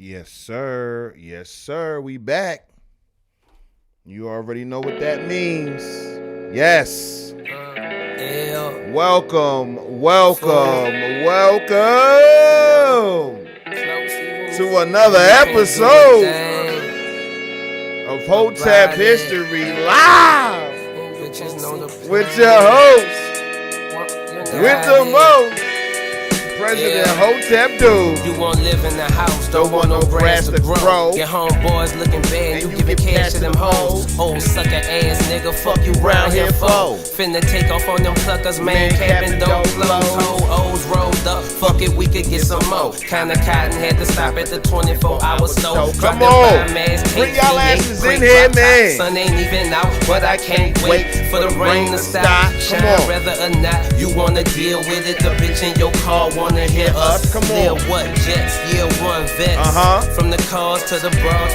Yes, sir. Yes, sir. We back. You already know what that means. Yes. Welcome, welcome to another episode of Hotep History Live with your host, with the most, President Hotep Dude. You won't live in the house, don't want no grass to grow. Your homeboys looking bad, you giving cash to them hoes. Old sucker ass nigga, fuck you round here for. Finna take off on them suckers, man, cabin don't close. O's rolled up, fuck it, we could get some more. Kinda cotton, had to stop at the 24-hour store. Come on, bring y'all asses in here, man. Sun ain't even out, but I can't wait for the rain to stop. Shine whether or not you wanna deal with it. The bitch in your car wanna hear us. Come on. Year what jets, year one vets. From the cars to the bras.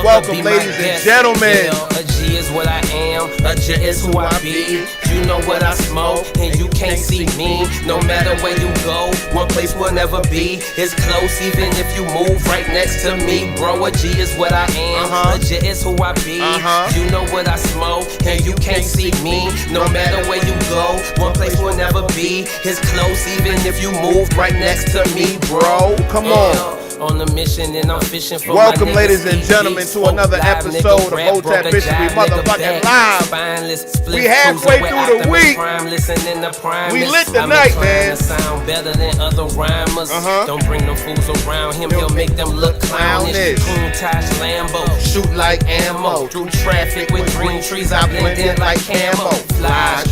Welcome, ladies and gentlemen. A G is what I am, a J is who I be. You know what I smoke, and you can't see me. No matter where you go, one place will never be. It's close, even if you move right next to me. Bro, a G is what I am, a J is who I be. You know what I smoke, and you can't see me. No matter where you go, one place will never be. It's close, even if you move right next to me, bro. Come on. On a mission and I'm fishing for welcome, ladies and gentlemen, to another episode of Hotep History motherfucking live. We halfway through the week. We lit tonight, man. Sound better than other rhymers. Don't bring them fools around him, he'll make them look clownish. Countach Lambo, shoot like ammo. Through traffic with green trees, I blend in like camo. Flash,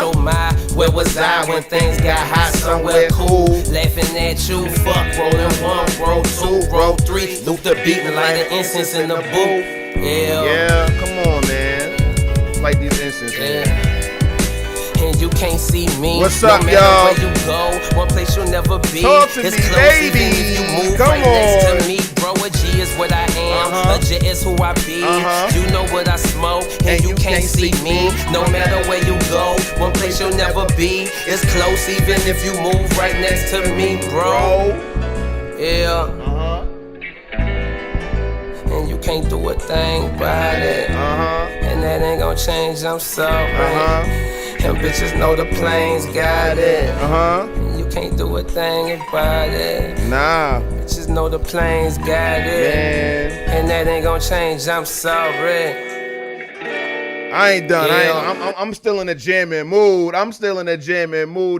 show my, where was I when things got hot somewhere cool? Laughing at you, fuck, rolling one, roll two, roll three, loop the beat and light an incense in the booth. Yeah, come on, man. Light these incense. And you can't see me. What's up, no y'all? Where you go, one place you'll never be. Talk to it's me, close, baby. even if you move Come right on. next to me. Bro, a G is what I am, a J is who I be. You know what I smoke, and you can't see me. No matter where you go, one place you'll never be. It's close, even if you move right next to me, bro. Yeah. And you can't do a thing about it. And that ain't gonna change, I'm sorry. And bitches know the planes got it. And you can't do a thing about it. Nah. Bitches know the planes got it. Man. And that ain't gonna change, I'm sorry. I ain't done. Yeah. I'm still in a jamming mood.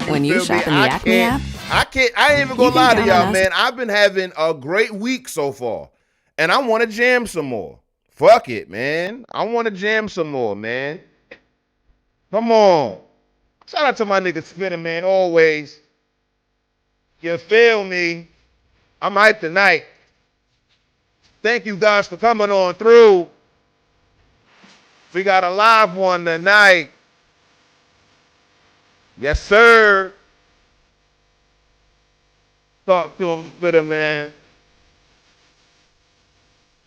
When you shop in the Acme app? I ain't even gonna lie to y'all, man. I've been having a great week so far. And I want to jam some more. Fuck it, man. I want to jam some more, man. Come on. Shout out to my nigga Spinner, man, always. You feel me? I'm hyped tonight. Thank you guys for coming on through. We got a live one tonight. Yes, sir. Talk to him, Spinner, man.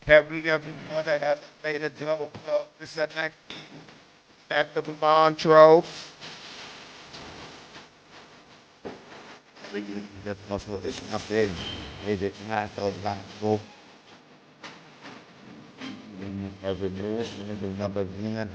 Everyone that has made a joke, this is at the Montrose. That's also this update. Is it not so possible? Every day, another thing,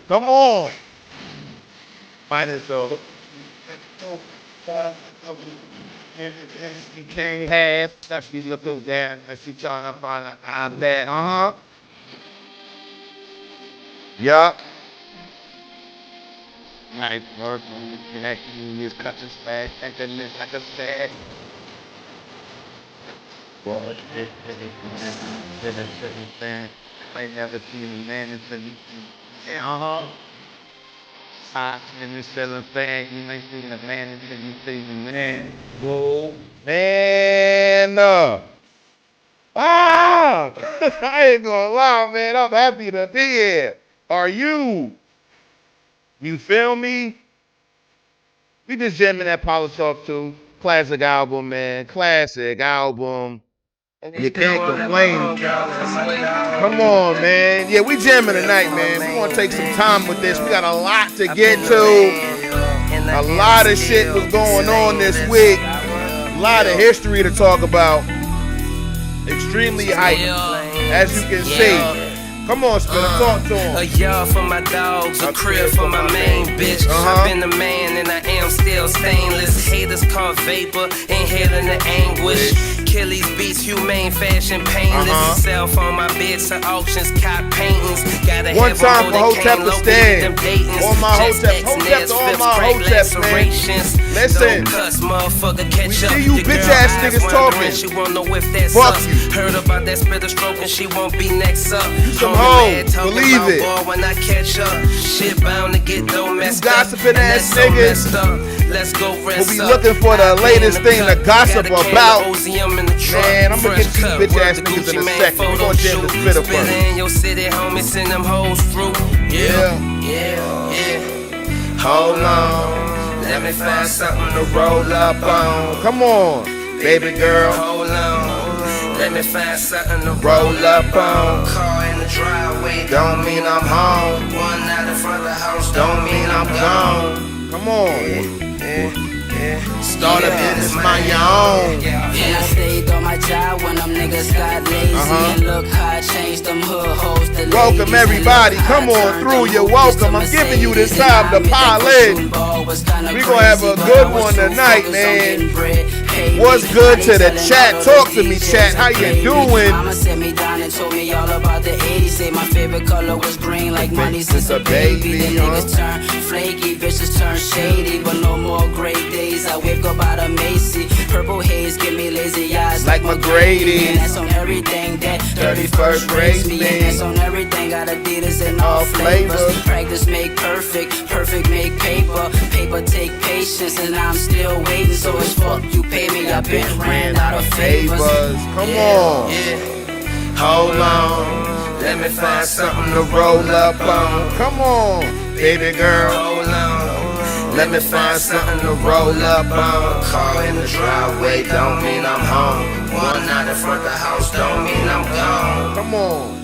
come on! Might as well. You can't have stuff you look over there if you trying to find out that. Yup. Nice work. You just cut this fast, and then this like a sad. Well, I never seen a man in the and this selling thing, you ain't seen a man until you see the man. Whoa, man. I ain't gonna lie, man. I'm happy to be here. Are you? You feel me? We just jamming that Power Talk 2. Classic album, man. Classic album. You can't complain. Come on, man. Yeah, we jamming tonight, man. We want to take some time with this. We got a lot to get to. A lot of shit was going on this week. A lot of history to talk about. Extremely hyped, as you can see. Come on, Spinner, talk to him. A yard for my dogs, a crib for my main bitch. I've been a man and I am still stainless. Haters call vapor, inhaling the anguish. Kill these beats, humane fashion, painless. Sell phone my bids to auctions, cop paintings. Gotta one time for Hotep to stand. All my Hotep, Hotep to all my Hoteps, man. Listen, we see you bitch ass niggas talking. She won't know if that's fuck us. you. Heard about that spitter stroke and she won't be next up. Some hoes, believe it. When I catch up, shit bound to get though messed up. Gossiping ass niggas. Let's go rest we'll be looking for the latest thing to gossip about. Man, I'm gonna get these bitch ass niggas in a second. We're gonna jam the spitter first. In your city, homie, send them hoes through. Yeah. Hold on, let me find something to roll up on. Come on, baby girl. Hold on, let me find something to roll up on. Car in the driveway, don't mean I'm home. One out in front of the house, don't mean I'm gone. Come on. Start a business, mind your own. And I stayed on my job when them niggas got lazy. And look how I changed them hood hoes to welcome everybody, come on through, you're welcome. I'm giving you this time to pile in. We gonna have a good one tonight, man. What's good to the chat? Talk to me, chat. How you doing? Mama set me down and told me all about the 80s. Say my favorite color was green like money since a baby. The niggas turn flaky, bitches turn shady. But no more great days, I wake up out of Macy. Purple haze give me lazy eyes like McGrady. And that's on everything that 31st breaks me. And that's on everything, got Adidas and all flavors. Practice make perfect, perfect make paper. Paper take patience and I'm still waiting. So it's fuck you pay me, I've been ran out of favors. Come on. Hold on, let me find something to roll up on. Come on, baby girl. Hold on, let me find something to roll up on. Car in the driveway don't mean I'm home. One out in front of the house don't mean I'm gone. Come on.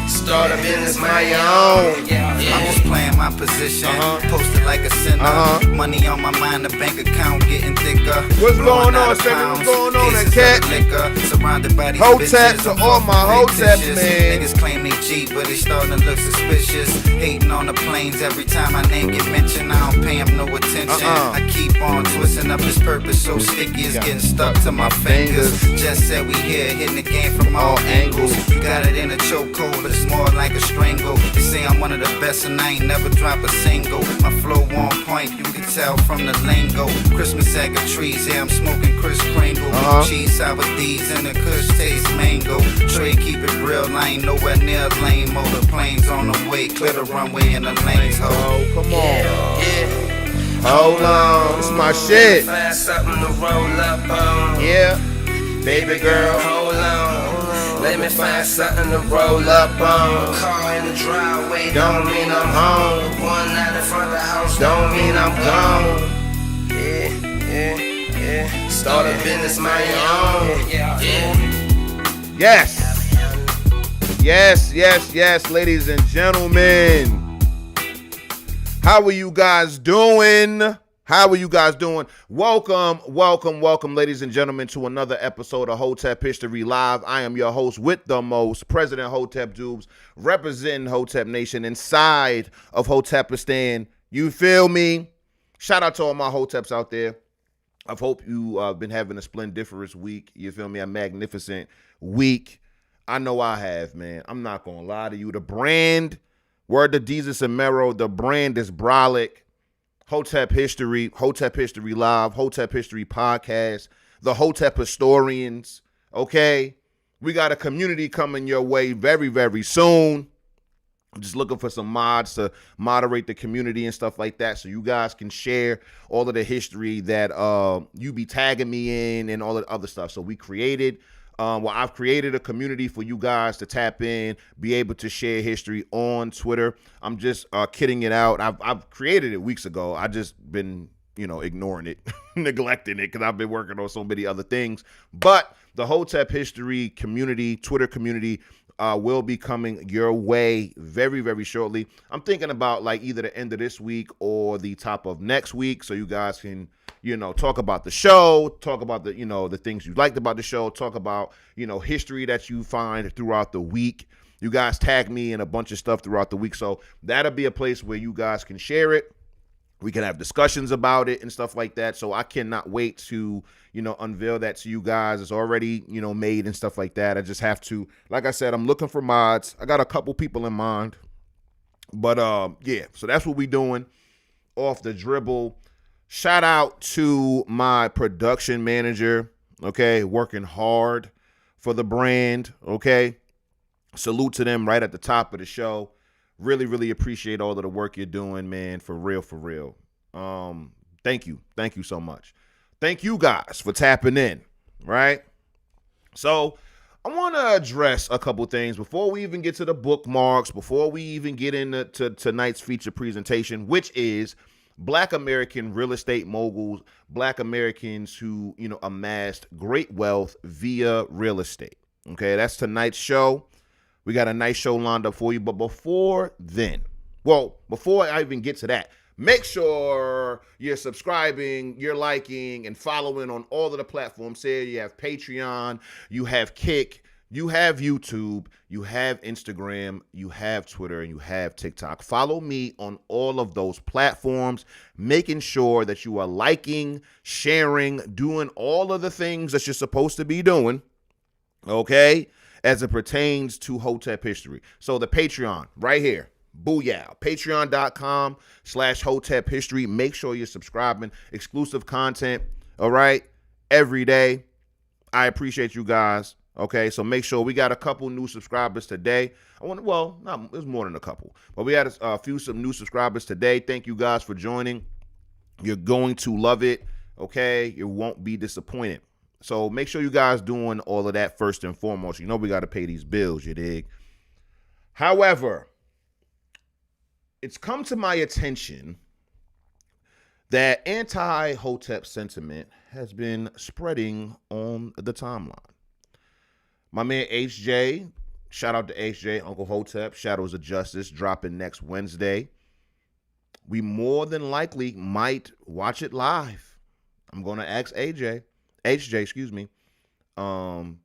Start a business my own. I'm just playing my position, posted like a sinner. Money on my mind, the bank account getting thicker. What's going on, Seven? What's going on, that cat? Surrounded by these Hoteps to all my Hoteps, man. Niggas claim they G, but they starting to look suspicious. Hating on the planes every time my name get mentioned. I don't pay them no attention. I keep on twisting up his purpose, so sticky it's getting stuck to my fingers. Just said we here, hitting the game from all angles. You got it in a chokehold, but it's more like a strangle. They say I'm one of the best and I ain't never drop a single. My flow on point, you can tell from the lingo. Christmas sack of trees, yeah, I'm smoking Kris Kringle. Cheese, sour D's, and the kush taste mango. Trey, keep it real, I ain't nowhere near lame. The planes on the way, clear the runway and the lanes, ho. Oh, come on. Hold on, this is my shit. Find something to roll up on. Yeah, baby girl. Hold on. Let me find something to roll up on. Car in the driveway don't mean I'm home. One out in front of the house don't mean I'm gone. Start a business my own. Yes, ladies and gentlemen. How are you guys doing? Welcome, ladies and gentlemen, to another episode of Hotep History Live. I am your host with the most, President Hotep Dubes, representing Hotep Nation inside of Hotepistan. You feel me? Shout out to all my Hoteps out there. I hope you have been having a splendiferous week. You feel me? A magnificent week. I know I have, man. I'm not going to lie to you. The brand, word to Jesus and Mero, the brand is brolic. Hotep History Live, Hotep History Podcast, the Hotep Historians, okay? We got a community coming your way very, very soon. I'm just looking for some mods to moderate the community and stuff like that so you guys can share all of the history that you be tagging me in and all the other stuff. So we created I've created a community for you guys to tap in, be able to share history on Twitter. I'm just kidding it out. I've created it weeks ago. I just been ignoring it, neglecting it, because I've been working on so many other things. But the Hotep History community, Twitter community, will be coming your way very, very shortly. I'm thinking about like either the end of this week or the top of next week, so you guys can, talk about the show, talk about the, the things you liked about the show, talk about, history that you find throughout the week. You guys tag me in a bunch of stuff throughout the week, so that'll be a place where you guys can share it. We can have discussions about it and stuff like that. So I cannot wait to, unveil that to you guys. It's already, made and stuff like that. I just have to, like I said, I'm looking for mods. I got a couple people in mind. But yeah, so that's what we doing off the dribble. Shout out to my production manager, okay, working hard for the brand, okay. Salute to them right at the top of the show. Really, really appreciate all of the work you're doing, man. For real, for real. Thank you. Thank you so much. Thank you guys for tapping in, right? So I want to address a couple things before we even get to the bookmarks, before we even get into tonight's feature presentation, which is Black American real estate moguls, Black Americans who, amassed great wealth via real estate. Okay, that's tonight's show. We got a nice show lined up for you. But before I even get to that, make sure you're subscribing, you're liking, and following on all of the platforms here. You have Patreon, you have Kick, you have YouTube, you have Instagram, you have Twitter, and you have TikTok. Follow me on all of those platforms, making sure that you are liking, sharing, doing all of the things that you're supposed to be doing, okay, as it pertains to Hotep History. So the Patreon right here, booyah, patreon.com/Hotep History. Make sure you're subscribing. Exclusive content, all right, every day. I appreciate you guys, okay? So make sure we got a couple new subscribers today. There's more than a couple, but we had some new subscribers today. Thank you guys for joining. You're going to love it, okay? You won't be disappointed. So make sure you guys doing all of that first and foremost. We got to pay these bills, you dig? However, it's come to my attention that anti-Hotep sentiment has been spreading on the timeline. My man HJ, shout out to HJ, Uncle Hotep, Shadows of Justice, dropping next Wednesday. We more than likely might watch it live. I'm going to ask HJ, excuse me. I'm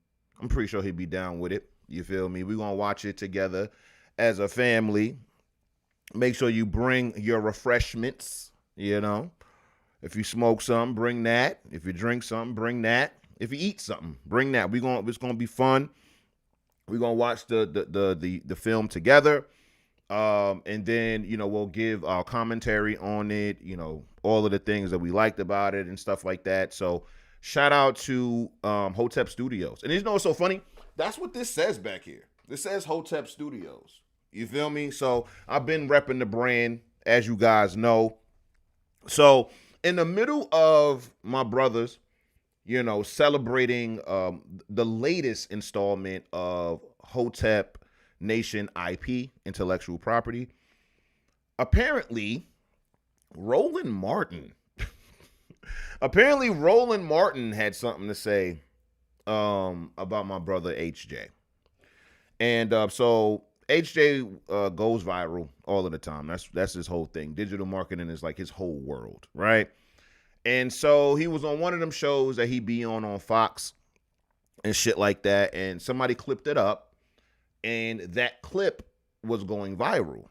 pretty sure he'd be down with it. You feel me? We're going to watch it together as a family. Make sure you bring your refreshments, If you smoke something, bring that. If you drink something, bring that. If you eat something, bring that. It's going to be fun. We're going to watch the film together. And then, we'll give our commentary on it, all of the things that we liked about it and stuff like that. So shout out to Hotep Studios. And what's so funny? That's what this says back here. This says Hotep Studios. You feel me? So I've been repping the brand, as you guys know. So in the middle of my brothers, celebrating the latest installment of Hotep Nation IP, intellectual property, apparently Roland Martin had something to say about my brother HJ. And so HJ goes viral all of the time. That's his whole thing. Digital marketing is like his whole world, right? And so he was on one of them shows that he be on Fox and shit like that, and somebody clipped it up, and that clip was going viral.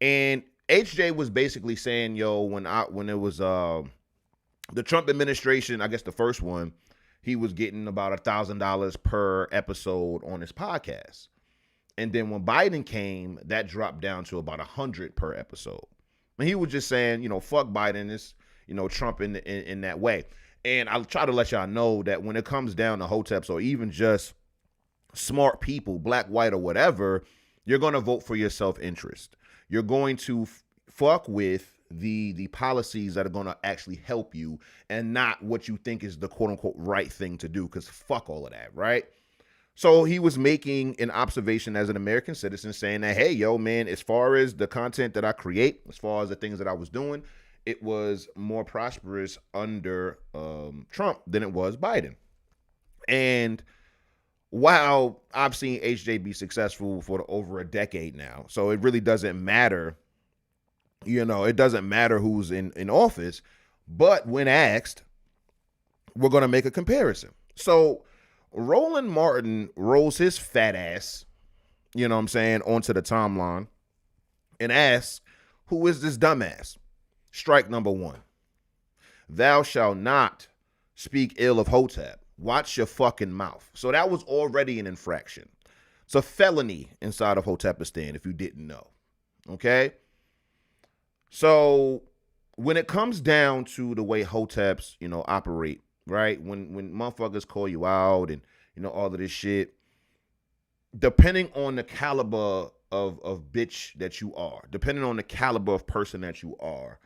And HJ was basically saying, when it was the Trump administration, I guess the first one, he was getting about $1,000 per episode on his podcast. And then when Biden came, that dropped down to about $100 per episode. And he was just saying, fuck Biden, it's, Trump in that way. And I'll try to let y'all know that when it comes down to Hoteps or even just smart people, black, white, or whatever, you're going to vote for your self-interest. You're going to fuck with the policies that are going to actually help you and not what you think is the quote-unquote right thing to do, because fuck all of that, right? So he was making an observation as an American citizen saying that, hey, man, as far as the content that I create, as far as the things that I was doing, it was more prosperous under Trump than it was Biden. And while I've seen HJ be successful for over a decade now, so it really doesn't matter, it doesn't matter who's in office. But when asked, we're going to make a comparison. So Roland Martin rolls his fat ass, onto the timeline and asks, who is this dumbass? Strike number one. Thou shalt not speak ill of Hotep. Watch your fucking mouth. So that was already an infraction. It's a felony inside of Hotepistan, if you didn't know. Okay? So when it comes down to the way Hoteps, operate, right? When motherfuckers call you out and, all of this shit, depending on the caliber of bitch that you are, depending on the caliber of person that you are,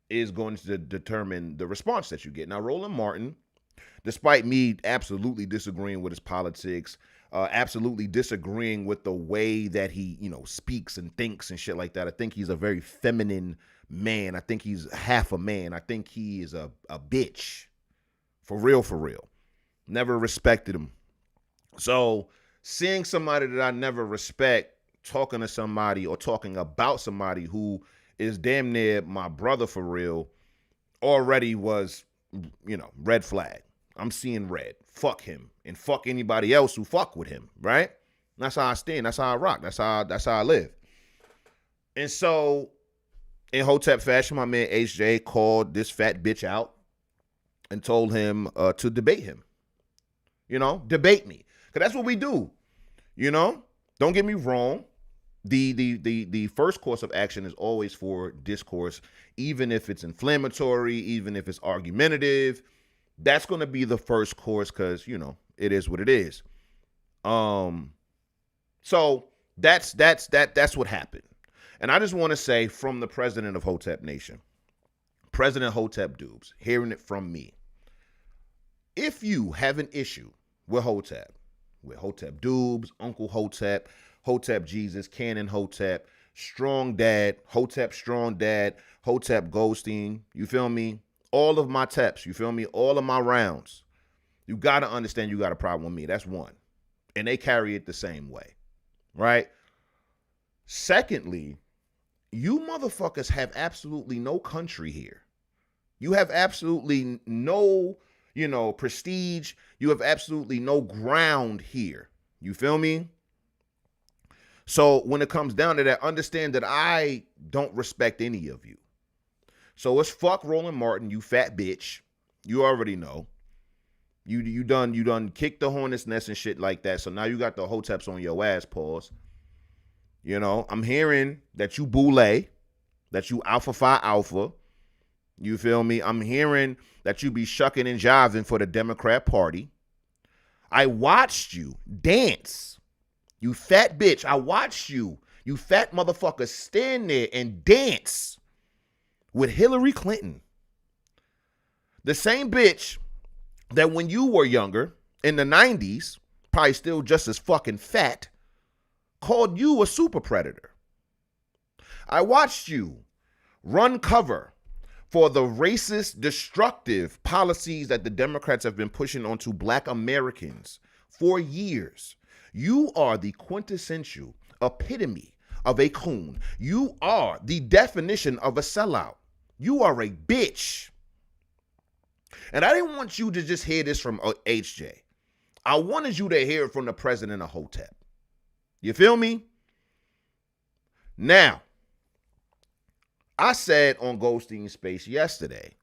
is going to determine the response that you get. Now, Roland Martin, despite me absolutely disagreeing with his politics, absolutely disagreeing with the way that he, speaks and thinks and shit like that, I think he's a very feminine man. I think he's half a man. I think he is a bitch. For real, for real. Never respected him. So seeing somebody that I never respect talking to somebody or talking about somebody who is damn near my brother for real already was, red flag. I'm seeing red. Fuck him and fuck anybody else who fuck with him, right? That's how I stand. That's how I rock. That's how I live. And so in Hotep fashion, my man HJ called this fat bitch out and told him to debate him. Debate me. Because that's what we do. Don't get me wrong. The first course of action is always for discourse, even if it's inflammatory, even if it's argumentative. That's going to be the first course because, it is what it is. So that's what happened. And I just want to say from the president of Hotep Nation, President Hotep Dubes, hearing it from me, if you have an issue with Hotep Dubes, Uncle Hotep, Hotep Jesus, Canon Hotep, Strong Dad, Hotep Strong Dad, Hotep Goldstein, you feel me? All of my teps, you feel me? All of my rounds. You got to understand you got a problem with me. That's one. And they carry it the same way, right? Secondly, you motherfuckers have absolutely no country here. You have absolutely no, prestige. You have absolutely no ground here. You feel me? So when it comes down to that, understand that I don't respect any of you. So it's fuck Roland Martin, you fat bitch. You already know. You done kicked the hornet's nest and shit like that. So now you got the Hoteps on your ass, pause. I'm hearing that you boule, that you Alpha Phi Alpha. You feel me? I'm hearing that you be shucking and jiving for the Democrat Party. I watched you dance. You fat bitch. I watched you fat motherfucker, stand there and dance with Hillary Clinton. The same bitch that when you were younger, in the 90s, probably still just as fucking fat, called you a super predator. I watched you run cover for the racist, destructive policies that the Democrats have been pushing onto Black Americans for years. You are the quintessential epitome of a coon. You are the definition of a sellout. You are a bitch. And I didn't want you to just hear this from HJ. I wanted you to hear it from the president of Hotep. You feel me? Now, I said on Goldstein's Space yesterday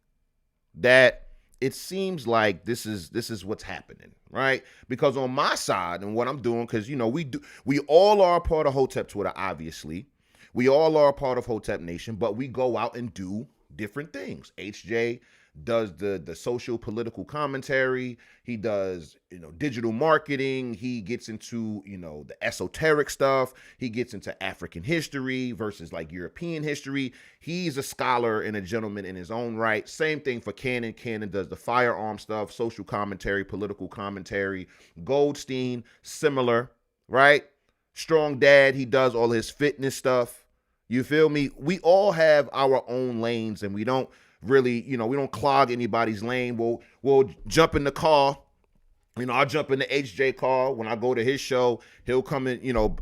that it seems like this is what's happening, right? Because on my side and what I'm doing, because we all are a part of Hotep Twitter, obviously. We all are a part of Hotep Nation, but we go out and do different things. HJ does the social political commentary. He does, digital marketing. He gets into, the esoteric stuff. He gets into African history versus like European history. He's a scholar and a gentleman in his own right. Same thing for Cannon. Cannon does the firearm stuff, social commentary, political commentary. Goldstein, similar, right? Strong Dad, he does all his fitness stuff. You feel me? We all have our own lanes, and we don't really, we don't clog anybody's lane. We'll jump in the car. I'll jump in the HJ car when I go to his show. He'll come in,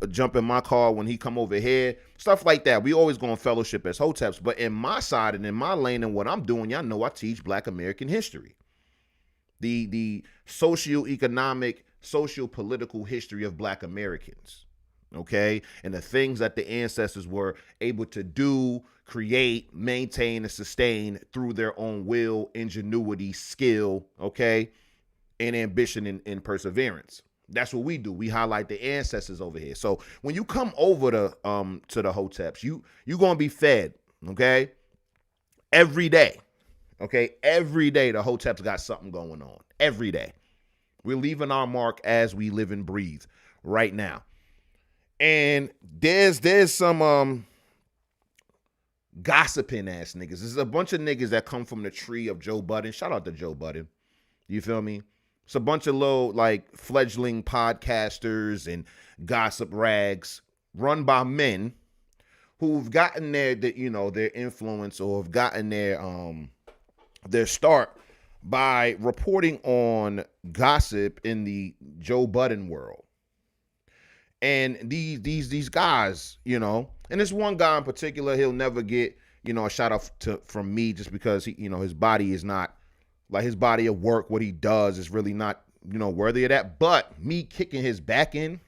jump in my car when he come over here. Stuff like that. We always go on fellowship as Hoteps. But in my side and in my lane and what I'm doing, y'all know I teach Black American history. The socioeconomic, socio-political history of Black Americans. Okay? And the things that the ancestors were able to do, create, maintain, and sustain through their own will, ingenuity, skill, okay? And ambition and perseverance. That's what we do. We highlight the ancestors over here. So when you come over to the Hoteps, you're gonna be fed, okay? Every day. Okay, every day the Hoteps got something going on. Every day. We're leaving our mark as we live and breathe right now. And there's some gossiping ass niggas. There's a bunch of niggas that come from the tree of Joe Budden. Shout out to Joe Budden. You feel me? It's a bunch of little, like, fledgling podcasters and gossip rags run by men who've gotten their influence or have gotten their start by reporting on gossip in the Joe Budden world. And these guys, and this one guy in particular, he'll never get, a shout out from me just because he, his body is not, like, his body of work, what he does is really not, worthy of that. But me kicking his back in,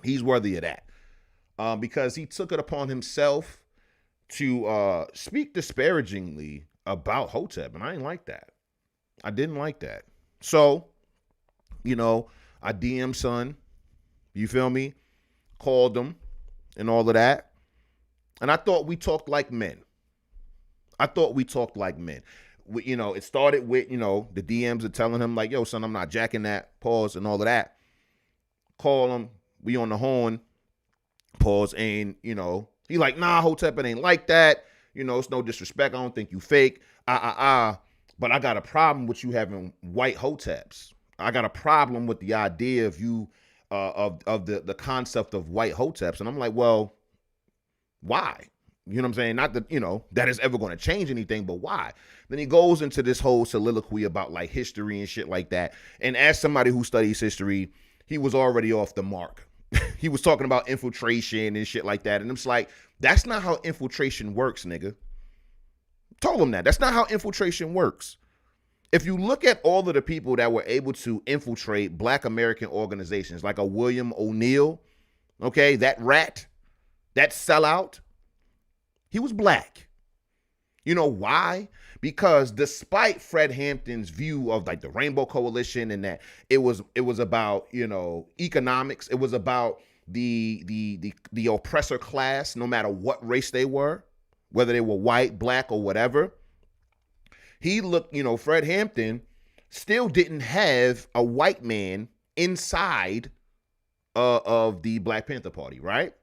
he's worthy of that. Because he took it upon himself to speak disparagingly about Hotep. And I didn't like that. I didn't like that. So, I DM'd son. You feel me? Called him and all of that. And I thought we talked like men. It started with, the DMs are telling him like, yo, son, I'm not jacking that, pause, and all of that. Call him. We on the horn, pause, and, he like, nah, Hotep, it ain't like that. It's no disrespect. I don't think you fake. But I got a problem with you having white Hoteps. I got a problem with the idea of you, of the concept of white Hoteps. And I'm like, well, why? You know what I'm saying? Not that, that is ever going to change anything, but why? Then he goes into this whole soliloquy about, like, history and shit like that. And as somebody who studies history, he was already off the mark. He was talking about infiltration and shit like that. And I'm just like, that's not how infiltration works, nigga. Told him that. That's not how infiltration works. If you look at all of the people that were able to infiltrate Black American organizations, like a William O'Neill, okay, that rat, that sellout, he was Black. You know why? Because despite Fred Hampton's view of, like, the Rainbow Coalition and that it was about, economics, it was about the oppressor class, no matter what race they were, whether they were white, Black, or whatever. He looked, Fred Hampton still didn't have a white man inside of the Black Panther Party, right?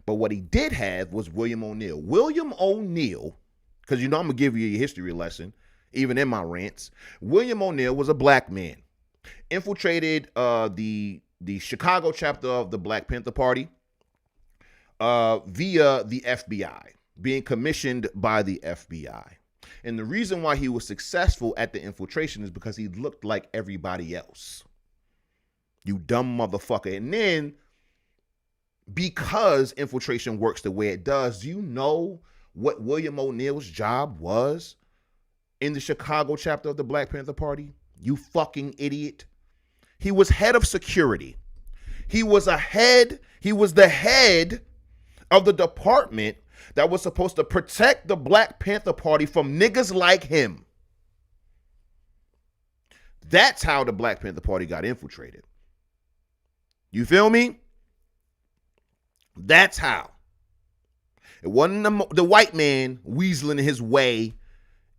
But what he did have was William O'Neill. William O'Neill, because I'm going to give you a history lesson, even in my rants. William O'Neill was a Black man. Infiltrated the Chicago chapter of the Black Panther Party via the FBI, being commissioned by the FBI. And the reason why he was successful at the infiltration is because he looked like everybody else. You dumb motherfucker. And then, because infiltration works the way it does, do you know what William O'Neill's job was in the Chicago chapter of the Black Panther Party? You fucking idiot. He was head of security. He was the head of the department that was supposed to protect the Black Panther Party from niggas like him. That's how the Black Panther Party got infiltrated. You feel me? That's how. It wasn't the white man weaseling his way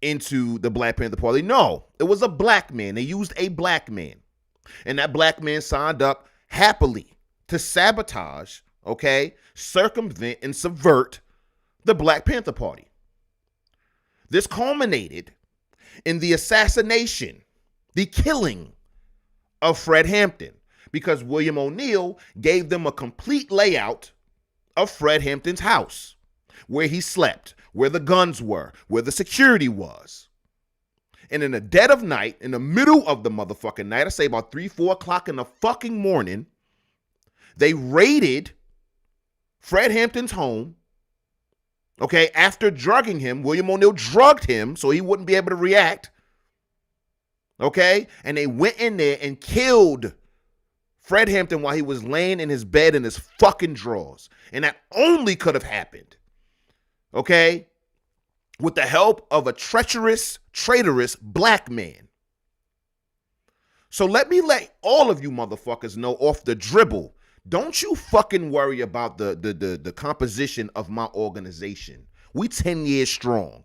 into the Black Panther Party. No, it was a Black man. They used a Black man. And that Black man signed up happily to sabotage, okay, circumvent, and subvert the Black Panther Party. This culminated in the assassination, the killing of Fred Hampton, because William O'Neill gave them a complete layout of Fred Hampton's house. where he slept, where the guns were, where the security was. And in the dead of night, in the middle of the motherfucking night, I say about 3, 4 o'clock in the fucking morning, they raided Fred Hampton's home. Okay, after drugging him, William O'Neill drugged him so he wouldn't be able to react. Okay, and they went in there and killed Fred Hampton while he was laying in his bed in his fucking drawers. And that only could have happened, okay, with the help of a treacherous, traitorous black man. So let me let all of you motherfuckers know off the dribble. Don't you fucking worry about the composition of my organization. We 10 years strong.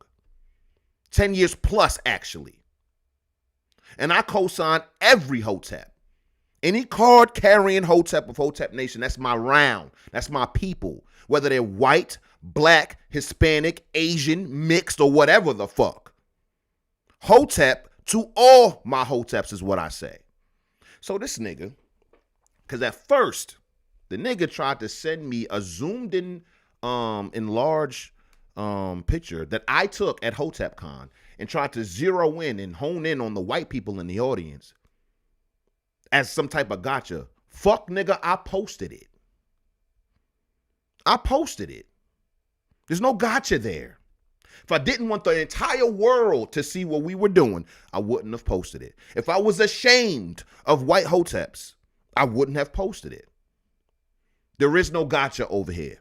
10 years plus, actually. And I co-sign every Hotep. Any card-carrying Hotep of Hotep Nation, that's my round. That's my people. Whether they're white, black, Hispanic, Asian, mixed, or whatever the fuck. Hotep to all my Hoteps is what I say. So this nigga, because at first, the nigga tried to send me a zoomed-in, enlarged picture that I took at HotepCon and tried to zero in and hone in on the white people in the audience as some type of gotcha. Fuck, nigga, I posted it. I posted it. There's no gotcha there. If I didn't want the entire world to see what we were doing, I wouldn't have posted it. If I was ashamed of white Hoteps, I wouldn't have posted it. There is no gotcha over here.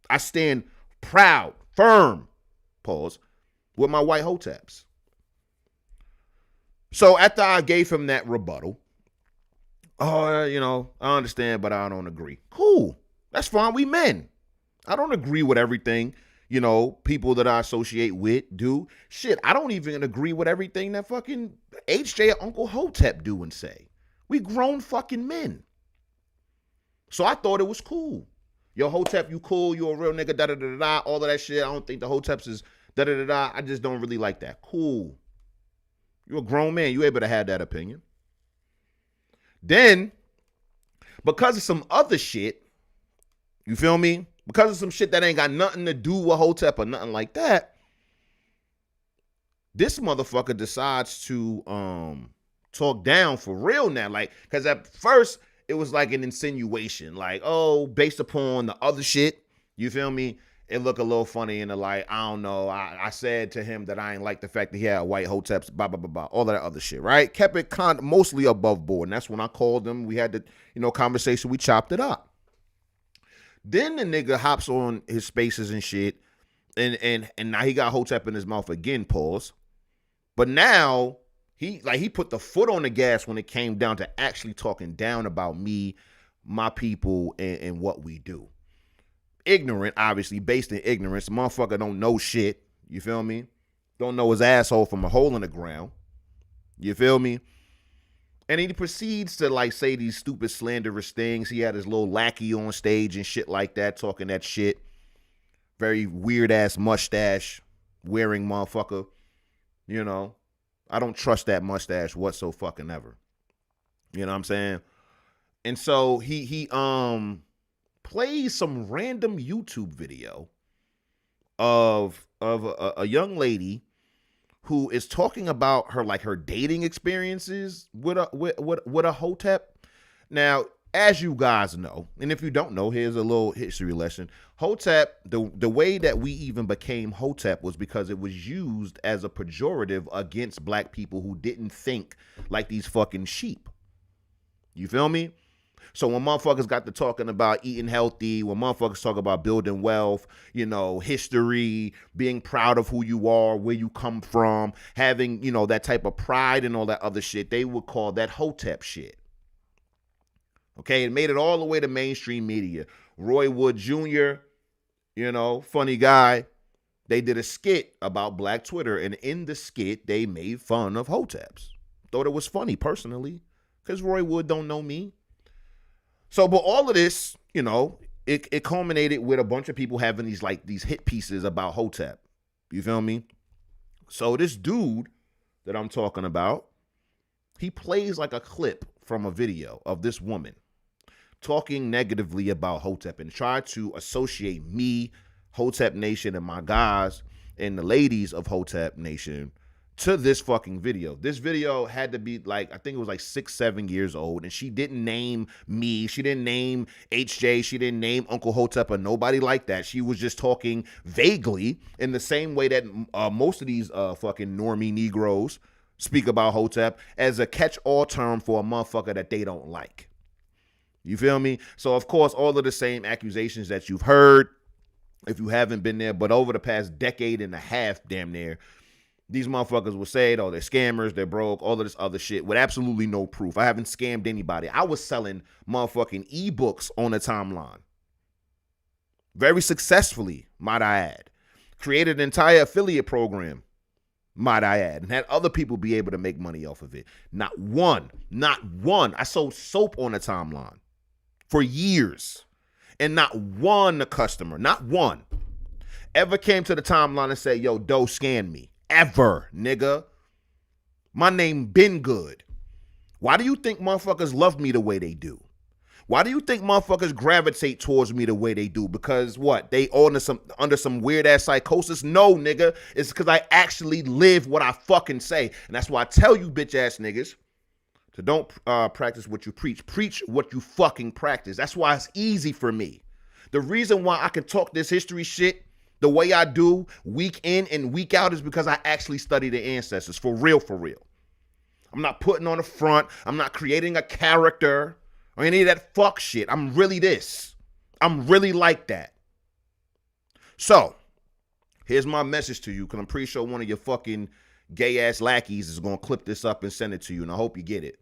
I stand proud, firm, pause, with my white Hoteps. So after I gave him that rebuttal, I understand, but I don't agree. Cool. That's fine. We men. I don't agree with everything, people that I associate with do. Shit, I don't even agree with everything that fucking HJ or Uncle Hotep do and say. We grown fucking men. So I thought it was cool. Yo, Hotep, you cool. You a real nigga, da-da-da-da-da. All of that shit. I don't think the Hoteps is da-da-da-da. I just don't really like that. Cool. You're a grown man. You able to have that opinion. Then, because of some other shit, you feel me? Because of some shit that ain't got nothing to do with Hotep or nothing like that, this motherfucker decides to talk down for real now. Like, because at first, it was like an insinuation. Like, oh, based upon the other shit, you feel me? It looked a little funny in the light. I don't know. I said to him that I ain't like the fact that he had white Hoteps, blah, blah, blah, blah, all that other shit, right? Kept it mostly above board. And that's when I called him. We had the, conversation. We chopped it up. Then the nigga hops on his spaces and shit. And now he got Hotep in his mouth again, pause. But now he put the foot on the gas when it came down to actually talking down about me, my people, and what we do. Ignorant, obviously, based in ignorance. The motherfucker don't know shit. You feel me? Don't know his asshole from a hole in the ground. You feel me? And he proceeds to say these stupid slanderous things. He had his little lackey on stage and shit like that, talking that shit. Very weird ass mustache wearing motherfucker. I don't trust that mustache whatsoever. You know what I'm saying? And so he plays some random YouTube video of a young lady who is talking about her dating experiences with a Hotep. Now, as you guys know, and if you don't know, here's a little history lesson. Hotep, the way that we even became Hotep was because it was used as a pejorative against black people who didn't think like these fucking sheep. You feel me? So when motherfuckers got to talking about eating healthy, when motherfuckers talk about building wealth, history, being proud of who you are, where you come from, having, that type of pride and all that other shit, they would call that Hotep shit. Okay, it made it all the way to mainstream media. Roy Wood Jr., funny guy, they did a skit about Black Twitter, and in the skit, they made fun of Hoteps. Thought it was funny, personally, because Roy Wood don't know me. So, but all of this, it culminated with a bunch of people having these hit pieces about Hotep. You feel me? So this dude that I'm talking about, he plays a clip from a video of this woman talking negatively about Hotep and tried to associate me, Hotep Nation and my guys and the ladies of Hotep Nation to this fucking video. This video had to be like, I think it was like 6-7 years old, and she didn't name me, she didn't name HJ, she didn't name Uncle Hotep or nobody like that. She was just talking vaguely in the same way that most of these fucking normie Negroes speak about Hotep, as a catch-all term for a motherfucker that they don't like. You feel me? So of course, all of the same accusations that you've heard, if you haven't been there, but over the past decade and a half, damn near, these motherfuckers will say, oh, they're scammers, they're broke, all of this other shit with absolutely no proof. I haven't scammed anybody. I was selling motherfucking ebooks on the timeline. Very successfully, might I add. Created an entire affiliate program, might I add, and had other people be able to make money off of it. Not one. I sold soap on the timeline for years. And not one customer, not one, ever came to the timeline and said, yo, Doe, scan me. Ever, nigga. My name been good. Why do you think motherfuckers love me the way they do? Why do you think motherfuckers gravitate towards me the way they do? Because what? They under some weird ass psychosis? No, nigga. It's because I actually live what I fucking say. And that's why I tell you bitch ass niggas to don't practice what you preach. Preach what you fucking practice. That's why it's easy for me. The reason why I can talk this history shit the way I do week in and week out is because I actually study the ancestors. For real, for real. I'm not putting on a front. I'm not creating a character or any of that fuck shit. I'm really this. I'm really like that. So, here's my message to you, because I'm pretty sure one of your fucking gay-ass lackeys is going to clip this up and send it to you, and I hope you get it.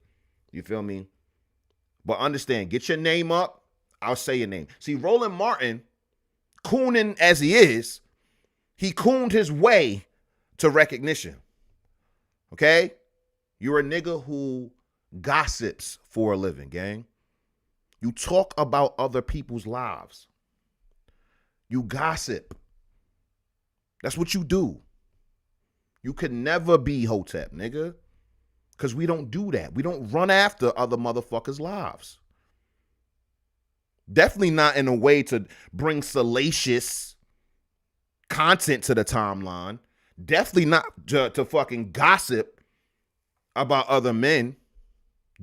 You feel me? But understand, get your name up, I'll say your name. See, Roland Martin, cooning as he is, he cooned his way to recognition. Okay? You're a nigga who gossips for a living, gang. You talk about other people's lives. You gossip. That's what you do. You could never be Hotep, nigga. Because we don't do that. We don't run after other motherfuckers' lives. Definitely not in a way to bring salacious content to the timeline. Definitely not to fucking gossip about other men.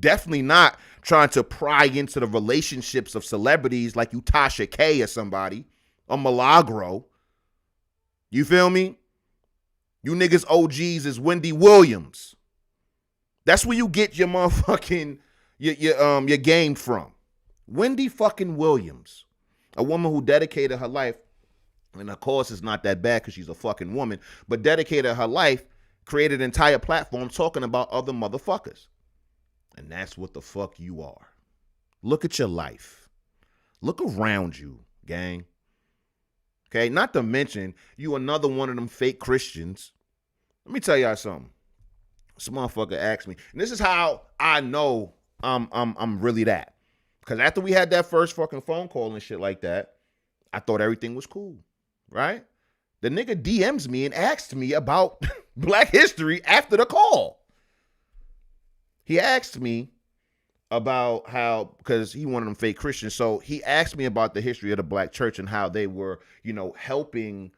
Definitely not trying to pry into the relationships of celebrities like you Tasha K or somebody, or Milagro. You feel me? You niggas OGs is Wendy Williams. That's where you get your motherfucking your game from. Wendy fucking Williams, a woman who dedicated her life, and of course it's not that bad because she's a fucking woman, but dedicated her life, created an entire platform talking about other motherfuckers. And that's what the fuck you are. Look at your life. Look around you, gang. Okay, not to mention you another one of them fake Christians. Let me tell y'all something. This motherfucker asked me, and this is how I know I'm really that. Because after we had that first fucking phone call and shit like that, I thought everything was cool, right? The nigga DMs me and asked me about Black history after the call. He asked me about how, because he one of them fake Christians, so he asked me about the history of the Black church and how they were, helping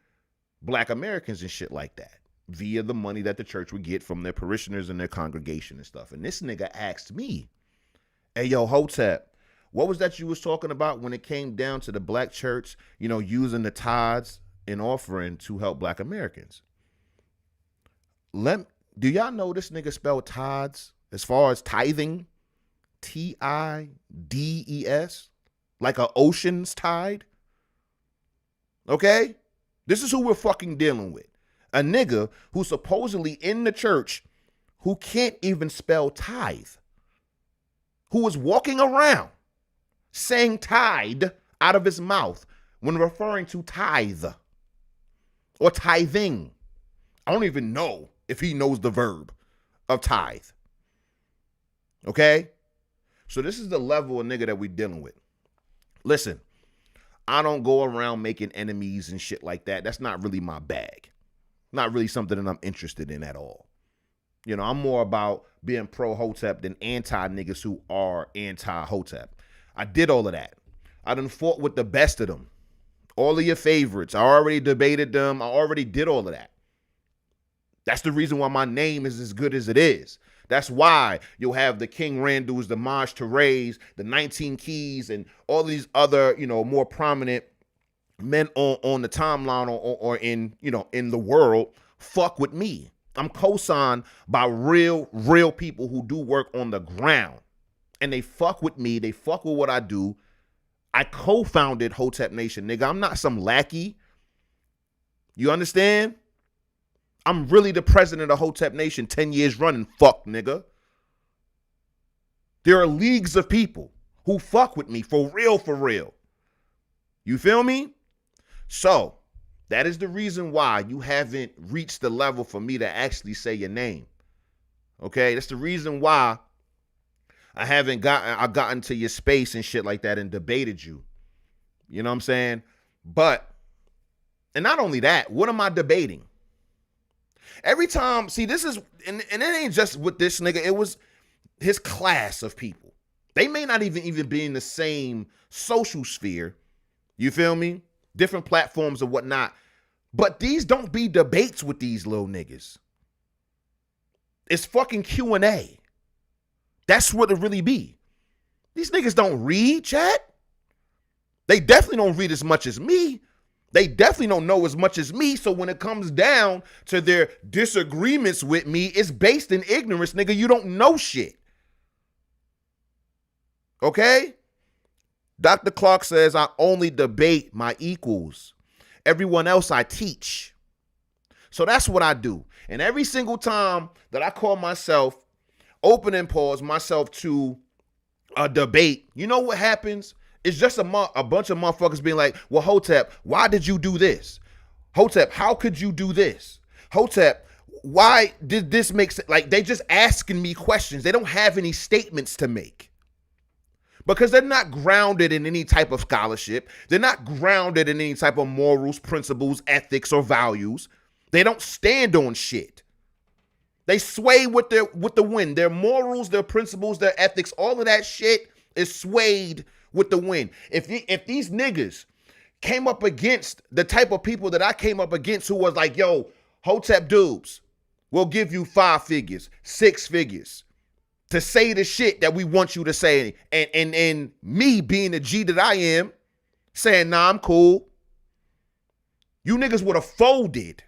Black Americans and shit like that via the money that the church would get from their parishioners and their congregation and stuff. And this nigga asked me, hey, yo, Hotep, what was that you was talking about when it came down to the Black church, using the tithes and offering to help Black Americans? Do y'all know this nigga spelled tithes as far as tithing? Tides, like a ocean's tide. Okay? This is who we're fucking dealing with. A nigga who's supposedly in the church who can't even spell tithe. Who is walking around saying tide out of his mouth when referring to tithe or tithing. I don't even know if he knows the verb of tithe. Okay? So this is the level of nigga that we dealing with. Listen, I don't go around making enemies and shit like that. That's not really my bag. Not really something that I'm interested in at all. I'm more about being pro-Hotep than anti-niggas who are anti-Hotep. I did all of that. I done fought with the best of them All of your favorites. I already debated them. I already did all of that. That's the reason why my name is as good as it is. That's why you'll have the King Randalls, the Maj Therese, the 19 Keys, and all these other, more prominent men on the timeline or in, in the world fuck with me. I'm co-signed by real people who do work on the ground. And they fuck with me. They fuck with what I do. I co-founded Hotep Nation, nigga. I'm not some lackey. You understand? I'm really the president of Hotep Nation 10 years running, fuck, nigga. There are leagues of people who fuck with me for real, for real. You feel me? So, that is the reason why you haven't reached the level for me to actually say your name. Okay? That's the reason why I haven't gotten to your space and shit like that and debated you. You know what I'm saying? But, and not only that, what am I debating? Every time, see, this is, and it ain't just with this nigga, it was his class of people. They may not even be in the same social sphere. You feel me? Different platforms or whatnot. But these don't be debates with these little niggas. It's fucking Q&A. That's what it really be. These niggas don't read, chat. They definitely don't read as much as me. They definitely don't know as much as me. So when it comes down to their disagreements with me, it's based in ignorance, nigga. You don't know shit. Okay? Dr. Clark says, I only debate my equals. Everyone else I teach. So that's what I do. And every single time that I call myself, open and pause myself to a debate, you know what happens? It's just a bunch of motherfuckers being like, well, Hotep, why did you do this? Hotep, how could you do this? Hotep, why did this make sense? Like, they just asking me questions. They don't have any statements to make. Because they're not grounded in any type of scholarship. They're not grounded in any type of morals, principles, ethics, or values. They don't stand on shit. They sway with the wind. Their morals, their principles, their ethics, all of that shit is swayed with the wind. If these niggas came up against the type of people that I came up against who was like, yo, Hotep dudes, we'll give you 5 figures, 6 figures to say the shit that we want you to say. And me being the G that I am, saying, nah, I'm cool. You niggas would have folded.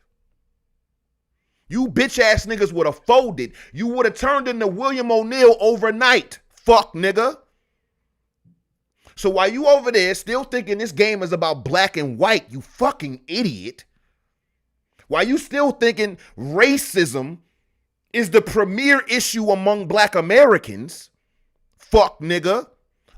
You bitch ass niggas would have folded. You would have turned into William O'Neill overnight. Fuck, nigga. So while you over there still thinking this game is about black and white, you fucking idiot. While you still thinking racism is the premier issue among black Americans, fuck, nigga.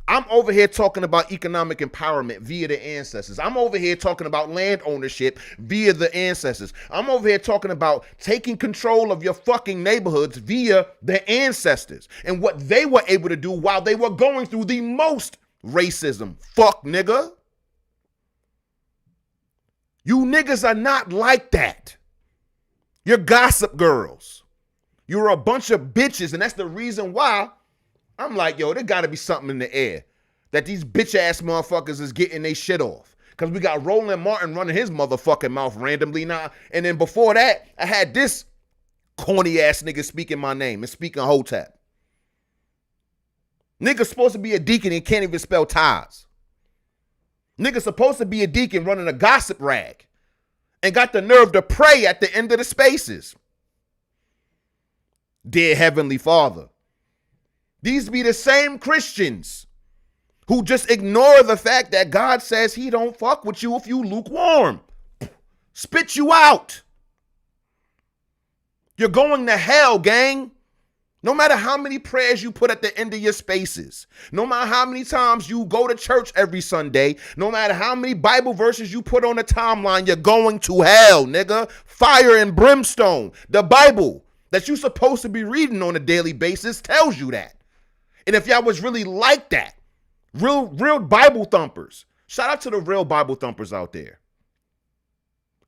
I'm over here talking about economic empowerment via the ancestors. I'm over here talking about land ownership via the ancestors. I'm over here talking about taking control of your fucking neighborhoods via the ancestors and what they were able to do while they were going through the most racism. Fuck, nigga. You niggas are not like that. You're gossip girls. You're a bunch of bitches, and that's the reason why I'm like, yo, there gotta be something in the air that these bitch ass motherfuckers is getting their shit off. Cause we got Roland Martin running his motherfucking mouth randomly now. And then before that, I had this corny ass nigga speaking my name and speaking Hotep. Nigga supposed to be a deacon and can't even spell ties. Nigga supposed to be a deacon running a gossip rag and got the nerve to pray at the end of the spaces. Dear Heavenly Father. These be the same Christians who just ignore the fact that God says he don't fuck with you if you lukewarm. Spit you out. You're going to hell, gang. No matter how many prayers you put at the end of your spaces, no matter how many times you go to church every Sunday, no matter how many Bible verses you put on the timeline, you're going to hell, nigga. Fire and brimstone. The Bible that you're supposed to be reading on a daily basis tells you that. And if y'all was really like that, real Bible thumpers, shout out to the real Bible thumpers out there.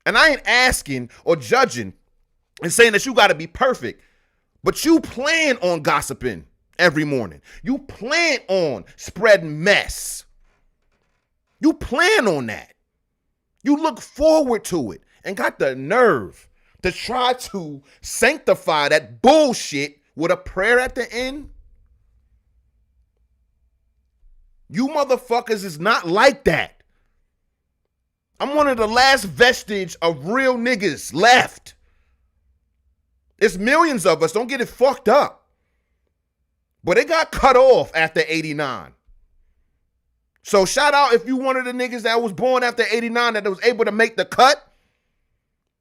And I ain't asking or judging and saying that you got to be perfect, but you plan on gossiping every morning. You plan on spreading mess. You plan on that. You look forward to it and got the nerve to try to sanctify that bullshit with a prayer at the end. You motherfuckers is not like that. I'm one of the last vestige of real niggas left. It's millions of us. Don't get it fucked up. But it got cut off after 89. So shout out if you one of the niggas that was born after 89 that was able to make the cut.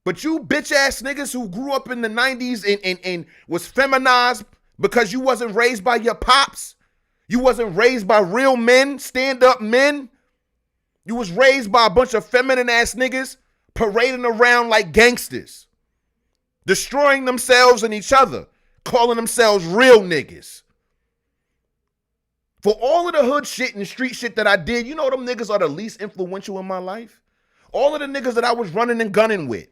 But you bitch ass niggas who grew up in the 90s and was feminized because you wasn't raised by your pops. You wasn't raised by real men, stand-up men. You was raised by a bunch of feminine ass niggas parading around like gangsters. Destroying themselves and each other. Calling themselves real niggas. For all of the hood shit and street shit that I did, you know them niggas are the least influential in my life? All of the niggas that I was running and gunning with.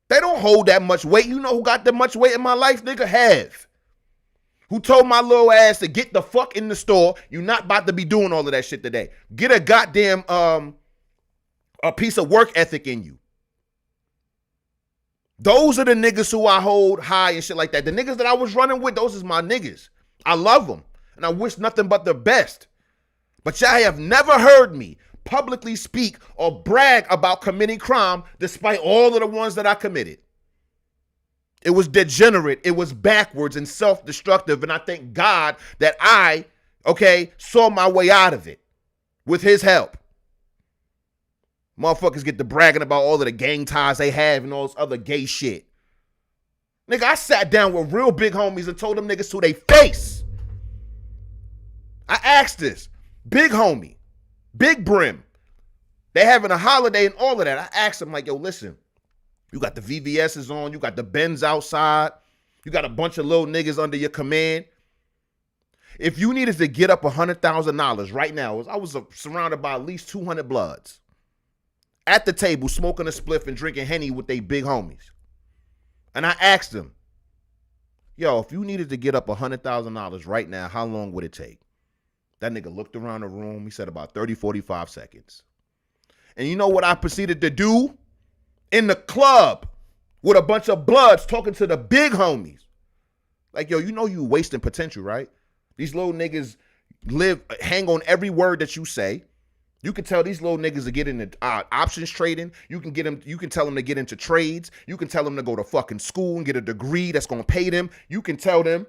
They don't hold that much weight. You know who got that much weight in my life? Nigga, Have. Who told my little ass to get the fuck in the store. You not about to be doing all of that shit today. Get a goddamn a piece of work ethic in you. Those are the niggas who I hold high and shit like that. The niggas that I was running with, those is my niggas. I love them. And I wish nothing but the best. But y'all have never heard me publicly speak or brag about committing crime despite all of the ones that I committed. It was degenerate. It was backwards and self-destructive. And I thank God that I, saw my way out of it with his help. Motherfuckers get to bragging about all of the gang ties they have and all this other gay shit. Nigga, I sat down with real big homies and told them niggas to they face. I asked this. Big homie. Big Brim. They having a holiday and all of that. I asked them like, yo, listen. You got the VVS's on. You got the Benz outside. You got a bunch of little niggas under your command. If you needed to get up $100,000 right now, I was surrounded by at least 200 bloods. At the table, smoking a spliff and drinking Henny with they big homies. And I asked them, yo, if you needed to get up $100,000 right now, how long would it take? That nigga looked around the room. He said about 30, 45 seconds. And you know what I proceeded to do? In the club with a bunch of bloods talking to the big homies. Like, yo, you know you wasting potential, right? These little niggas hang on every word that you say. You can tell these little niggas to get into options trading. You can tell them to get into trades. You can tell them to go to fucking school and get a degree that's going to pay them. You can tell them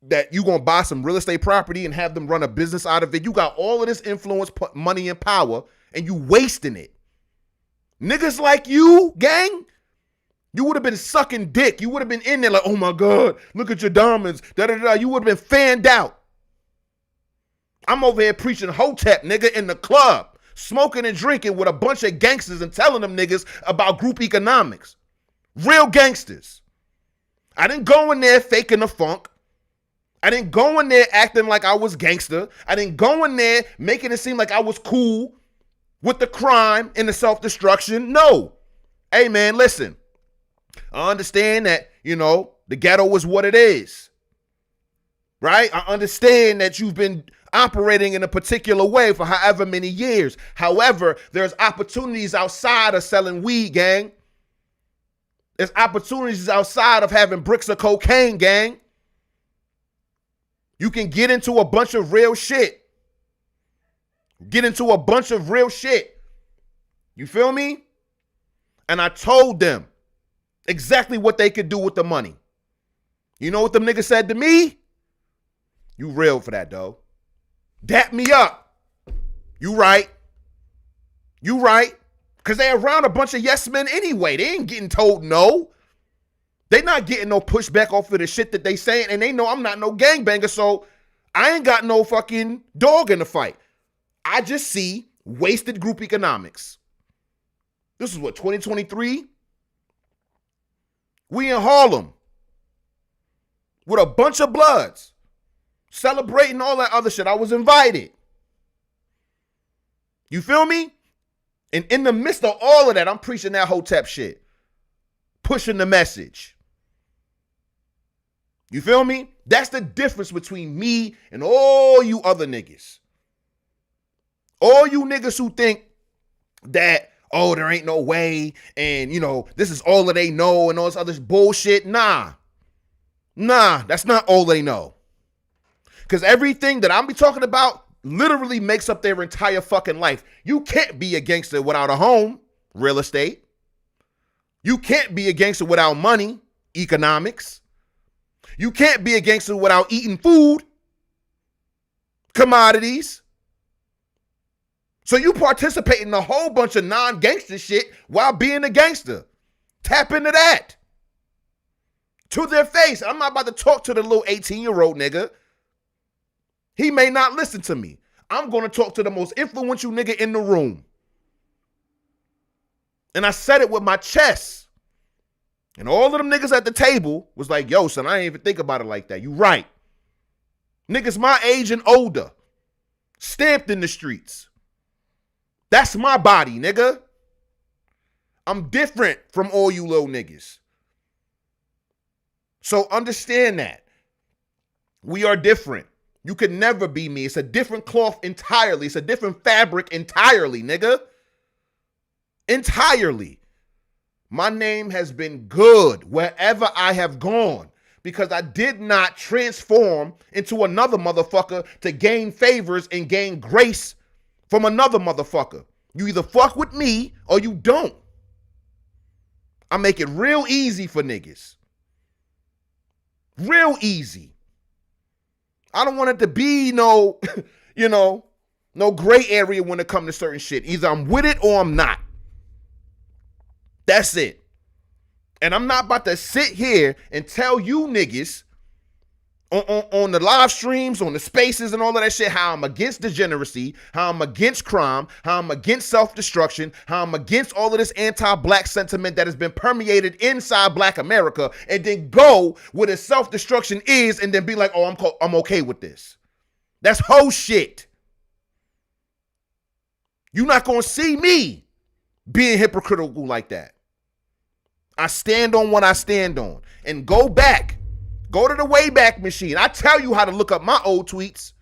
that you going to buy some real estate property and have them run a business out of it. You got all of this influence, money, and power, and you wasting it. Niggas like you, gang, you would have been sucking dick. You would have been in there like, oh my God, look at your diamonds. Da-da-da. You would have been fanned out. I'm over here preaching Hotep, nigga, in the club, smoking and drinking with a bunch of gangsters and telling them niggas about group economics. Real gangsters. I didn't go in there faking the funk. I didn't go in there acting like I was gangster. I didn't go in there making it seem like I was cool with the crime and the self-destruction. No. Hey, man, listen. I understand that, the ghetto is what it is. Right? I understand that you've been operating in a particular way for however many years. However, there's opportunities outside of selling weed, gang. There's opportunities outside of having bricks of cocaine, gang. You can get into a bunch of real shit. Get into a bunch of real shit. You feel me? And I told them exactly what they could do with the money. You know what them niggas said to me? You real for that, though. Dap me up. You right. You right. Because they around a bunch of yes men anyway. They ain't getting told no. They not getting no pushback off of the shit that they saying. And they know I'm not no gangbanger. So I ain't got no fucking dog in the fight. I just see wasted group economics. This is what, 2023? We in Harlem with a bunch of bloods celebrating all that other shit. I was invited. You feel me? And in the midst of all of that, I'm preaching that Hotep shit. Pushing the message. You feel me? That's the difference between me and all you other niggas. All you niggas who think that, oh, there ain't no way, and this is all that they know and all this other bullshit. Nah, that's not all they know. Because everything that I'm be talking about literally makes up their entire fucking life. You can't be a gangster without a home, real estate. You can't be a gangster without money, economics. You can't be a gangster without eating food, commodities. So you participate in a whole bunch of non-gangster shit while being a gangster. Tap into that. To their face. I'm not about to talk to the little 18-year-old nigga. He may not listen to me. I'm going to talk to the most influential nigga in the room. And I said it with my chest. And all of them niggas at the table was like, yo, son, I didn't even think about it like that. You right. Niggas my age and older. Stamped in the streets. That's my body, nigga. I'm different from all you little niggas. So understand that. We are different. You could never be me. It's a different cloth entirely. It's a different fabric entirely, nigga. Entirely. My name has been good wherever I have gone because I did not transform into another motherfucker to gain favors and gain grace from another motherfucker. You either fuck with me or you don't. I make it real easy for niggas. Real easy. I don't want it to be no gray area when it comes to certain shit. Either I'm with it or I'm not. That's it. And I'm not about to sit here and tell you niggas on the live streams, on the spaces and all of that shit, how I'm against degeneracy, how I'm against crime, how I'm against self-destruction, how I'm against all of this anti-black sentiment that has been permeated inside Black America, and then go where the self-destruction is and then be like, oh, I'm okay with this. That's whole shit. You're not going to see me being hypocritical like that. I stand on what I stand on. And go back. Go to the Wayback Machine. I tell you how to look up my old tweets.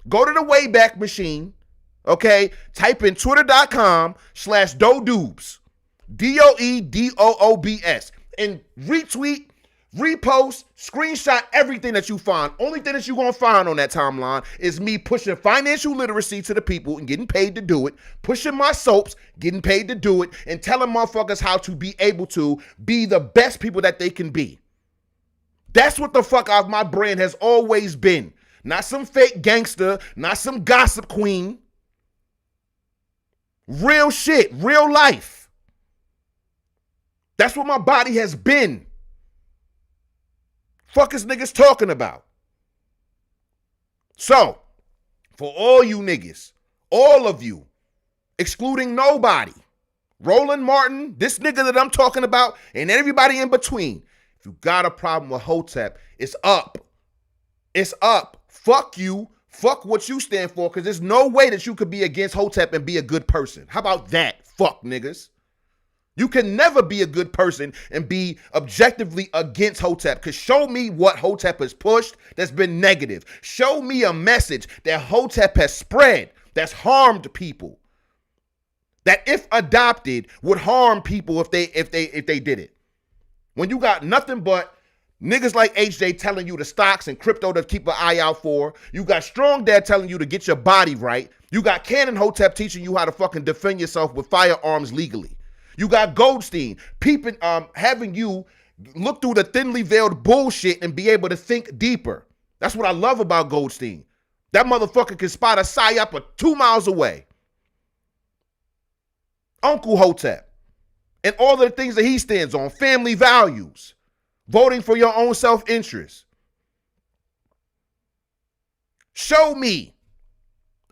Go to the Wayback Machine, okay? Type in twitter.com/dodoobs, DOEDOOBS, and retweet, repost, screenshot everything that you find. Only thing that you're going to find on that timeline is me pushing financial literacy to the people and getting paid to do it, pushing my soaps, getting paid to do it, and telling motherfuckers how to be able to be the best people that they can be. That's what the fuck my brand has always been. Not some fake gangster, not some gossip queen. Real shit, real life. That's what my body has been. Fuck is niggas talking about? So, for all you niggas, all of you, excluding nobody, Roland Martin, this nigga that I'm talking about, and everybody in between, if you got a problem with Hotep, it's up. It's up. Fuck you. Fuck what you stand for, because there's no way that you could be against Hotep and be a good person. How about that? Fuck niggas. You can never be a good person and be objectively against Hotep, because show me what Hotep has pushed that's been negative. Show me a message that Hotep has spread that's harmed people, that if adopted would harm people if they did it. When you got nothing but niggas like HJ telling you the stocks and crypto to keep an eye out for, you got Strong Dad telling you to get your body right, you got Cannon Hotep teaching you how to fucking defend yourself with firearms legally. You got Goldstein peeping, having you look through the thinly veiled bullshit and be able to think deeper. That's what I love about Goldstein. That motherfucker can spot a psyop 2 miles away. Uncle Hotep. And all of the things that he stands on, family values, voting for your own self-interest. Show me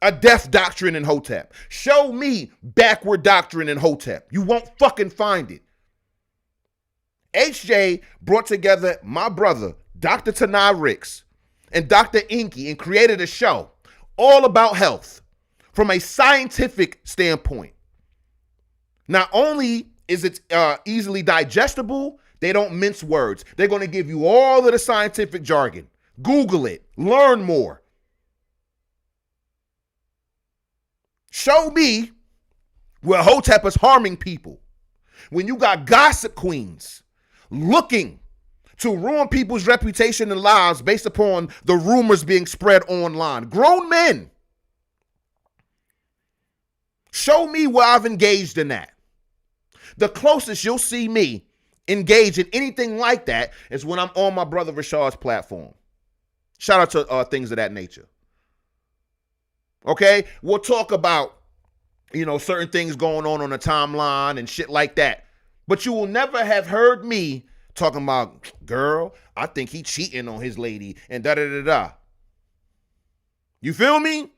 a death doctrine in Hotep. Show me backward doctrine in Hotep. You won't fucking find it. HJ brought together my brother, Dr. Tanai Ricks, and Dr. Inky, and created a show all about health from a scientific standpoint. Not only is it easily digestible, they don't mince words. They're going to give you all of the scientific jargon. Google it. Learn more. Show me where Hotep is harming people, when you got gossip queens looking to ruin people's reputation and lives based upon the rumors being spread online. Grown men. Show me where I've engaged in that. The closest you'll see me engage in anything like that is when I'm on my brother Rashad's platform. Shout out to things of that nature. Okay? We'll talk about, certain things going on the timeline and shit like that. But you will never have heard me talking about, girl, I think he cheating on his lady and da-da-da-da. You feel me?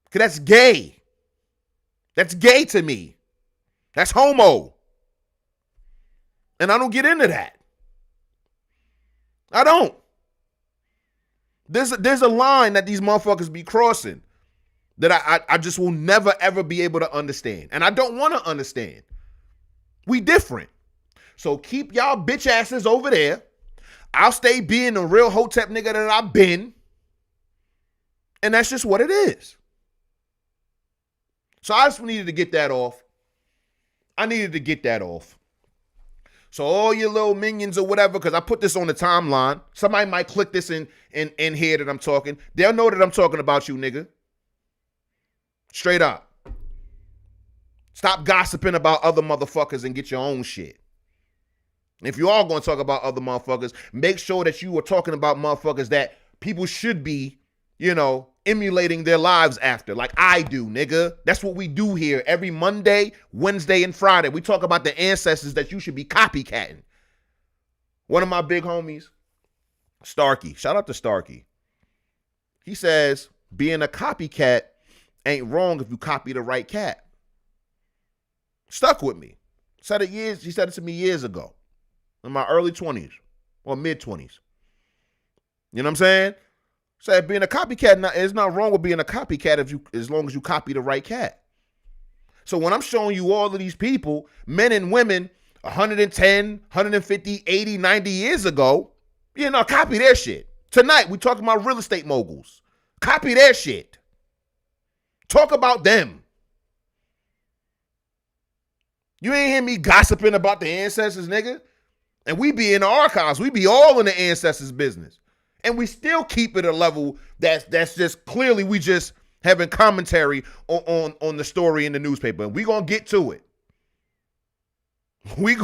Because that's gay. That's gay to me. That's homo. And I don't get into that. I don't. There's a line that these motherfuckers be crossing that I just will never, ever be able to understand. And I don't want to understand. We different. So keep y'all bitch asses over there. I'll stay being the real Hotep nigga that I've been. And that's just what it is. So I just needed to get that off. So all your little minions or whatever, because I put this on the timeline. Somebody might click this in here that I'm talking. They'll know that I'm talking about you, nigga. Straight up. Stop gossiping about other motherfuckers and get your own shit. If you are going to talk about other motherfuckers, make sure that you are talking about motherfuckers that people should be, emulating their lives after, like I do, nigga. That's what we do here every Monday, Wednesday, and Friday. We talk about the ancestors that you should be copycatting. One of my big homies, Starkey. Shout out to Starkey. He says, being a copycat ain't wrong if you copy the right cat. Stuck with me. He said it to me years ago. In my early 20s or mid 20s. You know what I'm saying? Said being a copycat is not wrong with being a copycat as long as you copy the right cat. So when I'm showing you all of these people, men and women, 110, 150, 80, 90 years ago, copy their shit. Tonight, we talking about real estate moguls. Copy their shit. Talk about them. You ain't hear me gossiping about the ancestors, nigga. And we be in the archives. We be all in the ancestors' business. And we still keep it a level that's just clearly we just having commentary on the story in the newspaper. And we going to get to it. We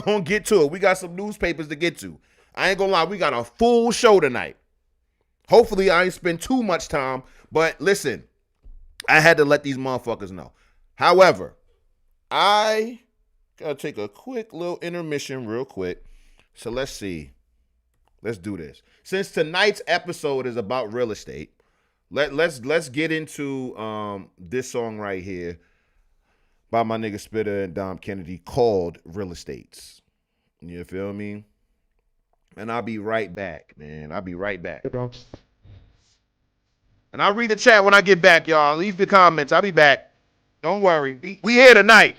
got some newspapers to get to. I ain't going to lie. We got a full show tonight. Hopefully I ain't spend too much time. But listen, I had to let these motherfuckers know. However, I got to take a quick little intermission real quick. So let's see. Let's do this. Since tonight's episode is about real estate, let's get into this song right here by my nigga Spitter and Dom Kennedy called Real Estates. You feel me? And I'll be right back, man. I'll be right back. And I'll read the chat when I get back, y'all. Leave the comments. I'll be back. Don't worry. We here tonight.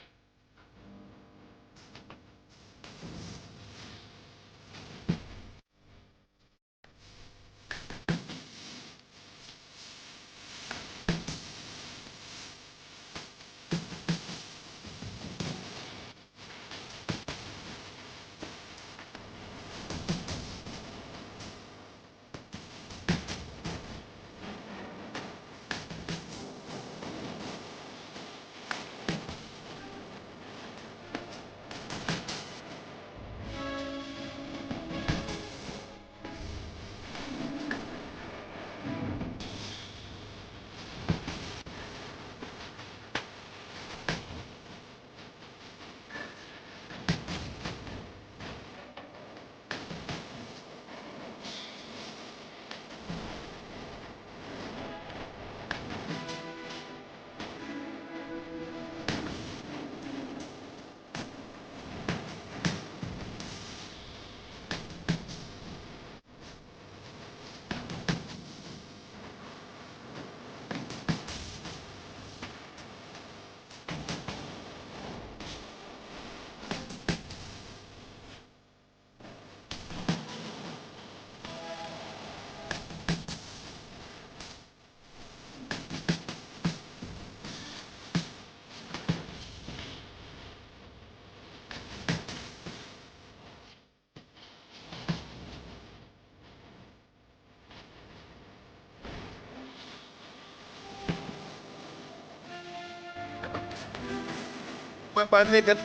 Put my nigga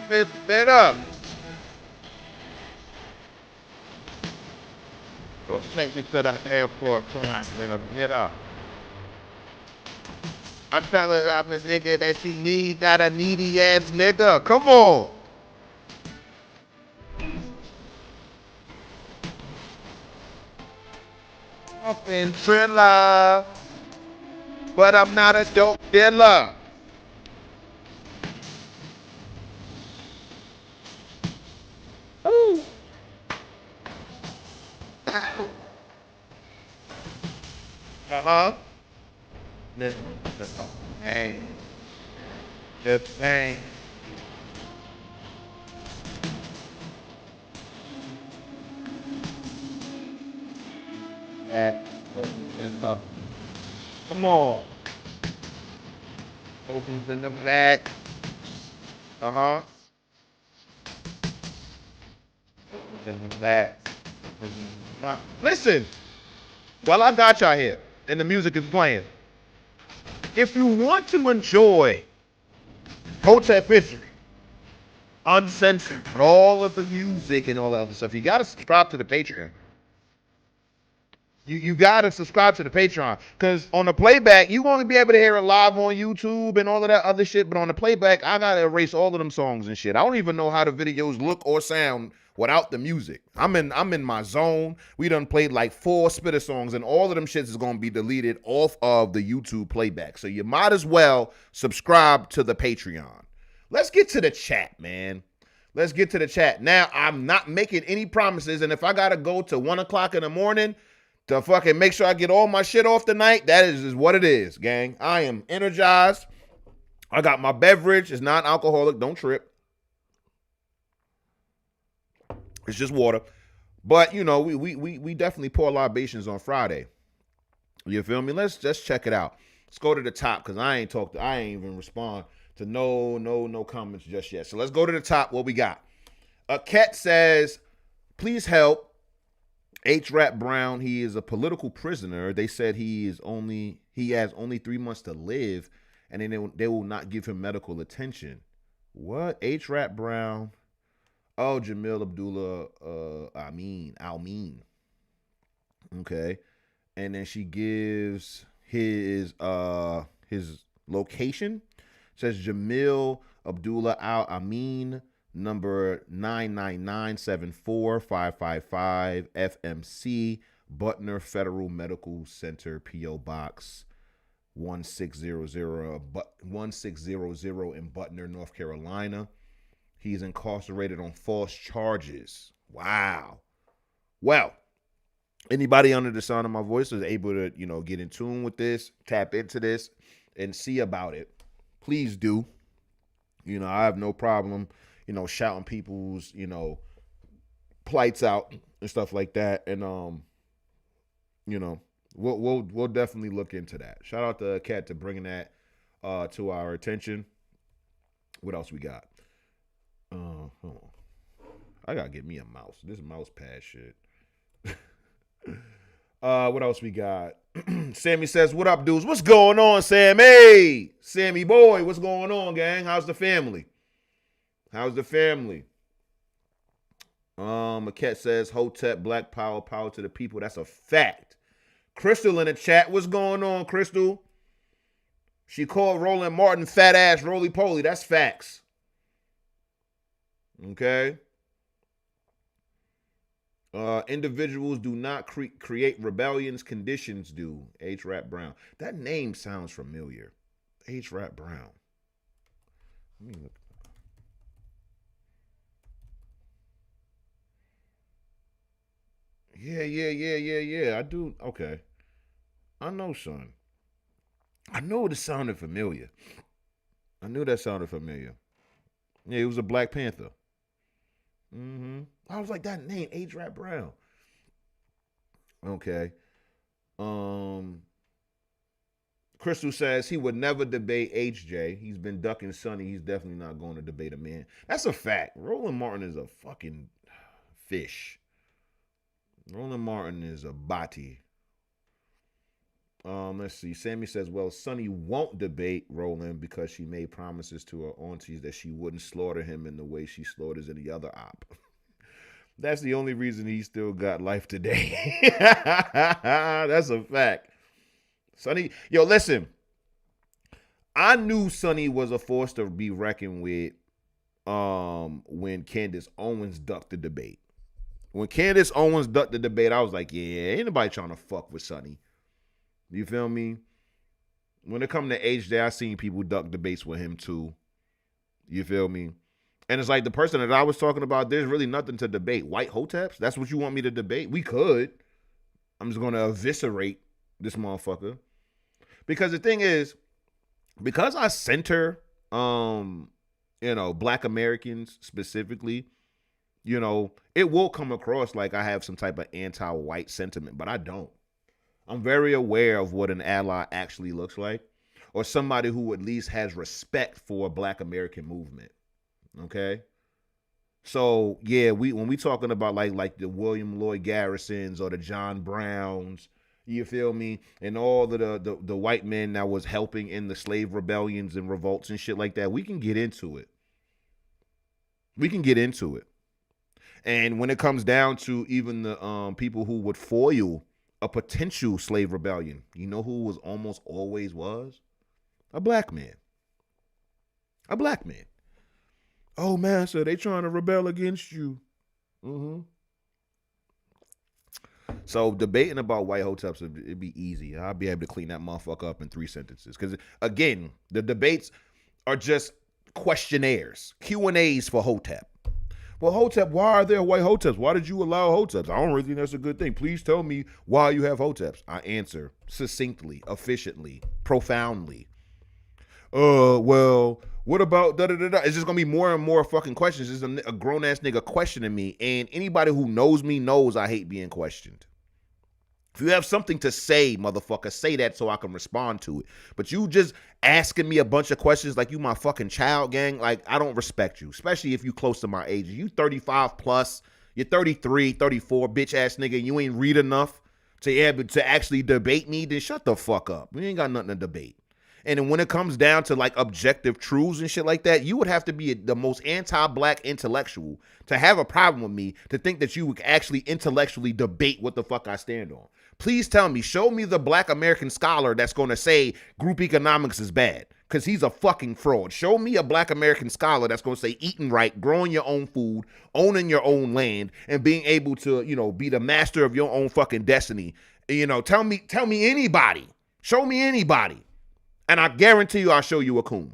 spit up. Go take me to the airport. Come on, nigga, get up. I'm telling the nigga that she needs that a needy ass nigga. Come on. I'm in thriller, but I'm not a dope dealer. Ooh. Uh-huh. Hey. The thing. Come on. Opens in the back. Uh-huh. Opens in the back. Listen, while I got y'all here and the music is playing, if you want to enjoy Hotep History, uncensored, all of the music and all that other stuff, you gotta subscribe to the Patreon. You gotta subscribe to the Patreon, because on the playback you won't be able to hear it live on YouTube and all of that other shit. But on the playback, I gotta erase all of them songs and shit. I don't even know how the videos look or sound without the music. I'm in my zone. We done played like 4 spitter songs, and all of them shits is gonna be deleted off of the YouTube playback. So you might as well subscribe to the Patreon. Let's get to the chat, man. Let's get to the chat. Now, I'm not making any promises, and if I gotta go to 1 o'clock in the morning to fucking make sure I get all my shit off tonight, that is what it is, gang. I am energized. I got my beverage. It's non-alcoholic. Don't trip. It's just water. But, you know, we definitely pour libations on Friday. You feel me? Let's just check it out. Let's go to the top, because I ain't even respond to no comments just yet. So let's go to the top. What we got? Ket says, please help H. Brown. He is a political prisoner. They said he has only 3 months to live, and then they will not give him medical attention. What? H. Brown. Oh, Jamil Abdullah Almin. Okay. And then she gives his location. It says Jamil Abdullah Al Amin, number 999745555 FMC, Butner Federal Medical Center, P.O. Box 1600 in Butner, North Carolina. He's incarcerated on false charges. Wow. Well, anybody under the sound of my voice is able to, get in tune with this, tap into this, and see about it. Please do. I have no problem, shouting people's, plights out and stuff like that. And we'll definitely look into that. Shout out to Kat to bringing that to our attention. What else we got? Hold on. I gotta get me a mouse. This mouse pad shit. What else we got? Sammy says, what up, dudes? What's going on, Sam? Hey, Sammy boy, what's going on, gang? How's the family? Maquette says, Hotep, Black Power, power to the people. That's a fact. Crystal in the chat. What's going on, Crystal? She called Roland Martin fat ass roly-poly. That's facts. Okay. Individuals do not create rebellions, conditions do. H. Brown. That name sounds familiar. H. Brown. Let me look. Yeah. I do. Okay. I know, son. I know it sounded familiar. I knew that sounded familiar. Yeah, he was a Black Panther. I was like, that name, H. Brown. Okay. Crystal says he would never debate HJ. He's been ducking Sonny. He's definitely not going to debate a man. That's a fact. Roland Martin is a fucking fish. Roland Martin is a bati. Let's see. Sammy says, well, Sonny won't debate Roland because she made promises to her aunties that she wouldn't slaughter him in the way she slaughters any other op. That's the only reason he still got life today. That's a fact. Sonny, yo, listen. I knew Sonny was a force to be reckoned with when Candace Owens ducked the debate. When Candace Owens ducked the debate, I was like, yeah, ain't nobody trying to fuck with Sonny. You feel me? When it come to HJ, I seen people duck debates with him too. You feel me? And it's like the person that I was talking about, there's really nothing to debate. White Hoteps? That's what you want me to debate? We could. I'm just going to eviscerate this motherfucker. Because the thing is, because I center, Black Americans specifically, it will come across like I have some type of anti-white sentiment, but I don't. I'm very aware of what an ally actually looks like, or somebody who at least has respect for a Black American movement. Okay? So, yeah, when we talking about like the William Lloyd Garrisons or the John Browns, you feel me? And all the white men that was helping in the slave rebellions and revolts and shit like that, we can get into it. And when it comes down to even the people who would foil a potential slave rebellion, you know who was almost always was? A black man. Oh, man, so they trying to rebel against you. So debating about white hoteps, it'd be easy. I'll be able to clean that motherfucker up in 3 sentences. Because, again, the debates are just questionnaires, Q&As for hotep. Well, Hotep, why are there white Hoteps? Why did you allow Hoteps? I don't really think that's a good thing. Please tell me why you have Hoteps. I answer succinctly, efficiently, profoundly. Well, what about da-da-da-da? It's just going to be more and more fucking questions. It's a grown-ass nigga questioning me, and anybody who knows me knows I hate being questioned. If you have something to say, motherfucker, say that so I can respond to it. But you just asking me a bunch of questions like you my fucking child, gang, like I don't respect you, especially if you close to my age. You 35 plus, you're 33, 34, bitch ass nigga, and you ain't read enough to actually debate me, then shut the fuck up. We ain't got nothing to debate. And then when it comes down to like objective truths and shit like that, you would have to be the most anti-black intellectual to have a problem with me to think that you would actually intellectually debate what the fuck I stand on. Please tell me, show me the Black American scholar that's going to say group economics is bad, because he's a fucking fraud. Show me a Black American scholar that's going to say eating right, growing your own food, owning your own land, and being able to, be the master of your own fucking destiny. Tell me anybody. Show me anybody. And I guarantee you I'll show you a coon.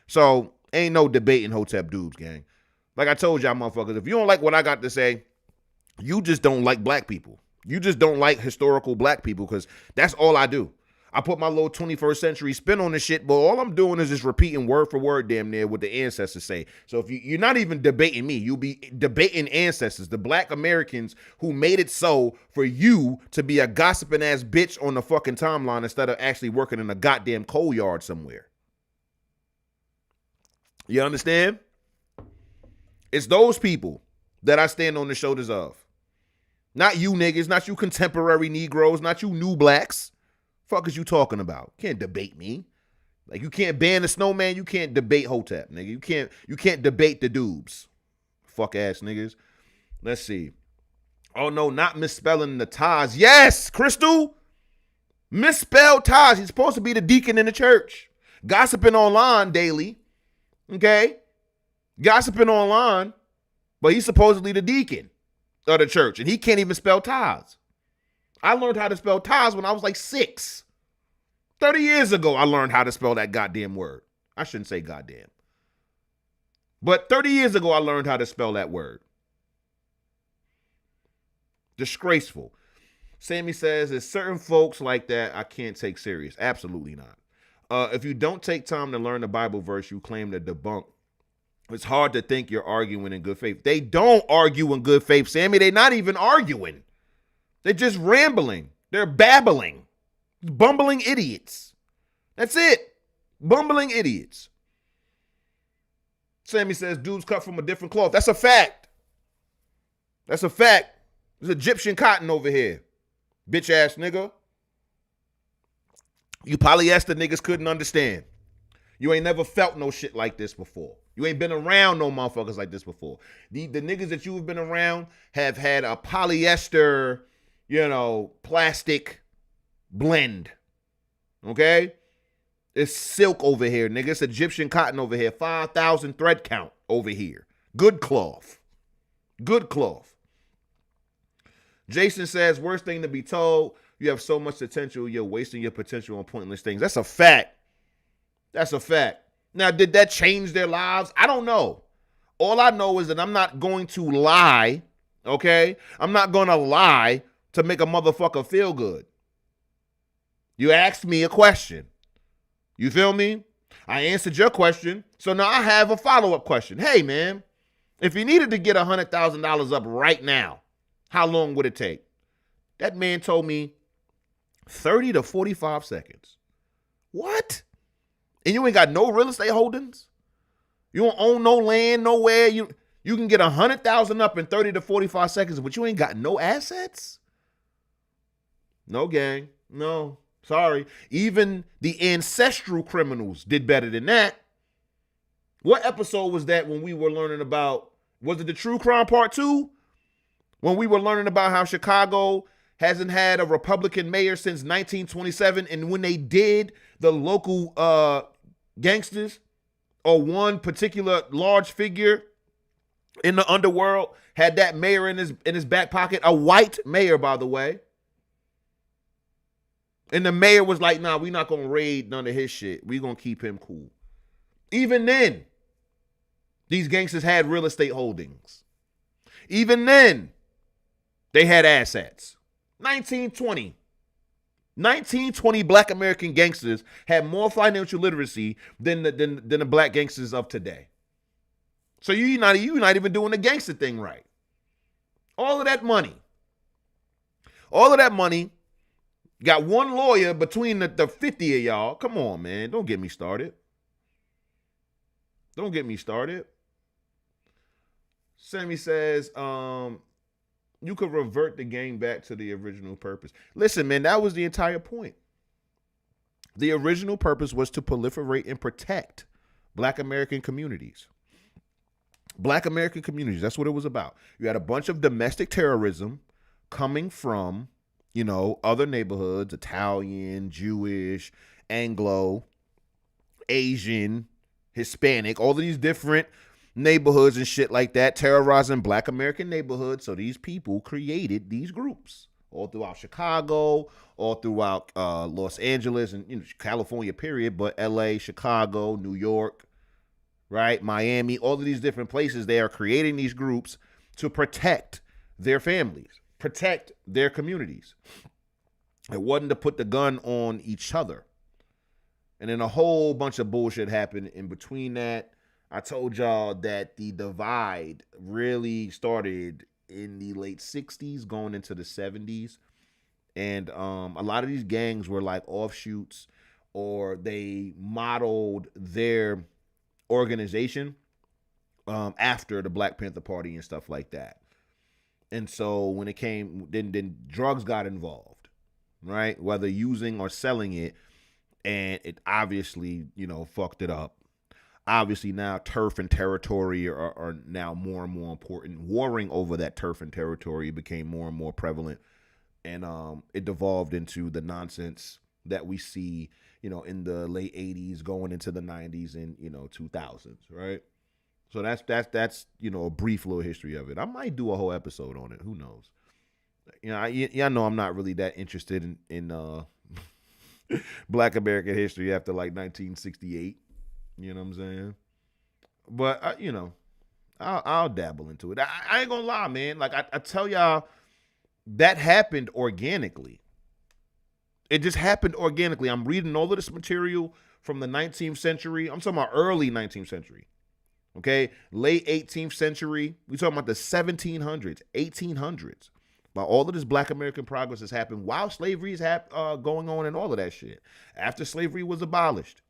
So, ain't no debating Hotep dudes, gang. Like I told y'all motherfuckers, if you don't like what I got to say, you just don't like black people. You just don't like historical black people, because that's all I do. I put my little 21st century spin on this shit, but all I'm doing is just repeating word for word damn near what the ancestors say. So if you're not even debating me, you'll be debating ancestors, the Black Americans who made it so for you to be a gossiping ass bitch on the fucking timeline instead of actually working in a goddamn coal yard somewhere. You understand? It's those people that I stand on the shoulders of. Not you niggas, not you contemporary Negroes, not you new blacks. Fuck is you talking about? Can't debate me. Like, you can't ban the snowman, you can't debate Hotep, nigga. You can't debate the dubes. Fuck ass niggas. Let's see. Oh no, not misspelling the Taj. Yes, Crystal. Misspelled Taj. He's supposed to be the deacon in the church. Gossiping online daily. Okay? Gossiping online, but he's supposedly the deacon of the church, and he can't even spell Taj. I learned how to spell Taj when I was like 6. 30 years ago, I learned how to spell that goddamn word. I shouldn't say goddamn. But 30 years ago, I learned how to spell that word. Disgraceful. Sammy says, there's certain folks like that I can't take serious. Absolutely not. If you don't take time to learn the Bible verse you claim to debunk, it's hard to think you're arguing in good faith. They don't argue in good faith, Sammy. They're not even arguing. They're just rambling. They're babbling. Bumbling idiots. That's it. Bumbling idiots. Sammy says, dudes cut from a different cloth. That's a fact. That's a fact. There's Egyptian cotton over here. Bitch ass nigga. You polyester niggas couldn't understand. You ain't never felt no shit like this before. You ain't been around no motherfuckers like this before. The niggas that you've been around have had a polyester, plastic blend. Okay? It's silk over here, nigga. It's Egyptian cotton over here. 5,000 thread count over here. Good cloth. Good cloth. Jason says, worst thing to be told, you have so much potential, you're wasting your potential on pointless things. That's a fact. That's a fact. Now, did that change their lives? I don't know. All I know is that I'm not going to lie, okay? I'm not going to lie to make a motherfucker feel good. You asked me a question. You feel me? I answered your question. So now I have a follow-up question. Hey, man, if you needed to get $100,000 up right now, how long would it take? That man told me 30 to 45 seconds. What? And you ain't got no real estate holdings? You don't own no land nowhere? You can get 100,000 up in 30 to 45 seconds, but you ain't got no assets? No, gang. No. Sorry. Even the ancestral criminals did better than that. What episode was that when we were learning about, was it the True Crime Part 2? When we were learning about how Chicago hasn't had a Republican mayor since 1927, and when they did, the local gangsters or one particular large figure in the underworld had that mayor in his back pocket, a white mayor, by the way. And the mayor was like, nah, we're not going to raid none of his shit. We're going to keep him cool. Even then, these gangsters had real estate holdings. Even then, they had assets. 1920 black American gangsters had more financial literacy than the black gangsters of today. So you're not even doing the gangster thing right. All of that money got one lawyer between the 50 of y'all. Come on, man. Don't get me started. Sammy says, you could revert the game back to the original purpose. Listen, man, that was the entire point. The original purpose was to proliferate and protect black American communities. Black American communities, that's what it was about. You had a bunch of domestic terrorism coming from, other neighborhoods, Italian, Jewish, Anglo, Asian, Hispanic, all of these different neighborhoods and shit like that, terrorizing black American neighborhoods. So these people created these groups all throughout Chicago, all throughout Los Angeles and California, period, but LA, Chicago, New York, right? Miami, all of these different places. They are creating these groups to protect their families, protect their communities. It wasn't to put the gun on each other. And then a whole bunch of bullshit happened in between that. I told y'all that the divide really started in the late 60s going into the 70s. And a lot of these gangs were like offshoots, or they modeled their organization after the Black Panther Party and stuff like that. And so when it came, then drugs got involved, right? Whether using or selling it, and it obviously, fucked it up. Obviously now turf and territory are now more and more important. Warring over that turf and territory became more and more prevalent, and it devolved into the nonsense that we see, in the late 80s going into the 90s and 2000s, right? So that's a brief little history of it. I might do a whole episode on it. Who knows? I know I'm not really that interested in Black American history after like 1968. You know what I'm saying? But I'll dabble into it. I ain't gonna lie, man. Like I tell y'all, that happened organically. It just happened organically. I'm reading all of this material from the 19th century. I'm talking about early 19th century. Okay, late 18th century. We talking about the 1700s, 1800s. But all of this Black American progress has happened while slavery is going on and all of that shit. After slavery was abolished.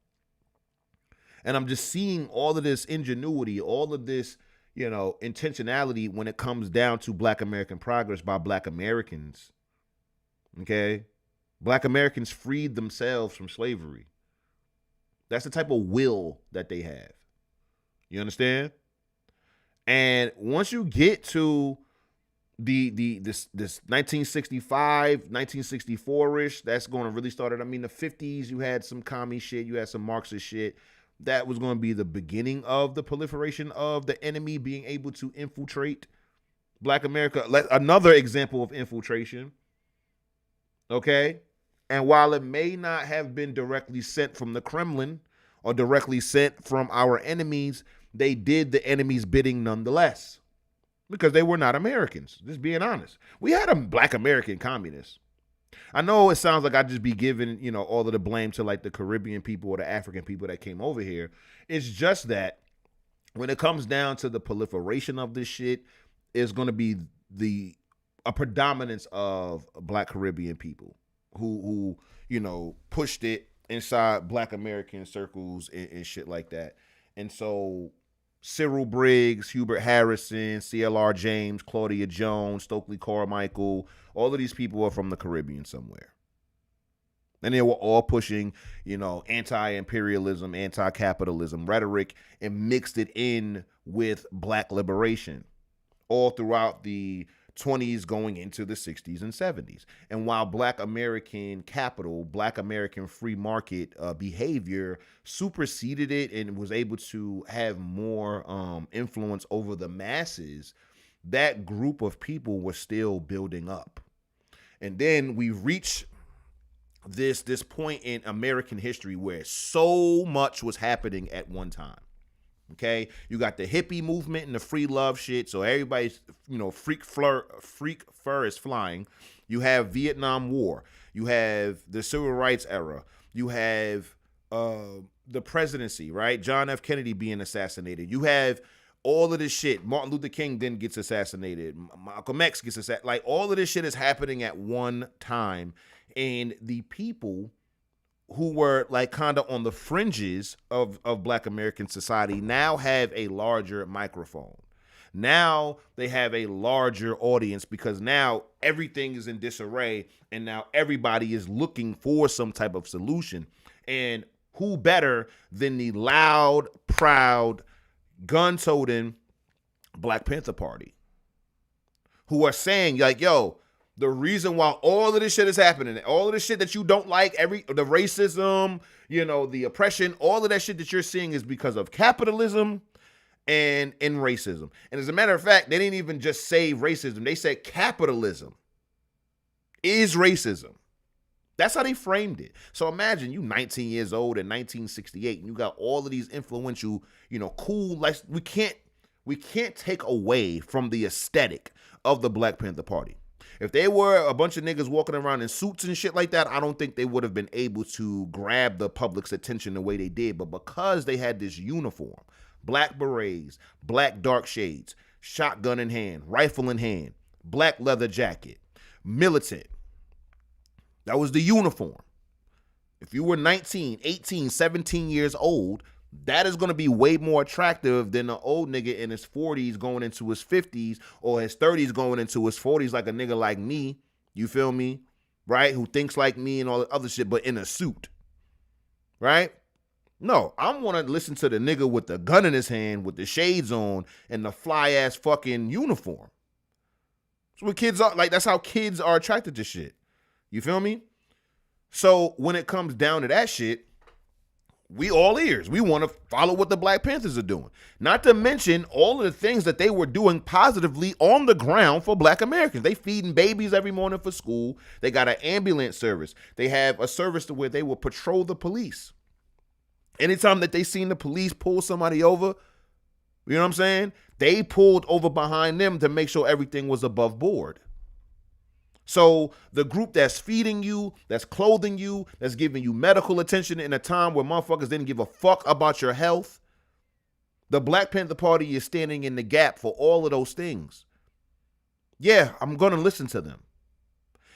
And I'm just seeing all of this ingenuity, all of this, intentionality when it comes down to Black American progress by Black Americans. Okay? Black Americans freed themselves from slavery. That's the type of will that they have. You understand? And once you get to this 1965, 1964-ish, that's going to really start it. I mean, the 50s, you had some commie shit, you had some Marxist shit. That was going to be the beginning of the proliferation of the enemy being able to infiltrate Black America. Another example of infiltration. Okay? And while it may not have been directly sent from the Kremlin or directly sent from our enemies, they did the enemy's bidding nonetheless. Because they were not Americans, just being honest. We had a Black American communist. I know it sounds like I just be giving, all of the blame to like the Caribbean people or the African people that came over here. It's just that when it comes down to the proliferation of this shit, it's going to be a predominance of Black Caribbean people who pushed it inside Black American circles and shit like that. And so Cyril Briggs, Hubert Harrison, CLR James, Claudia Jones, Stokely Carmichael, all of these people are from the Caribbean somewhere. And they were all pushing, anti-imperialism, anti-capitalism rhetoric and mixed it in with Black liberation all throughout the 20s going into the 60s and 70s. And while Black American capital, Black American free market behavior superseded it and was able to have more influence over the masses, that group of people was still building up. And then we reach this point in American history where so much was happening at one time. Okay, you got the hippie movement and the free love shit. So everybody's, freak fur is flying. You have Vietnam War. You have the Civil Rights era. You have the presidency, right? John F. Kennedy being assassinated. You have all of this shit. Martin Luther King then gets assassinated. Malcolm X gets assassinated. Like all of this shit is happening at one time. And the people who were like kind of on the fringes of Black American society now have a larger microphone. Now they have a larger audience because now everything is in disarray and now everybody is looking for some type of solution. And who better than the loud, proud, gun-toting Black Panther Party, who are saying like, yo, the reason why all of this shit is happening, all of this shit that you don't like, the racism, the oppression, all of that shit that you're seeing is because of capitalism and racism. And as a matter of fact, they didn't even just say racism. They said capitalism is racism. That's how they framed it. So imagine you 19 years old in 1968 and you got all of these influential, cool, like we can't take away from the aesthetic of the Black Panther Party. If they were a bunch of niggas walking around in suits and shit like that, I don't think they would have been able to grab the public's attention the way they did. But because they had this uniform, black berets, black dark shades, shotgun in hand, rifle in hand, black leather jacket, militant, that was the uniform. If you were 19, 18, 17 years old, that is going to be way more attractive than an old nigga in his 40s going into his 50s or his 30s going into his 40s like a nigga like me, you feel me, right, who thinks like me and all the other shit, but in a suit, right? No, I want to listen to the nigga with the gun in his hand with the shades on and the fly-ass fucking uniform. That's what kids are, like, that's how kids are attracted to shit. You feel me? So when it comes down to that shit, we all ears. We want to follow what the Black Panthers are doing. Not to mention all of the things that they were doing positively on the ground for Black Americans. They feeding babies every morning for school. They got an ambulance service. They have a service to where they will patrol the police. Anytime that they seen the police pull somebody over, you know what I'm saying? They pulled over behind them to make sure everything was above board. So the group that's feeding you, that's clothing you, that's giving you medical attention in a time where motherfuckers didn't give a fuck about your health, the Black Panther Party is standing in the gap for all of those things. Yeah, I'm going to listen to them.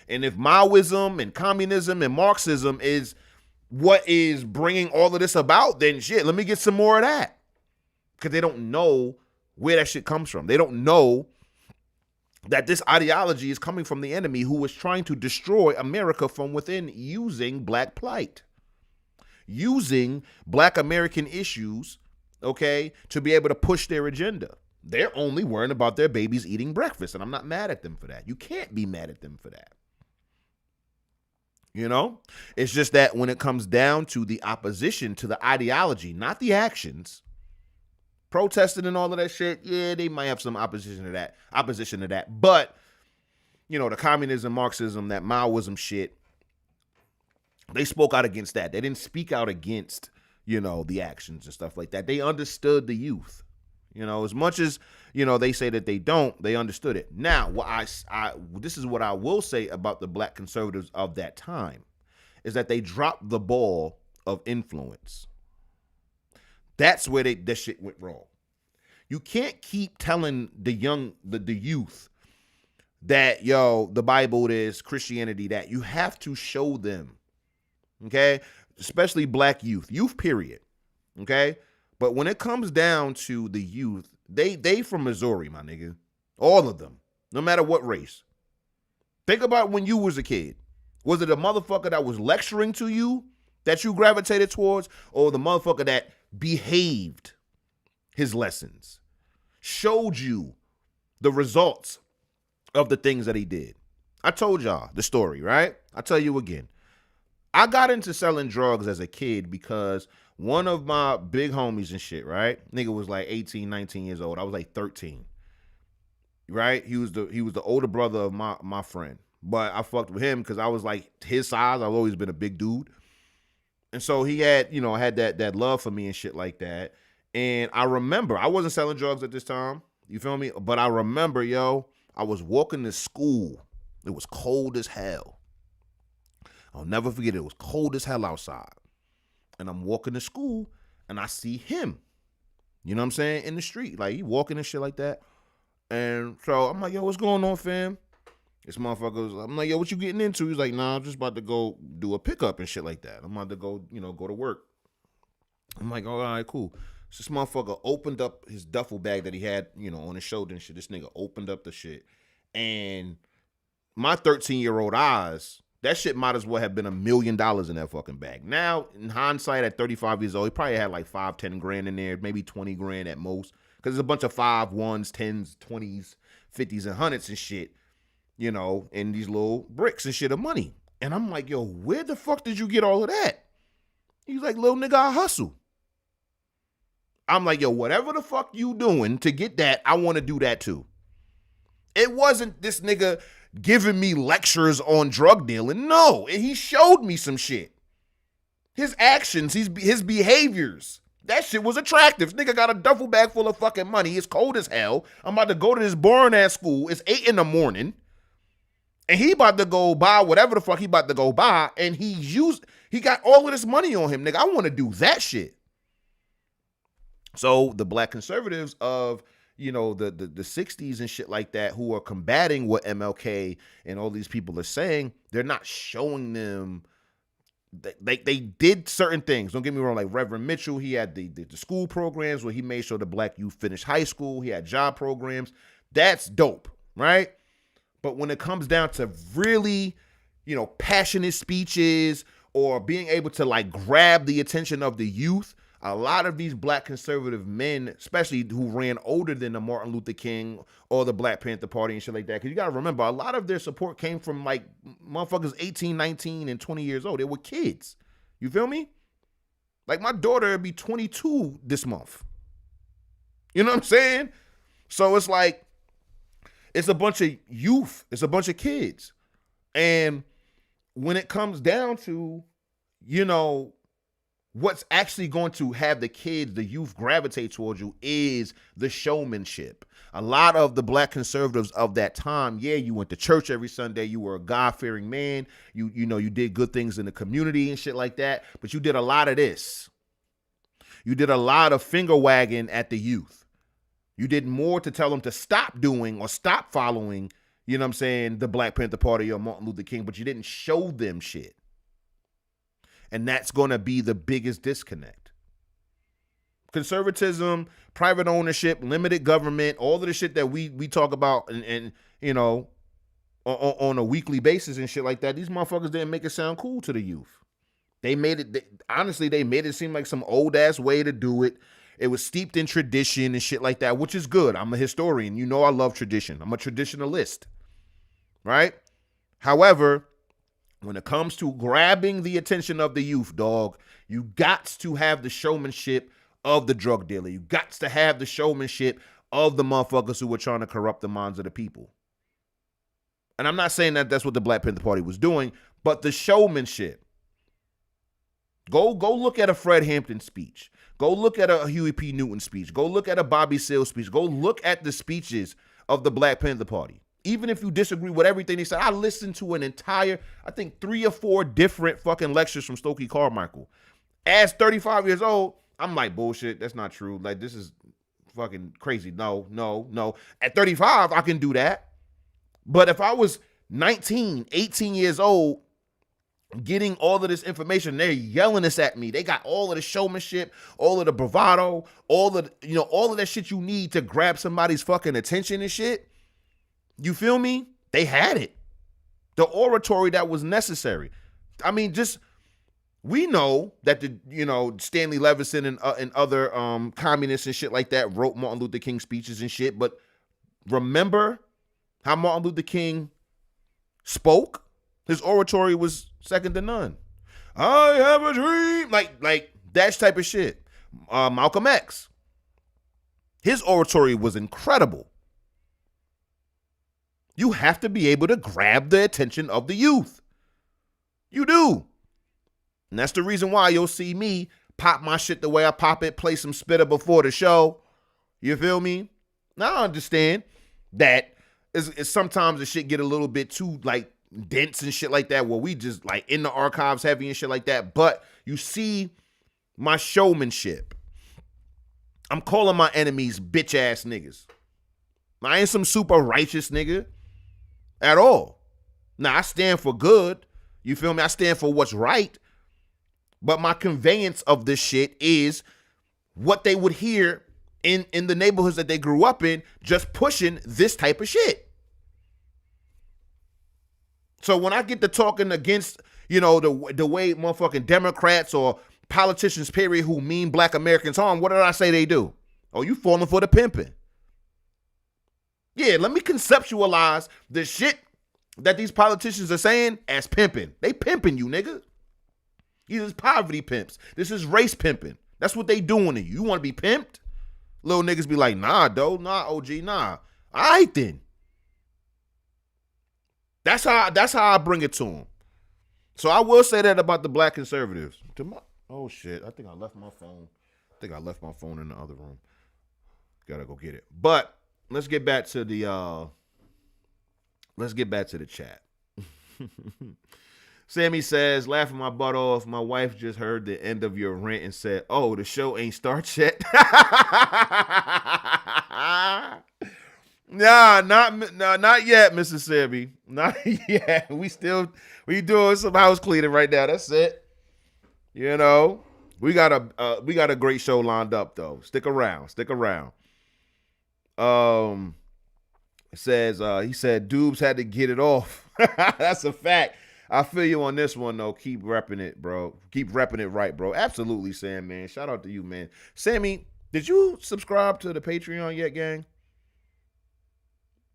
And if Maoism and communism and Marxism is what is bringing all of this about, then shit, let me get some more of that. Because they don't know where that shit comes from. They don't know that this ideology is coming from the enemy who is trying to destroy America from within using black plight, using black American issues, okay, to be able to push their agenda. They're only worrying about their babies eating breakfast, and I'm not mad at them for that. You can't be mad at them for that. You know, it's just that when it comes down to the opposition to the ideology, not the actions, protesting and all of that shit, yeah, they might have some opposition to that. But, you know, the communism, Marxism, that Maoism shit, they spoke out against that. They didn't speak out against, you know, the actions and stuff like that. They understood the youth. You know, as much as, you know, they say that they don't, they understood it. Now, this is what I will say about the black conservatives of that time, is that they dropped the ball of influence. That's where that shit went wrong. You can't keep telling the youth that, yo, the Bible is Christianity, that. You have to show them, okay? Especially black youth period, okay? But when it comes down to the youth, they from Missouri, my nigga. All of them, no matter what race. Think about when you was a kid. Was it a motherfucker that was lecturing to you that you gravitated towards, or the motherfucker that behaved his lessons, showed you the results of the things that he did? I told y'all the story, right? I'll tell you again. I got into selling drugs as a kid because one of my big homies and shit, right? Nigga was like 18, 19 years old. I was like 13. Right? He was the older brother of my friend. But I fucked with him because I was like his size. I've always been a big dude. And so he had, you know, had that love for me and shit like that. And I remember, I wasn't selling drugs at this time. You feel me? But I remember, yo, I was walking to school. It was cold as hell. I'll never forget it. It was cold as hell outside. And I'm walking to school and I see him, you know what I'm saying, in the street. Like, he walking and shit like that. And so I'm like, yo, what's going on, fam? This motherfucker, I'm like, yo, what you getting into? He's like, nah, I'm just about to go do a pickup and shit like that. I'm about to go, you know, go to work. I'm like, all right, cool. So this motherfucker opened up his duffel bag that he had, you know, on his shoulder and shit. This nigga opened up the shit. And my 13-year-old eyes, that shit might as well have been $1 million in that fucking bag. Now, in hindsight, at 35 years old, he probably had like 5-10 grand in there, maybe 20 grand at most. Because there's a bunch of 5, 1s, 10s, 20s, 50s, and 100s and shit, you know, in these little bricks and shit of money. And I'm like, yo, where the fuck did you get all of that? He's like, little nigga, I hustle. I'm like, yo, whatever the fuck you doing to get that, I want to do that too. It wasn't this nigga giving me lectures on drug dealing. No, he showed me some shit. His actions, his behaviors, that shit was attractive. This nigga got a duffel bag full of fucking money. It's cold as hell. I'm about to go to this boring ass school. It's 8 a.m. And he about to go buy whatever the fuck he about to go buy. And he got all of this money on him, nigga. I want to do that shit. So the black conservatives of, you know, the 60s and shit like that, who are combating what MLK and all these people are saying, they're not showing them. They did certain things. Don't get me wrong. Like Reverend Mitchell, he had the school programs where he made sure the black youth finished high school. He had job programs. That's dope, right? But when it comes down to really, you know, passionate speeches or being able to like grab the attention of the youth, a lot of these black conservative men, especially who ran older than the Martin Luther King or the Black Panther Party and shit like that, because you got to remember, a lot of their support came from like motherfuckers 18, 19, and 20 years old. They were kids. You feel me? Like my daughter would be 22 this month. You know what I'm saying? So it's like, it's a bunch of youth. It's a bunch of kids. And when it comes down to, you know, what's actually going to have the kids, the youth gravitate towards you is the showmanship. A lot of the black conservatives of that time, yeah, you went to church every Sunday. You were a God-fearing man. You know, you did good things in the community and shit like that. But you did a lot of this. You did a lot of finger wagging at the youth. You did more to tell them to stop doing or stop following, you know what I'm saying, the Black Panther Party or Martin Luther King, but you didn't show them shit. And that's going to be the biggest disconnect. Conservatism, private ownership, limited government, all of the shit that we talk about and you know, on a weekly basis and shit like that, these motherfuckers didn't make it sound cool to the youth. They made it, honestly, they made it seem like some old ass way to do it. It was steeped in tradition and shit like that, which is good. I'm a historian. You know I love tradition. I'm a traditionalist, right? However, when it comes to grabbing the attention of the youth, dog, you got to have the showmanship of the drug dealer. You got to have the showmanship of the motherfuckers who were trying to corrupt the minds of the people. And I'm not saying that that's what the Black Panther Party was doing, but the showmanship. Go look at a Fred Hampton speech. Go look at a Huey P. Newton speech. Go look at a Bobby Seale speech. Go look at the speeches of the Black Panther Party. Even if you disagree with everything they said, I listened to an entire, I think 3 or 4 different fucking lectures from Stokely Carmichael. As 35 years old, I'm like, bullshit, that's not true. Like, this is fucking crazy. No. At 35, I can do that. But if I was 19, 18 years old, getting all of this information, they're yelling this at me. They got all of the showmanship, all of the bravado, all of that shit you need to grab somebody's fucking attention and shit. You feel me? They had it. The oratory that was necessary. I mean, just, we know that Stanley Levison and other communists and shit like that wrote Martin Luther King speeches and shit, but remember how Martin Luther King spoke? His oratory was second to none. I have a dream. Like that type of shit. Malcolm X. His oratory was incredible. You have to be able to grab the attention of the youth. You do. And that's the reason why you'll see me pop my shit the way I pop it, play some spitter before the show. You feel me? Now I understand that it's sometimes the shit get a little bit too like dense and shit like that, where we just like in the archives heavy and shit like that. But you see my showmanship. I'm calling my enemies bitch ass niggas. I ain't some super righteous nigga at all. Now I stand for good. You feel me? I stand for what's right. But my conveyance of this shit is what they would hear in the neighborhoods that they grew up in, just pushing this type of shit. So when I get to talking against, the way motherfucking Democrats or politicians, period, who mean Black Americans harm, what did I say they do? Oh, you falling for the pimping. Yeah, let me conceptualize the shit that these politicians are saying as pimping. They pimping you, nigga. These is poverty pimps. This is race pimping. That's what they doing to you. You want to be pimped? Little niggas be like, nah, though. Nah, OG, nah. All right, then. That's how I bring it to them. So I will say that about the Black conservatives. Oh, shit. I think I left my phone. In the other room. Gotta go get it. But let's get back to the chat. Sammy says, laughing my butt off, my wife just heard the end of your rant and said, oh, the show ain't start yet. Not yet, Mrs. Sammy. Not yet. We doing some house cleaning right now. That's it. We got a great show lined up though. Stick around. It says he said Dubes had to get it off. That's a fact. I feel you on this one though. Keep repping it, bro. Keep repping it right, bro. Absolutely, Sam, man. Shout out to you, man. Sammy, did you subscribe to the Patreon yet, gang?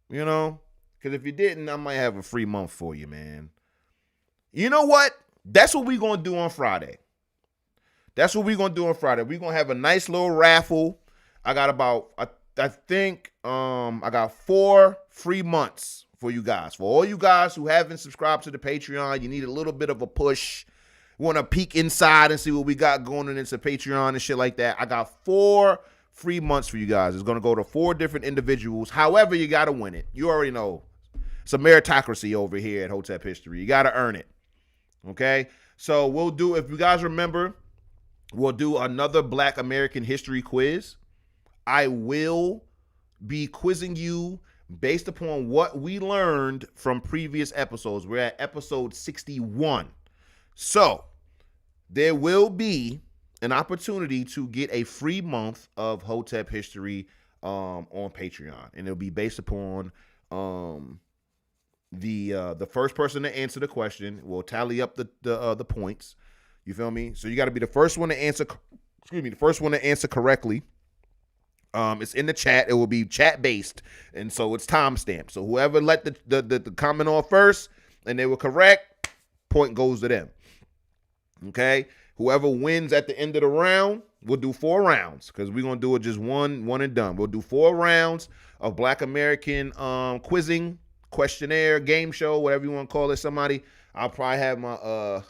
Because if you didn't, I might have a free month for you, man. You know what? That's what we're going to do on Friday. We're going to have a nice little raffle. I got I got 4 free months for you guys. For all you guys who haven't subscribed to the Patreon, you need a little bit of a push. Want to peek inside and see what we got going on into Patreon and shit like that. I got 4 free months for you guys. It's going to go to 4 different individuals. However, you got to win it. You already know. It's a meritocracy over here at Hotep History. You got to earn it. Okay? So we'll do, if you guys remember, we'll do another Black American history quiz. I will be quizzing you based upon what we learned from previous episodes. We're at episode 61. So there will be an opportunity to get a free month of Hotep History on Patreon, and it'll be based upon the first person to answer the question will tally up the points. You feel me? So you got to be the first one to answer. Excuse me, the first one to answer correctly. It's in the chat. It will be chat based, and so it's timestamped. So whoever let the comment off first, and they were correct, point goes to them. Okay. Whoever wins at the end of the round, we'll do 4 rounds because we're gonna do it just one and done. We'll do 4 rounds of Black American quizzing, questionnaire, game show, whatever you want to call it. I'll probably have my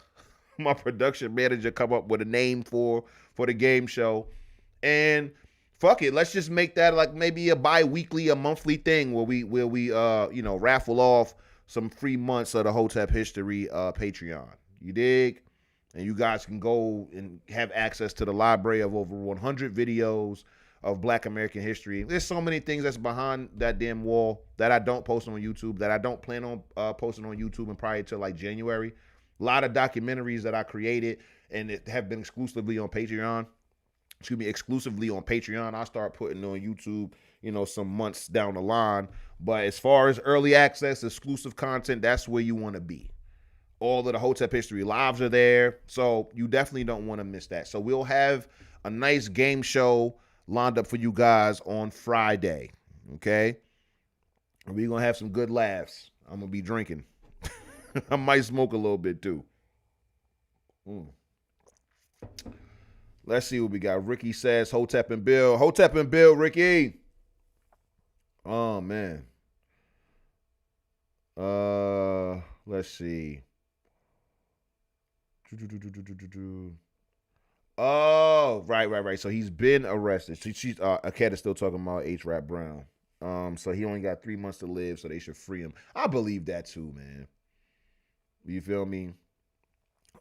my production manager come up with a name for the game show, and fuck it, let's just make that like maybe a bi-weekly, a monthly thing where we raffle off some free months of the Hotep History Patreon. You dig? And you guys can go and have access to the library of over 100 videos of Black American history. There's so many things that's behind that damn wall that I don't post on YouTube, that I don't plan on posting on YouTube and probably till like January. A lot of documentaries that I created and it have been exclusively on Patreon. I'll start putting on YouTube, some months down the line. But as far as early access, exclusive content, that's where you want to be. All of the Hotep History lives are there, so you definitely don't want to miss that. So we'll have a nice game show lined up for you guys on Friday, okay? And we're going to have some good laughs. I'm going to be drinking. I might smoke a little bit, too. Let's see what we got. Ricky says, Hotep and Bill. Hotep and Bill, Ricky. Oh, man. Let's see. Oh, right. So he's been arrested. She's a cat is still talking about H. Rap Brown. So he only got 3 months to live, so they should free him. I believe that too, man. You feel me?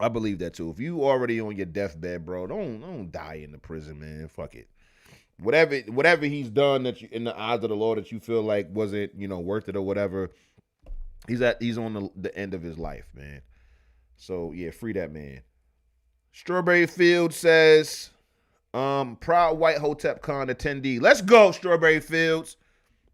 I believe that too. If you already on your deathbed, bro, don't die in the prison, man. Fuck it. Whatever he's done that you, in the eyes of the Lord, that you feel like wasn't, worth it or whatever. He's on the end of his life, man. So, yeah, free that man. Strawberry Field says, proud white Hotep Con attendee. Let's go, Strawberry Fields.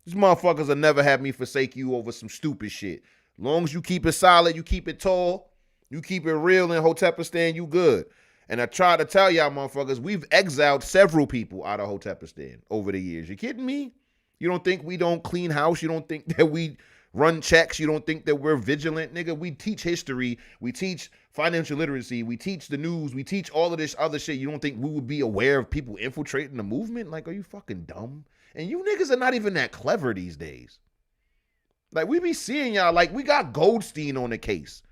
These motherfuckers will never have me forsake you over some stupid shit. Long as you keep it solid, you keep it tall, you keep it real in Hotepistan, you good. And I try to tell y'all motherfuckers, we've exiled several people out of Hotepistan over the years. You kidding me? You don't think we don't clean house? You don't think that we run checks? You don't think that we're vigilant? Nigga, we teach history. We teach financial literacy. We teach the news. We teach all of this other shit. You don't think we would be aware of people infiltrating the movement? Like, are you fucking dumb? And you niggas are not even that clever these days. Like, we be seeing y'all, like, we got Goldstein on the case.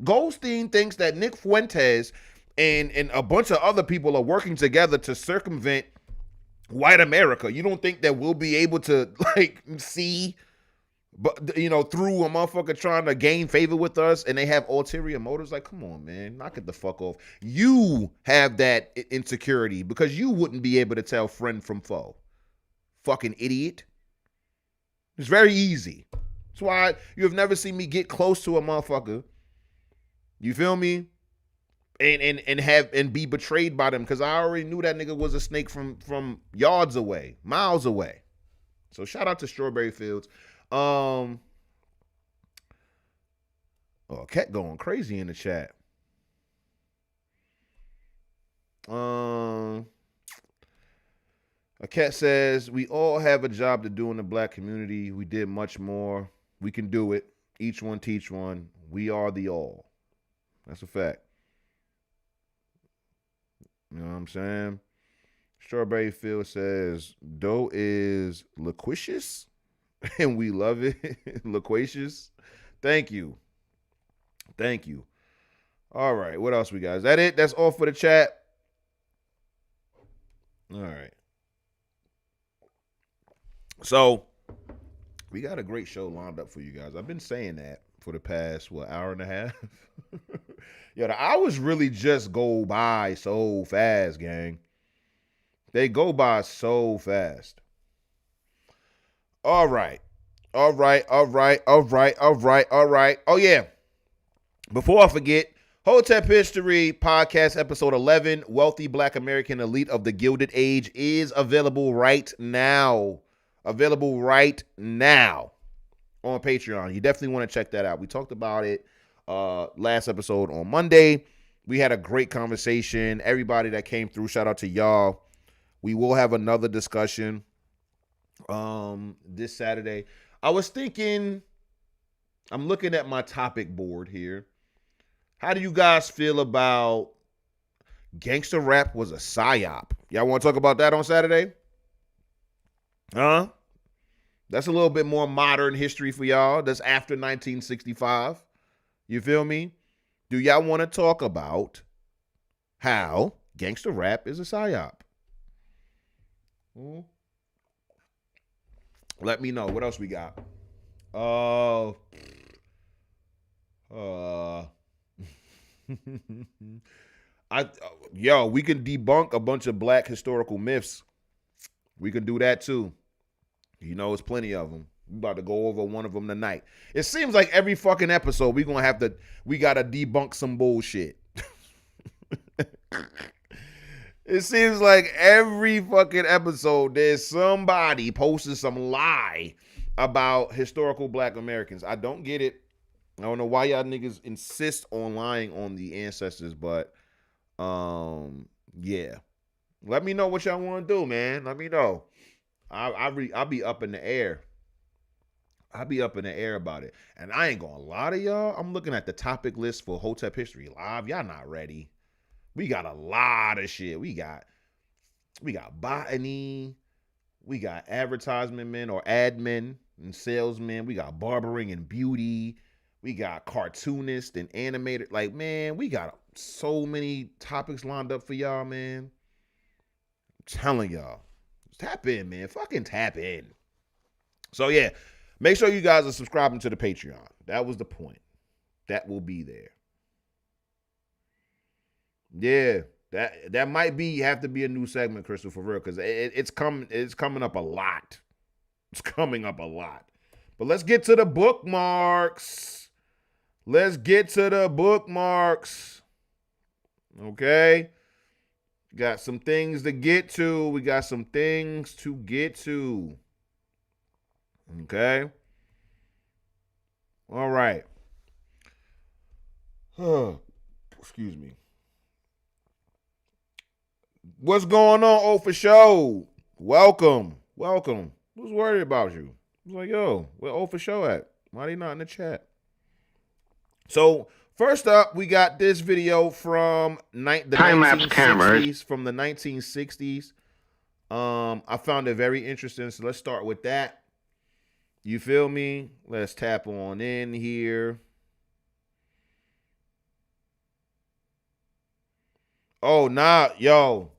Goldstein thinks that Nick Fuentes and a bunch of other people are working together to circumvent white America. You don't think that we'll be able to, like, see, but through a motherfucker trying to gain favor with us and they have ulterior motives? Like, come on, man, knock it the fuck off. You have that insecurity because you wouldn't be able to tell friend from foe. Fucking idiot. It's very easy. That's why you have never seen me get close to a motherfucker. You feel me? And be betrayed by them, because I already knew that nigga was a snake from yards away, miles away. So shout out to Strawberry Fields. Cat going crazy in the chat. A cat says, we all have a job to do in the Black community. We did much more. We can do it. Each one teach one. We are the all. That's a fact. You know what I'm saying? Strawberry Field says, dough is loquacious and we love it. Loquacious. Thank you. All right. What else we got? Is that it? That's all for the chat. All right. So we got a great show lined up for you guys. I've been saying that for the past, hour and a half? Yo, the hours really just go by so fast, gang. They go by so fast. All right. Oh, yeah. Before I forget, Hotep History Podcast, episode 11, Wealthy Black American Elite of the Gilded Age, is available right now. Available right now on Patreon. You definitely want to check that out. We talked about it last episode on Monday. We had a great conversation. Everybody that came through, shout out to y'all. We will have another discussion this Saturday. I was thinking, I'm looking at my topic board here. How do you guys feel about gangster rap was a psyop? Y'all want to talk about that on Saturday? Huh? That's a little bit more modern history for y'all. That's after 1965. You feel me? Do y'all want to talk about how gangster rap is a psyop? Let me know. What else we got? We can debunk a bunch of black historical myths. We can do that too. You know, it's plenty of them. We about to go over one of them tonight. It seems like every fucking episode we gotta debunk some bullshit. It seems like every fucking episode there's somebody posting some lie about historical black Americans. I don't get it. I don't know why y'all niggas insist on lying on the ancestors, but yeah. Let me know what y'all want to do, man. Let me know. I'll be up in the air. I'll be up in the air about it. And I ain't gonna lie to y'all. I'm looking at the topic list for Hotep History Live. Y'all not ready. We got a lot of shit. We got botany. We got advertisement men or admin and salesmen. We got barbering and beauty. We got cartoonists and animator. Like, man, we got so many topics lined up for y'all, man. I'm telling y'all. Tap in, man. Fucking tap in. So, yeah. Make sure you guys are subscribing to the Patreon. That was the point. That will be there. Yeah. That might have to be a new segment, Crystal, for real, because it's coming up a lot. It's coming up a lot. But let's get to the bookmarks. Okay? Got some things to get to. Okay? All right. Excuse me. What's going on, Oh For Show? Welcome. Who's worried about you? I was like, yo, where Oh For Show at? Why they not in the chat? So, first up, we got this video from the 1960s. I found it very interesting, so let's start with that. You feel me? Let's tap on in here. Oh, nah, yo.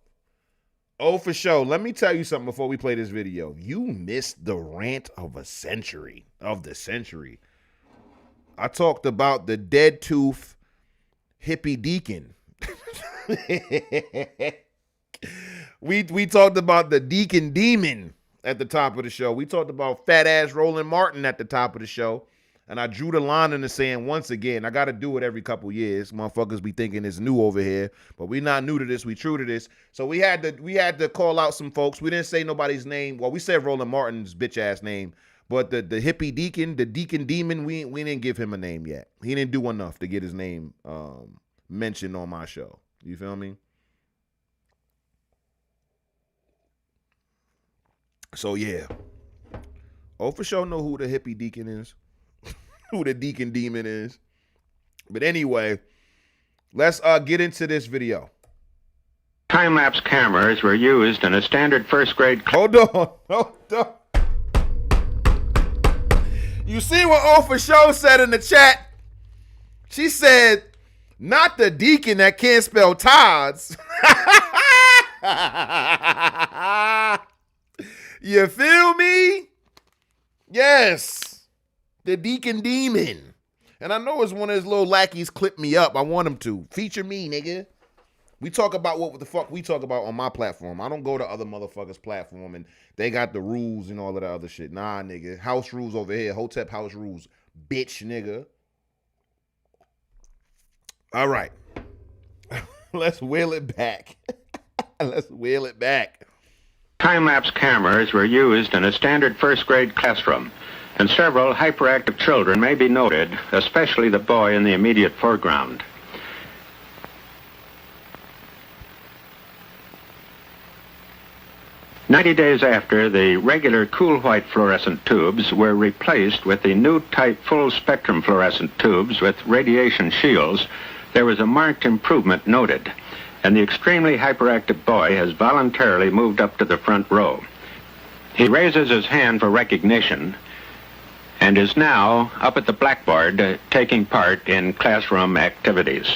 Oh, for sure. Let me tell you something before we play this video. You missed the rant of the century. I talked about the dead tooth hippie deacon. We talked about the deacon demon at the top of the show. We talked about fat ass Roland Martin at the top of the show. And I drew the line in the sand once again. I got to do it every couple years. Motherfuckers be thinking it's new over here, but we not new to this. We true to this. So we had to call out some folks. We didn't say nobody's name. Well, we said Roland Martin's bitch ass name, but the hippie deacon, the deacon demon, we didn't give him a name yet. He didn't do enough to get his name mentioned on my show. You feel me? So yeah. Oh, for sure know who the hippie deacon is. Who the deacon demon is. But anyway, let's get into this video. Time-lapse cameras were used in a standard first grade... Hold on. You see what Oh For Show said in the chat? She said, not the deacon that can't spell Todd's. You feel me? Yes. The deacon demon. And I know it's one of his little lackeys clip me up. I want him to. Feature me, nigga. We talk about what the fuck we talk about on my platform. I don't go to other motherfuckers' platform and they got the rules and all of that other shit. Nah, nigga. House rules over here. Hotep house rules. Bitch, nigga. All right. Let's wheel it back. Let's wheel it back. Time-lapse cameras were used in a standard first-grade classroom, and several hyperactive children may be noted, especially the boy in the immediate foreground. "90 days after, the regular cool white fluorescent tubes were replaced with the new type full-spectrum fluorescent tubes with radiation shields, there was a marked improvement noted, and the extremely hyperactive boy has voluntarily moved up to the front row. He raises his hand for recognition and is now up at the blackboard taking part in classroom activities.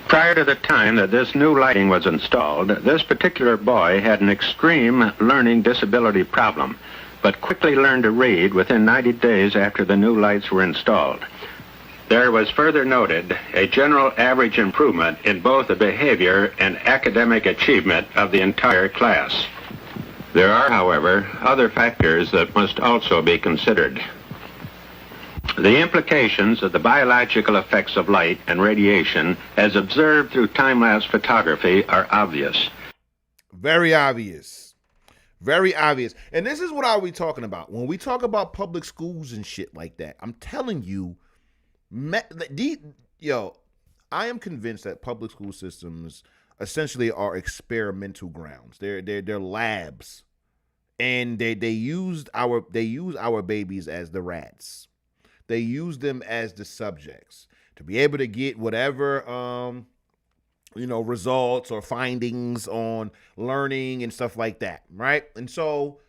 Prior to the time that this new lighting was installed, this particular boy had an extreme learning disability problem, but quickly learned to read within 90 days after the new lights were installed. There was further noted a general average improvement in both the behavior and academic achievement of the entire class. There are, however, other factors that must also be considered. The implications of the biological effects of light and radiation as observed through time-lapse photography are obvious." Very obvious. Very obvious. And this is what are we talking about? When we talk about public schools and shit like that, I'm telling you, I am convinced that public school systems essentially are experimental grounds. They're labs. And they use our babies as the rats. They use them as the subjects to be able to get whatever, results or findings on learning and stuff like that, right? And so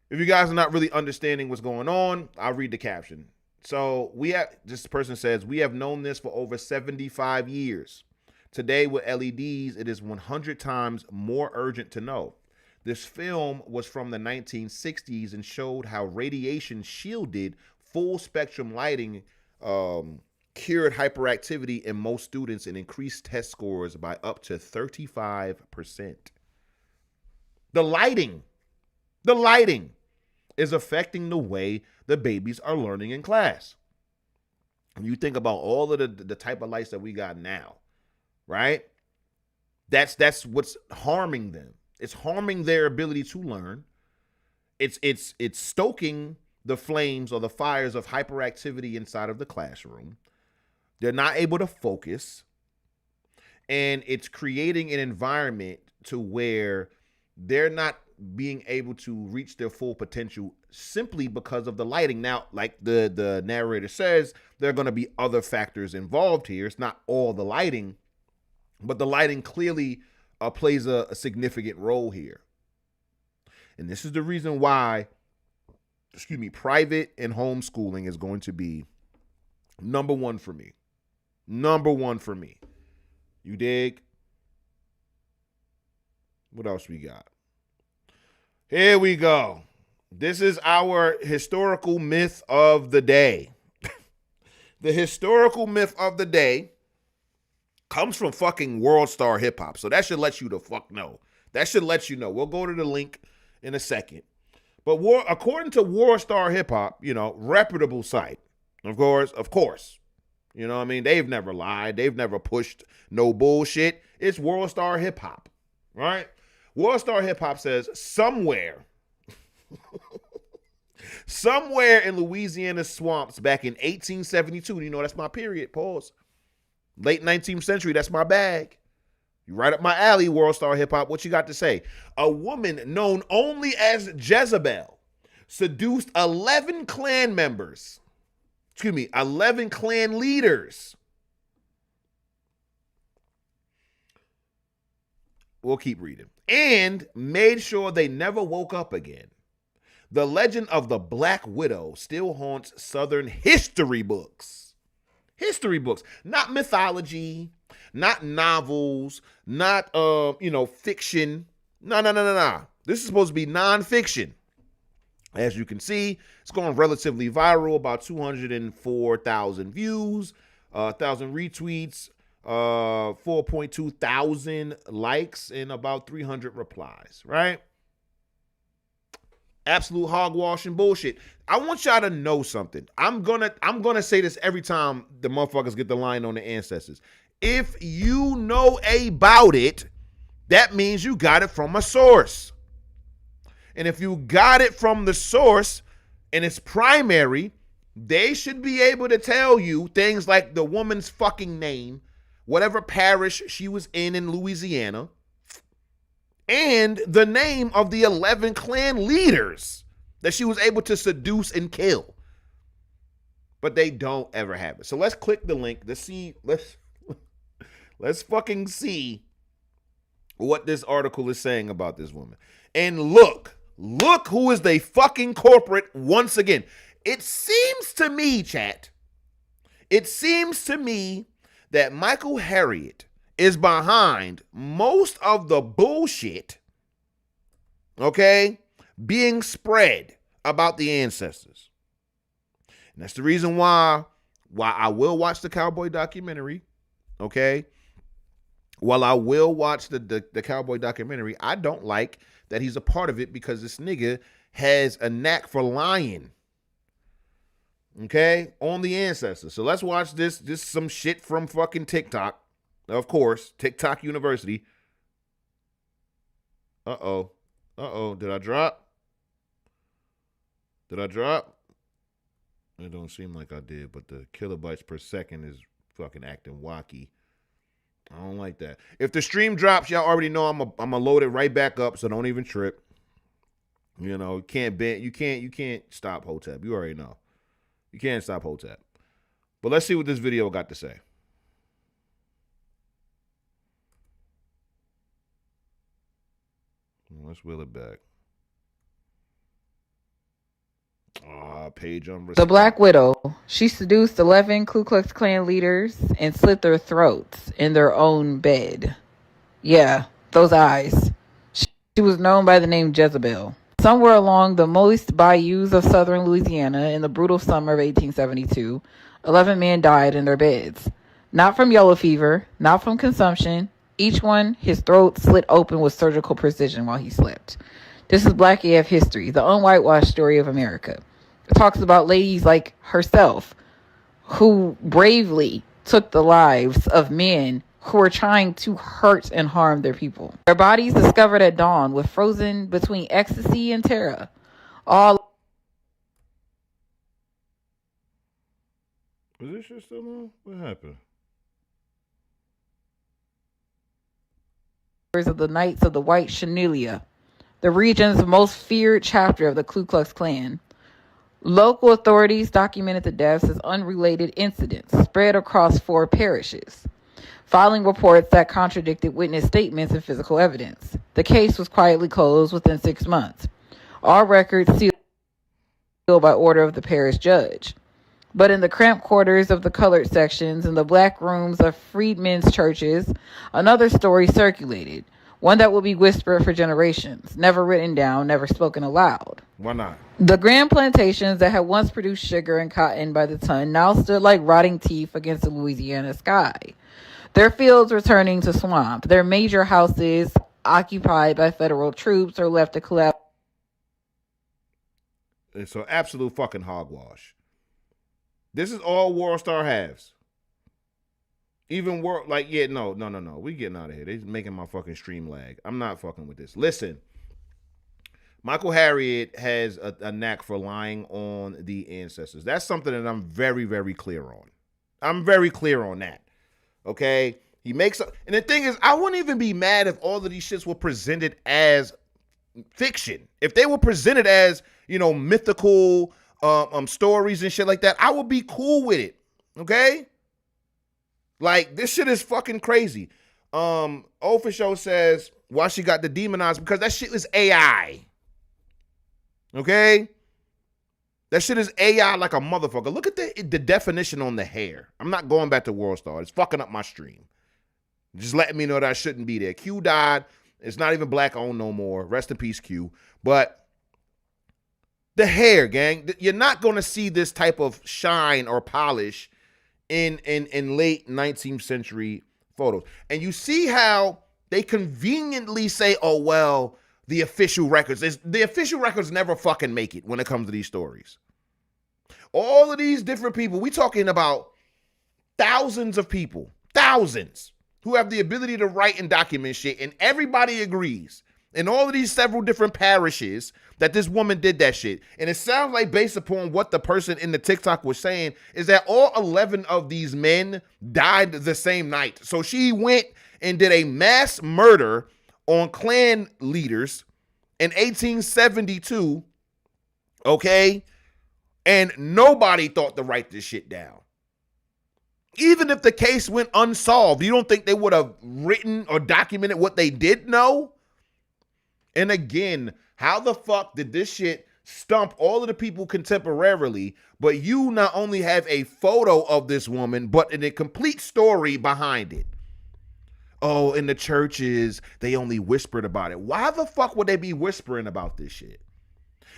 if you guys are not really understanding what's going on, I'll read the caption. So this person says, "We have known this for over 75 years. Today with LEDs, it is 100 times more urgent to know. This film was from the 1960s and showed how radiation shielded full spectrum lighting cured hyperactivity in most students and increased test scores by up to 35%. The lighting is affecting the way the babies are learning in class. When you think about all of the type of lights that we got now, right? That's what's harming them. It's harming their ability to learn. It's stoking the flames or the fires of hyperactivity inside of the classroom. They're not able to focus. And it's creating an environment to where they're not being able to reach their full potential simply because of the lighting. Now, like the narrator says, there are going to be other factors involved here. It's not all the lighting, but the lighting clearly plays a significant role here. And this is the reason why private and homeschooling is going to be number one for me. Number one for me. You dig? What else we got? Here we go. This is our historical myth of the day. The historical myth of the day comes from fucking World Star Hip Hop. So that should let you the fuck know. That should let you know. We'll go to the link in a second. But according to World Star Hip Hop, reputable site, of course, they've never lied. They've never pushed no bullshit. It's World Star Hip Hop, right? World Star Hip Hop says somewhere in Louisiana swamps back in 1872, that's my period, pause. Late 19th century, that's my bag. You right up my alley, World Star Hip Hop. What you got to say? A woman known only as Jezebel seduced 11 clan members. 11 clan leaders. We'll keep reading. And made sure they never woke up again. The legend of the Black Widow still haunts Southern history books. History books, not mythology, not novels, not fiction. No. This is supposed to be nonfiction. As you can see, it's going relatively viral, about 204,000 views, 1,000 retweets, 4.2 thousand likes, and about 300 replies, right? Absolute hogwash and bullshit. I want y'all to know something. I'm gonna say this every time the motherfuckers get the line on the ancestors. If you know about it, that means you got it from a source. And if you got it from the source and it's primary, they should be able to tell you things like the woman's fucking name, whatever parish she was in Louisiana, and the name of the 11 clan leaders that she was able to seduce and kill. But they don't ever have it. So let's click the link to see, let's fucking see what this article is saying about this woman. And look who is the fucking corporate once again. It seems to me, chat, it seems to me that Michael Harriot is behind most of the bullshit, okay, being spread about the ancestors. And that's the reason why I will watch the cowboy documentary, okay? While I will watch the cowboy documentary, I don't like that he's a part of it because this nigga has a knack for lying, okay, on the ancestors. So let's watch this. This is some shit from fucking TikTok. Of course, TikTok University. Uh-oh. Did I drop? It don't seem like I did, but the kilobytes per second is fucking acting wacky. I don't like that. If the stream drops, y'all already know I'm a load it right back up, so don't even trip. You know, you can't stop Hotep. You already know. You can't stop Hotep. But let's see what this video got to say. Let's wheel it back. Page on respect. The Black Widow. She seduced 11 Ku Klux Klan leaders and slit their throats in their own bed. Yeah, those eyes. She was known by the name Jezebel. Somewhere along the moist bayous of southern Louisiana in the brutal summer of 1872, 11 men died in their beds. Not from yellow fever, not from consumption. Each one, his throat slit open with surgical precision while he slept. This is Black AF history, the unwhitewashed story of America. It talks about ladies like herself who bravely took the lives of men who were trying to hurt and harm their people. Their bodies discovered at dawn were frozen between ecstasy and terror. All is this shit still on? What happened? of the Knights of the White Chenille, the region's most feared chapter of the Ku Klux Klan. Local authorities documented the deaths as unrelated incidents spread across 4 parishes, filing reports that contradicted witness statements and physical evidence. The case was quietly closed within 6 months. All records sealed by order of the parish judge. But in the cramped quarters of the colored sections and the black rooms of freedmen's churches, another story circulated, one that will be whispered for generations, never written down, never spoken aloud. Why not? The grand plantations that had once produced sugar and cotton by the ton now stood like rotting teeth against the Louisiana sky. Their fields were turning to swamp. Their major houses, occupied by federal troops, are left to collapse. It's an absolute fucking hogwash. This is all World Star has. Even work like, yeah, no. We getting out of here. They making my fucking stream lag. I'm not fucking with this. Listen, Michael Harriot has a knack for lying on the ancestors. That's something that I'm very, very clear on. I'm very clear on that. Okay? He makes and the thing is, I wouldn't even be mad if all of these shits were presented as fiction. If they were presented as, you know, mythical stories and shit like that, I would be cool with it. Okay? Like, this shit is fucking crazy. Official says why she got the demonized, because that shit is AI. Okay? That shit is AI like a motherfucker. Look at the definition on the hair. I'm not going back to World Star. It's fucking up my stream. Just letting me know that I shouldn't be there. Q died. It's not even black owned no more. Rest in peace, Q. But the hair, gang, you're not going to see this type of shine or polish in late 19th century photos. And you see how they conveniently say, oh, well, the official records. The official records never fucking make it when it comes to these stories. All of these different people, we talking about thousands of people, thousands, who have the ability to write and document shit, and everybody agrees in all of these several different parishes that this woman did that shit. And it sounds like, based upon what the person in the TikTok was saying, is that all 11 of these men died the same night. So she went and did a mass murder on clan leaders in 1872, okay? And nobody thought to write this shit down. Even if the case went unsolved, you don't think they would have written or documented what they did know? And again, how the fuck did this shit stump all of the people contemporarily, but you not only have a photo of this woman, but in a complete story behind it? Oh, in the churches, they only whispered about it. Why the fuck would they be whispering about this shit?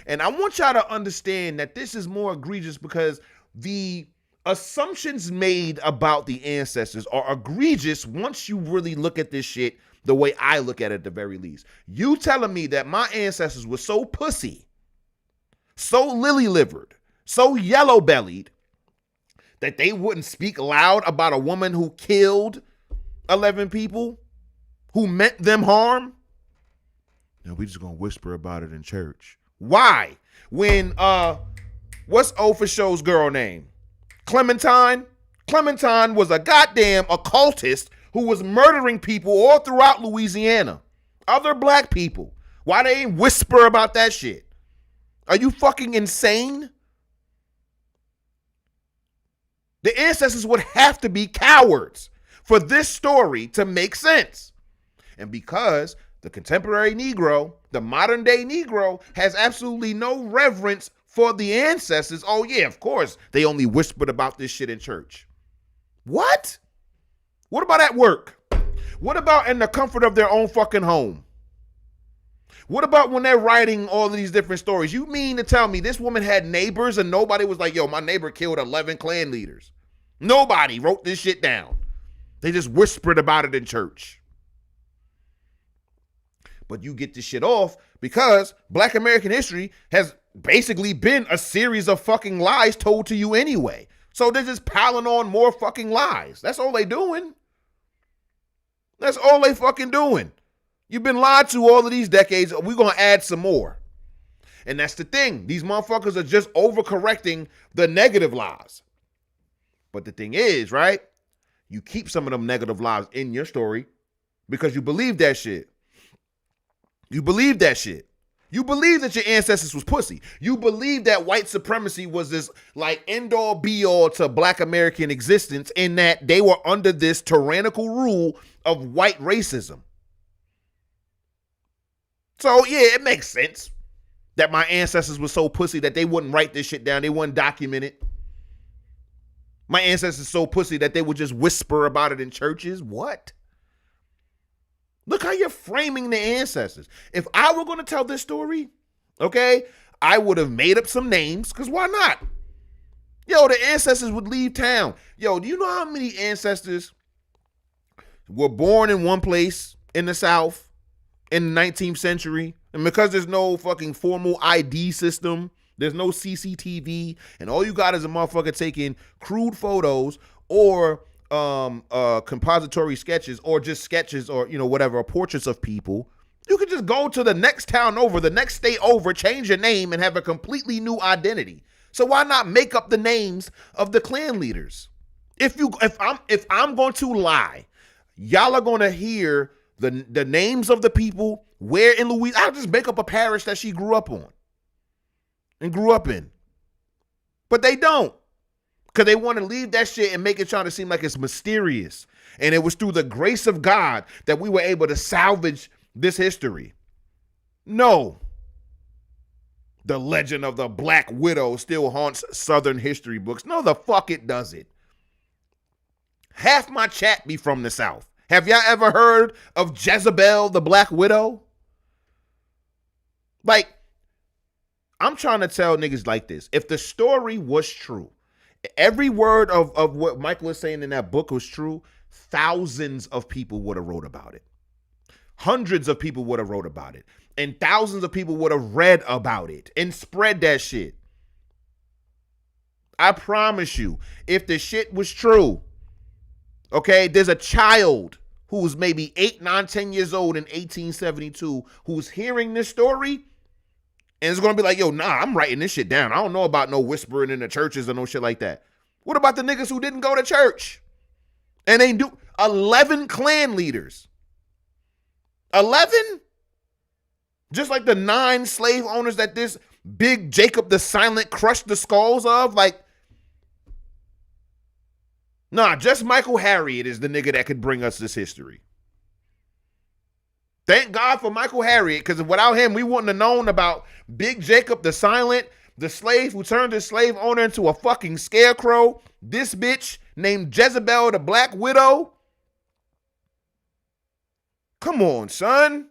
And I want y'all to understand that this is more egregious because the assumptions made about the ancestors are egregious once you really look at this shit the way I look at it at the very least. You telling me that my ancestors were so pussy, so lily-livered, so yellow-bellied, that they wouldn't speak loud about a woman who killed 11 people, who meant them harm? Now we just gonna whisper about it in church. Why? When, what's old for show's girl name? Clementine? Clementine was a goddamn occultist who was murdering people all throughout Louisiana. Other black people. Why they ain't whisper about that shit? Are you fucking insane? The ancestors would have to be cowards for this story to make sense. And because the contemporary Negro, the modern day Negro, has absolutely no reverence for the ancestors, oh yeah, of course, they only whispered about this shit in church. What? What about at work? What about in the comfort of their own fucking home? What about when they're writing all of these different stories? You mean to tell me this woman had neighbors and nobody was like, yo, my neighbor killed 11 clan leaders? Nobody wrote this shit down. They just whispered about it in church. But you get this shit off because Black American history has basically been a series of fucking lies told to you anyway. So they're just piling on more fucking lies. That's all they doing. That's all they fucking doing. You've been lied to all of these decades. We're going to add some more. And that's the thing. These motherfuckers are just overcorrecting the negative lies. But the thing is, right? You keep some of them negative lies in your story because you believe that shit. You believe that shit. You believe that your ancestors was pussy. You believe that white supremacy was this like end all be all to Black American existence, in that they were under this tyrannical rule of white racism. So yeah, it makes sense that my ancestors were so pussy that they wouldn't write this shit down. They wouldn't document it. My ancestors so pussy that they would just whisper about it in churches. What? Look how you're framing the ancestors. If I were going to tell this story, okay, I would have made up some names, because why not? Yo, the ancestors would leave town. Yo, do you know how many ancestors were born in one place in the South in the 19th century? And because there's no fucking formal ID system, there's no CCTV, and all you got is a motherfucker taking crude photos or compository sketches, or just sketches, or whatever, portraits of people. You could just go to the next town over, the next state over, change your name, and have a completely new identity. So why not make up the names of the clan leaders? If I'm going to lie, y'all are going to hear the names of the people where in Louisiana. I'll just make up a parish that she grew up on and grew up in. But they don't. Because they want to leave that shit and make it trying to seem like it's mysterious. And it was through the grace of God that we were able to salvage this history. No. The legend of the Black Widow still haunts Southern history books. No, the fuck it doesn't. Half my chat be from the South. Have y'all ever heard of Jezebel, the Black Widow? Like, I'm trying to tell niggas like this. If the story was true, every word of what Michael is saying in that book was true, thousands of people would have wrote about it. hundreds of people would have wrote about it, and thousands of people would have read about it and spread that shit. I promise you, if the shit was true, okay, there's a child who was maybe 8, 9, 10 years old in 1872 who's hearing this story and is going to be like, yo, nah, I'm writing this shit down. I don't know about no whispering in the churches or no shit like that. What about the niggas who didn't go to church? And they do 11 clan leaders. 11? Just like the 9 slave owners that this big Jacob the Silent crushed the skulls of. Like, nah, just Michael Harriot is the nigga that could bring us this history. Thank God for Michael Harriot, because without him, we wouldn't have known about Big Jacob the Silent, the slave who turned his slave owner into a fucking scarecrow, this bitch named Jezebel the Black Widow. Come on, son.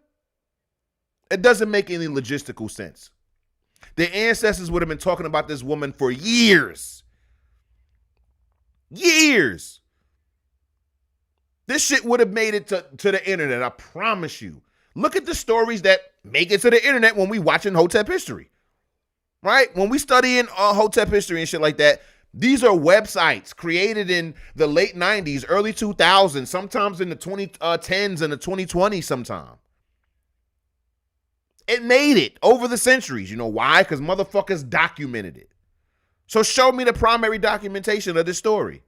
It doesn't make any logistical sense. Their ancestors would have been talking about this woman for years. Years. This shit would have made it to the internet, I promise you. Look at the stories that make it to the internet when we watching Hotep History. Right? When we studying Hotep History and shit like that, these are websites created in the late 90s, early 2000s, sometimes in the 2010s and the 2020s sometime. It made it over the centuries. You know why? Because motherfuckers documented it. So show me the primary documentation of this story.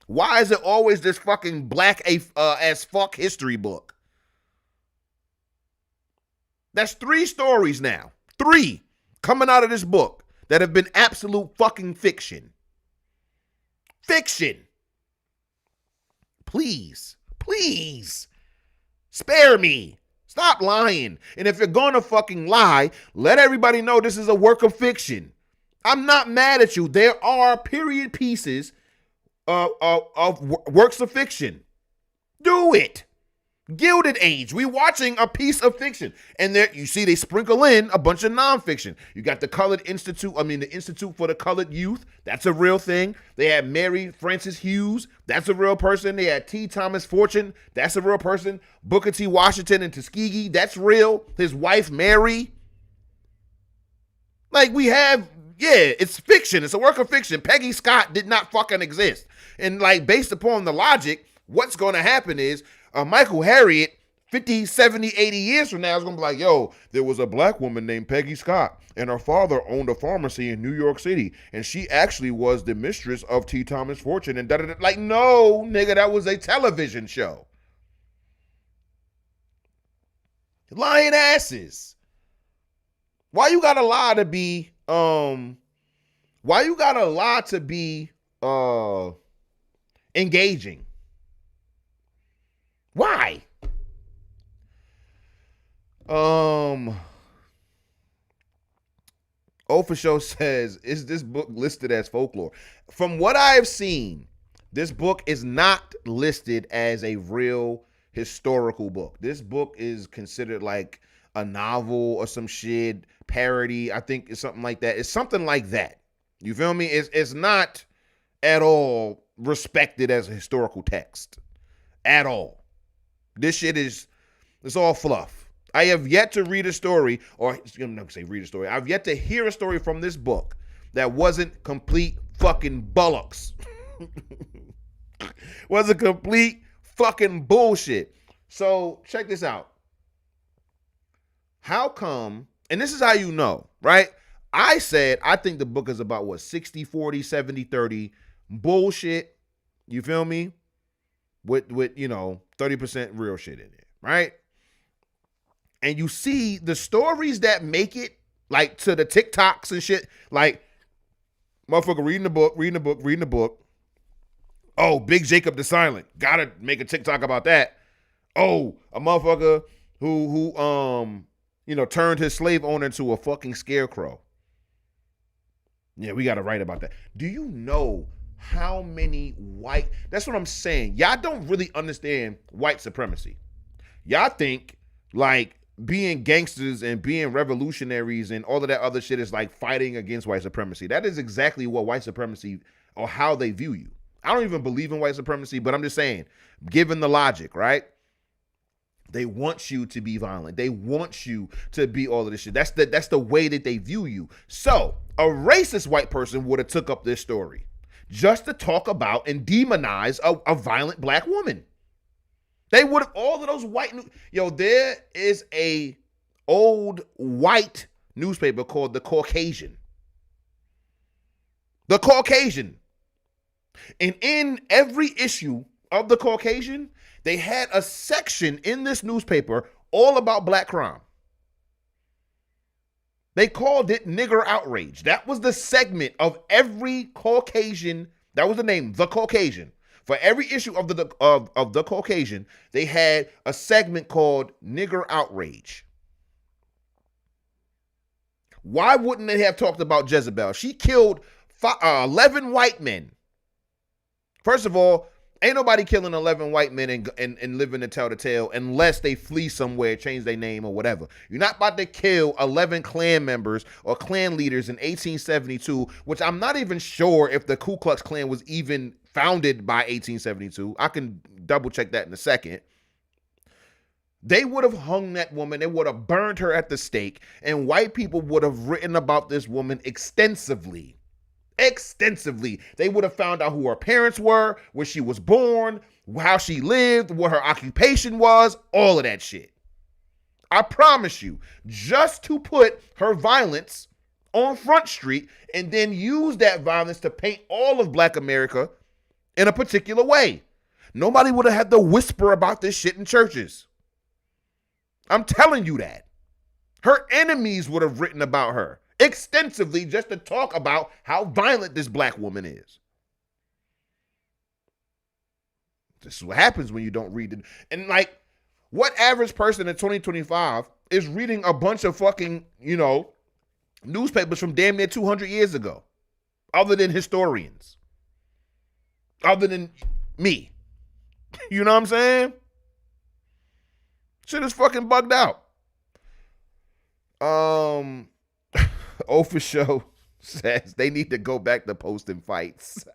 Why is it always this fucking black as fuck history book? That's 3 stories now. 3 coming out of this book that have been absolute fucking fiction. Fiction. Please, please, spare me. Stop lying. And if you're gonna fucking lie, let everybody know this is a work of fiction. I'm not mad at you. There are period pieces of works of fiction. Do it. Gilded Age. We watching a piece of fiction. And there you see they sprinkle in a bunch of nonfiction. You got the the Institute for the Colored Youth. That's a real thing. They had Mary Frances Hughes. That's a real person. They had T. Thomas Fortune. That's a real person. Booker T. Washington and Tuskegee. That's real. His wife, Mary. Like we have, yeah, it's fiction. It's a work of fiction. Peggy Scott did not fucking exist. And like based upon the logic, what's going to happen is Michael Harriot, 50, 70, 80 years from now is going to be like, yo, there was a black woman named Peggy Scott, and her father owned a pharmacy in New York City, and she actually was the mistress of T. Thomas Fortune, and da-da-da. Like, no, nigga, that was a television show. Lying asses. Why you gotta lie to be, engaging? Why? For Show says, is this book listed as folklore? From what I've seen, this book is not listed as a real historical book. This book is considered like a novel or some shit, parody. I think it's something like that. It's something like that. You feel me? It's not at all respected as a historical text. At all. This shit it's all fluff. I have yet to read a story, or I'm not gonna say read a story. I've yet to hear a story from this book that wasn't complete fucking bollocks. Wasn't complete fucking bullshit. So check this out. How come, and this is how you know, right? I said I think the book is about what, 60, 40, 70, 30 bullshit. You feel me? With 30% real shit in it, right? And you see the stories that make it, like to the TikToks and shit, like motherfucker reading the book. Oh, Big Jacob the Silent. Gotta make a TikTok about that. Oh, a motherfucker who turned his slave owner into a fucking scarecrow. Yeah, we gotta write about that. Do you know how many white, that's what I'm saying. Y'all don't really understand white supremacy. Y'all think like being gangsters and being revolutionaries and all of that other shit is like fighting against white supremacy. That is exactly what white supremacy, or how they view you. I don't even believe in white supremacy, but I'm just saying, given the logic, right? They want you to be violent. They want you to be all of this shit. That's the way that they view you. So a racist white person would have took up this story just to talk about and demonize a violent black woman. They would have, all of those white, there is a old white newspaper called The Caucasian. The Caucasian. And in every issue of The Caucasian, they had a section in this newspaper all about black crime. They called it Nigger Outrage. That was the segment of every Caucasian. That was the name, The Caucasian. For every issue of the Caucasian, they had a segment called Nigger Outrage. Why wouldn't they have talked about Jezebel? She killed 11 white men. First of all, ain't nobody killing 11 white men and living to tell the tale unless they flee somewhere, change their name or whatever. You're not about to kill 11 Klan members or Klan leaders in 1872, which I'm not even sure if the Ku Klux Klan was even founded by 1872. I can double check that in a second. They would have hung that woman. They would have burned her at the stake, and white people would have written about this woman extensively. They would have found out who her parents were, where she was born, how she lived, what her occupation was, all of that shit. I promise you, just to put her violence on Front Street and then use that violence to paint all of Black America in a particular way. Nobody would have had to whisper about this shit in churches. I'm telling you that. Her enemies would have written about her extensively just to talk about how violent this black woman is. This is what happens when you don't read it. And like, what average person in 2025 is reading a bunch of fucking, newspapers from damn near 200 years ago, other than historians, other than me? You know what I'm saying? Shit is fucking bugged out. O for Show says they need to go back to posting fights.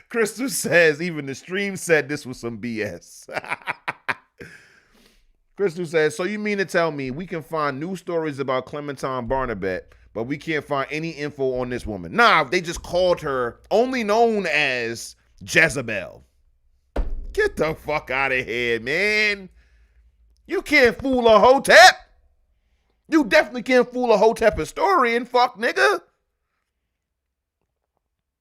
Crystal says even the stream said this was some BS. Crystal says, so you mean to tell me we can find news stories about Clementine Barnabet, but we can't find any info on this woman? Nah, they just called her only known as Jezebel. Get the fuck out of here, man. You can't fool a Hotep. You definitely can't fool a Hotep historian, fuck nigga.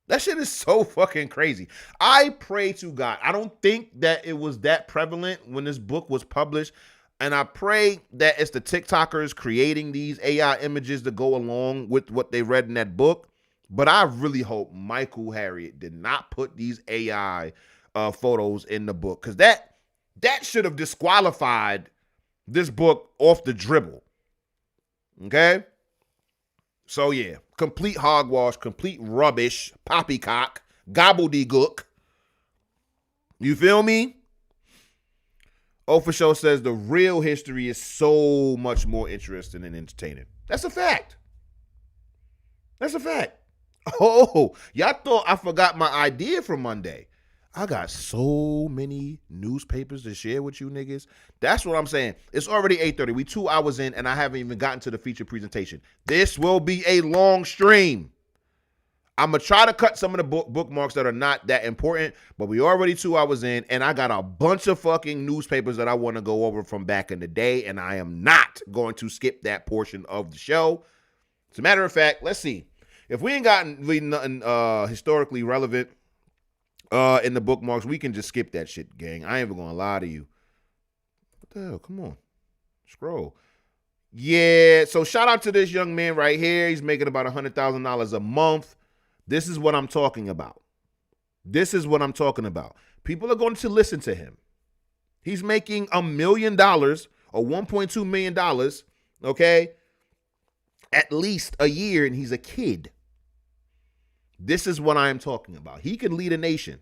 That shit is so fucking crazy. I pray to God. I don't think that it was that prevalent when this book was published. And I pray that it's the TikTokers creating these AI images to go along with what they read in that book. But I really hope Michael Harriot did not put these AI photos in the book, because that should have disqualified this book off the dribble. Okay? So yeah, complete hogwash, complete rubbish, poppycock, gobbledygook. You feel me? O for Show says the real history is so much more interesting and entertaining. That's a fact. That's a fact. Oh, y'all thought I forgot my idea from Monday. I got so many newspapers to share with you niggas. That's what I'm saying. It's already 8:30. We 2 hours in and I haven't even gotten to the feature presentation. This will be a long stream. I'm going to try to cut some of the bookmarks that are not that important, but we already 2 hours in and I got a bunch of fucking newspapers that I want to go over from back in the day, and I am not going to skip that portion of the show. As a matter of fact, let's see. If we ain't gotten really nothing historically relevant in the bookmarks, we can just skip that shit, gang. I ain't even gonna lie to you. What the hell? Come on. Scroll. Yeah, so shout out to this young man right here. He's making about $100,000 a month. This is what I'm talking about. This is what I'm talking about. People are going to listen to him. He's making $1 million or $1.2 million, okay, at least a year, and he's a kid. This is what I am talking about. He can lead a nation.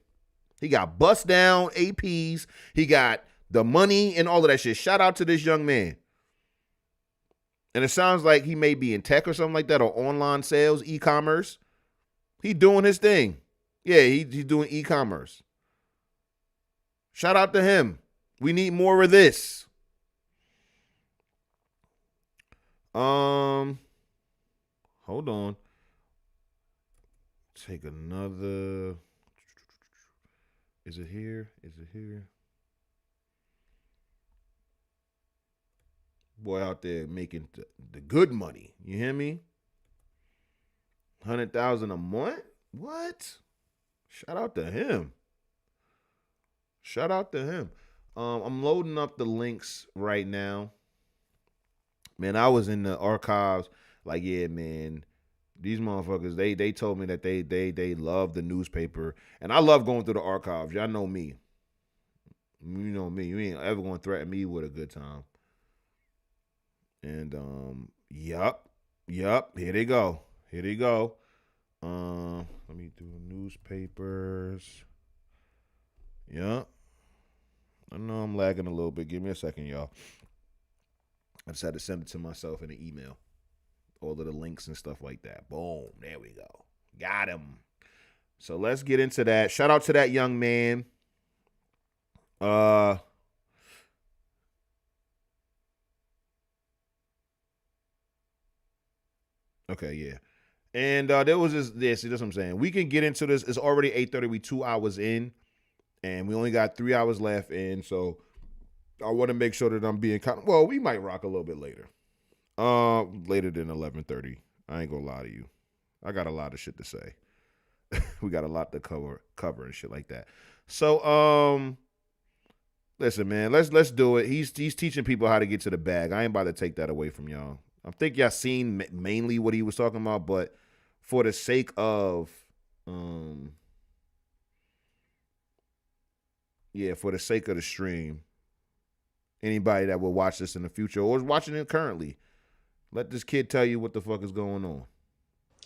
He got bust down APs. He got the money and all of that shit. Shout out to this young man. And it sounds like he may be in tech or something like that, or online sales, e-commerce. He doing his thing. Yeah, he's doing e-commerce. Shout out to him. We need more of this. Hold on. Take another. Is it here? Is it here? Boy out there making the good money. You hear me? 100,000 a month? What? Shout out to him. Shout out to him. I'm loading up the links right now. Man, I was in the archives. Like, yeah, man. These motherfuckers, they told me that they love the newspaper. And I love going through the archives. Y'all know me. You know me. You ain't ever gonna threaten me with a good time. And yup. Here they go. Let me do newspapers. Yup. I know I'm lagging a little bit. Give me a second, y'all. I just had to send it to myself in an email. All of the links and stuff like that. Boom. There we go. Got him. So let's get into that. Shout out to that young man. Okay, yeah. And there was this. See, that's what I'm saying. We can get into this. It's already 8:30. We 2 hours in. And we only got 3 hours left. And so I want to make sure that I'm being well, we might rock a little bit later. Later than 11:30. I ain't gonna lie to you. I got a lot of shit to say. We got a lot to cover and shit like that. So listen, man, let's do it. He's teaching people how to get to the bag. I ain't about to take that away from y'all. I think y'all seen mainly what he was talking about, but for the sake of for the sake of the stream, anybody that will watch this in the future or is watching it currently, let this kid tell you what the fuck is going on.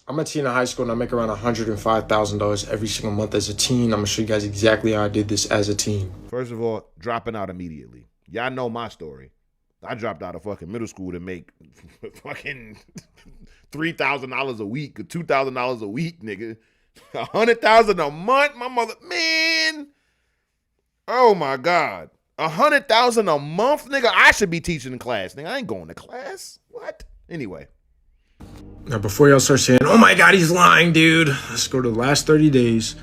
I'm a teen in high school and I make around $105,000 every single month as a teen. I'm going to show you guys exactly how I did this as a teen. First of all, dropping out immediately. Y'all know my story. I dropped out of fucking middle school to make fucking $3,000 a week or $2,000 a week, nigga. $100,000 a month, my mother, man. Oh my God. $100,000 a month, nigga. I should be teaching in class, nigga. I ain't going to class. What? Anyway. Now, before y'all start saying, oh my God, he's lying, dude. Let's go to the last 30 days.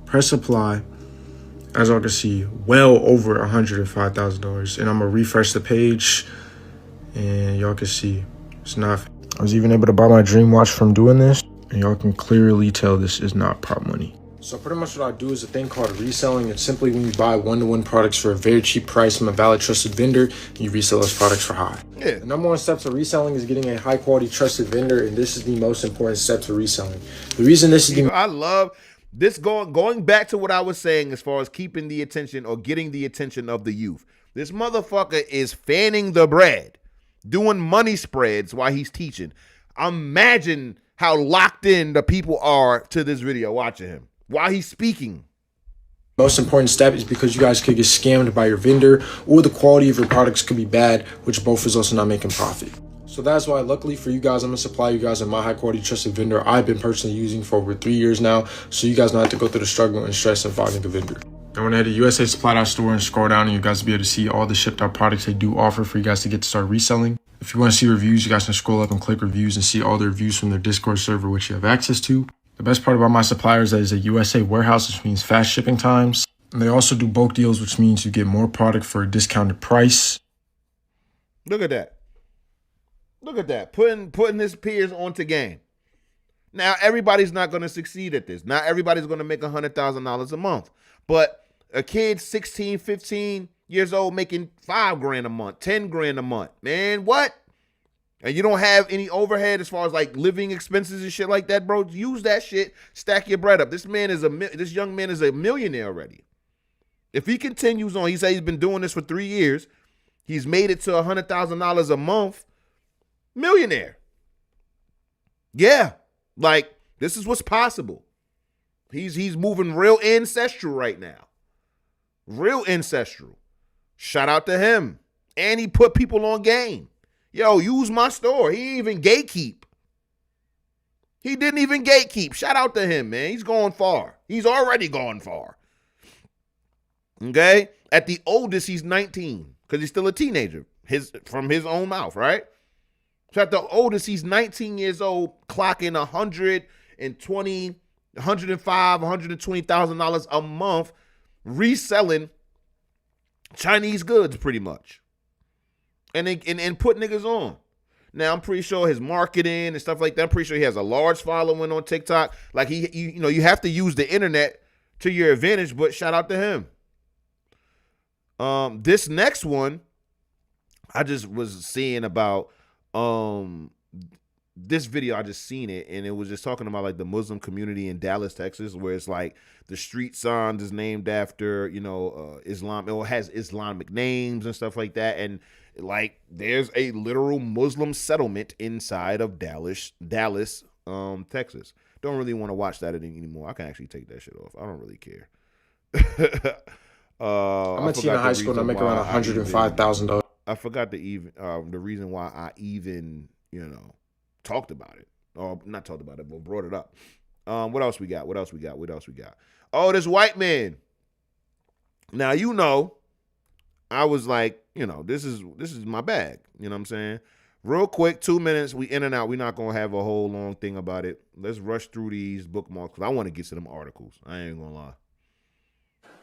Press apply. As y'all can see, well over $105,000. And I'm going to refresh the page. And y'all can see it's not. I was even able to buy my dream watch from doing this. And y'all can clearly tell this is not prop money. So pretty much what I do is a thing called reselling. It's simply when you buy one-to-one products for a very cheap price from a valid trusted vendor, and you resell those products for high. Yeah. The number one step to reselling is getting a high-quality trusted vendor, and this is the most important step to reselling. The reason this is I love this going back to what I was saying as far as keeping the attention or getting the attention of the youth. This motherfucker is fanning the bread, doing money spreads while he's teaching. Imagine how locked in the people are to this video watching him while he's speaking. Most important step is because you guys could get scammed by your vendor, or the quality of your products could be bad, which both results in not making profit. So that's why, luckily for you guys, I'm gonna supply you guys with my high quality trusted vendor I've been personally using for over 3 years now, so you guys don't have to go through the struggle and stress of finding a vendor. I went ahead to USASupply.store and scroll down, and you guys will be able to see all the shipped out products they do offer for you guys to get to start reselling. If you want to see reviews, you guys can scroll up and click reviews and see all the reviews from their Discord server, which you have access to. The best part about my supplier is that it's a USA warehouse, which means fast shipping times. And they also do bulk deals, which means you get more product for a discounted price. Look at that. Look at that. Putting his peers onto game. Now, everybody's not going to succeed at this. Not everybody's going to make $100,000 a month. But a kid 16, 15 years old making $5,000 a month, $10,000 a month. Man, what? And you don't have any overhead as far as like living expenses and shit like that, bro. Use that shit. Stack your bread up. This young man is a millionaire already. If he continues on, he said he's been doing this for 3 years. He's made it to $100,000 a month. Millionaire. Yeah. Like, this is what's possible. He's moving real ancestral right now. Real ancestral. Shout out to him. And he put people on game. Yo, use my store. He didn't even gatekeep. He didn't even gatekeep. Shout out to him, man. He's going far. He's already gone far. Okay? At the oldest, he's 19 because he's still a teenager from his own mouth, right? So at the oldest, he's 19 years old, clocking $120,000, $105,000, $120,000 a month, reselling Chinese goods pretty much. And put niggas on. Now, I'm pretty sure his marketing and stuff like that, I'm pretty sure he has a large following on TikTok. Like, you have to use the internet to your advantage, but shout out to him. This next one, I just was seeing about this video. I just seen it, and it was just talking about like the Muslim community in Dallas, Texas, where it's like the street signs is named after, Islam. It has Islamic names and stuff like that, and like there's a literal Muslim settlement inside of Dallas, Texas. Don't really want to watch that anymore. I can actually take that shit off. I don't really care. I'm a teen in high school and I make around $105,000. I forgot the reason why I even talked about it, or not talked about it, but brought it up. What else we got? Oh, this white man. Now I was like, this is my bag. You know what I'm saying? Real quick, 2 minutes, we in and out. We're not gonna have a whole long thing about it. Let's rush through these bookmarks because I want to get to them articles. I ain't gonna lie.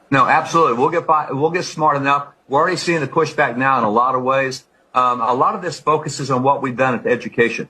No, absolutely. We'll get smart enough. We're already seeing the pushback now in a lot of ways. A lot of this focuses on what we've done at education.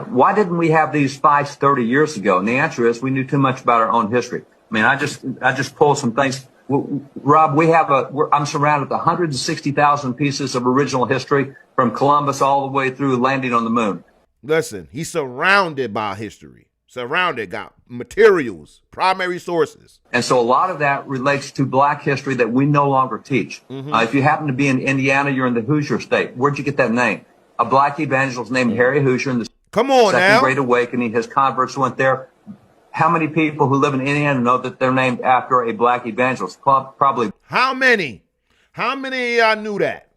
Why didn't we have these fights 30 years ago? And the answer is we knew too much about our own history. I mean, I just pulled some things. Rob, I'm surrounded with 160,000 pieces of original history from Columbus all the way through landing on the moon. Listen, he's surrounded by history. Got materials, primary sources. And so a lot of that relates to black history that we no longer teach. Mm-hmm. If you happen to be in Indiana, you're in the Hoosier State. Where'd you get that name? A black evangelist named Harry Hoosier in the Second Great Awakening. His converts went there. How many people who live in Indiana know that they're named after a black evangelist? Probably. How many? How many of y'all knew that?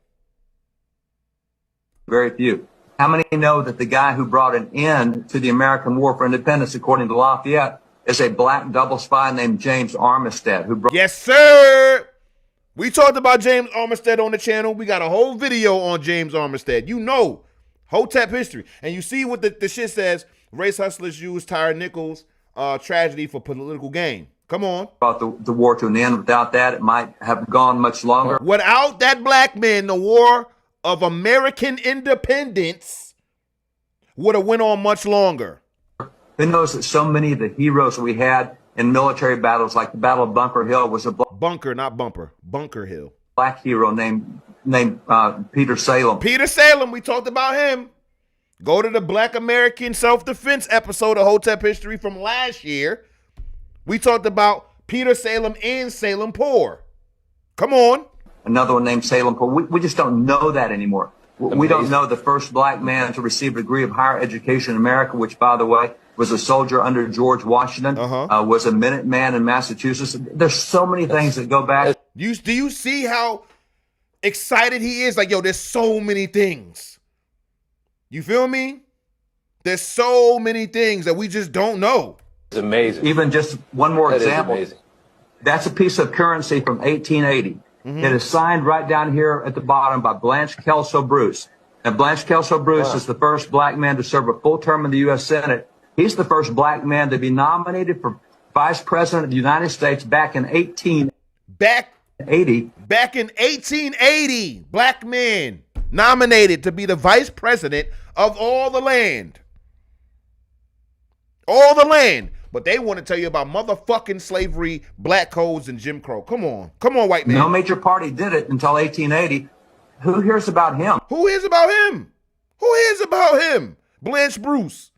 Very few. How many know that the guy who brought an end to the American War for Independence, according to Lafayette, is a black double spy named James Armistead? Yes, sir. We talked about James Armistead on the channel. We got a whole video on James Armistead. Hotep History. And you see what the shit says. Race hustlers use Tyre Nichols' tragedy for political gain. Come on. Brought the war to an end. Without that, it might have gone much longer. Without that black man, the war of American independence would have went on much longer. Who knows that so many of the heroes we had in military battles, like the Battle of Bunker Hill, was a Bunker, not bumper. Bunker Hill. Black hero named Peter Salem. Peter Salem, we talked about him. Go to the Black American Self-Defense episode of Hotep History from last year. We talked about Peter Salem and Salem Poor. Come on. Another one named Salem Poor. We just don't know that anymore. We don't know the first black man to receive a degree of higher education in America, which, by the way, was a soldier under George Washington, was a Minuteman in Massachusetts. There's so many things that go back. Do you see how excited he is? Like, there's so many things. You feel me? There's so many things that we just don't know. It's amazing. Even just one more example. That's a piece of currency from 1880. Mm-hmm. It is signed right down here at the bottom by Blanche Kelso Bruce. And Blanche Kelso Bruce is the first black man to serve a full term in the U.S. Senate. He's the first black man to be nominated for vice president of the United States back in 1880. Back in 1880, black man nominated to be the vice president of all the land. All the land. But they want to tell you about motherfucking slavery, black codes, and Jim Crow. Come on, white man. No major party did it until 1880. Who hears about him? Who hears about him? Blanche Bruce.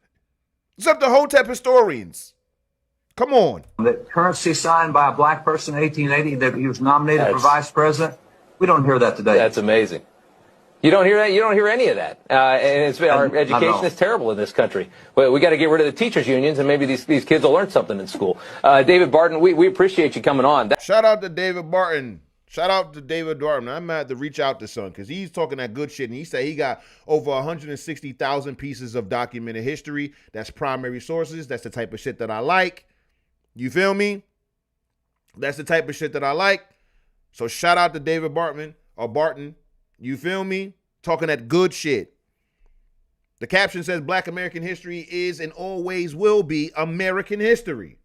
Except the Hotep historians. Come on. The currency signed by a black person in 1880 that he was nominated for vice president. We don't hear that today. That's amazing. You don't hear that? You don't hear any of that. And our education is terrible in this country. We got to get rid of the teachers' unions, and maybe these kids will learn something in school. David Barton, we appreciate you coming on. Shout out to David Barton. I'm mad to reach out to son because he's talking that good shit. And he said he got over 160,000 pieces of documented history. That's primary sources. That's the type of shit that I like. You feel me? That's the type of shit that I like. So shout out to David Bartman or Barton. You feel me? Talking that good shit. The caption says Black American history is and always will be American history.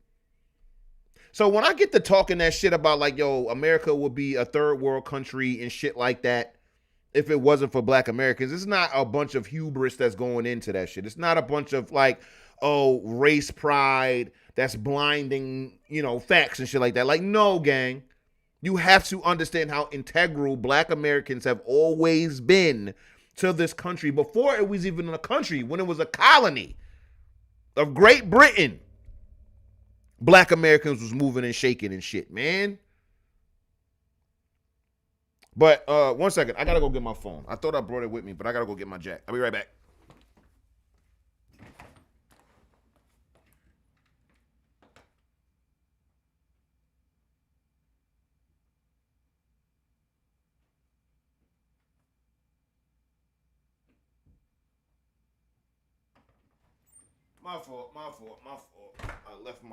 So when I get to talking that shit about like, yo, America would be a third world country and shit like that if it wasn't for Black Americans, it's not a bunch of hubris that's going into that shit. It's not a bunch of like, oh, race pride that's blinding, facts and shit like that. Like, no, gang. You have to understand how integral Black Americans have always been to this country before it was even a country, when it was a colony of Great Britain. Black Americans was moving and shaking and shit, man. But 1 second, I gotta go get my phone. I thought I brought it with me, but I gotta go get my jack. I'll be right back. My fault. I left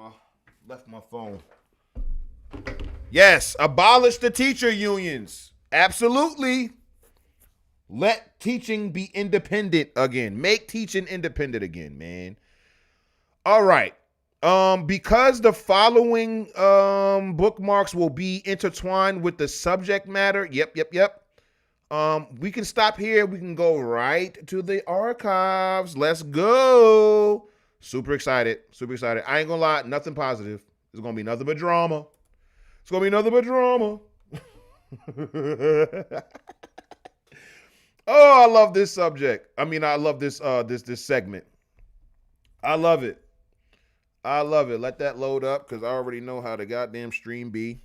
my phone. Yes, abolish the teacher unions. Absolutely. Let teaching be independent again. Make teaching independent again, man. All right. Because the following bookmarks will be intertwined with the subject matter. Yep. We can stop here. We can go right to the archives. Let's go. Super excited. I ain't gonna lie, nothing positive. It's gonna be nothing but drama. Oh, I love this subject. I love this this segment. I love it. Let that load up because I already know how the goddamn stream be.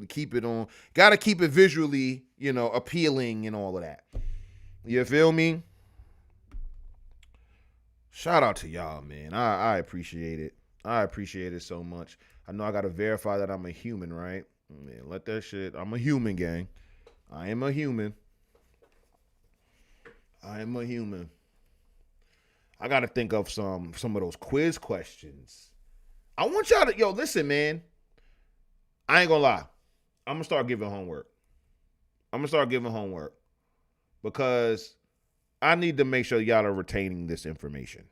Keep it on. Gotta keep it visually, appealing and all of that. You feel me? Shout out to y'all, man. I appreciate it. I appreciate it so much. I know I gotta verify that I'm a human, right? Man, let that shit. I'm a human, gang. I am a human. I gotta think of some of those quiz questions. I want y'all to, listen, man. I ain't gonna lie. I'm gonna start giving homework. Because I need to make sure y'all are retaining this information.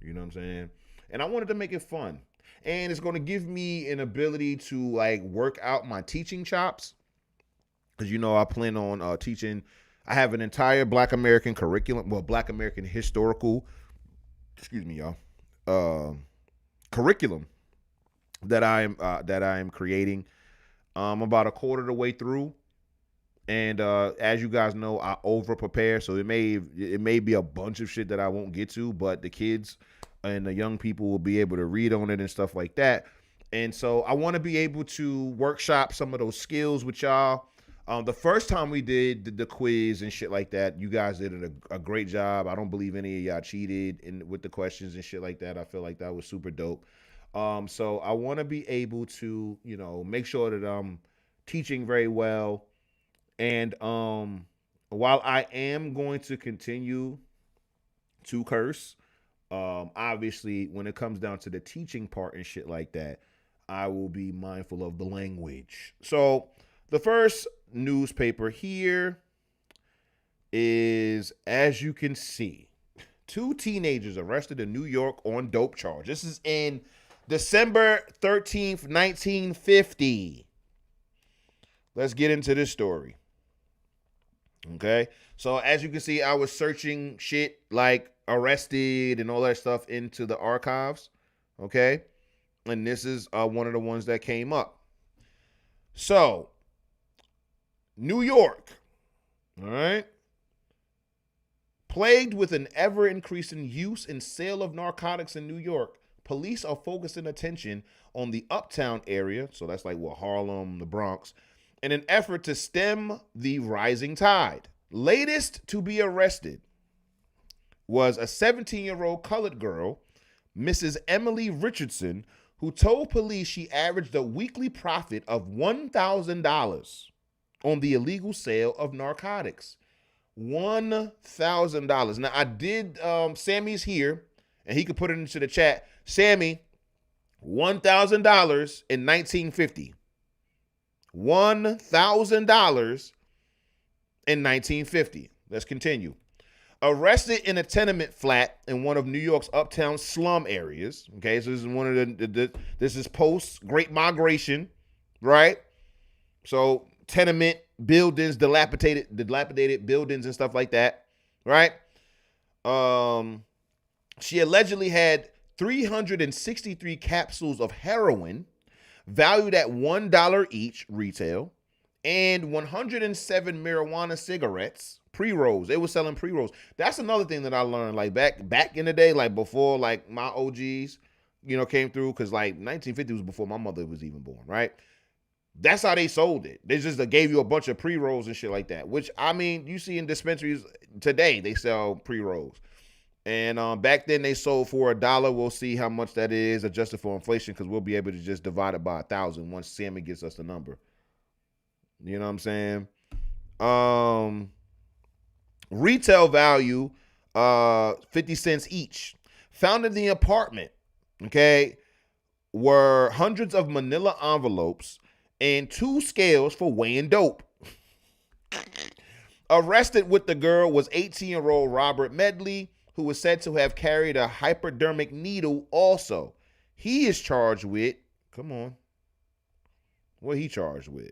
You know what I'm saying? And I wanted to make it fun. And it's going to give me an ability to like work out my teaching chops. Because, I plan on teaching. I have an entire Black American curriculum. Well, Black American historical, curriculum that I am creating. I'm about a quarter of the way through. And as you guys know, I over prepare, so it may be a bunch of shit that I won't get to, but the kids and the young people will be able to read on it and stuff like that. And so I want to be able to workshop some of those skills with y'all. The first time we did the quiz and shit like that, you guys did a great job. I don't believe any of y'all cheated with the questions and shit like that. I feel like that was super dope. So I want to be able to, make sure that I'm teaching very well. And while I am going to continue to curse, obviously when it comes down to the teaching part and shit like that, I will be mindful of the language. So the first newspaper here is, as you can see, 2 teenagers arrested in New York on dope charge. This is in December 13th, 1950. Let's get into this story. Okay, so as you can see, I was searching shit like arrested and all that stuff into the archives. Okay, and this is one of the ones that came up. So, New York, all right, plagued with an ever-increasing use and sale of narcotics in New York, police are focusing attention on the uptown area, so that's like Harlem, the Bronx, in an effort to stem the rising tide. Latest to be arrested was a 17-year-old colored girl, Mrs. Emily Richardson, who told police she averaged a weekly profit of $1,000 on the illegal sale of narcotics. $1,000. Now, I did, Sammy's here, and he could put it into the chat. Sammy, $1,000 in 1950. $1,000 in 1950. Let's continue. Arrested in a tenement flat in one of New York's uptown slum areas. Okay, so this is one of this is post Great Migration, right? So tenement buildings, dilapidated buildings and stuff like that, right? She allegedly had 363 capsules of heroin valued at $1 each retail and 107 marijuana cigarettes, pre-rolls. They were selling pre-rolls. That's another thing that I learned, like back in the day, like before like my OGs, came through, because like 1950 was before my mother was even born, right? That's how they sold it. They just gave you a bunch of pre-rolls and shit like that, which, I mean, you see in dispensaries today, they sell pre-rolls. And back then they sold for $1. We'll see how much that is adjusted for inflation, because we'll be able to just divide it by 1,000 once Sammy gets us the number. You know what I'm saying? Retail value, 50 cents each. Found in the apartment, okay, were hundreds of manila envelopes and 2 scales for weighing dope. Arrested with the girl was 18-year-old Robert Medley, who was said to have carried a hypodermic needle also. He is charged with, come on, what he charged with?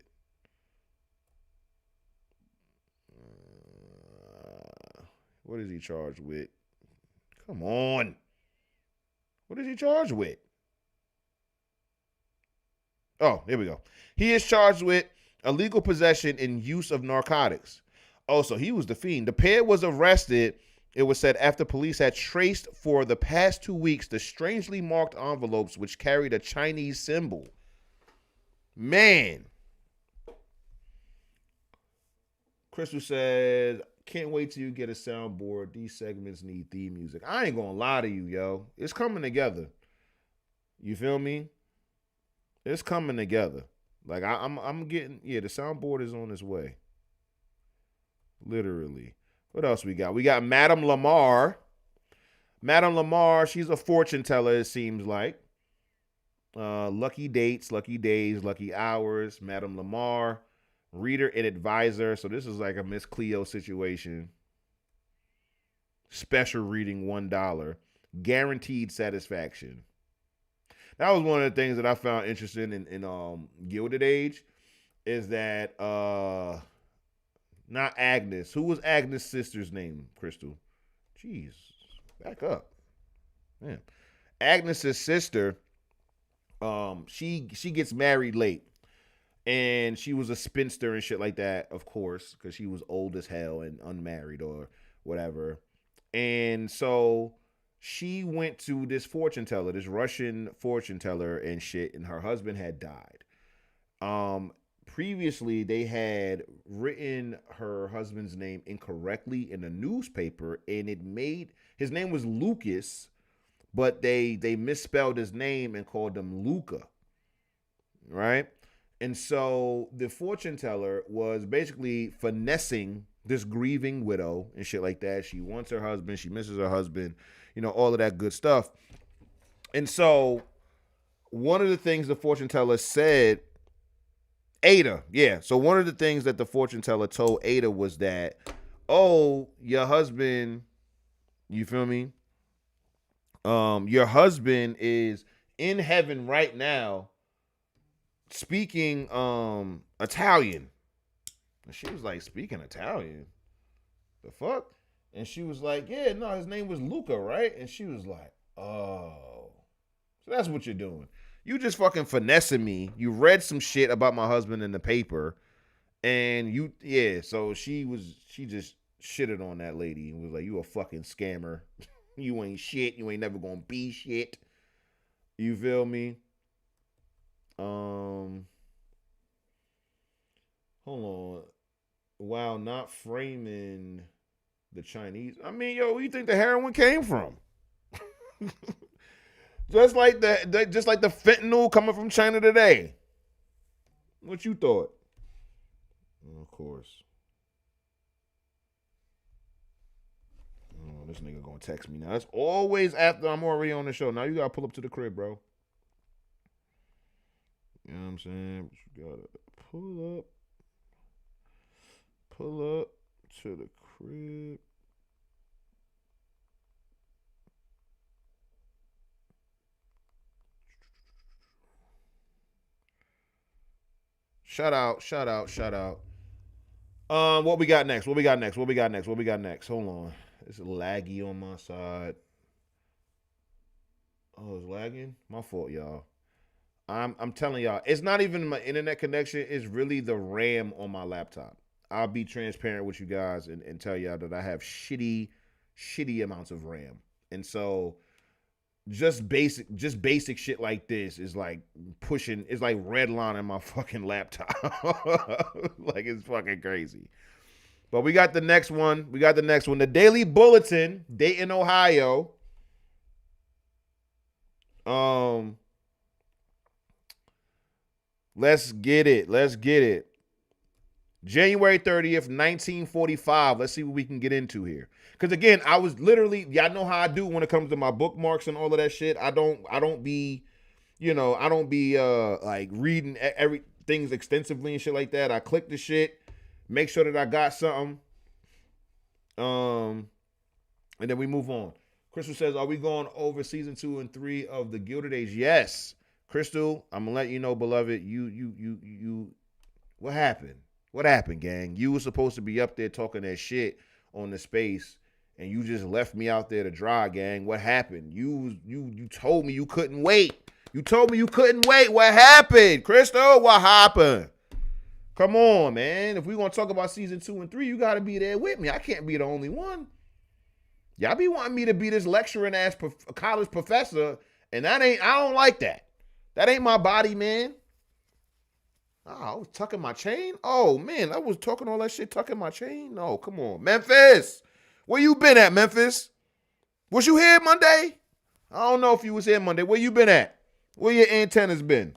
What is he charged with? Come on. What is he charged with? Oh, here we go. He is charged with illegal possession and use of narcotics. Oh, so he was the fiend. The pair was arrested, it was said, after police had traced for the past 2 weeks the strangely marked envelopes which carried a Chinese symbol. Man. Crystal says, can't wait till you get a soundboard. These segments need theme music. I ain't gonna lie to you, yo. It's coming together. You feel me? It's coming together. Like I'm getting, the soundboard is on its way. Literally. What else we got? We got Madame Lamar. Madame Lamar, she's a fortune teller, it seems like. Lucky dates, lucky days, lucky hours. Madame Lamar, reader and advisor. So this is like a Miss Cleo situation. Special reading, $1. Guaranteed satisfaction. That was one of the things that I found interesting in Gilded Age, is that not Agnes. Who was Agnes' sister's name, Crystal? Jeez, back up. Yeah. Agnes' sister, she gets married late. And she was a spinster and shit like that, of course, because she was old as hell and unmarried or whatever. And so she went to this fortune teller, this Russian fortune teller and shit, and her husband had died. Previously, they had written her husband's name incorrectly in a newspaper, and it made, his name was Lucas, but they misspelled his name and called him Luca, right? And so the fortune teller was basically finessing this grieving widow and shit like that. She wants her husband. She misses her husband. All of that good stuff. And so one of the things the fortune teller said, Ada, yeah. So one of the things that the fortune teller told Ada was that, oh, your husband, you feel me? Your husband is in heaven right now speaking Italian. And she was like, speaking Italian? The fuck? And she was like, yeah, no, his name was Luca, right? And she was like, oh. So that's what you're doing. You just fucking finessing me. You read some shit about my husband in the paper. And so she just shitted on that lady and was like, you a fucking scammer. You ain't shit. You ain't never gonna be shit. You feel me? Hold on. While not framing the Chinese, I mean, yo, where you think the heroin came from? just like the fentanyl coming from China today. What you thought? Of course. Oh, this nigga gonna text me now. It's always after I'm already on the show. Now you gotta pull up to the crib, bro. You know what I'm saying? But you gotta pull up to the crib. Shout out. What we got next? Hold on. It's laggy on my side. Oh, it's lagging? My fault, y'all. I'm telling y'all, it's not even my internet connection, it's really the RAM on my laptop. I'll be transparent with you guys and tell y'all that I have shitty amounts of RAM. And so just basic shit like this is like it's like redlining my fucking laptop. Like, it's fucking crazy. But we got the next one. The Daily Bulletin, Dayton, Ohio. Let's get it. January 30th, 1945. Let's see what we can get into here. Because again, I was literally, y'all know how I do when it comes to my bookmarks and all of that shit. I don't be like reading everything extensively and shit like that. I click the shit, make sure that I got something. And then we move on. Crystal says, are we going over season 2 and 3 of the Gilded Age? Yes. Crystal, I'm gonna let you know, beloved, you what happened? What happened, gang? You were supposed to be up there talking that shit on the space, and you just left me out there to dry, gang. What happened? You told me you couldn't wait. What happened? Crystal, what happened? Come on, man. If we're gonna talk about season 2 and 3, you gotta be there with me. I can't be the only one. Y'all be wanting me to be this lecturing ass college professor, and I don't like that. That ain't my body, man. Oh, I was tucking my chain? Oh, man, I was talking all that shit, tucking my chain? No, come on. Memphis, where you been at, Memphis? Was you here Monday? I don't know if you was here Monday. Where you been at? Where your antennas been?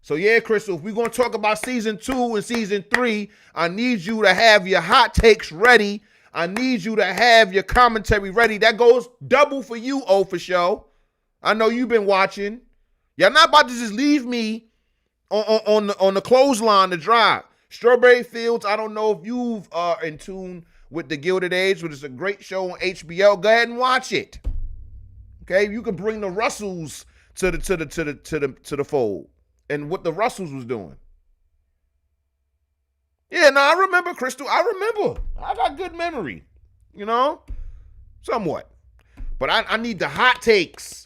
So, yeah, Crystal, if we're going to talk about season 2 and season 3, I need you to have your hot takes ready. I need you to have your commentary ready. That goes double for you, O for show. I know you've been watching. Y'all not about to just leave me on the clothesline to dry. Strawberry Fields, I don't know if you are in tune with the Gilded Age, which is a great show on HBO. Go ahead and watch it. Okay, you can bring the Russells to the fold, and what the Russells was doing. Yeah, no, I remember, Crystal. I remember. I got good memory, somewhat. But I need the hot takes.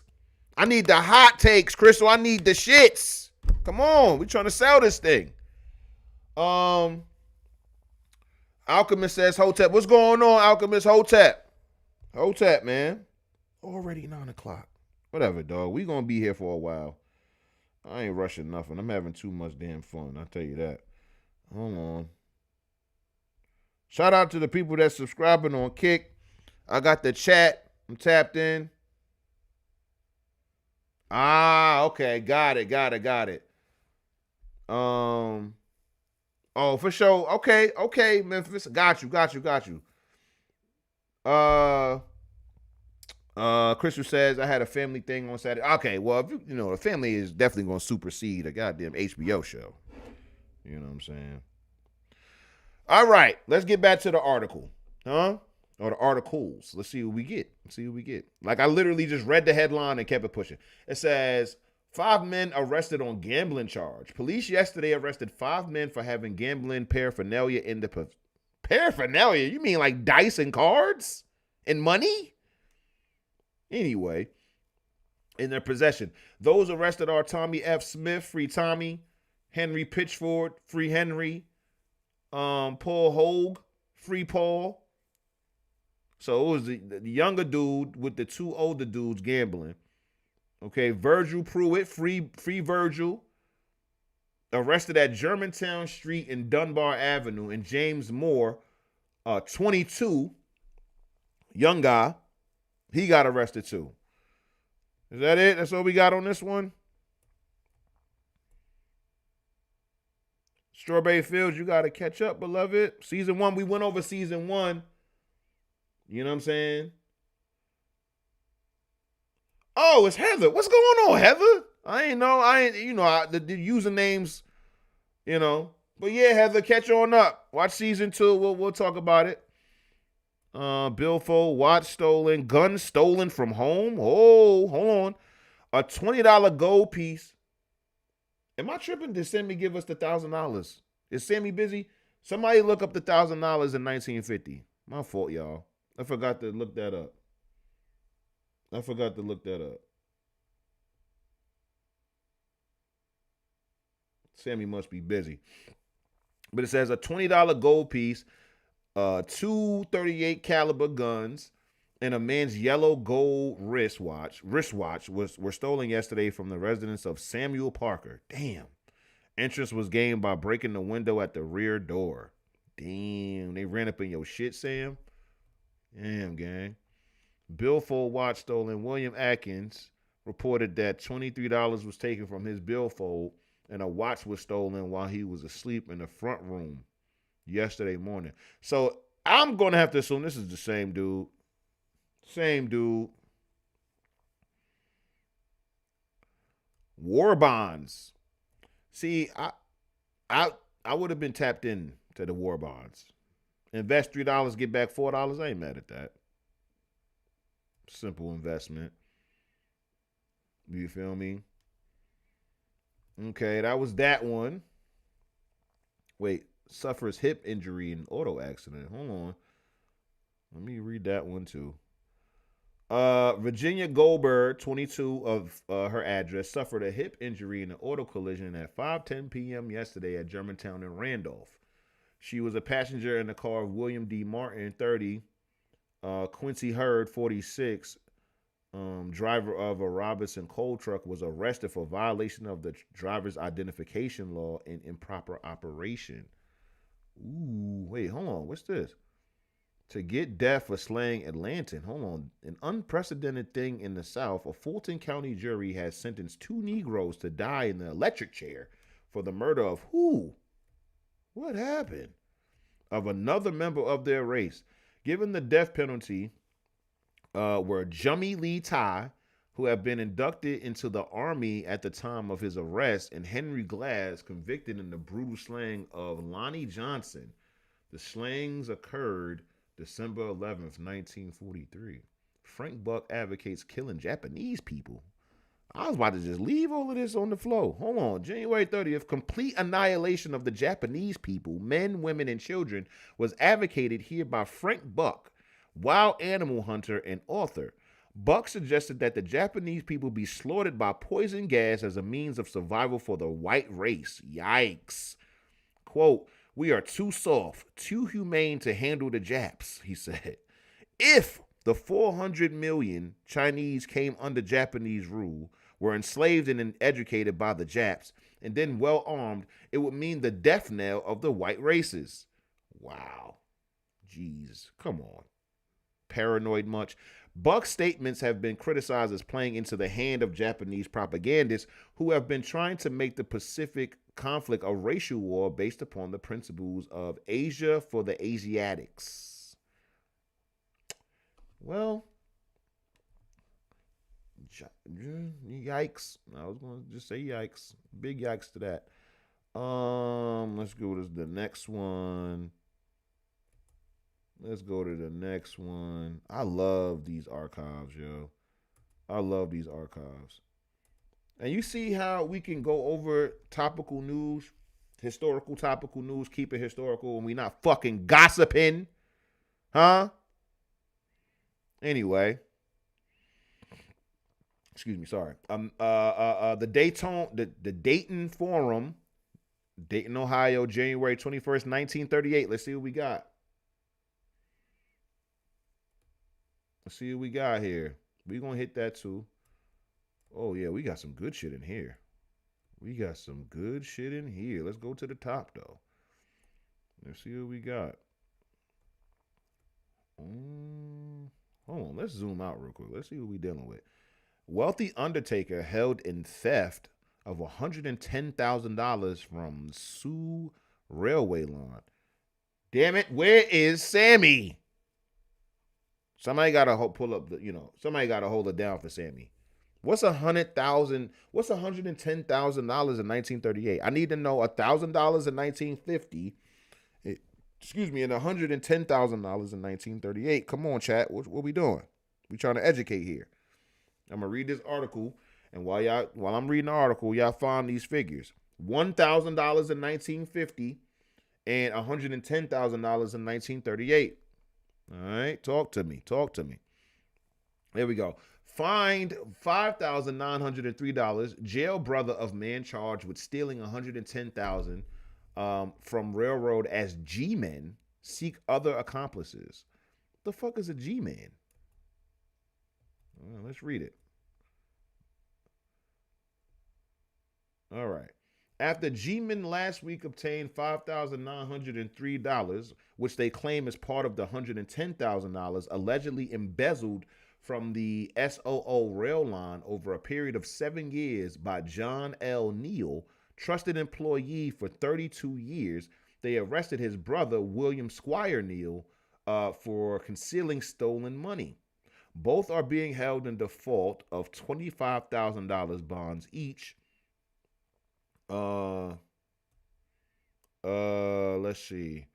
Crystal. I need the shits. Come on, we trying to sell this thing. Alchemist says, Hotep. What's going on, Alchemist? Hotep, man. Already 9:00. Whatever, dog. We gonna be here for a while. I ain't rushing nothing. I'm having too much damn fun. I'll tell you that. Hold on. Shout out to the people that's subscribing on Kick. I got the chat. I'm tapped in. Okay. Got it. Oh, for sure. Okay, Memphis. Got you. Crystal says, I had a family thing on Saturday. Okay, well, if the family is definitely going to supersede a goddamn HBO show. You know what I'm saying? All right, let's get back to the article. Or the articles. Let's see what we get. Like, I literally just read the headline and kept it pushing. It says, 5 men arrested on gambling charge. Police yesterday arrested 5 men for having gambling paraphernalia in the... Paraphernalia? You mean like dice and cards? And money? Anyway, in their possession. Those arrested are Tommy F. Smith, free Tommy, Henry Pitchford, free Henry, Paul Hogue, free Paul. So it was the younger dude with the 2 older dudes gambling. Okay, Virgil Pruitt, free Virgil, arrested at Germantown Street and Dunbar Avenue, and James Moore, 22, young guy, he got arrested too. Is that it? That's all we got on this one? Strawberry Fields, you got to catch up, beloved. Season 1, we went over season 1. You know what I'm saying? Oh, it's Heather. What's going on, Heather? The usernames, But yeah, Heather, catch on up. Watch season 2. We'll talk about it. Billfold, watch stolen, gun stolen from home. Oh, hold on. A $20 gold piece. Am I tripping? Did Sammy give us the $1,000? Is Sammy busy? Somebody look up the $1,000 in 1950. My fault, y'all. I forgot to look that up. Sammy must be busy. But it says a $20 gold piece, two .38 caliber guns, and a man's yellow gold wristwatch were stolen yesterday from the residence of Samuel Parker. Damn. Entrance was gained by breaking the window at the rear door. Damn, they ran up in your shit, Sam. Damn, gang. Billfold watch stolen. William Atkins reported that $23 was taken from his billfold and a watch was stolen while he was asleep in the front room yesterday morning. So I'm going to have to assume this is the same dude. War bonds. See, I would have been tapped in to the war bonds. Invest $3, get back $4. I ain't mad at that. Simple investment. You feel me? Okay, that was that one. Wait, suffers hip injury in auto accident. Hold on. Let me read that one too. Virginia Goldberg, 22 of her address, suffered a hip injury in an auto collision at 5:10 p.m. yesterday at Germantown and Randolph. She was a passenger in the car of William D. Martin, 30, Quincy Hurd, 46, driver of a Robinson coal truck, was arrested for violation of the driver's identification law and improper operation. Ooh, wait, hold on. What's this? To get death for slaying Atlantan. Hold on. An unprecedented thing in the South. A Fulton County jury has sentenced 2 Negroes to die in the electric chair for the murder of who? What happened? Of another member of their race. Given the death penalty were Jummy Lee Tai, who had been inducted into the Army at the time of his arrest, and Henry Glass, convicted in the brutal slaying of Lonnie Johnson. The slayings occurred December 11th, 1943. Frank Buck advocates killing Japanese people. I was about to just leave all of this on the floor. Hold on. January 30th, complete annihilation of the Japanese people, men, women, and children, was advocated here by Frank Buck, wild animal hunter and author. Buck suggested that the Japanese people be slaughtered by poison gas as a means of survival for the white race. Yikes. Quote, "We are too soft, too humane to handle the Japs," he said. If the 400 million Chinese came under Japanese rule, were enslaved and educated by the Japs, and then well armed, it would mean the death knell of the white races. Wow. Jeez, come on. Paranoid much? Buck's statements have been criticized as playing into the hand of Japanese propagandists who have been trying to make the Pacific conflict a racial war based upon the principles of Asia for the Asiatics. Well, yikes. I was going to just say yikes. Big yikes to that. Let's go to the next one. I love these archives, yo. I love these archives. And you see how we can go over topical news, historical topical news, keep it historical, and we not fucking gossiping. Huh? Anyway. Excuse me, sorry. The Dayton Forum, Dayton, Ohio, January 21st, 1938. Let's see what we got. Let's see what we got here. We're going to hit that too. Oh, yeah, we got some good shit in here. Let's go to the top, though. Let's see what we got. Hold on. Let's zoom out real quick. Let's see what we're dealing with. Wealthy undertaker held in theft of $110,000 from Sioux Railway line. Damn it, where is Sammy? Somebody got to pull up somebody got to hold it down for Sammy. What's $110,000 in 1938? I need to know $1,000 in 1950. Excuse me, and $110,000 in 1938. Come on, chat. What we doing? We trying to educate here. I'm gonna read this article, and while I'm reading the article, y'all find these figures: $1,000 in 1950 and $110,000 in 1938. All right, talk to me. There we go. Fined $5,903. Jail brother of man charged with stealing $110,000 from railroad as G-men seek other accomplices. The fuck is a G-man? Well, let's read it. All right. After G-men last week obtained $5,903, which they claim is part of the $110,000 allegedly embezzled from the SOO rail line over a period of 7 years by John L. Neal, trusted employee for 32 years, they arrested his brother, William Squire Neal, for concealing stolen money. Both are being held in default of $25,000 bonds each. Let's see.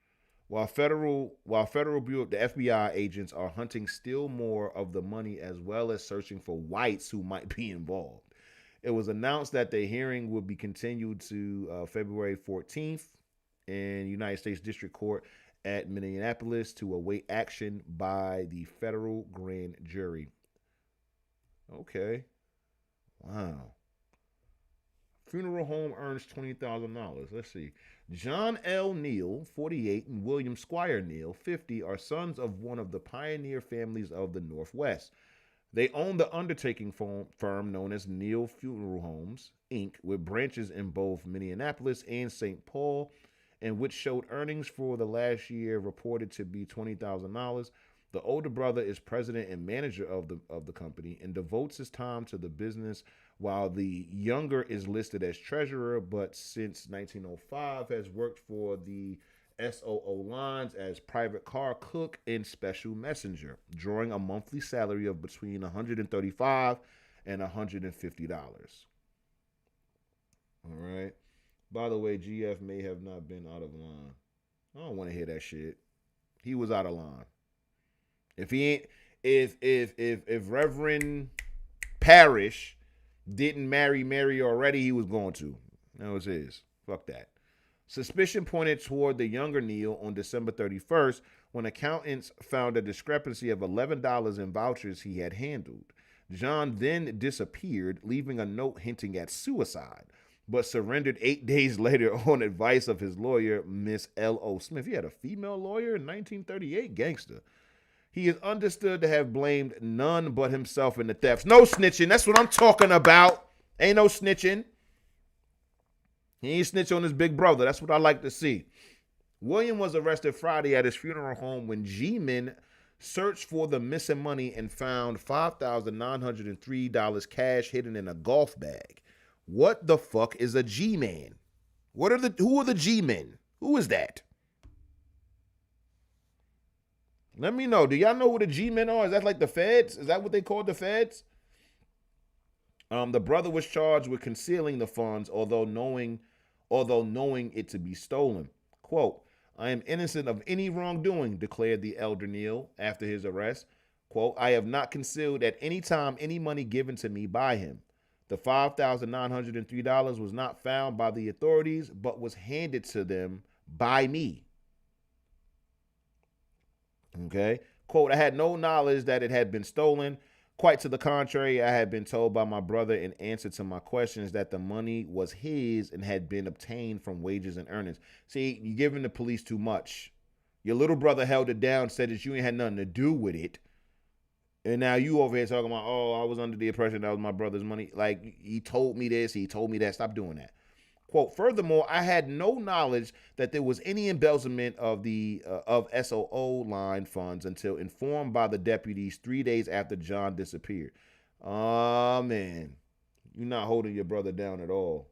While Federal Bureau, the FBI agents are hunting still more of the money as well as searching for whites who might be involved. It was announced that the hearing will be continued to February 14th in United States District Court at Minneapolis to await action by the federal grand jury. Okay. Wow. Funeral home earns $20,000. Let's see. John L. Neal, 48, and William Squire Neal, 50, are sons of one of the pioneer families of the Northwest. They own the undertaking firm known as Neal Funeral Homes, Inc., with branches in both Minneapolis and St. Paul, and which showed earnings for the last year reported to be $20,000. The older brother is president and manager of the company and devotes his time to the business, while the younger is listed as treasurer, but since 1905 has worked for the SOO lines as private car cook and special messenger, drawing a monthly salary of between $135 and $150. All right. By the way, GF may have not been out of line. I don't want to hear that shit. He was out of line. If he ain't, if Reverend Parrish didn't marry Mary already, he was going to. That was his. Fuck that. Suspicion pointed toward the younger Neal on December 31st when accountants found a discrepancy of $11 in vouchers he had handled. John then disappeared, leaving a note hinting at suicide, but surrendered 8 days later on advice of his lawyer, Miss L.O. Smith. He had a female lawyer in 1938? Gangster. He is understood to have blamed none but himself in the thefts. No snitching. That's what I'm talking about. Ain't no snitching. He ain't snitch on his big brother. That's what I like to see. William was arrested Friday at his funeral home when G-men searched for the missing money and found $5,903 cash hidden in a golf bag. What the fuck is a G-man? Who are the G-men? Who is that? Let me know. Do y'all know who the G-men are? Is that like the feds? Is that what they call the feds? The brother was charged with concealing the funds, although knowing it to be stolen. Quote, I am innocent of any wrongdoing, declared the elder Neal after his arrest. Quote, I have not concealed at any time any money given to me by him. The $5,903 was not found by the authorities, but was handed to them by me. Okay. Quote, I had no knowledge that it had been stolen. Quite to the contrary, I had been told by my brother in answer to my questions that the money was his and had been obtained from wages and earnings. See, you're giving the police too much. Your little brother held it down, said that you ain't had nothing to do with it. And now you over here talking about, oh, I was under the impression that was my brother's money. Like, he told me this, he told me that. Stop doing that. Quote, furthermore, I had no knowledge that there was any embezzlement of the SOO line funds until informed by the deputies 3 days after John disappeared. Oh, man. You're not holding your brother down at all.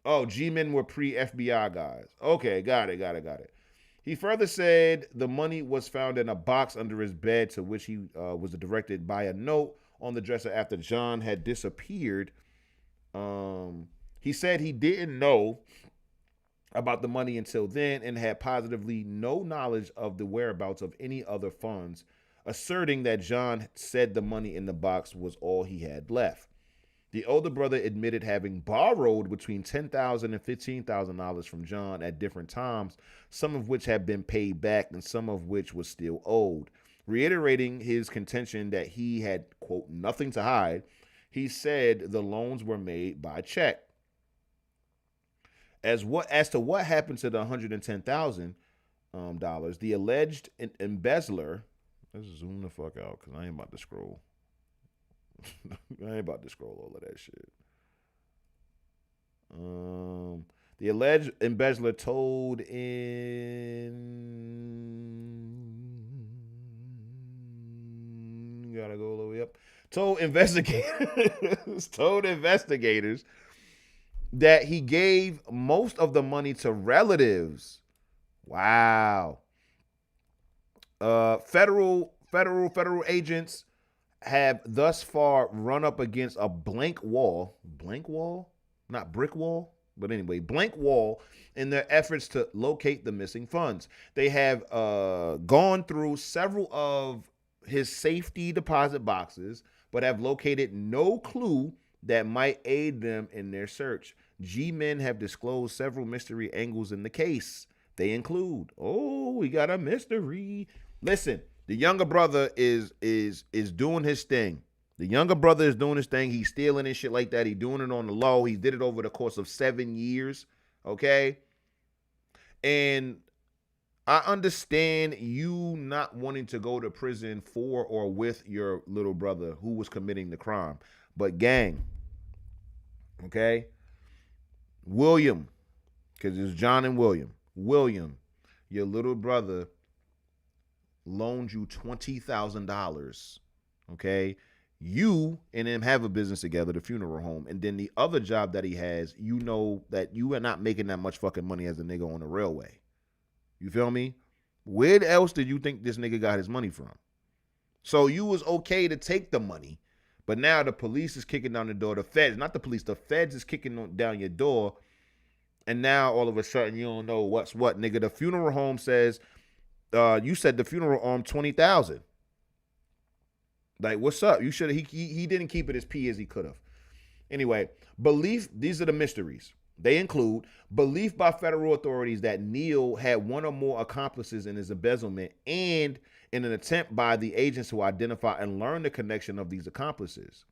Oh, G-men were pre-FBI guys. Okay, got it. He further said the money was found in a box under his bed, to which he was directed by a note on the dresser after John had disappeared. He said he didn't know about the money until then and had positively no knowledge of the whereabouts of any other funds, asserting that John said the money in the box was all he had left. The older brother admitted having borrowed between $10,000 and $15,000 from John at different times, some of which had been paid back and some of which was still owed. Reiterating his contention that he had, quote, nothing to hide, he said the loans were made by check. As to what happened to the $110,000, the alleged embezzler. Let's zoom the fuck out because I ain't about to scroll. I ain't about to scroll all of that shit. The alleged embezzler told gotta go all the way up. Told investigators that he gave most of the money to relatives. Wow. Federal agents have thus far run up against a blank wall, not brick wall, but anyway, blank wall in their efforts to locate the missing funds. They have gone through several of his safety deposit boxes, but have located no clue that might aid them in their search. G-men have disclosed several mystery angles in the case. They include, we got a mystery. Listen, the younger brother is doing his thing. The younger brother is doing his thing. He's stealing and shit like that. He's doing it on the low. He did it over the course of 7 years. Okay? And I understand you not wanting to go to prison for or with your little brother who was committing the crime. But gang, okay? William, because it's John and William. William, your little brother loaned you $20,000, okay? You and him have a business together, the funeral home, and then the other job that he has, you know that you are not making that much fucking money as a nigga on the railway. You feel me? Where else did you think this nigga got his money from? So you was okay to take the money, but now the police is kicking down the door. The feds, not the police, the feds is kicking down your door, and now all of a sudden you don't know what's what, nigga. The funeral home says, you said the funeral home $20,000. Like, what's up? You should he didn't keep it as P as he could have. Anyway, these are the mysteries. They include belief by federal authorities that Neil had one or more accomplices in his embezzlement, and in an attempt by the agents to identify and learn the connection of these accomplices.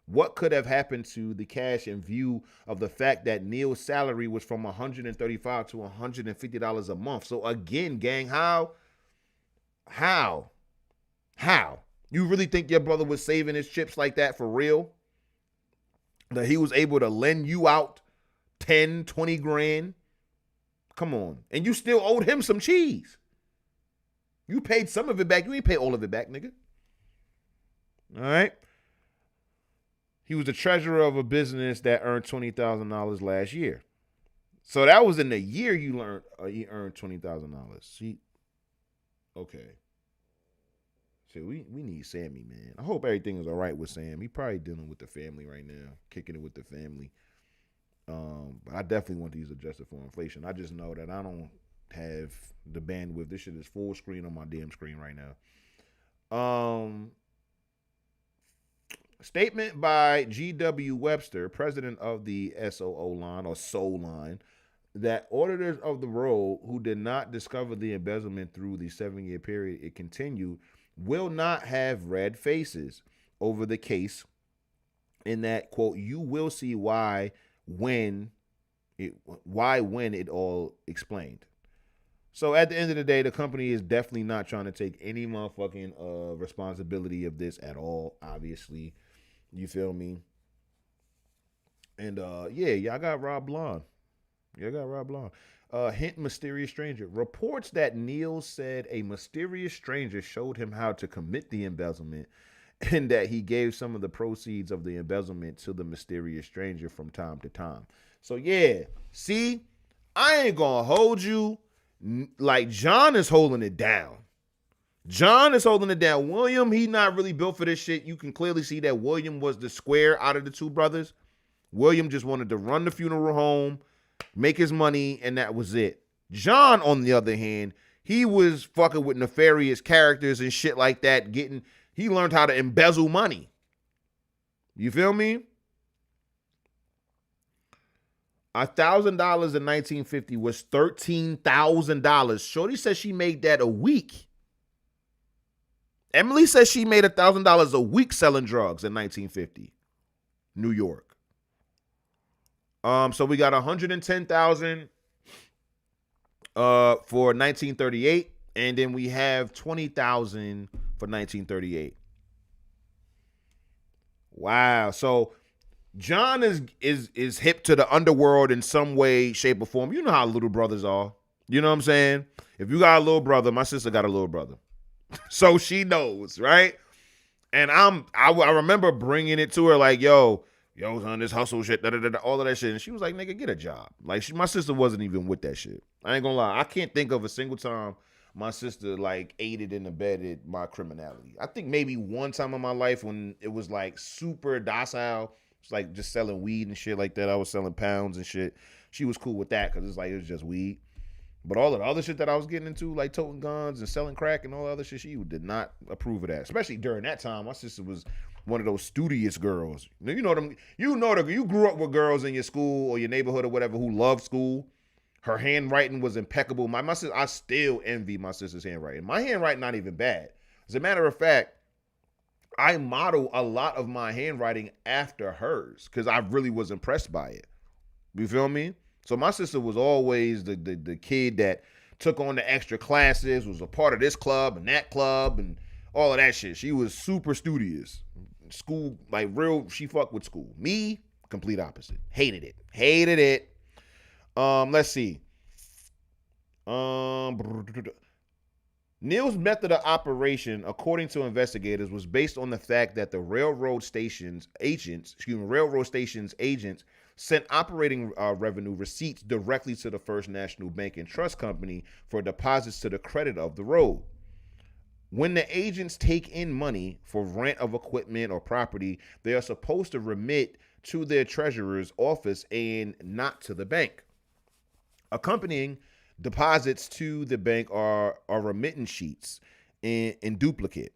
What could have happened to the cash in view of the fact that Neil's salary was from $135 to $150 a month? So again, gang, how? You really think your brother was saving his chips like that for real? That he was able to lend you out 10, 20 grand? Come on. And you still owed him some cheese. You paid some of it back. You ain't pay all of it back, nigga. All right. He was the treasurer of a business that earned $20,000 last year. So that was in the year you earned $20,000. See, okay. So we need Sammy, man. I hope everything is all right with Sam. He probably dealing with the family right now, kicking it with the family. But I definitely want these adjusted for inflation. I just know that I don't have the bandwidth. This shit is full screen on my damn screen right now. Statement by G.W. Webster, president of the SOO line or SOL line, that auditors of the roll who did not discover the embezzlement through the 7-year period it continued will not have red faces over the case, in that, quote, you will see why when it all explained. So at the end of the day, the company is definitely not trying to take any motherfucking responsibility of this at all, obviously. You feel me? And I got Rob Blonde. Hint, mysterious stranger. Reports that Neil said a mysterious stranger showed him how to commit the embezzlement, and that he gave some of the proceeds of the embezzlement to the mysterious stranger from time to time. So yeah, see, I ain't gonna hold you like John is holding it down. John is holding it down. William, he not really built for this shit. You can clearly see that William was the square out of the two brothers. William just wanted to run the funeral home, make his money, and that was it. John, on the other hand, he was fucking with nefarious characters and shit like that. He learned how to embezzle money. You feel me? $1,000 in 1950 was $13,000. Shorty says she made that a week. Emily says she made $1,000 a week selling drugs in 1950, New York. So we got 110,000 for 1938, and then we have 20,000 for 1938. Wow. So John is hip to the underworld in some way, shape, or form. You know how little brothers are. You know what I'm saying? If you got a little brother, my sister got a little brother. So she knows, right? And I remember bringing it to her like, yo, son, this hustle shit, all of that shit. And she was like, nigga, get a job. Like, my sister wasn't even with that shit. I ain't gonna lie. I can't think of a single time my sister, like, aided and abetted my criminality. I think maybe one time in my life when it was, like, super docile. It's like just selling weed and shit like that. I was selling pounds and shit. She was cool with that because it's like it was just weed. But all of the other shit that I was getting into, like toting guns and selling crack and all the other shit, she did not approve of that. Especially during that time, my sister was one of those studious girls. You know them. You grew up with girls in your school or your neighborhood or whatever who loved school. Her handwriting was impeccable. My sister, I still envy my sister's handwriting. My handwriting not even bad. As a matter of fact, I model a lot of my handwriting after hers because I really was impressed by it. You feel me? So my sister was always the kid that took on the extra classes, was a part of this club and that club and all of that shit. She was super studious. School, like real, she fucked with school. Me, complete opposite. Hated it. Let's see. Neil's method of operation, according to investigators, was based on the fact that the railroad stations agents sent operating revenue receipts directly to the First National Bank and Trust Company for deposits to the credit of the road. When the agents take in money for rent of equipment or property, they are supposed to remit to their treasurer's office and not to the bank. Accompanying deposits to the bank are remittance sheets in duplicate.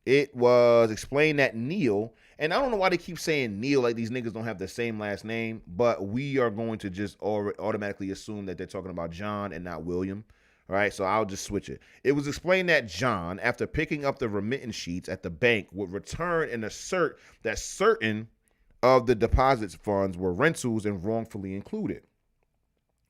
It was explained that Neil, and I don't know why they keep saying Neil like these niggas don't have the same last name, but we are going to just automatically assume that they're talking about John and not William. All right, so I'll just switch it. It was explained that John, after picking up the remittance sheets at the bank, would return and assert that certain of the deposits funds were rentals and wrongfully included.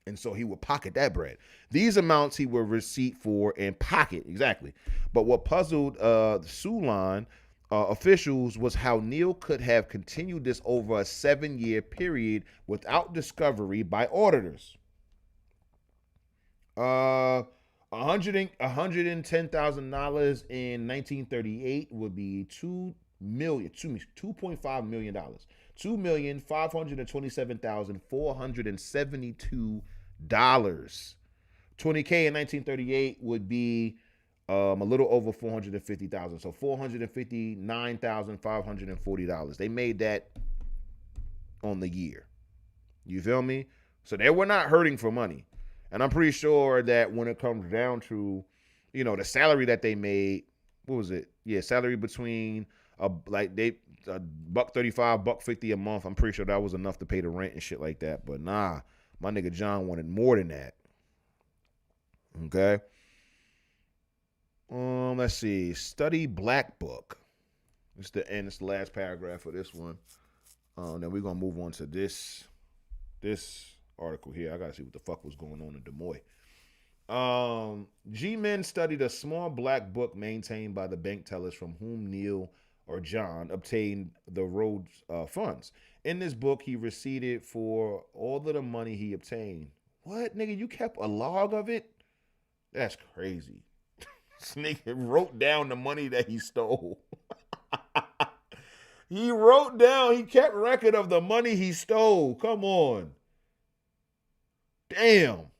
And so he would pocket that bread. These amounts he would receipt for and pocket, exactly. But what puzzled the Sulon officials was how Neil could have continued this over a 7-year period without discovery by auditors. $110,000 in 1938 would be $2.5 million. $2,527,472. $20K in 1938 would be a little over $450,000. So $459,540. They made that on the year. You feel me? So they were not hurting for money. And I'm pretty sure that when it comes down to, the salary that they made, what was it? Yeah, salary between $135, $150 a month. I'm pretty sure that was enough to pay the rent and shit like that. But nah, my nigga John wanted more than that. Okay. Let's see. Study Black Book. It's the last paragraph of this one. Then we're gonna move on to this article here. I gotta see what the fuck was going on in Des Moines. G-Men studied a small black book maintained by the bank tellers from whom Neil or John obtained the road's funds. In this book, he receipted for all of the money he obtained. What, nigga? You kept a log of it? That's crazy. This nigga wrote down the money that he stole. He kept record of the money he stole. Come on. Damn.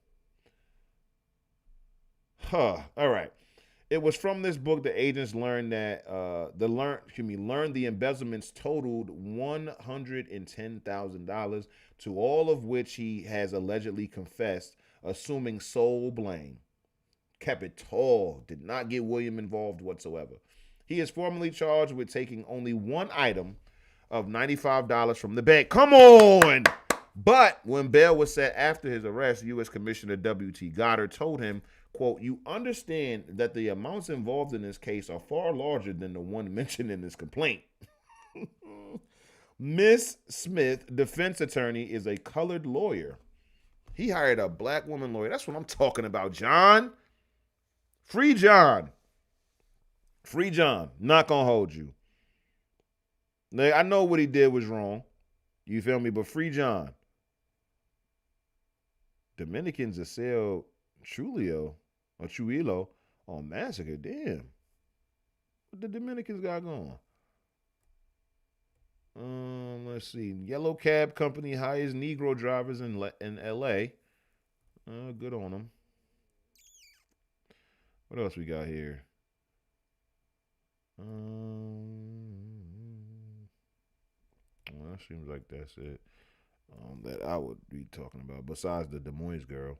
All right. It was from this book the agents learned that learned the embezzlements totaled $110,000, to all of which he has allegedly confessed, assuming sole blame. Kept it tall, did not get William involved whatsoever. He is formally charged with taking only one item of $95 from the bank. Come on! But when bail was set after his arrest, U.S. Commissioner W.T. Goddard told him, quote, "You understand that the amounts involved in this case are far larger than the one mentioned in this complaint." Miss Smith, defense attorney, is a colored lawyer. He hired a black woman lawyer. That's what I'm talking about, John. Free John. Free John. Not gonna hold you. Now, I know what he did was wrong. You feel me? But free John. Dominicans assailed Trujillo on massacre. Damn. What the Dominicans got going? Let's see. Yellow Cab Company hires Negro drivers in L.A. Good on them. What else we got here? Well, that seems like that's it that I would be talking about. Besides the Des Moines girl.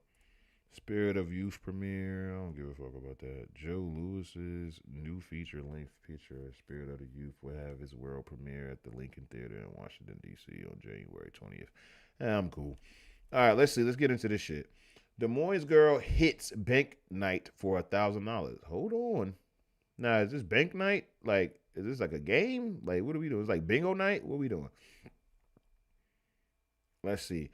Spirit of Youth premiere. I don't give a fuck about that. Joe Lewis's new feature-length picture, Spirit of the Youth, will have his world premiere at the Lincoln Theater in Washington, D.C. on January 20th. I'm cool. All right, let's see. Let's get into this shit. Des Moines girl hits bank night for $1,000. Hold on. Now, is this bank night? Like, is this like a game? Like, what are we doing? It's like bingo night? What are we doing? Let's see.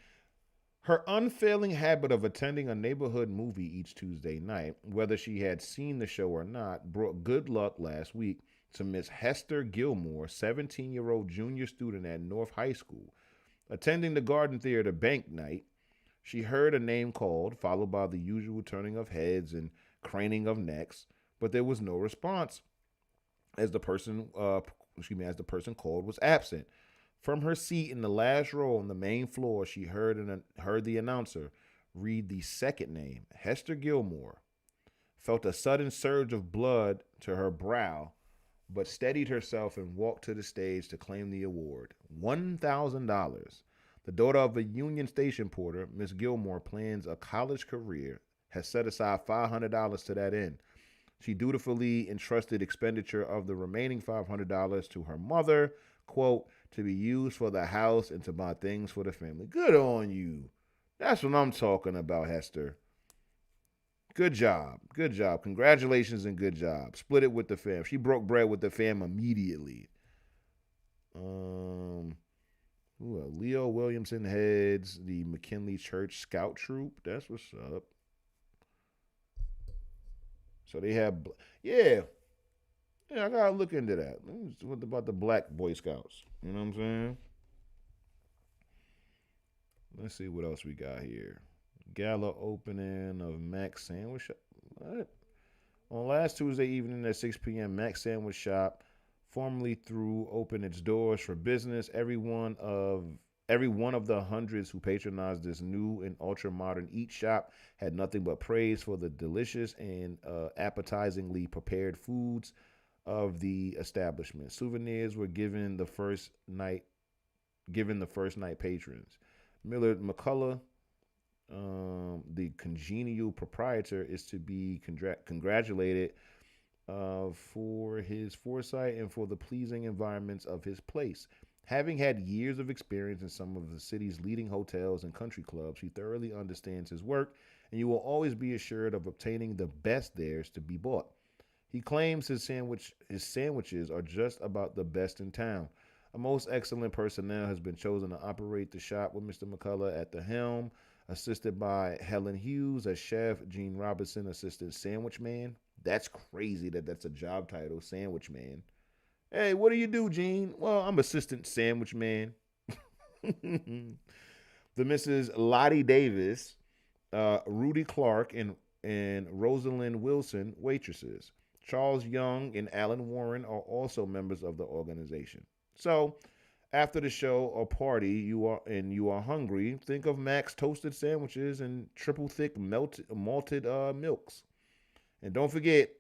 Her unfailing habit of attending a neighborhood movie each Tuesday night, whether she had seen the show or not, brought good luck last week to Miss Hester Gilmore, 17-year-old junior student at North High School. Attending the Garden Theater bank night, she heard a name called, followed by the usual turning of heads and craning of necks, but there was no response as the person called was absent. From her seat in the last row on the main floor, she heard the announcer read the second name, Hester Gilmore. Felt a sudden surge of blood to her brow, but steadied herself and walked to the stage to claim the award, $1,000. The daughter of a Union Station porter, Miss Gilmore plans a college career, has set aside $500 to that end. She dutifully entrusted expenditure of the remaining $500 to her mother, quote, "to be used for the house and to buy things for the family." Good on you. That's what I'm talking about, Hester. Good job. Good job. Congratulations and good job. Split it with the fam. She broke bread with the fam immediately. Leo Williamson heads the McKinley Church Scout Troop. That's what's up. So they have, yeah, I gotta look into that. What about the Black Boy Scouts? You know what I'm saying? Let's see what else we got here. Gala opening of Mac's Sandwich Shop. What? On last Tuesday evening at 6 p.m., Mac's Sandwich Shop formally opened its doors for business. Every one of the hundreds who patronized this new and ultra-modern eat shop had nothing but praise for the delicious and appetizingly prepared foods of the establishment. Souvenirs were given the first night patrons. Millard McCullough, the congenial proprietor, is to be congratulated for his foresight and for the pleasing environments of his place. Having had years of experience in some of the city's leading hotels and country clubs, he thoroughly understands his work, and you will always be assured of obtaining the best there's to be bought. He claims his sandwiches are just about the best in town. A most excellent personnel has been chosen to operate the shop, with Mr. McCullough at the helm, assisted by Helen Hughes as chef, Gene Robinson, assistant sandwich man. That's crazy that's a job title, sandwich man. Hey, what do you do, Gene? Well, I'm assistant sandwich man. The Mrs. Lottie Davis, Rudy Clark, and Rosalind Wilson, waitresses. Charles Young and Alan Warren are also members of the organization. So, after the show or party, you are hungry, think of Mac's toasted sandwiches and triple thick malted milks. And don't forget,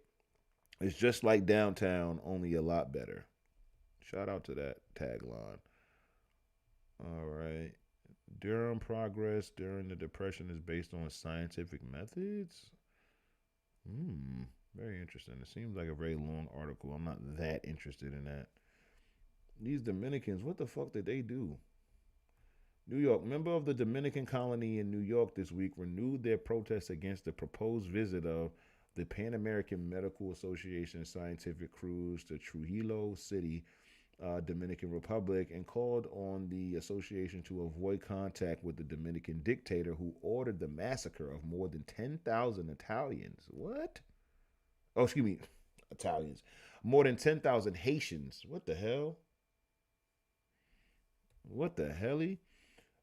It's just like downtown, only a lot better. Shout out to that tagline. All right. Durham progress during the Depression is based on scientific methods. Very interesting. It seems like a very long article. I'm not that interested in that. These Dominicans, what the fuck did they do? New York, member of the Dominican colony in New York this week renewed their protests against the proposed visit of the Pan American Medical Association scientific cruise to Trujillo City, Dominican Republic, and called on the association to avoid contact with the Dominican dictator who ordered the massacre of more than 10,000 Italians. What? Oh, excuse me, Italians. More than 10,000 Haitians. What the hell? What the helly?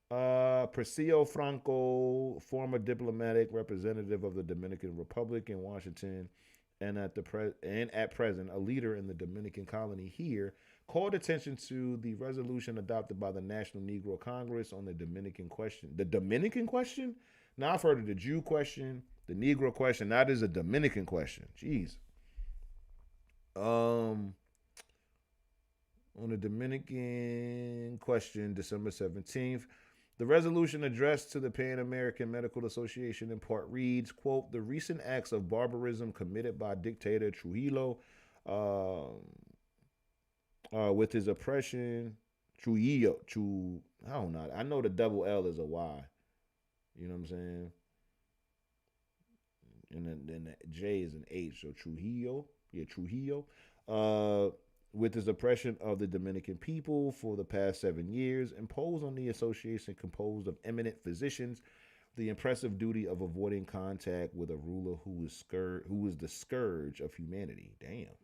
Presidio Franco, former diplomatic representative of the Dominican Republic in Washington, and at present a leader in the Dominican colony here, called attention to the resolution adopted by the National Negro Congress on the Dominican question. The Dominican question? Now I've heard of the Jew question, the Negro question. Now there's a Dominican question. Jeez. On the Dominican question, December 17th, the resolution addressed to the Pan American Medical Association in part reads, quote, the recent acts of barbarism committed by dictator Trujillo with his oppression, I don't know. I know the double L is a Y. You know what I'm saying? And then the J is an H, so Trujillo. Yeah, Trujillo. With his oppression of the Dominican people for the past 7 years, imposed on the association composed of eminent physicians the impressive duty of avoiding contact with a ruler who is the scourge of humanity. Damn.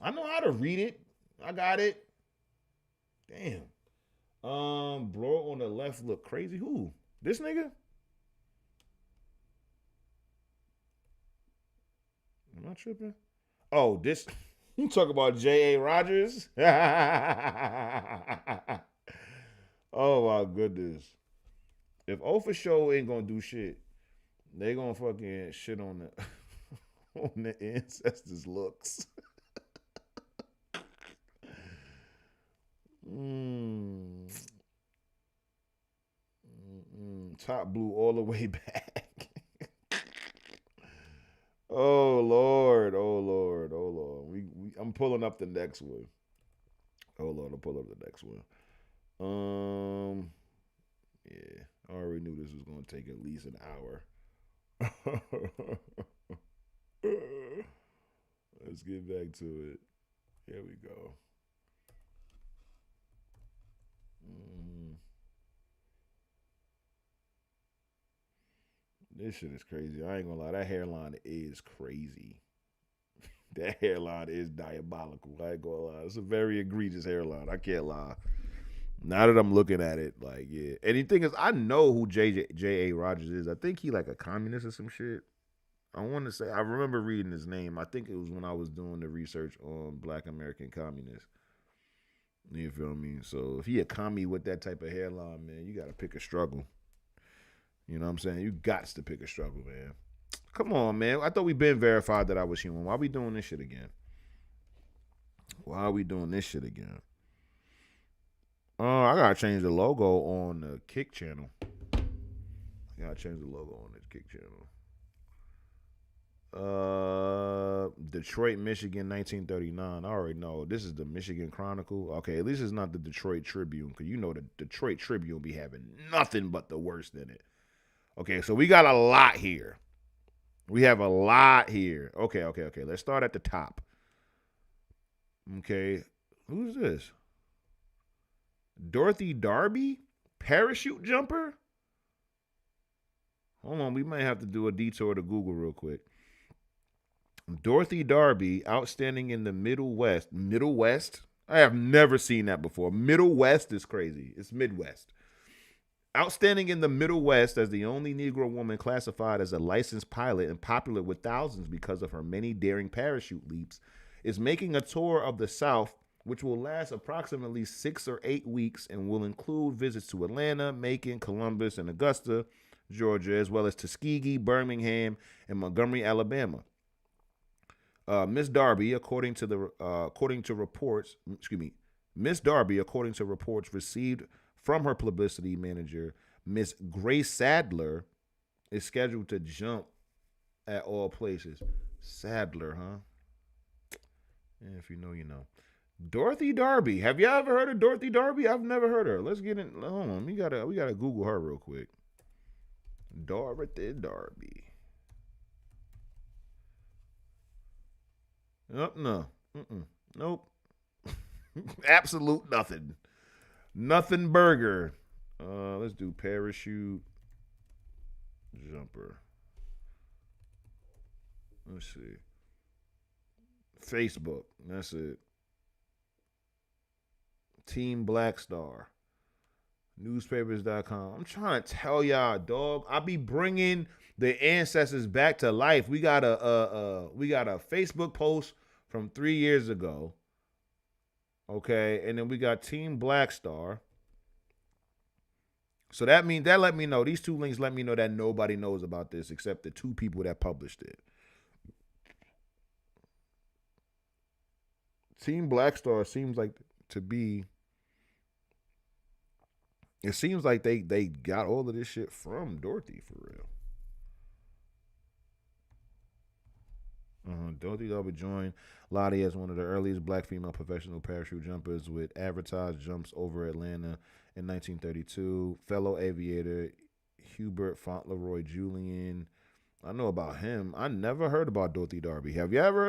I know how to read it. I got it. Damn. Bro on the left look crazy. Who? This nigga? Am I tripping? Oh, this. You talk about J.A. Rogers? Oh my goodness. If O for Show ain't gonna do shit, they gonna fucking shit on the on the ancestors' looks. Top blue all the way back. Oh Lord, oh Lord, oh Lord. I'm pulling up the next one. Hold on, I'll pull up the next one. Yeah, I already knew this was gonna take at least an hour. Let's get back to it. Here we go. This shit is crazy. I ain't gonna lie. That hairline is crazy. That hairline is diabolical. I ain't gonna lie. It's a very egregious hairline. I can't lie. Now that I'm looking at it, like, yeah. And the thing is, I know who J.A. Rogers is. I think he like a communist or some shit. I want to say, I remember reading his name. I think it was when I was doing the research on Black American communists. You feel me? So if he a commie with that type of hairline, man, you got to pick a struggle. You know what I'm saying? You got to pick a struggle, man. Come on, man. I thought we been verified that I was human. Why we doing this shit again? Why are we doing this shit again? I gotta change the logo on the Kick channel. I gotta change the logo on this Kick channel. Detroit, Michigan, 1939. I already know. This is the Michigan Chronicle. Okay, at least it's not the Detroit Tribune, because you know the Detroit Tribune be having nothing but the worst in it. Okay, so we got a lot here. We have a lot here. Okay. Let's start at the top. Okay, who's this? Dorothy Darby? Parachute jumper? Hold on, we might have to do a detour to Google real quick. Dorothy Darby, outstanding in the Middle West. Middle West? I have never seen that before. Middle West is crazy. It's Midwest. Outstanding in the Middle West as the only Negro woman classified as a licensed pilot and popular with thousands because of her many daring parachute leaps, is making a tour of the South, which will last approximately 6 or 8 weeks and will include visits to Atlanta, Macon, Columbus, and Augusta, Georgia, as well as Tuskegee, Birmingham, and Montgomery, Alabama. Miss Darby, according to reports, Miss Darby, according to reports received from her publicity manager, Miss Grace Sadler, is scheduled to jump at all places. Sadler, huh? Yeah, if you know, you know. Dorothy Darby. Have y'all ever heard of Dorothy Darby? I've never heard of her. Let's get in. Hold on. We gotta Google her real quick. Dorothy Darby. No. Nope. Absolute nothing. Nothing burger. Let's do parachute jumper. Let's see. Facebook. That's it. Team Black Star. Newspapers.com. I'm trying to tell y'all, dog. I be bringing the ancestors back to life. We got a Facebook post from 3 years ago. Okay, and then we got Team Black Star. So that let me know. These two links let me know that nobody knows about this except the two people that published it. Team Black Star seems like to be. It seems like they got all of this shit from Dorothy for real. Dorothy Darby joined Lottie as one of the earliest black female professional parachute jumpers with advertised jumps over Atlanta in 1932. Fellow aviator Hubert Fauntleroy Julian. I know about him. I never heard about Dorothy Darby. Have y'all ever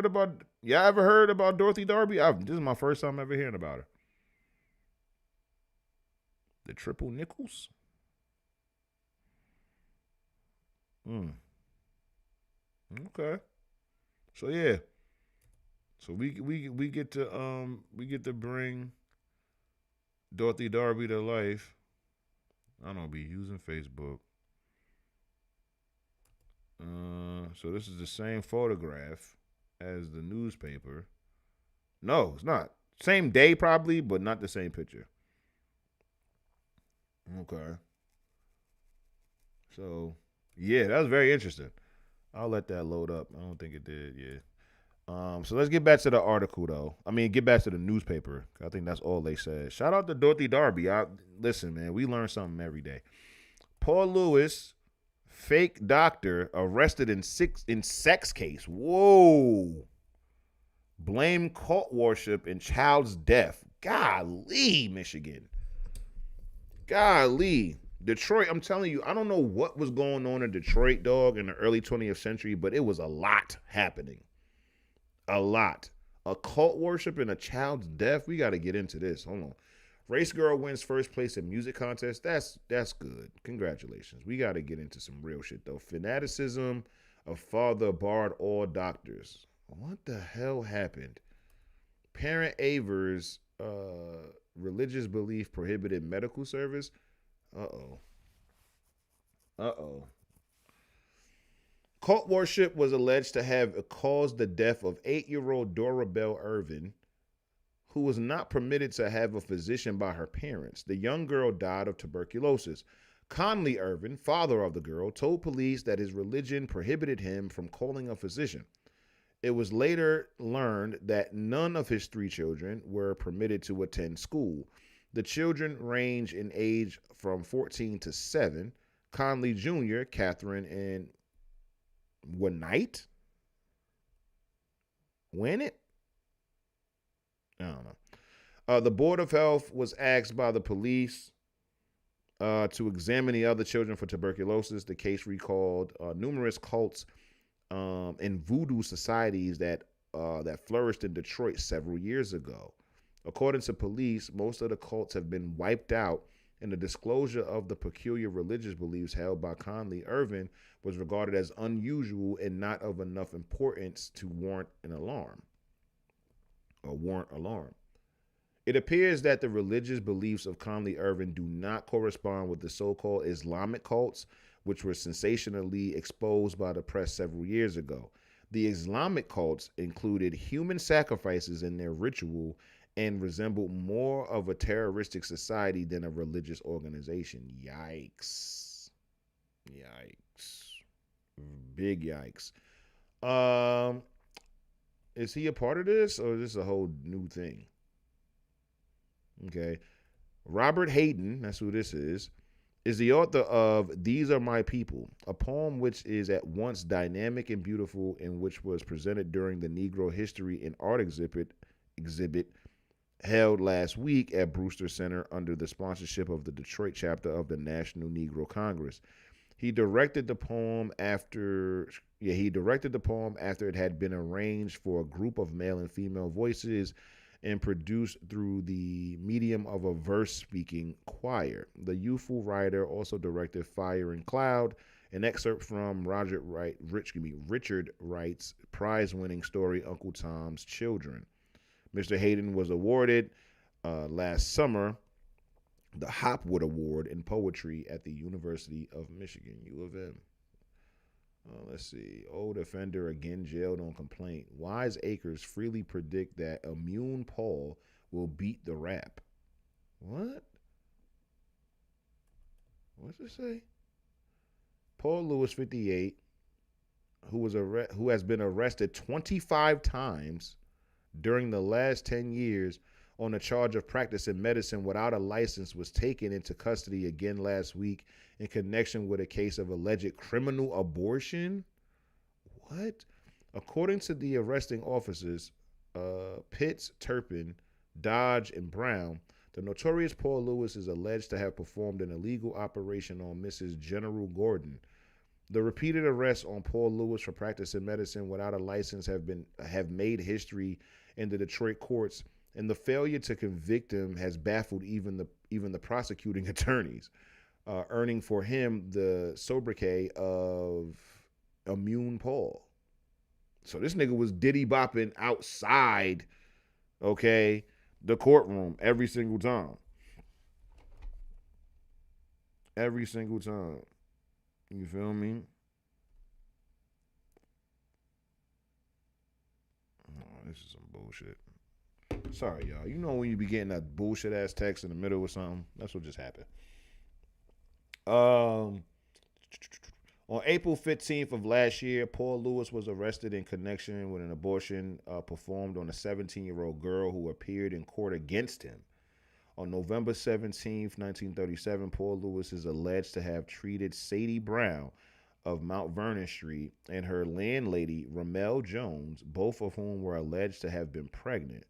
heard about Dorothy Darby? This is my first time ever hearing about her. The triple nickels? Okay. So yeah. So we get to bring Dorothy Darby to life. I don't be using Facebook. So this is the same photograph as the newspaper. No, it's not. Same day probably, but not the same picture. Okay. So yeah, that was very interesting. I'll let that load up. I don't think it did. Yeah. So let's get back to the article, though. Get back to the newspaper. I think that's all they said. Shout out to Dorothy Darby. Listen, man, we learn something every day. Paul Lewis, fake doctor, arrested in sex case. Whoa. Blame cult worship and child's death. Golly, Michigan. Golly. Detroit, I'm telling you, I don't know what was going on in Detroit, dog, in the early 20th century, but it was a lot happening. A lot. A cult worship and a child's death. We got to get into this. Hold on. Race girl wins first place in music contest. That's good. Congratulations. We got to get into some real shit, though. Fanaticism of father barred all doctors. What the hell happened? Parent Avers, religious belief prohibited medical service. Uh-oh. Cult worship was alleged to have caused the death of 8-year-old Dora Bell Irvin, who was not permitted to have a physician by her parents. The young girl died of tuberculosis. Conley Irvin, father of the girl, told police that his religion prohibited him from calling a physician. It was later learned that none of his 3 children were permitted to attend school. The children range in age from 14 to 7. Conley Jr., Catherine, and Winnett? Winnett? I don't know. The Board of Health was asked by the police to examine the other children for tuberculosis. The case recalled numerous cults and voodoo societies that flourished in Detroit several years ago. According to police, most of the cults have been wiped out, and the disclosure of the peculiar religious beliefs held by Conley Irvin was regarded as unusual and not of enough importance to warrant alarm. It appears that the religious beliefs of Conley Irvin do not correspond with the so-called Islamic cults, which were sensationally exposed by the press several years ago. The Islamic cults included human sacrifices in their ritual and resembled more of a terroristic society than a religious organization. Yikes. Big yikes. Is he a part of this, or is this a whole new thing? Okay. Robert Hayden, that's who this is the author of These Are My People, a poem which is at once dynamic and beautiful, and which was presented during the Negro History and Art exhibit held last week at Brewster Center under the sponsorship of the Detroit chapter of the National Negro Congress. He directed the poem after it had been arranged for a group of male and female voices and produced through the medium of a verse-speaking choir. The youthful writer also directed Fire and Cloud, an excerpt from Richard Wright's prize-winning story Uncle Tom's Children. Mr. Hayden was awarded last summer the Hopwood Award in Poetry at the University of Michigan, U of M. Let's see. Old offender again jailed on complaint. Wise Acres freely predict that immune Paul will beat the rap. What? What's it say? Paul Lewis, 58, who has been arrested 25 times during the last 10 years on a charge of practicing medicine without a license, was taken into custody again last week in connection with a case of alleged criminal abortion. What? According to the arresting officers, Pitts, Turpin, Dodge, and Brown, the notorious Paul Lewis is alleged to have performed an illegal operation on Mrs. General Gordon. The repeated arrests on Paul Lewis for practicing medicine without a license have made history in the Detroit courts, and the failure to convict him has baffled even the prosecuting attorneys, earning for him the sobriquet of Immune Paul. So this nigga was diddy bopping outside, okay, the courtroom every single time. Every single time. You feel me? Oh, this is some bullshit. Sorry, y'all. You know when you be getting that bullshit ass text in the middle of something? That's what just happened. On April 15th of last year, Paul Lewis was arrested in connection with an abortion performed on a 17-year-old girl who appeared in court against him. On November 17th, 1937, Paul Lewis is alleged to have treated Sadie Brown of Mount Vernon Street and her landlady, Ramel Jones, both of whom were alleged to have been pregnant.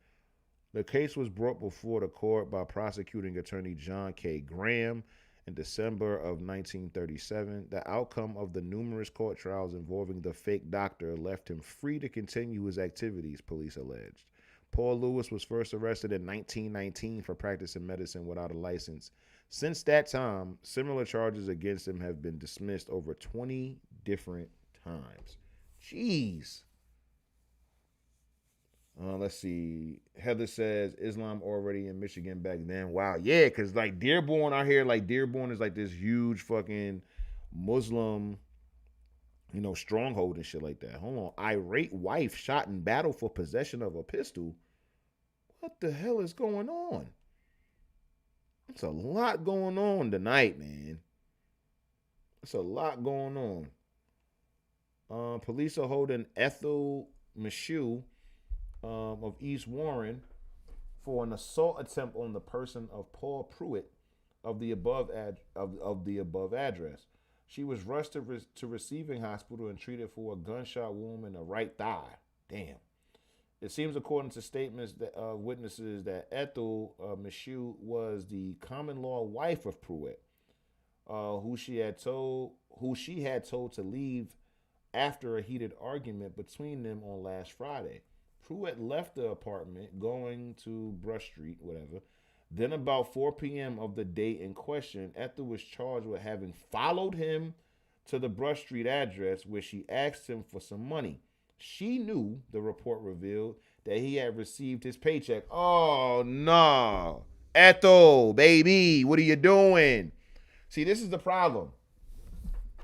The case was brought before the court by prosecuting attorney John K. Graham in December of 1937. The outcome of the numerous court trials involving the fake doctor left him free to continue his activities, police alleged. Paul Lewis was first arrested in 1919 for practicing medicine without a license. Since that time, similar charges against him have been dismissed over 20 different times. Jeez. Let's see. Heather says Islam already in Michigan back then. Wow. Yeah, because like Dearborn out here, like Dearborn is like this huge fucking Muslim, stronghold and shit like that. Hold on. Irate wife shot in battle for possession of a pistol. What the hell is going on? It's a lot going on tonight, man. It's a lot going on. Police are holding Ethel Michoud of East Warren for an assault attempt on the person of Paul Pruitt of the above address. She was rushed to receiving hospital and treated for a gunshot wound in the right thigh. Damn. It seems, according to statements of witnesses, that Ethel Michoud was the common law wife of Pruitt, who she had told to leave after a heated argument between them on last Friday. Pruitt left the apartment going to Brush Street, whatever. Then about 4 p.m. of the day in question, Ethel was charged with having followed him to the Brush Street address where she asked him for some money. She knew, the report revealed, that he had received his paycheck. Oh, no. Ethel, baby, what are you doing? See, this is the problem.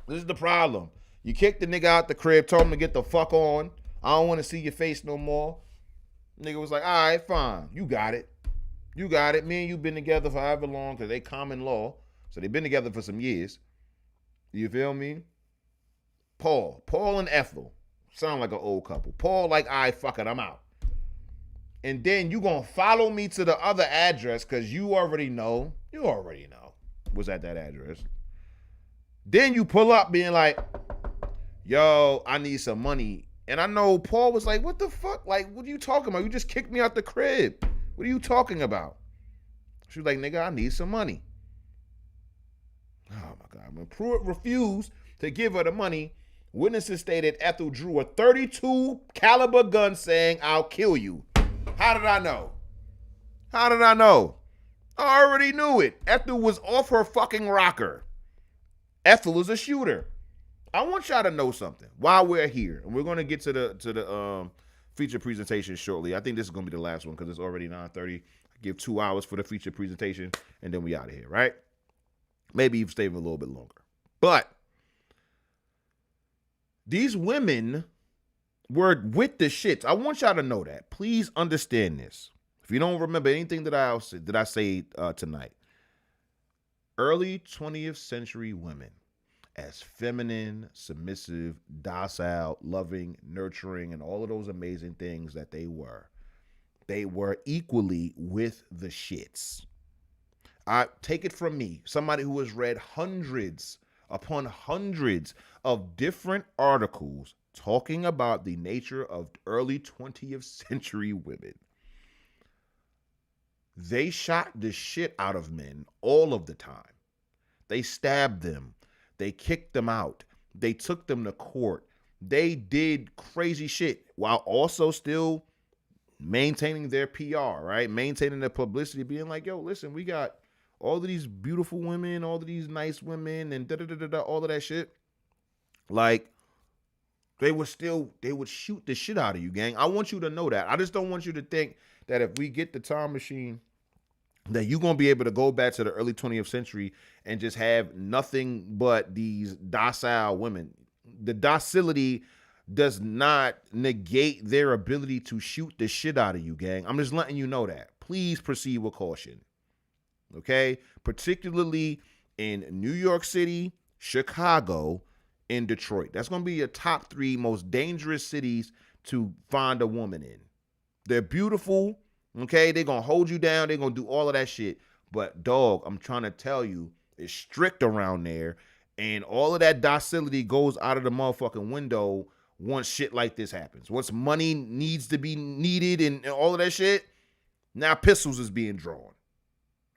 You kicked the nigga out the crib, told him to get the fuck on. I don't want to see your face no more. Nigga was like, all right, fine. You got it. Me and you been together for however long because they common law. So they've been together for some years. You feel me? Paul and Ethel. Sound like an old couple. Paul like, all right, fuck it, I'm out. And then you gonna follow me to the other address because you already know was at that address. Then you pull up being like, yo, I need some money. And I know Paul was like, what the fuck? Like, what are you talking about? You just kicked me out the crib. What are you talking about? She was like, nigga, I need some money. Oh my God. When Pruitt refused to give her the money, witnesses stated Ethel drew a .32 caliber gun saying, I'll kill you. How did I know? How did I know? I already knew it. Ethel was off her fucking rocker. Ethel is a shooter. I want y'all to know something while we're here. And we're going to get to the feature presentation shortly. I think this is going to be the last one because it's already 9:30. I give 2 hours for the feature presentation and then we out of here, right? Maybe you've stayed a little bit longer. But these women were with the shits. I want y'all to know that. Please understand this. If you don't remember anything that I say tonight, early 20th century women, as feminine, submissive, docile, loving, nurturing, and all of those amazing things that they were equally with the shits. I take it from me, somebody who has read hundreds upon hundreds of different articles talking about the nature of early 20th century women. They shot the shit out of men all of the time. They stabbed them. They kicked them out. They took them to court. They did crazy shit while also still maintaining their PR, right? Maintaining their publicity, being like, yo, listen, we got all of these beautiful women, all of these nice women, and da-da-da-da-da, all of that shit. Like, they would shoot the shit out of you, gang. I want you to know that. I just don't want you to think that if we get the time machine, that you're going to be able to go back to the early 20th century and just have nothing but these docile women. The docility does not negate their ability to shoot the shit out of you, gang. I'm just letting you know that. Please proceed with caution. Okay? Particularly in New York City, Chicago, and Detroit. That's going to be your top 3 most dangerous cities to find a woman in. They're beautiful. Okay, they're going to hold you down. They're going to do all of that shit. But, dog, I'm trying to tell you, it's strict around there. And all of that docility goes out of the motherfucking window once shit like this happens. Once money needs to be needed and all of that shit, now pistols is being drawn.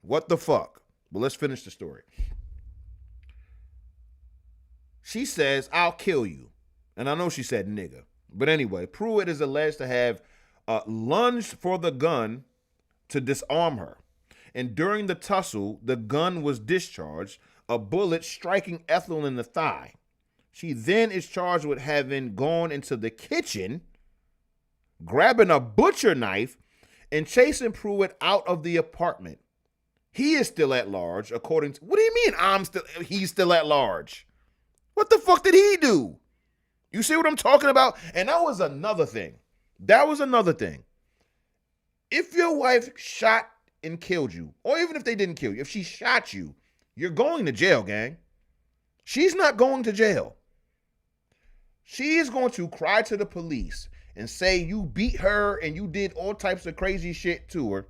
What the fuck? But let's finish the story. She says, I'll kill you. And I know she said nigga. But anyway, Pruitt is alleged to have lunged for the gun to disarm her. And during the tussle, the gun was discharged, a bullet striking Ethel in the thigh. She then is charged with having gone into the kitchen, grabbing a butcher knife, and chasing Pruitt out of the apartment. He is still at large, according to... What do you mean he's still at large? What the fuck did he do? You see what I'm talking about? And that was another thing. If your wife shot and killed you, or even if they didn't kill you, if she shot you, you're going to jail, gang. She's not going to jail. She is going to cry to the police and say you beat her and you did all types of crazy shit to her,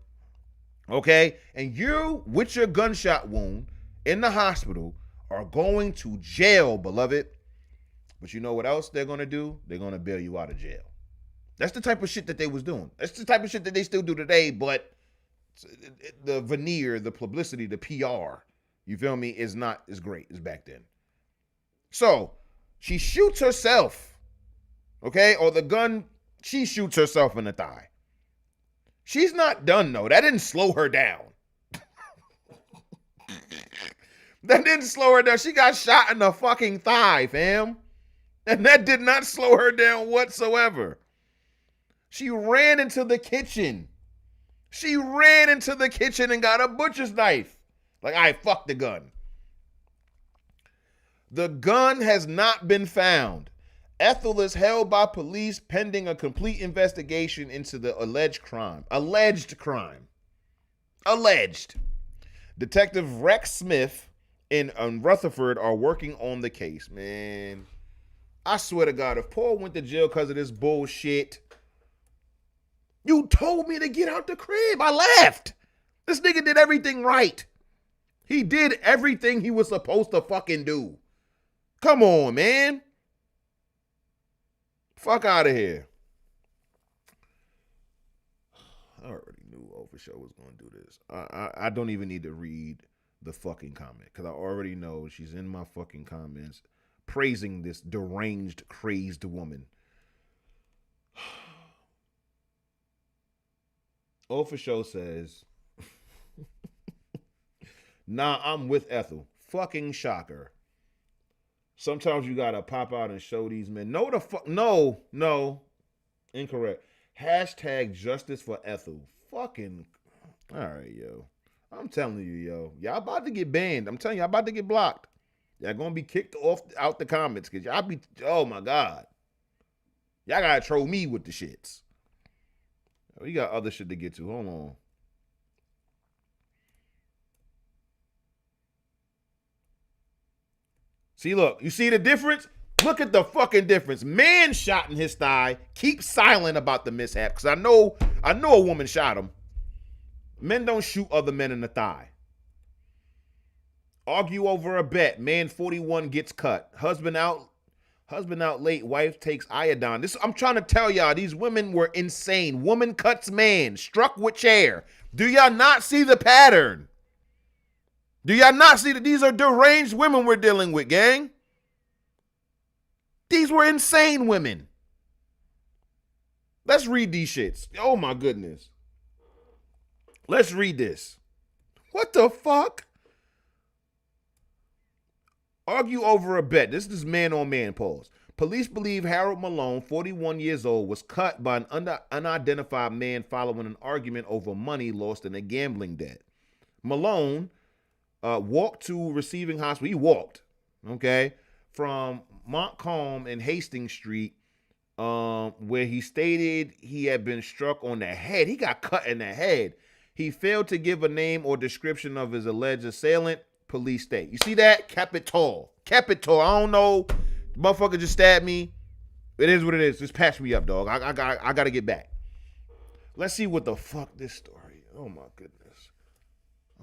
okay? And you, with your gunshot wound in the hospital, are going to jail, beloved. But you know what else they're going to do? They're going to bail you out of jail. That's the type of shit that they was doing. That's the type of shit that they still do today, but the veneer, the publicity, the PR, you feel me, is not as great as back then. So, she shoots herself, okay? Or the gun, she shoots herself in the thigh. She's not done, though. That didn't slow her down. That didn't slow her down. She got shot in the fucking thigh, fam. And that did not slow her down whatsoever. She ran into the kitchen. And got a butcher's knife. Like, all right, fuck the gun. The gun has not been found. Ethel is held by police pending a complete investigation into the alleged crime. Alleged. Detective Rex Smith in Rutherford are working on the case, man. I swear to God, if Paul went to jail because of this bullshit, you told me to get out the crib. I left. This nigga did everything right. He did everything he was supposed to fucking do. Come on, man. Fuck out of here. I already knew Overshow was going to do this. I don't even need to read the fucking comment because I already know she's in my fucking comments praising this deranged, crazed woman. Overshow says, nah, I'm with Ethel. Fucking shocker. Sometimes you gotta pop out and show these men. No, the fuck. No. Incorrect. Hashtag justice for Ethel. Fucking. All right, yo. I'm telling you, yo. Y'all about to get banned. I'm telling you, y'all about to get blocked. Y'all gonna be kicked off out the comments because y'all be. Oh my God. Y'all gotta troll me with the shits. We got other shit to get to. Hold on. See, look, you see the difference? Look at the fucking difference. Man shot in his thigh. Keep silent about the mishap, because I know a woman shot him. Men don't shoot other men in the thigh. Argue over a bet. Man 41 gets cut. Husband out late. Wife takes iodine. I'm trying to tell y'all, these women were insane. Woman cuts man. Struck with chair. Do y'all not see the pattern? Do y'all not see that these are deranged women we're dealing with, gang? These were insane women. Let's read these shits. Oh my goodness. Let's read this. What the fuck? Argue over a bet. This is man on man pause. Police believe Harold Malone, 41 years old, was cut by an unidentified man following an argument over money lost in a gambling debt. Malone walked to receiving hospital. He walked, okay, from Montcalm and Hastings Street, where he stated he had been struck on the head. He got cut in the head. He failed to give a name or description of his alleged assailant. Police state. You see that? Kept it tall. Kept it tall. I don't know. The motherfucker just stabbed me. It is what it is. Just patch me up, dog. I got to get back. Let's see what the fuck this story. Oh my goodness.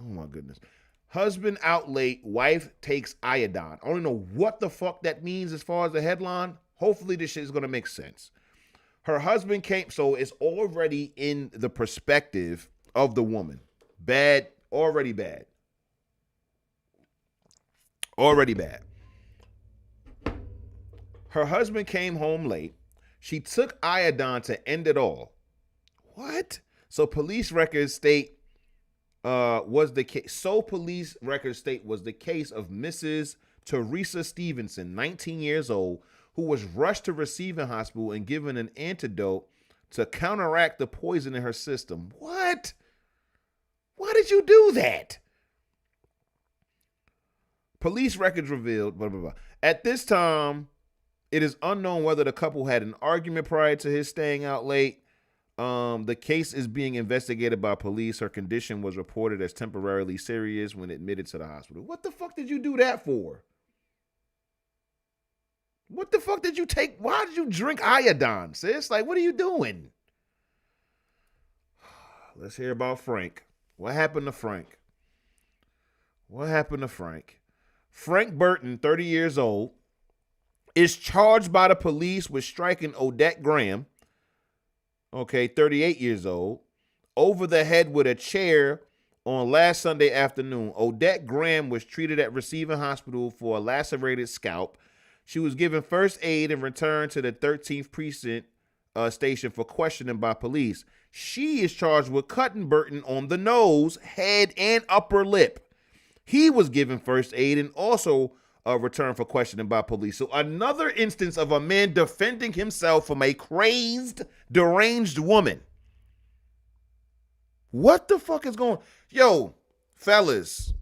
Oh my goodness. Husband out late, wife takes iodine. I don't know what the fuck that means as far as the headline. Hopefully this shit is going to make sense. Her husband came, so it's already in the perspective of the woman. Bad, already bad. Already bad. Her husband came home late. She took iodine to end it all. What? So police records state was the case. So police records state was the case of Mrs. Teresa Stevenson, 19 years old, who was rushed to receiving hospital and given an antidote to counteract the poison in her system. What? Why did you do that? Police records revealed, blah, blah, blah. At this time, it is unknown whether the couple had an argument prior to his staying out late. The case is being investigated by police. Her condition was reported as temporarily serious when admitted to the hospital. What the fuck did you do that for? What the fuck did you take? Why did you drink iodine, sis? Like, what are you doing? Let's hear about Frank. What happened to Frank? What happened to Frank? Frank Burton, 30 years old, is charged by the police with striking Odette Graham, 38 years old, over the head with a chair on last Sunday afternoon. Odette Graham was treated at Receiving Hospital for a lacerated scalp. She was given first aid and returned to the 13th Precinct station for questioning by police. She is charged with cutting Burton on the nose, head, and upper lip. He was given first aid and also returned for questioning by police. So another instance of a man defending himself from a crazed, deranged woman. What the fuck is going on? Yo, fellas,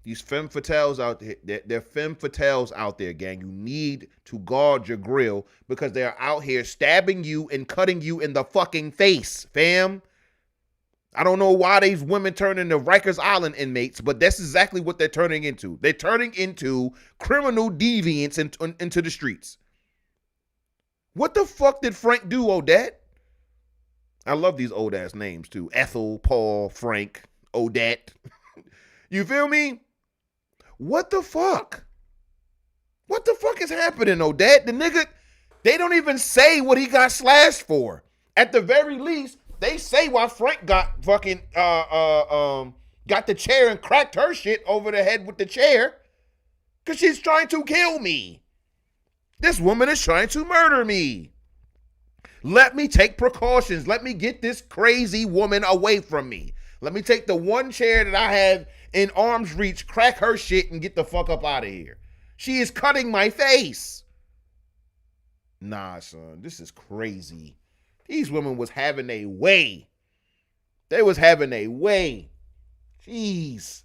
these femme fatales out there, they're femme fatales out there, gang. You need to guard your grill because they're out here stabbing you and cutting you in the fucking face, fam. I don't know why these women turn into Rikers Island inmates, but that's exactly what they're turning into. They're turning into criminal deviants into the streets. What the fuck did Frank do, Odette? I love these old ass names too. Ethel, Paul, Frank, Odette. You feel me? What the fuck? What the fuck is happening, Odette? The nigga, they don't even say what he got slashed for. At the very least, they say why Frank got fucking got the chair and cracked her shit over the head with the chair. Cause she's trying to kill me. This woman is trying to murder me. Let me take precautions. Let me get this crazy woman away from me. Let me take the one chair that I have in arm's reach, crack her shit, and get the fuck up out of here. She is cutting my face. Nah, son, this is crazy. These women was having a way. They was having a way. Jeez.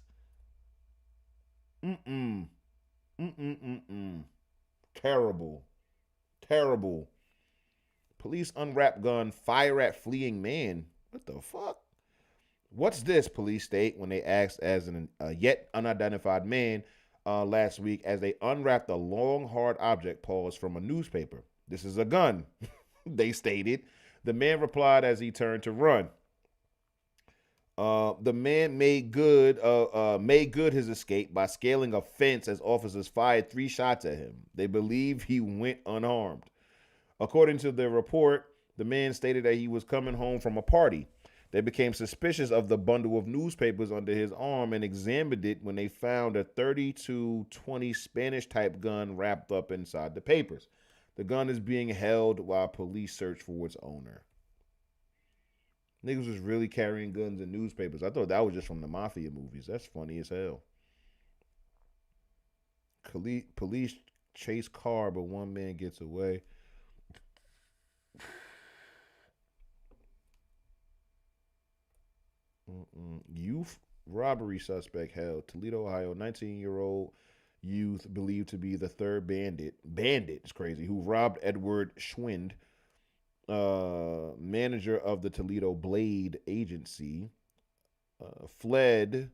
Terrible. Terrible. Police unwrap gun, fire at fleeing man. What the fuck? What's this, police state, when they asked as a yet unidentified man last week as they unwrapped a long, hard object paused from a newspaper. This is a gun, they stated. The man replied as he turned to run. The man made good his escape by scaling a fence as officers fired 3 shots at him. They believe he went unharmed. According to the report, the man stated that he was coming home from a party. They became suspicious of the bundle of newspapers under his arm and examined it when they found a .32-20 Spanish-type gun wrapped up inside the papers. The gun is being held while police search for its owner. Niggas was really carrying guns and newspapers. I thought that was just from the mafia movies. That's funny as hell. Police chase car, but one man gets away. Youth robbery suspect held. Toledo, Ohio. 19-year-old youth believed to be the third bandit. It's crazy. Who robbed Edward Schwind, manager of the Toledo Blade Agency. Fled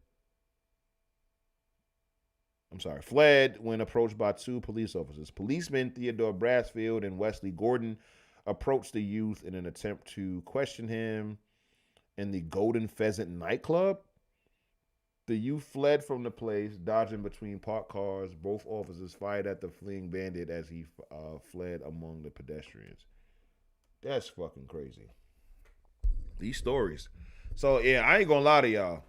when approached by 2 police officers. Policemen Theodore Brassfield and Wesley Gordon approached the youth in an attempt to question him in the Golden Pheasant nightclub. The youth fled from the place, dodging between parked cars. Both officers fired at the fleeing bandit as he fled among the pedestrians. That's fucking crazy. These stories. So, yeah, I ain't gonna lie to y'all.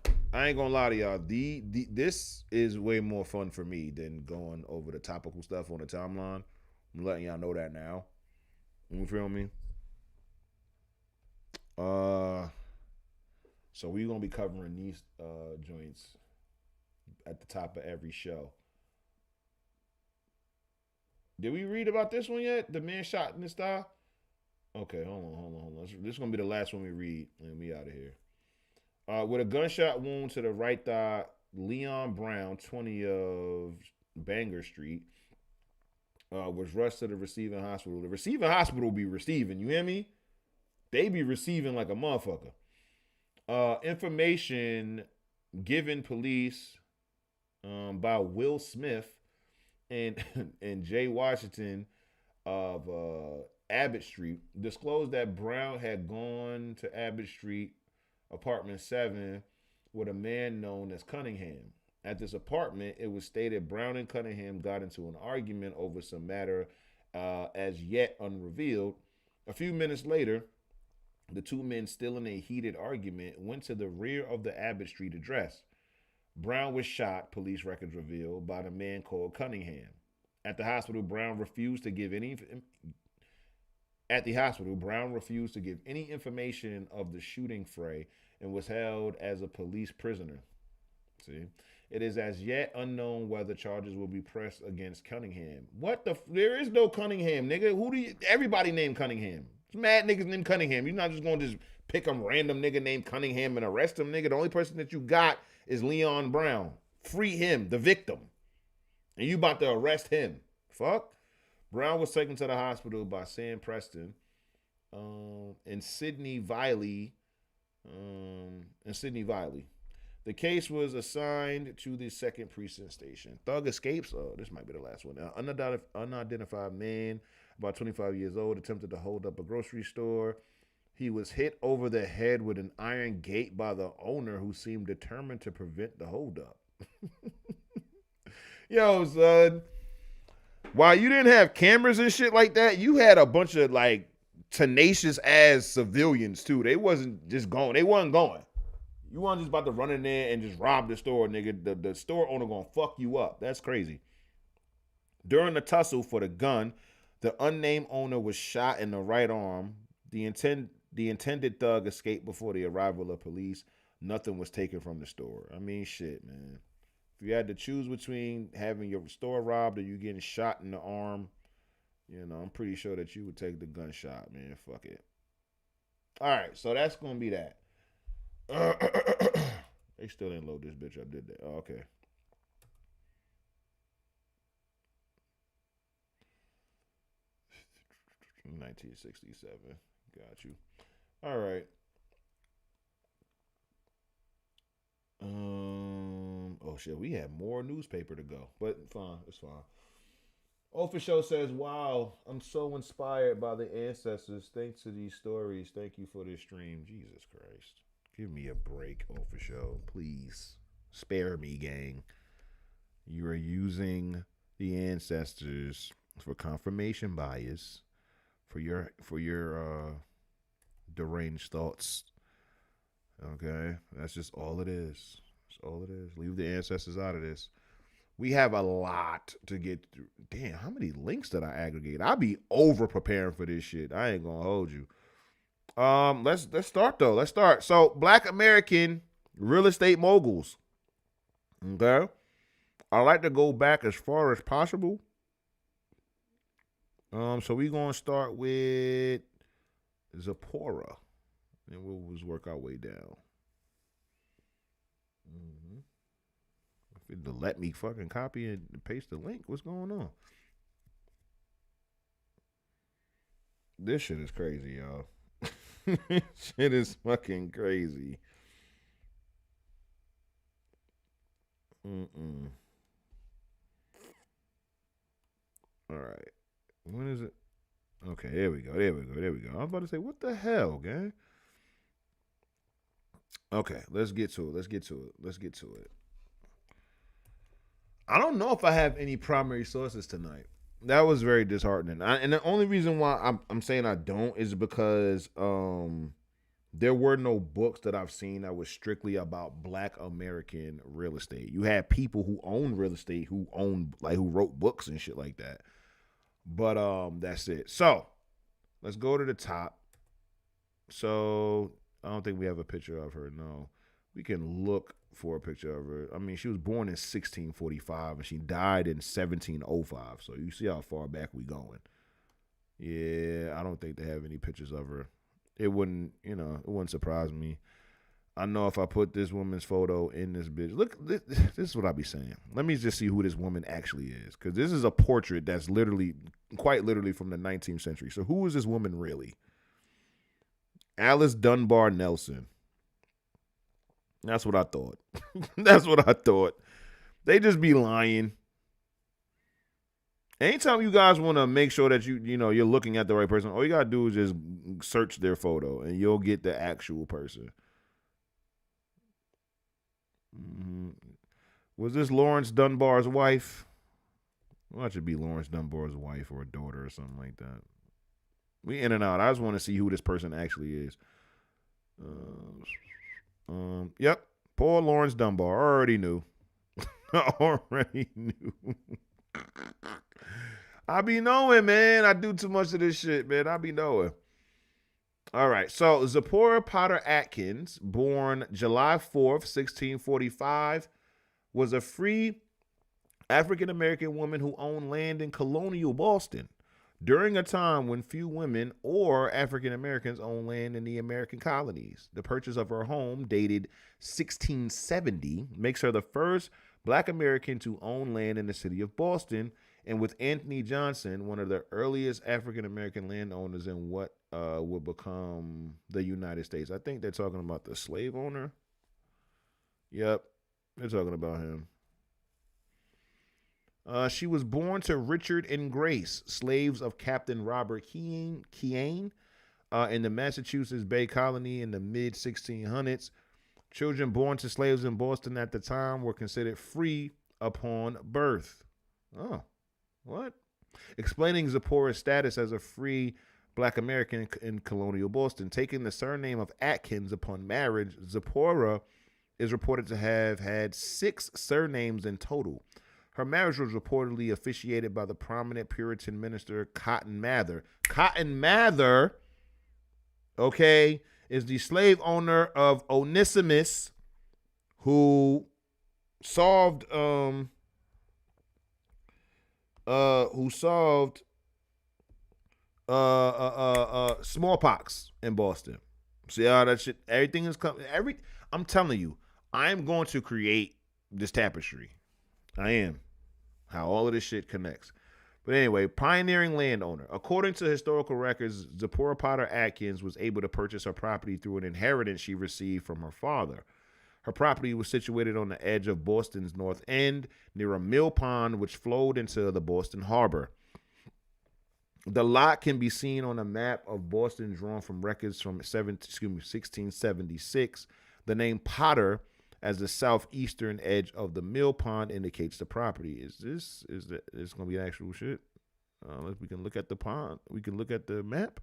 This is way more fun for me than going over the topical stuff on the timeline. I'm letting y'all know that now. You feel me? So we're going to be covering these joints at the top of every show. Did we read about this one yet? The man shot in the style? Okay, hold on. This is going to be the last one we read, and we out of here. With a gunshot wound to the right thigh, Leon Brown, 20 of Banger Street, was rushed to the receiving hospital. The receiving hospital be receiving, you hear me? They be receiving like a motherfucker. Information given police by Will Smith and Jay Washington of Abbott Street disclosed that Brown had gone to Abbott Street, apartment 7, with a man known as Cunningham. At this apartment, it was stated Brown and Cunningham got into an argument over some matter as yet unrevealed. A few minutes later, the 2 men, still in a heated argument, went to the rear of the Abbott Street address. Brown was shot, police records reveal, by the man called Cunningham. At the hospital, Brown refused to give any information of the shooting fray and was held as a police prisoner. See? It is as yet unknown whether charges will be pressed against Cunningham. There is no Cunningham, nigga. Everybody named Cunningham. Mad niggas named Cunningham. You're not just going to just pick a random nigga named Cunningham and arrest him, nigga. The only person that you got is Leon Brown. Free him, the victim. And you about to arrest him. Fuck. Brown was taken to the hospital by Sam Preston and Sidney Viley. The case was assigned to the 2nd Precinct Station. Thug escapes. Oh, this might be the last one. Unidentified man about 25 years old, attempted to hold up a grocery store. He was hit over the head with an iron gate by the owner, who seemed determined to prevent the holdup. Yo, son, while you didn't have cameras and shit like that, you had a bunch of like tenacious ass civilians too. They wasn't just going. They wasn't going. You weren't just about to run in there and just rob the store, nigga. The store owner gonna fuck you up. That's crazy. During the tussle for the gun, the unnamed owner was shot in the right arm. The intended thug escaped before the arrival of police. Nothing was taken from the store. I mean, shit, man. If you had to choose between having your store robbed or you getting shot in the arm, you know, I'm pretty sure that you would take the gunshot, man. Fuck it. All right, so that's going to be that. They still didn't load this bitch up, did they? Oh, okay. $1967. Got you. All right. Oh shit, we have more newspaper to go, but fine, it's fine. Ofa Show says, "Wow, I'm so inspired by the ancestors. Thanks to these stories. Thank you for this stream." Jesus Christ, give me a break, Ofa Show, please. Spare me, gang. You are using the ancestors for confirmation bias, for your deranged thoughts. Okay, that's just all it is. That's all it is. Leave the ancestors out of this. We have a lot to get through. Damn, how many links did I aggregate? I'll be over preparing for this shit. I ain't gonna hold you. Let's start though. Let's start. So, Black American real estate moguls. Okay, I like to go back as far as possible. So we gonna start with Zipporah. And we'll just work our way down. If it'll let me fucking copy and paste the link, what's going on? This shit is crazy, y'all. Shit is fucking crazy. All right. When is it? Okay, there we go. I was about to say, what the hell, gang? Okay, let's get to it. I don't know if I have any primary sources tonight. That was very disheartening. And the only reason why I'm saying I don't is because there were no books that I've seen that was strictly about Black American real estate. You had people who own real estate who wrote books and shit like that. But that's it. So let's go to the top. So I don't think we have a picture of her. No, we can look for a picture of her. I mean, she was born in 1645 and she died in 1705. So you see how far back we going. Yeah, I don't think they have any pictures of her. It wouldn't surprise me. I know if I put this woman's photo in this bitch. Look, this is what I be saying. Let me just see who this woman actually is. Because this is a portrait that's quite literally from the 19th century. So who is this woman really? Alice Dunbar Nelson. That's what I thought. That's what I thought. They just be lying. Anytime you guys want to make sure that you're looking at the right person, all you gotta do is just search their photo and you'll get the actual person. Was this Lawrence Dunbar's wife? Well, it should be Lawrence Dunbar's wife or a daughter or something like that. We in and out. I just want to see who this person actually is. Yep. Poor Lawrence Dunbar. I already knew. I be knowing, man. I do too much of this shit, man. I be knowing. All right. So Zipporah Potter Atkins, born July 4th, 1645, was a free African-American woman who owned land in colonial Boston during a time when few women or African-Americans owned land in the American colonies. The purchase of her home, dated 1670, makes her the first Black American to own land in the city of Boston, and with Anthony Johnson, one of the earliest African-American landowners in what would become the United States. I think they're talking about the slave owner. Yep, they're talking about him. She was born to Richard and Grace, slaves of Captain Robert Keane, in the Massachusetts Bay Colony in the mid 1600s. Children born to slaves in Boston at the time were considered free upon birth. Oh, what? Explaining Zipporah's status as a free black American in colonial Boston. Taking the surname of Atkins upon marriage, Zipporah is reported to have had 6 surnames in total. Her marriage was reportedly officiated by the prominent Puritan minister Cotton Mather. Cotton Mather, okay, is the slave owner of Onesimus, who solved smallpox in Boston. See how that shit, everything is coming. I'm telling you, I am going to create this tapestry. I am. How all of this shit connects. But anyway, pioneering landowner. According to historical records, Zipporah Potter Atkins was able to purchase her property through an inheritance she received from her father. Her property was situated on the edge of Boston's North End, near a mill pond which flowed into the Boston Harbor. The lot can be seen on a map of Boston drawn from records from 1676. The name Potter, as the southeastern edge of the mill pond, indicates the property. Is this going to be actual shit? We can look at the pond. We can look at the map.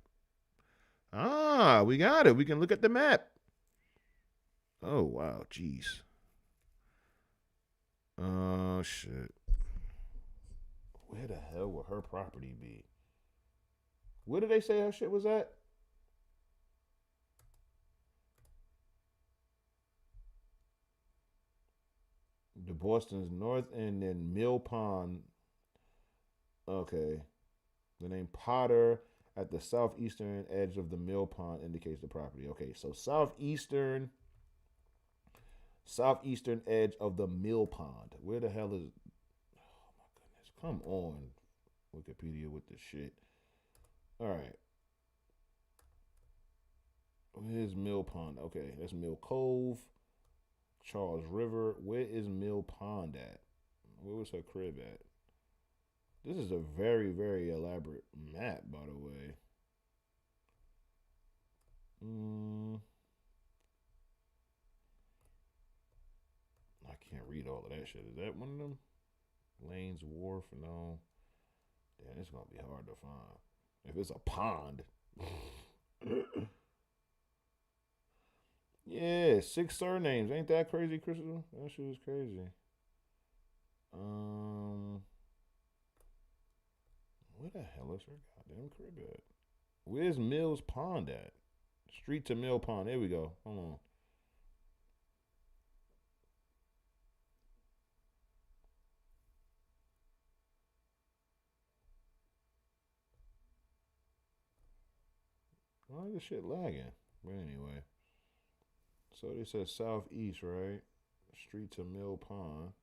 Ah, we got it. We can look at the map. Oh, wow. Jeez. Oh, shit. Where the hell would her property be? Where did they say her shit was at? The Boston's North End and Mill Pond. Okay. The name Potter at the southeastern edge of the Mill Pond indicates the property. Okay, so southeastern edge of the Mill Pond. Where the hell is? Oh my goodness! Come on, Wikipedia with this shit. All right. Where's Mill Pond? Okay, that's Mill Cove, Charles River. Where is Mill Pond at? Where was her crib at? This is a very, very elaborate map, by the way. I can't read all of that shit. Is that one of them? Lane's Wharf? No. Damn, it's going to be hard to find. If it's a pond. Yeah, 6 surnames. Ain't that crazy, Crystal? That shit is crazy. Where the hell is her goddamn crib at? Where's Mills Pond at? Street to Mill Pond. There we go. Hold on. Why is this shit lagging? But anyway. So they said southeast, right? Street to Mill Pond.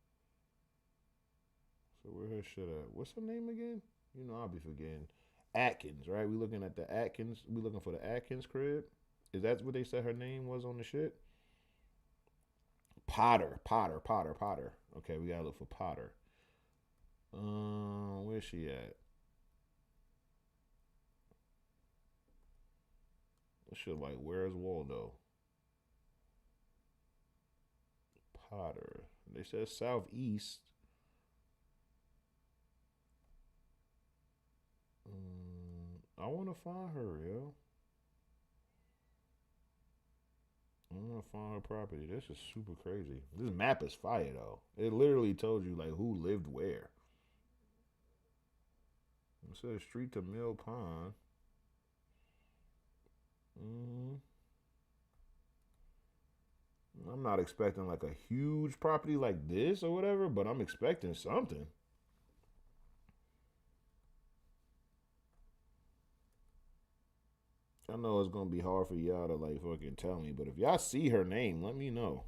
So where her shit at? What's her name again? You know I'll be forgetting. Atkins, right? We looking at the Atkins. We looking for the Atkins crib. Is that what they said her name was on the shit? Potter. Okay, we gotta look for Potter. Where's she at? This shit like, where's Waldo? Potter. They said southeast. I want to find her, yo. I want to find her property. This is super crazy. This map is fire, though. It literally told you, like, who lived where. It says street to Mill Pond. I'm not expecting, like, a huge property like this or whatever, but I'm expecting something. I know it's gonna be hard for y'all to like fucking tell me, but if y'all see her name, let me know.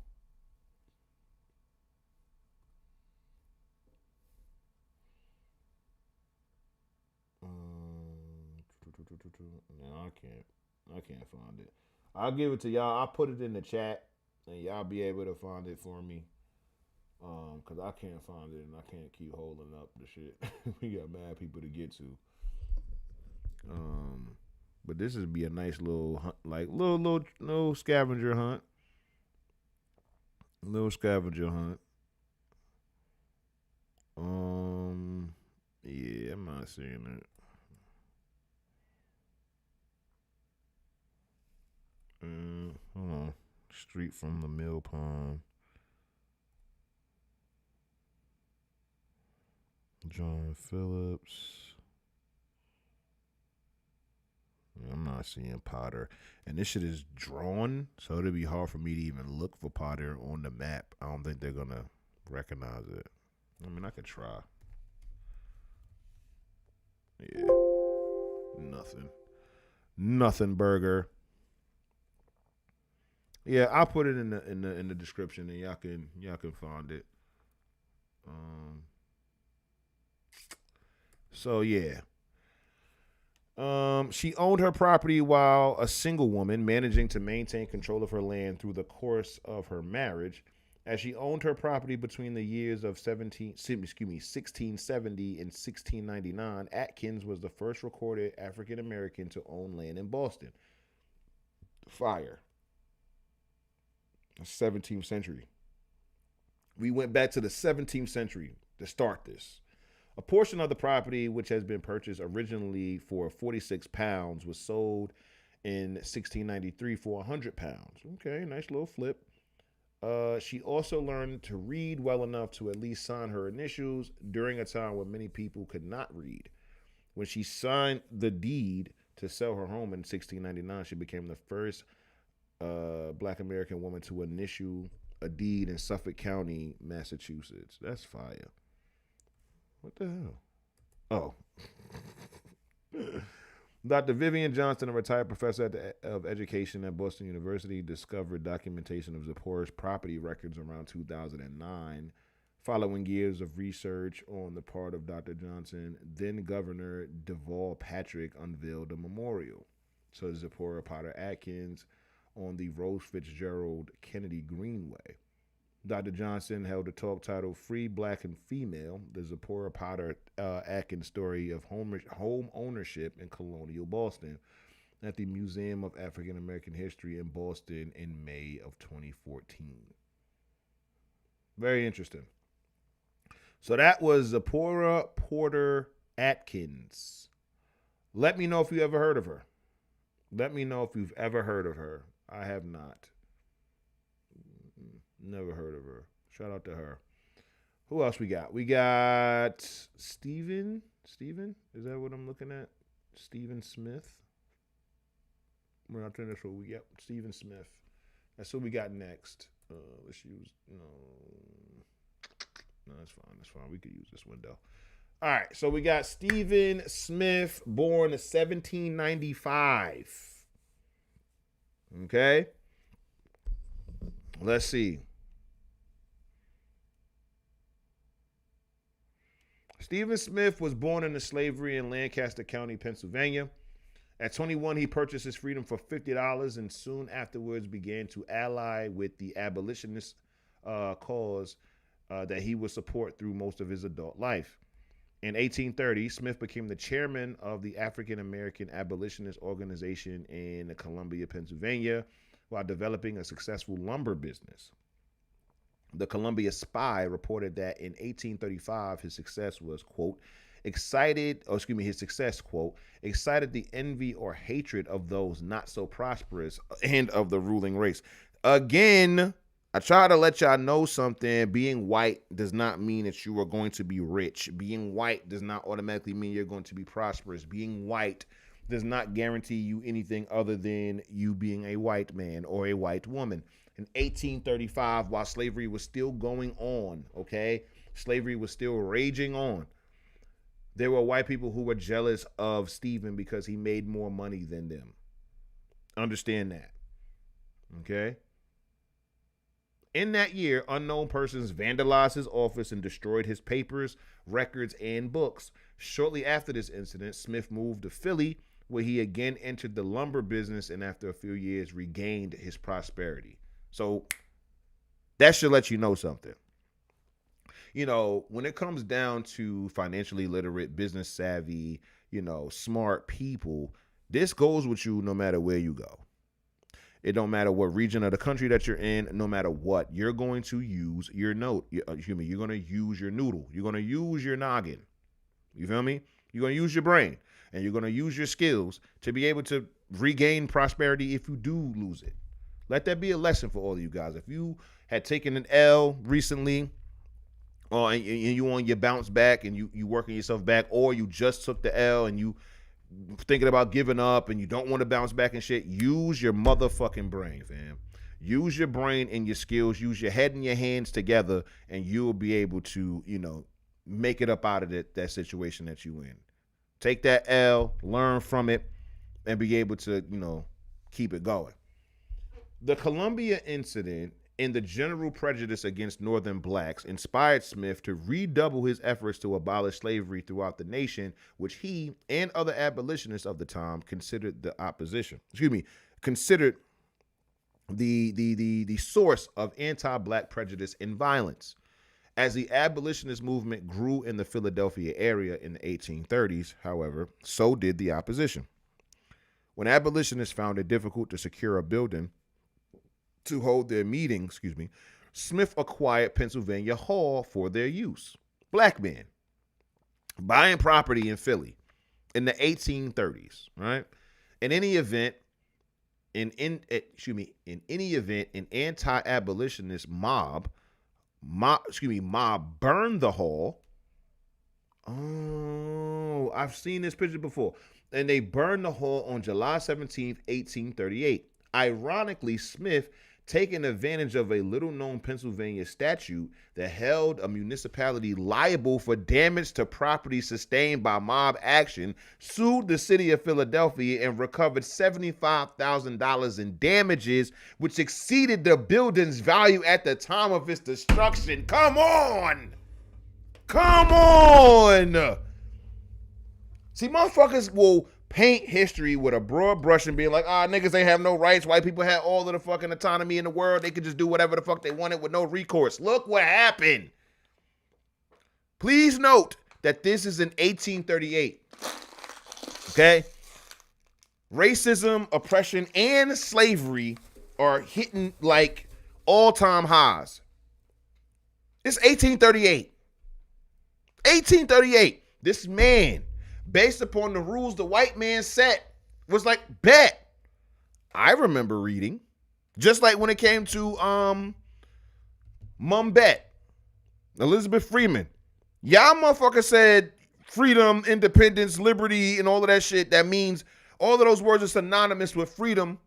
No, I can't find it. I'll give it to y'all. I'll put it in the chat, and y'all be able to find it for me. Cause I can't find it and I can't keep holding up the shit. We got mad people to get to. But this would be a nice little hunt, like little scavenger hunt. Little scavenger hunt. Yeah, I'm not seeing it. Hold on. Street from the Mill Pond. John Phillips. I'm not seeing Potter. And this shit is drawn, so it'll be hard for me to even look for Potter on the map. I don't think they're going to recognize it. I mean, I could try. Yeah. Nothing burger. Yeah, I'll put it in the description and y'all can find it. So yeah. She owned her property while a single woman, managing to maintain control of her land through the course of her marriage. As she owned her property between the years of 1670 and 1699, Atkins was the first recorded African American to own land in Boston. Fire. 17th century. We went back to the 17th century to start this. A portion of the property, which has been purchased originally for 46 pounds, was sold in 1693 for 100 pounds. Okay, nice little flip. She also learned to read well enough to at least sign her initials during a time when many people could not read. When she signed the deed to sell her home in 1699, she became the first Black American woman to initial a deed in Suffolk County, Massachusetts. That's fire. What the hell? Oh. Dr. Vivian Johnston, a retired professor of education at Boston University, discovered documentation of Zipporah's property records around 2009. Following years of research on the part of Dr. Johnson, then Governor Deval Patrick unveiled a memorial to Zipporah Potter Atkins on the Rose Fitzgerald Kennedy Greenway. Dr. Johnson held a talk titled Free Black and Female, the Zipporah Potter Atkins Story of Home Ownership in Colonial Boston at the Museum of African American History in Boston in May of 2014. Very interesting. So that was Zipporah Porter Atkins. Let me know if you ever heard of her. Let me know if you've ever heard of her. I have not. Never heard of her. Shout out to her. Who else we got? We got Steven. Steven? Is that what I'm looking at? Steven Smith. We're not doing this what we got. Steven Smith. That's what we got next. Let's use no, that's fine. That's fine. We could use this window. All right. So we got Steven Smith, born in 1795. Okay. Let's see. Stephen Smith was born into slavery in Lancaster County, Pennsylvania. At 21, he purchased his freedom for $50 and soon afterwards began to ally with the abolitionist cause that he would support through most of his adult life. In 1830, Smith became the chairman of the African American Abolitionist Organization in Columbia, Pennsylvania, while developing a successful lumber business. The Columbia Spy reported that in 1835, his success was, quote, excited the envy or hatred of those not so prosperous and of the ruling race. Again, I try to let y'all know something. Being white does not mean that you are going to be rich. Being white does not automatically mean you're going to be prosperous. Being white does not guarantee you anything other than you being a white man or a white woman. In 1835, while slavery was still going on, okay, slavery was still raging on, there were white people who were jealous of Stephen because he made more money than them. Understand that, okay? In that year, unknown persons vandalized his office and destroyed his papers, records, and books. Shortly after this incident, Smith moved to Philly, where he again entered the lumber business and after a few years regained his prosperity. So that should let you know something. when it comes down to financially literate, business savvy, smart people, this goes with you no matter where you go. It don't matter what region of the country that you're in, no matter what, you're going to use your you're going to use your noodle. You're going to use your noggin. You feel me? You're going to use your brain, and you're going to use your skills to be able to regain prosperity if you do lose it. Let that be a lesson for all of you guys. If you had taken an L recently, and you on your bounce back and you working yourself back, or you just took the L and you thinking about giving up and you don't want to bounce back and shit, use your motherfucking brain, fam. Use your brain and your skills. Use your head and your hands together, and you'll be able to, make it up out of that situation that you in. Take that L, learn from it, and be able to, keep it going. The Columbia incident and the general prejudice against Northern blacks inspired Smith to redouble his efforts to abolish slavery throughout the nation, which he and other abolitionists of the time considered considered the source of anti-black prejudice and violence. As the abolitionist movement grew in the Philadelphia area in the 1830s, however, so did the opposition. When abolitionists found it difficult to secure a building to hold their meeting, Smith acquired Pennsylvania Hall for their use. Black men buying property in Philly in the 1830s, right? In any event, an anti-abolitionist mob burned the hall. Oh, I've seen this picture before. And they burned the hall on July 17th, 1838. Ironically, Smith, taking advantage of a little-known Pennsylvania statute that held a municipality liable for damage to property sustained by mob action, sued the city of Philadelphia and recovered $75,000 in damages, which exceeded the building's value at the time of its destruction. Come on! Come on! See, motherfuckers will paint history with a broad brush and being like, niggas ain't have no rights. White people had all of the fucking autonomy in the world. They could just do whatever the fuck they wanted with no recourse. Look what happened. Please note that this is in 1838. Okay? Racism, oppression, and slavery are hitting like all-time highs. It's 1838. 1838. This man, based upon the rules the white man set, was like, bet. I remember reading, just like when it came to Mum Bet, Elizabeth Freeman. Y'all motherfucker said freedom, independence, liberty, and all of that shit. That means all of those words are synonymous with freedom.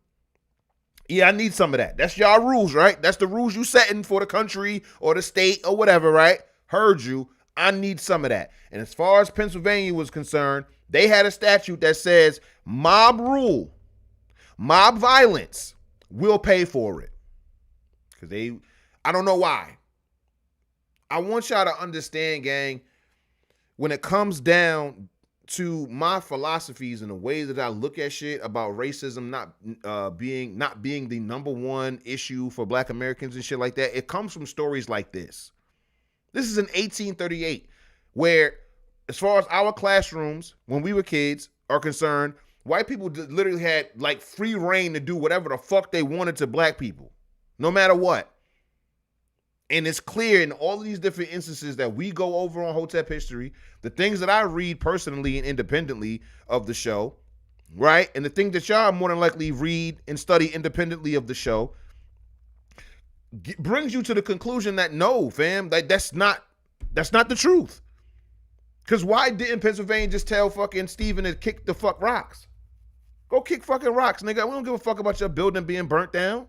Yeah, I need some of that. That's y'all rules, right? That's the rules you setting for the country or the state or whatever, right? Heard you. I need some of that. And as far as Pennsylvania was concerned, they had a statute that says mob rule, mob violence, will pay for it. Because I don't know why. I want y'all to understand, gang, when it comes down to my philosophies and the way that I look at shit about racism not being the number one issue for Black Americans and shit like that, it comes from stories like this. This is in 1838, where, as far as our classrooms, when we were kids, are concerned, white people literally had like free reign to do whatever the fuck they wanted to Black people, no matter what. And it's clear in all of these different instances that we go over on Hotep History, the things that I read personally and independently of the show, right? And the things that y'all more than likely read and study independently of the show, brings you to the conclusion that no, fam, that's not the truth. Because why didn't Pennsylvania just tell fucking Stephen to kick the fuck rocks? Go kick fucking rocks, nigga. We don't give a fuck about your building being burnt down.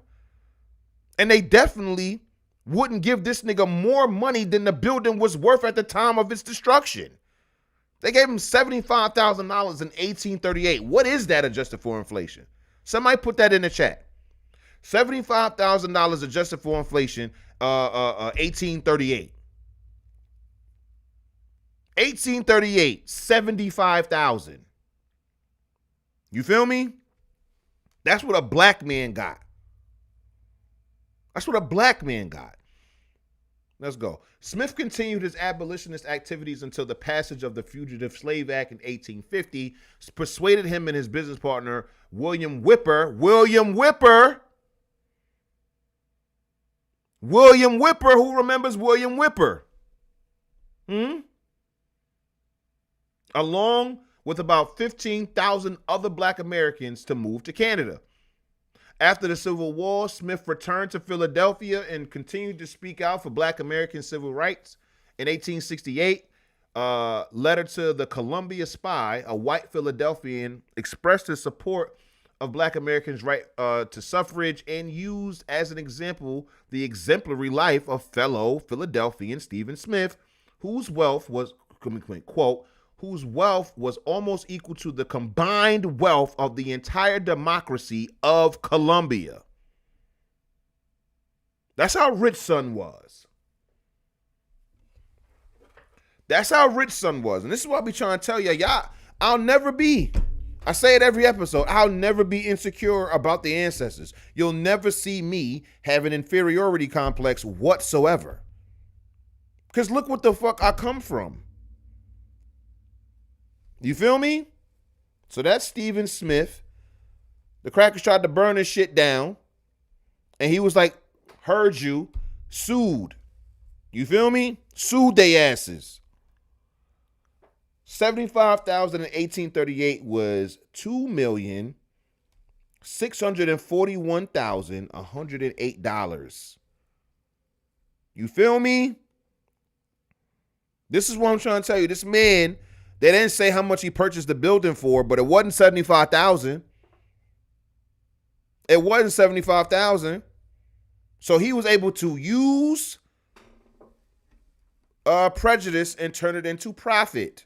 And they definitely wouldn't give this nigga more money than the building was worth at the time of its destruction. They gave him $75,000 in 1838. What is that adjusted for inflation? Somebody put that in the chat. $75,000 adjusted for inflation, 1838. 1838, 75,000. You feel me? That's what a Black man got. That's what a Black man got. Let's go. Smith continued his abolitionist activities until the passage of the Fugitive Slave Act in 1850 persuaded him and his business partner, William Whipper, who remembers William Whipper? Along with about 15,000 other black Americans to move to Canada. After the Civil War, Smith returned to Philadelphia and continued to speak out for black American civil rights. In 1868, a letter to the Columbia Spy, a white Philadelphian, expressed his support of black Americans' right to suffrage and used as an example the exemplary life of fellow Philadelphian Stephen Smith, whose wealth was, quote, whose wealth was almost equal to the combined wealth of the entire democracy of Columbia. That's how rich son was. That's how rich son was. And this is what I be trying to tell y'all, I'll never be, I say it every episode, I'll never be insecure about the ancestors. You'll never see me have an inferiority complex whatsoever. Because look what the fuck I come from. You feel me? So that's Stephen Smith. The crackers tried to burn his shit down. And he was like, heard you, sued. You feel me? Sued they asses. 75,000 in 1838 was $2,641,108. You feel me? This is what I'm trying to tell you. This man, they didn't say how much he purchased the building for, but it wasn't 75,000. It wasn't 75,000. So he was able to use prejudice and turn it into profit,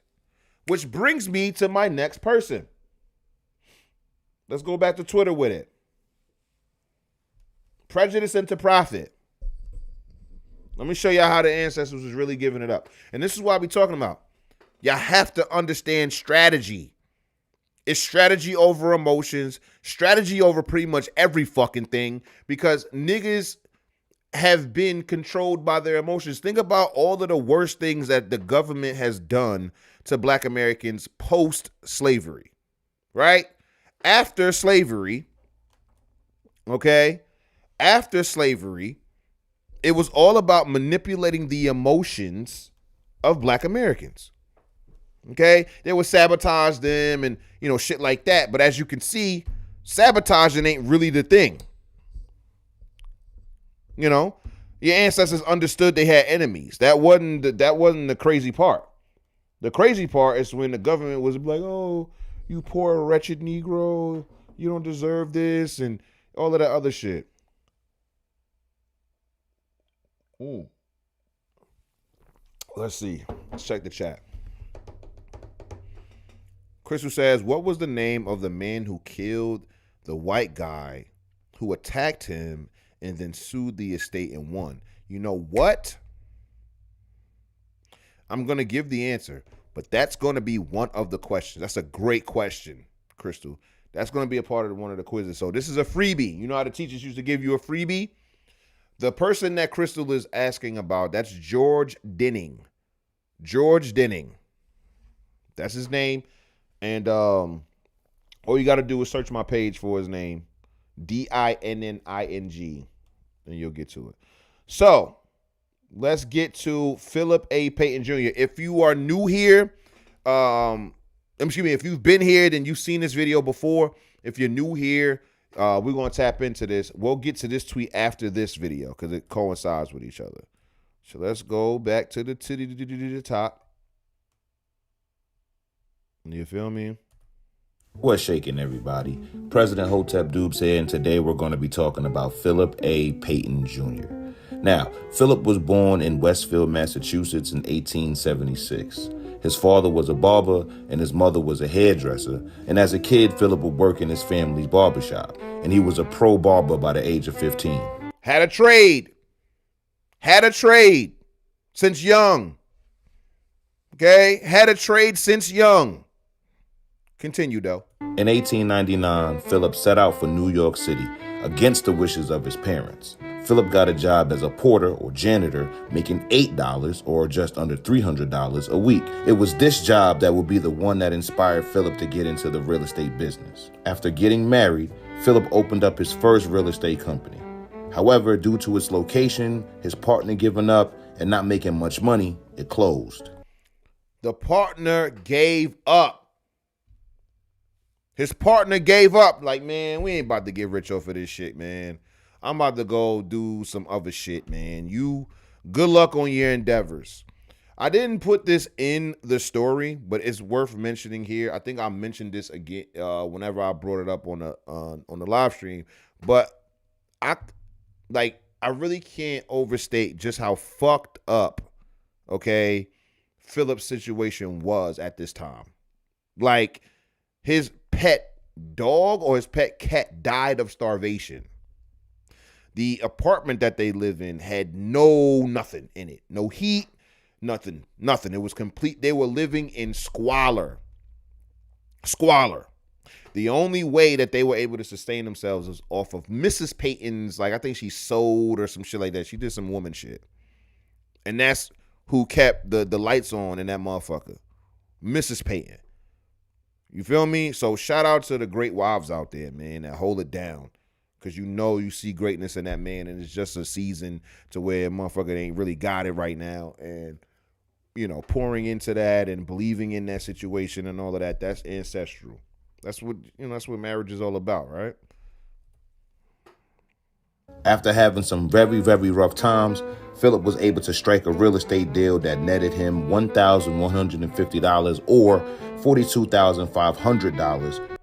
which brings me to my next person. Let's go back to Twitter with it. Prejudice into profit. Let me show y'all how the ancestors was really giving it up. And this is what I be talking about. Y'all have to understand strategy. It's strategy over emotions, strategy over pretty much every fucking thing, because niggas have been controlled by their emotions. Think about all of the worst things that the government has done to black Americans post-slavery, right? After slavery, okay? After slavery, it was all about manipulating the emotions of black Americans. Okay? They would sabotage them and, shit like that. But as you can see, sabotaging ain't really the thing. Your ancestors understood they had enemies. That wasn't the crazy part. The crazy part is when the government was like, oh, you poor wretched Negro, you don't deserve this, and all of that other shit. Ooh. Let's see. Let's check the chat. Crystal says, what was the name of the man who killed the white guy who attacked him and then sued the estate and won? You know what? I'm going to give the answer, but that's going to be one of the questions. That's a great question, Crystal. That's going to be a part of one of the quizzes. So this is a freebie. You know how the teachers used to give you a freebie? The person that Crystal is asking about, that's George Denning. George Denning. That's his name. And all you got to do is search my page for his name. Dinning. And you'll get to it. So let's get to Philip A. Payton Jr. If you are new here, if you've been here, then you've seen this video before. If you're new here, we're going to tap into this. We'll get to this tweet after this video because it coincides with each other. So let's go back to the top. You feel me? What's shaking, everybody? President Hotep Dubes here, and today we're going to be talking about Philip A. Payton Jr. Now, Philip was born in Westfield, Massachusetts in 1876. His father was a barber and his mother was a hairdresser. And as a kid, Philip would work in his family's barbershop. And he was a pro barber by the age of 15. Had a trade since young. Okay? Had a trade since young. Continue, though. In 1899, Philip set out for New York City against the wishes of his parents. Philip got a job as a porter or janitor, making $8 or just under $300 a week. It was this job that would be the one that inspired Philip to get into the real estate business. After getting married, Philip opened up his first real estate company. However, due to its location, his partner giving up, and not making much money, it closed. The partner gave up. His partner gave up. Like, man, we ain't about to get rich off of this shit, man. I'm about to go do some other shit, man. You, good luck on your endeavors. I didn't put this in the story, but it's worth mentioning here. I think I mentioned this again whenever I brought it up on the live stream. But I really can't overstate just how fucked up, okay, Philip's situation was at this time. Like, his pet dog or his pet cat died of starvation. The apartment that they live in had nothing in it. No heat, nothing. It was complete. They were living in squalor. The only way that they were able to sustain themselves was off of Mrs. Payton's, like, I think she sold or some shit like that. She did some woman shit. And that's who kept the lights on in that motherfucker. Mrs. Payton. You feel me? So shout out to the great wives out there, man, that hold it down. Because you see greatness in that man, and it's just a season to where a motherfucker ain't really got it right now. And, pouring into that and believing in that situation and all of that, that's ancestral. That's what marriage is all about, right? After having some very, very rough times, Philip was able to strike a real estate deal that netted him $1,150 or $42,500.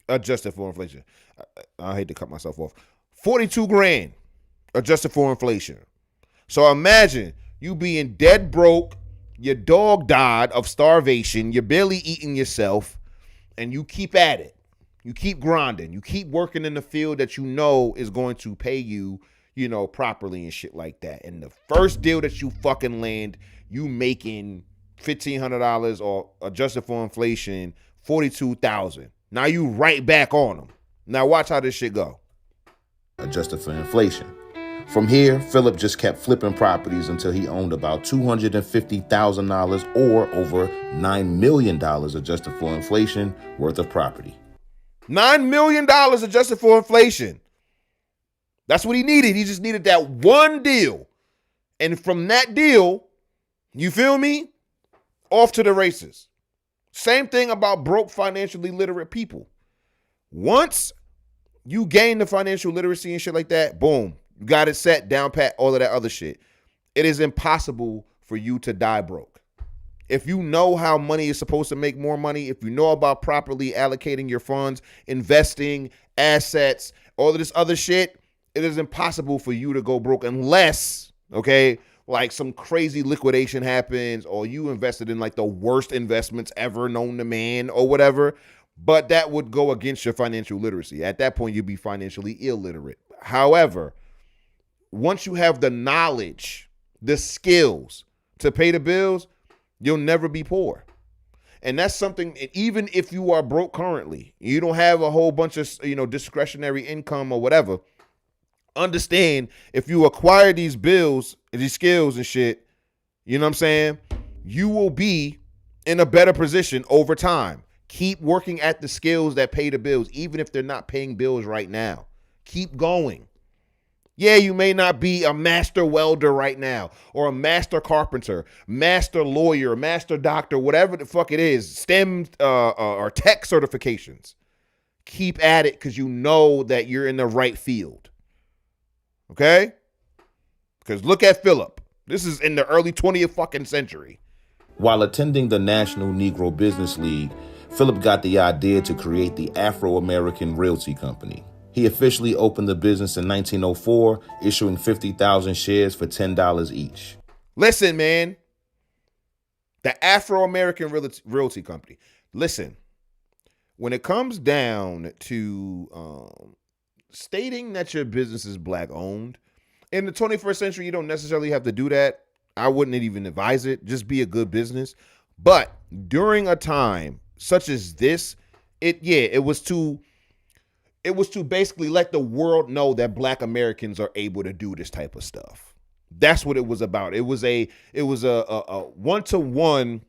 Adjusted for inflation. I hate to cut myself off. 42 grand adjusted for inflation. So imagine you being dead broke, your dog died of starvation, you're barely eating yourself, and you keep at it. You keep grinding. You keep working in the field that you know is going to pay you, properly and shit like that. And the first deal that you fucking land, you making $1,500 or adjusted for inflation, $42,000. Now you right back on them. Now watch how this shit go. Adjusted for inflation. From here, Philip just kept flipping properties until he owned about $250,000 or over $9 million adjusted for inflation worth of property. $9 million adjusted for inflation. That's what he needed. He just needed that one deal. And from that deal, you feel me? Off to the races. Same thing about broke, financially literate people. Once you gain the financial literacy and shit like that, boom, you got it set, down pat, all of that other shit. It is impossible for you to die broke. If you know how money is supposed to make more money, if you know about properly allocating your funds, investing, assets, all of this other shit, it is impossible for you to go broke unless, okay, like some crazy liquidation happens or you invested in like the worst investments ever known to man or whatever. But that would go against your financial literacy. At that point, you'd be financially illiterate. However, once you have the knowledge, the skills to pay the bills, you'll never be poor. And that's something, even if you are broke currently, you don't have a whole bunch of, discretionary income or whatever, understand if you acquire these bills, these skills and shit, you know what I'm saying? You will be in a better position over time. Keep working at the skills that pay the bills, even if they're not paying bills right now. Keep going. Yeah, you may not be a master welder right now or a master carpenter, master lawyer, master doctor, whatever the fuck it is, STEM or tech certifications. Keep at it because you know that you're in the right field. Okay? Because look at Philip. This is in the early 20th fucking century. While attending the National Negro Business League, Philip got the idea to create the Afro-American Realty Company. He officially opened the business in 1904, issuing 50,000 shares for $10 each. Listen, man. The Afro-American Realty Company. Listen, when it comes down to stating that your business is black owned, in the 21st century, you don't necessarily have to do that. I wouldn't even advise it. Just be a good business. But during a time such as this, it was to It was to basically let the world know that Black Americans are able to do this type of stuff. That's what it was about. It was a one-to-one,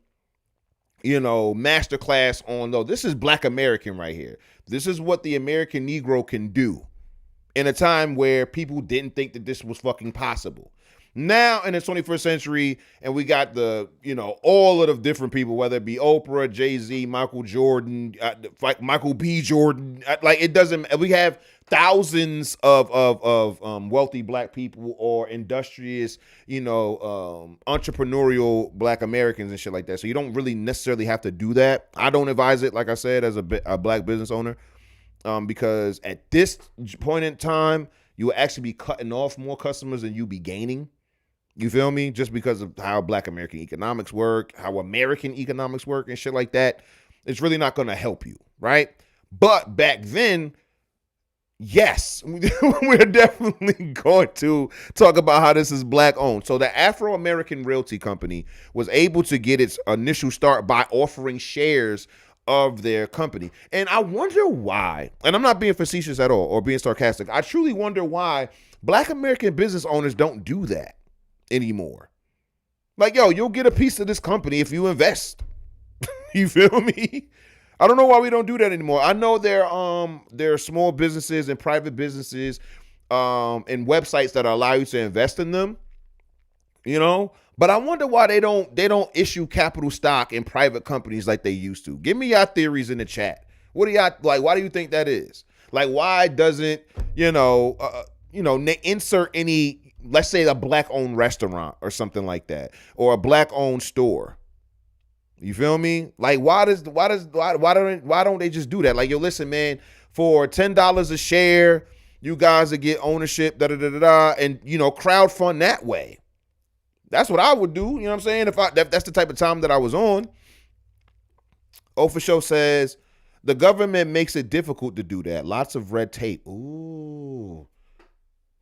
masterclass on, no, this is Black American right here. This is what the American Negro can do in a time where people didn't think that this was fucking possible. Now in the 21st century, and we got all of the different people, whether it be Oprah, Jay-Z, Michael Jordan, Michael B. Jordan, it doesn't, we have thousands of wealthy Black people or industrious, entrepreneurial Black Americans and shit like that. So you don't really necessarily have to do that. I don't advise it, like I said, as a Black business owner, because at this point in time, you will actually be cutting off more customers than you be gaining. You feel me? Just because of how Black American economics work, how American economics work and shit like that. It's really not going to help you, right? But back then, yes, we're definitely going to talk about how this is Black owned. So the Afro-American Realty Company was able to get its initial start by offering shares of their company. And I wonder why, and I'm not being facetious at all or being sarcastic, I truly wonder why Black American business owners don't do that anymore. Like, yo, you'll get a piece of this company if you invest. You feel me? I don't know why we don't do that anymore. I know there are small businesses and private businesses and websites that allow you to invest in them, but I wonder why they don't issue capital stock in private companies like they used to. Give me your theories in the chat. What do y'all like? Why do you think that is? Like, why doesn't insert any, let's say, a Black-owned restaurant or something like that, or a Black-owned store? You feel me? Like, why don't they just do that? Like, yo, listen, man, for $10 a share, you guys will get ownership, and crowdfund that way. That's what I would do. You know what I'm saying? If that's the type of time that I was on. Official says the government makes it difficult to do that. Lots of red tape. Ooh.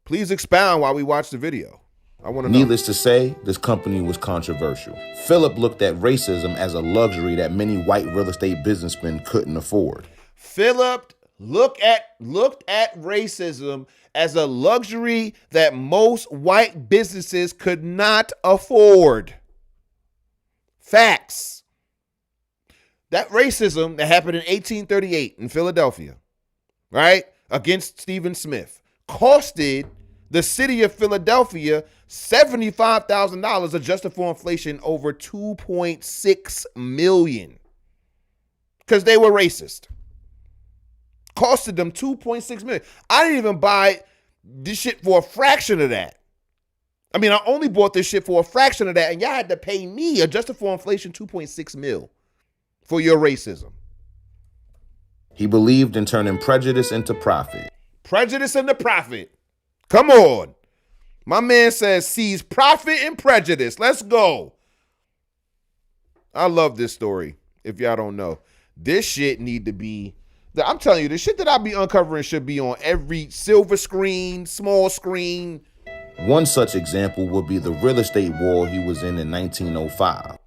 Please expound while we watch the video. I want to know. Needless to say, this company was controversial. Philip looked at racism as a luxury that many white real estate businessmen couldn't afford. Philip looked at racism as a luxury that most white businesses could not afford. Facts. That racism that happened in 1838 in Philadelphia, right, against Stephen Smith, costed the city of Philadelphia $75,000 adjusted for inflation, over $2.6 million, because they were racist. Costed them $2.6 million. I didn't even buy this shit for a fraction of that. I mean, I only bought this shit for a fraction of that, and y'all had to pay me, adjusted for inflation, $2.6 million for your racism. He believed in turning prejudice into profit. Prejudice into profit. Come on. My man says sees profit and prejudice. Let's go. I love this story. If y'all don't know, this shit need to be, I'm telling you, the shit that I be uncovering should be on every silver screen, small screen. One such example would be the real estate war he was in 1905.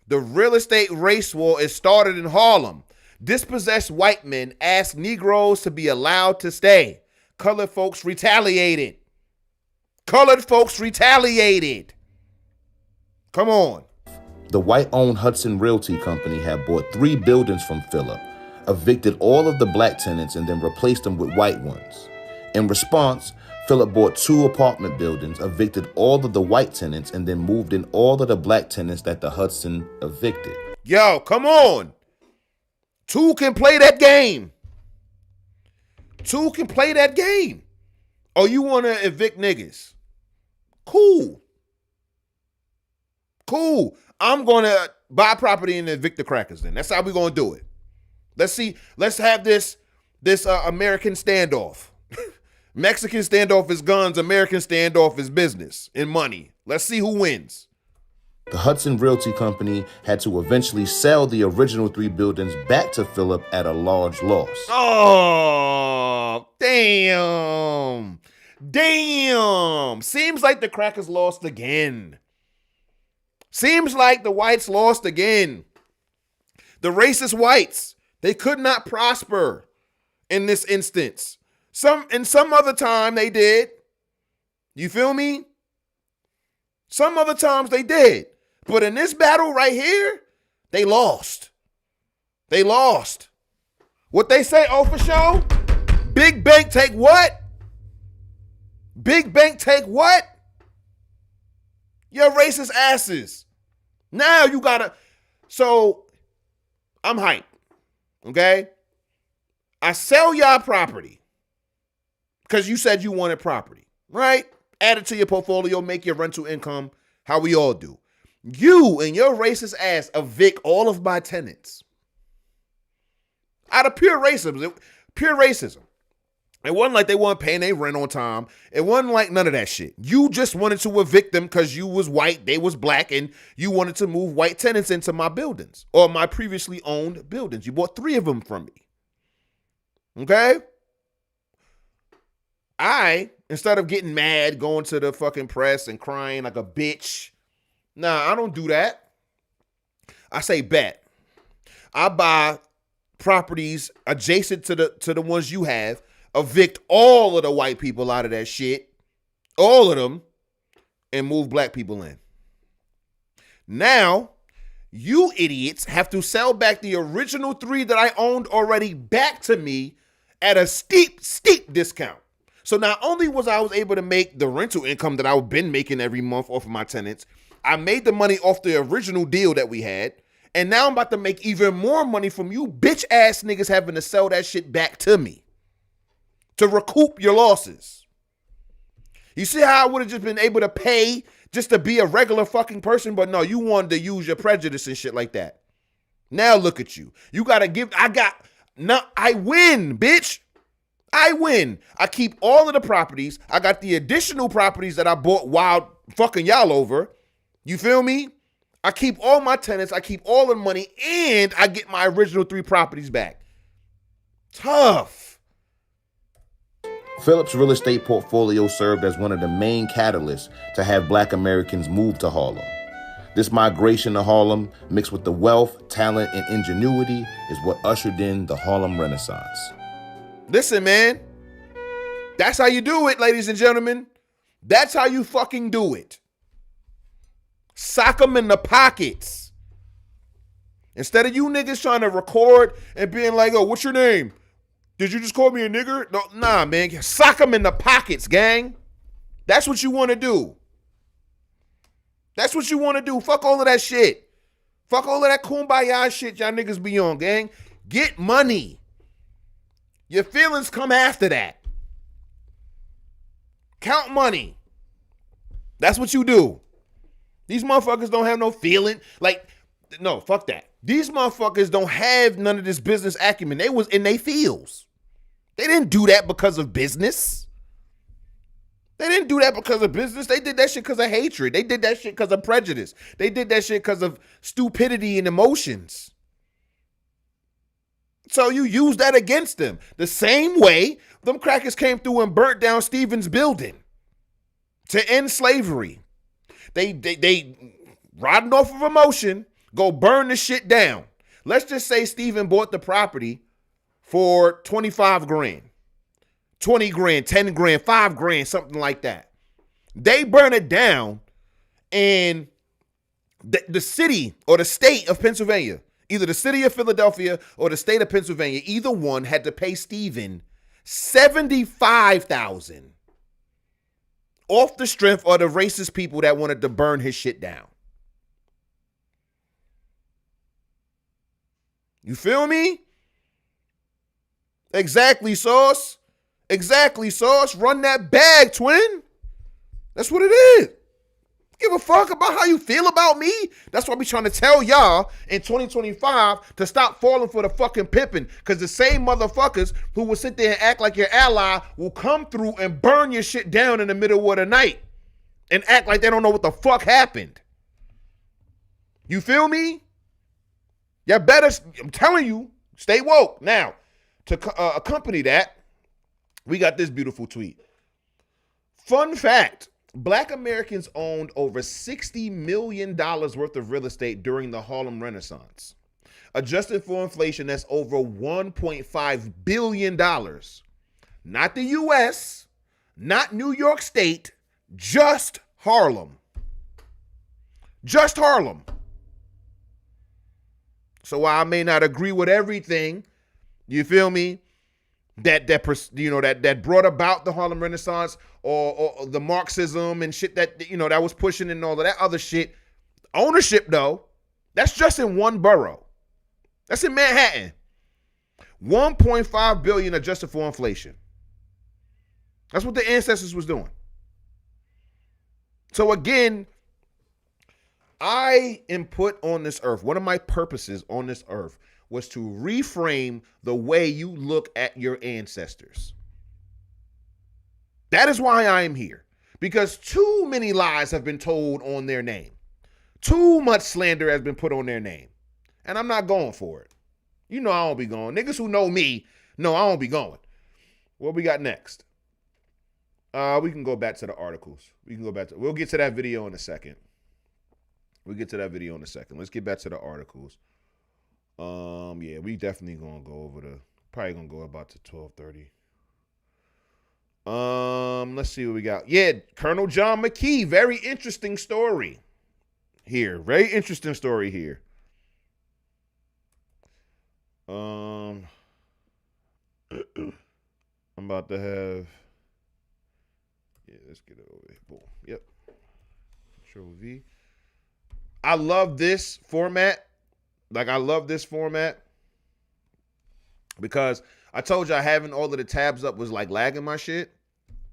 The real estate race war is started in Harlem. Dispossessed white men asked Negroes to be allowed to stay. Colored folks retaliated. Come on. The white-owned Hudson Realty Company had bought 3 buildings from Philip, evicted all of the Black tenants, and then replaced them with white ones. In response, Philip bought 2 apartment buildings, evicted all of the white tenants, and then moved in all of the Black tenants that the Hudson evicted. Yo, come on. 2 can play that game. 2 can play that game. Oh, you want to evict niggas? Cool. I'm going to buy property and evict the crackers then. That's how we're going to do it. Let's see. Let's have this American standoff. Mexican standoff is guns. American standoff is business and money. Let's see who wins. The Hudson Realty Company had to eventually sell the original 3 buildings back to Philip at a large loss. Oh, damn. Seems like the crackers lost again. Seems like the whites lost again. The racist whites, they could not prosper in this instance. Some other time they did. You feel me? Some other times they did. But in this battle right here, they lost. They lost. What they say, oh, for sure? Big bank take what? Big bank take what? Your racist asses. Now you gotta. So I'm hyped. Okay? I sell y'all property because you said you wanted property, right? Add it to your portfolio, make your rental income, how we all do. You and your racist ass evict all of my tenants. Out of pure racism. Pure racism. It wasn't like they weren't paying their rent on time. It wasn't like none of that shit. You just wanted to evict them because you was white, they was black, and you wanted to move white tenants into my buildings or my previously owned buildings. You bought 3 of them from me. Okay? Instead of getting mad, going to the fucking press and crying like a bitch, nah, I don't do that. I say bet. I buy properties adjacent to the ones you have, evict all of the white people out of that shit, all of them, and move black people in. Now, you idiots have to sell back the original 3 that I owned already back to me at a steep discount. So not only was I able to make the rental income that I've been making every month off of my tenants, I made the money off the original deal that we had, and now I'm about to make even more money from you bitch ass niggas having to sell that shit back to me to recoup your losses. You see how I would have just been able to pay just to be a regular fucking person, but no, you wanted to use your prejudice and shit like that. Now look at you. You gotta give, I win, bitch. I win. I keep all of the properties. I got the additional properties that I bought while fucking y'all over. You feel me? I keep all my tenants. I keep all the money, and I get my original 3 properties back. Tough. Philip's real estate portfolio served as one of the main catalysts to have black Americans move to Harlem. This migration to Harlem, mixed with the wealth, talent, and ingenuity, is what ushered in the Harlem Renaissance. Listen, man. That's how you do it, ladies and gentlemen. That's how you fucking do it. Sock them in the pockets. Instead of you niggas trying to record and being like, oh, what's your name? Did you just call me a nigger? No, nah, man. Sock them in the pockets, gang. That's what you want to do. That's what you want to do. Fuck all of that shit. Fuck all of that kumbaya shit y'all niggas be on, gang. Get money. Your feelings come after that. Count money. That's what you do. These motherfuckers don't have no feeling. Like, no, fuck that. These motherfuckers don't have none of this business acumen. They was in their fields. They didn't do that because of business. They didn't do that because of business. They did that shit because of hatred. They did that shit because of prejudice. They did that shit because of stupidity and emotions. So you use that against them. The same way them crackers came through and burnt down Stephen's building to end slavery. They riding off of emotion, go burn the shit down. Let's just say Stephen bought the property for 25 grand, 20 grand, 10 grand, 5 grand, something like that. They burn it down, and the city or the state of Pennsylvania, either the city of Philadelphia or the state of Pennsylvania, either one had to pay Stephen $75,000 off the strength of the racist people that wanted to burn his shit down. You feel me? Exactly, Sauce. Exactly, Sauce. Run that bag, twin. That's what it is. Give a fuck about how you feel about me. That's why we trying to tell y'all in 2025 to stop falling for the fucking pimping. Because the same motherfuckers who will sit there and act like your ally will come through and burn your shit down in the middle of the night and act like they don't know what the fuck happened. You feel me? You better, I'm telling you, stay woke. Now, to accompany that, we got this beautiful tweet. Fun fact. Black Americans owned over $60 million worth of real estate during the Harlem Renaissance. adjusted for inflation, that's over $1.5 billion. Not the U.S., not New York State, just Harlem. Just Harlem. So while I may not agree with everything, you feel me, that brought about the Harlem Renaissance or the Marxism and shit that, that was pushing and all of that other shit, ownership though, that's just in one borough. That's in Manhattan. 1.5 billion adjusted for inflation. That's what the ancestors was doing. So again, I am put on this earth. One of my purposes on this earth was to reframe the way you look at your ancestors. That is why I am here. Because too many lies have been told on their name. Too much slander has been put on their name. And I'm not going for it. I don't be going. Niggas who know me, no, I don't be going. What we got next? We can go back to the articles. We'll get to that video in a second. Let's get back to the articles. Yeah, we definitely gonna go over probably gonna go about to 12:30. Let's see what we got. Yeah, Colonel John McKee, very interesting story here. I'm about to have, let's get it over here. Boom. Yep. Control V. I love this format. Because I told you having all of the tabs up was like lagging my shit.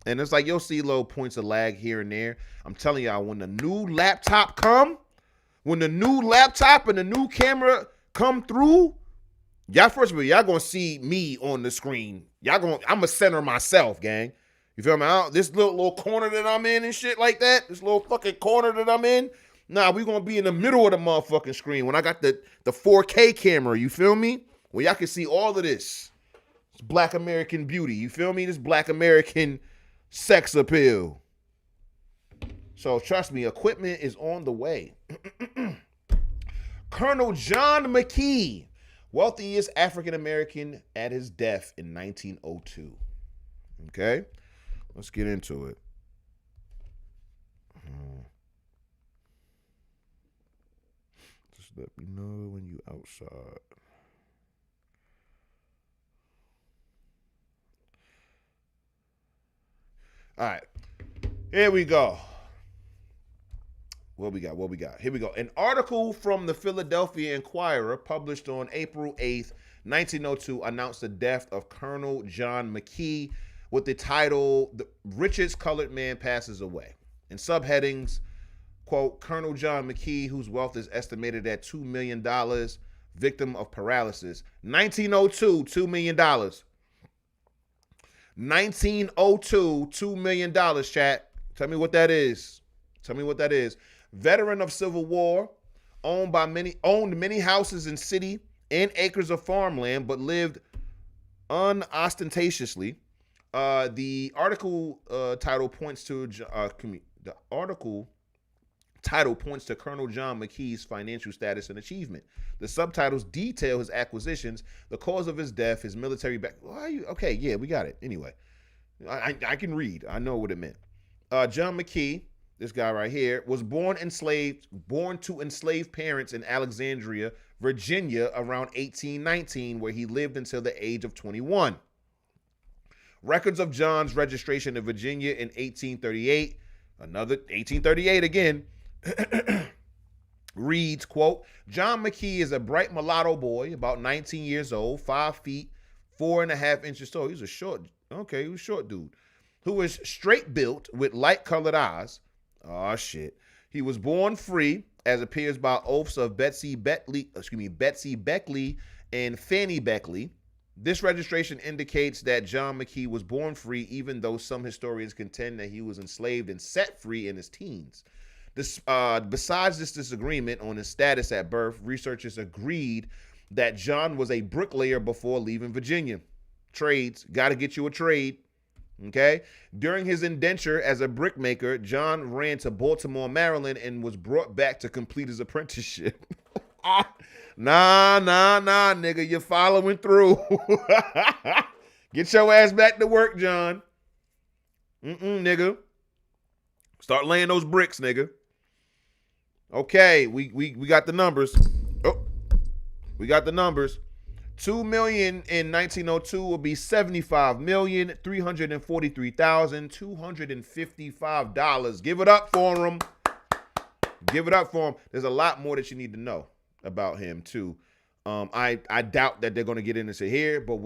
And it's like you'll see little points of lag here and there. I'm telling y'all, when the new laptop and the new camera come through, y'all gonna see me on the screen. I'm gonna center myself, gang. You feel me? This little corner that I'm in and shit like that, this little fucking corner that I'm in, nah, we gonna be in the middle of the motherfucking screen when I got the 4K camera, you feel me? Where y'all can see all of this. It's Black American beauty, you feel me? This Black American sex appeal. So trust me, equipment is on the way. Colonel John McKee, wealthiest African American at his death in 1902. Okay, let's get into it. Just let me know when you outside. All right, here we go. What we got? Here we go. An article from the Philadelphia Inquirer published on April 8th, 1902 announced the death of Colonel John McKee with the title, "The Richest Colored Man Passes Away." In subheadings, quote, Colonel John McKee, whose wealth is estimated at $2 million, victim of paralysis. 1902, $2 million. 1902, $2 million, chat. Tell me what that is. Veteran of Civil War, owned many houses in city and acres of farmland, but lived unostentatiously. The article title points to Colonel John McKee's financial status and achievement. The subtitles detail his acquisitions, the cause of his death, his military back. Okay, yeah, we got it. Anyway, I can read. I know what it meant. John McKee, this guy right here, was born to enslaved parents in Alexandria, Virginia, around 1819, where he lived until the age of 21. Records of John's registration in Virginia in 1838, another 1838 again, reads, quote, John McKee is a bright mulatto boy, about 19 years old, 5 feet, 4.5 inches tall. He was a short dude, who was straight built with light colored eyes. Oh shit. He was born free, as appears by oaths of Betsy Beckley and Fanny Beckley. This registration indicates that John McKee was born free, even though some historians contend that he was enslaved and set free in his teens. Besides this disagreement on his status at birth, researchers agreed that John was a bricklayer before leaving Virginia. Trades, got to get you a trade. Okay. During his indenture as a brickmaker, John ran to Baltimore, Maryland, and was brought back to complete his apprenticeship. Nah, nigga. You're following through. Get your ass back to work, John. Nigga. Start laying those bricks, nigga. Okay, we got the numbers. Oh, we got the numbers. 2 million in 1902 will be $75,343,255. Give it up for him. Give it up for him. There's a lot more that you need to know about him too. I doubt that they're going to get in and say here, but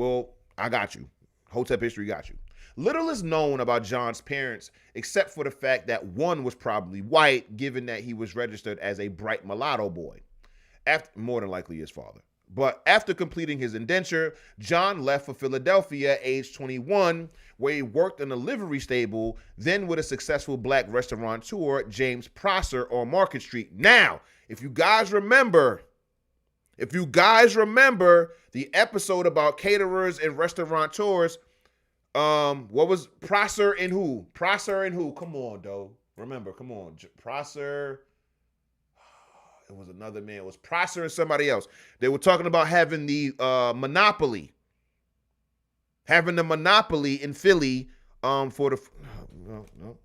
I got you. Hotep History got you. Little is known about John's parents, except for the fact that one was probably white, given that he was registered as a bright mulatto boy, more than likely his father. But after completing his indenture, John left for Philadelphia at age 21, where he worked in a livery stable, then with a successful black restaurateur, James Prosser, on Market Street. Now, if you guys remember the episode about caterers and restaurateurs, what was Prosser and who? Come on, though. Remember, come on. Prosser. It was another man. It was Prosser and somebody else. They were talking about having the monopoly. Having the monopoly in Philly for the... No. Oh,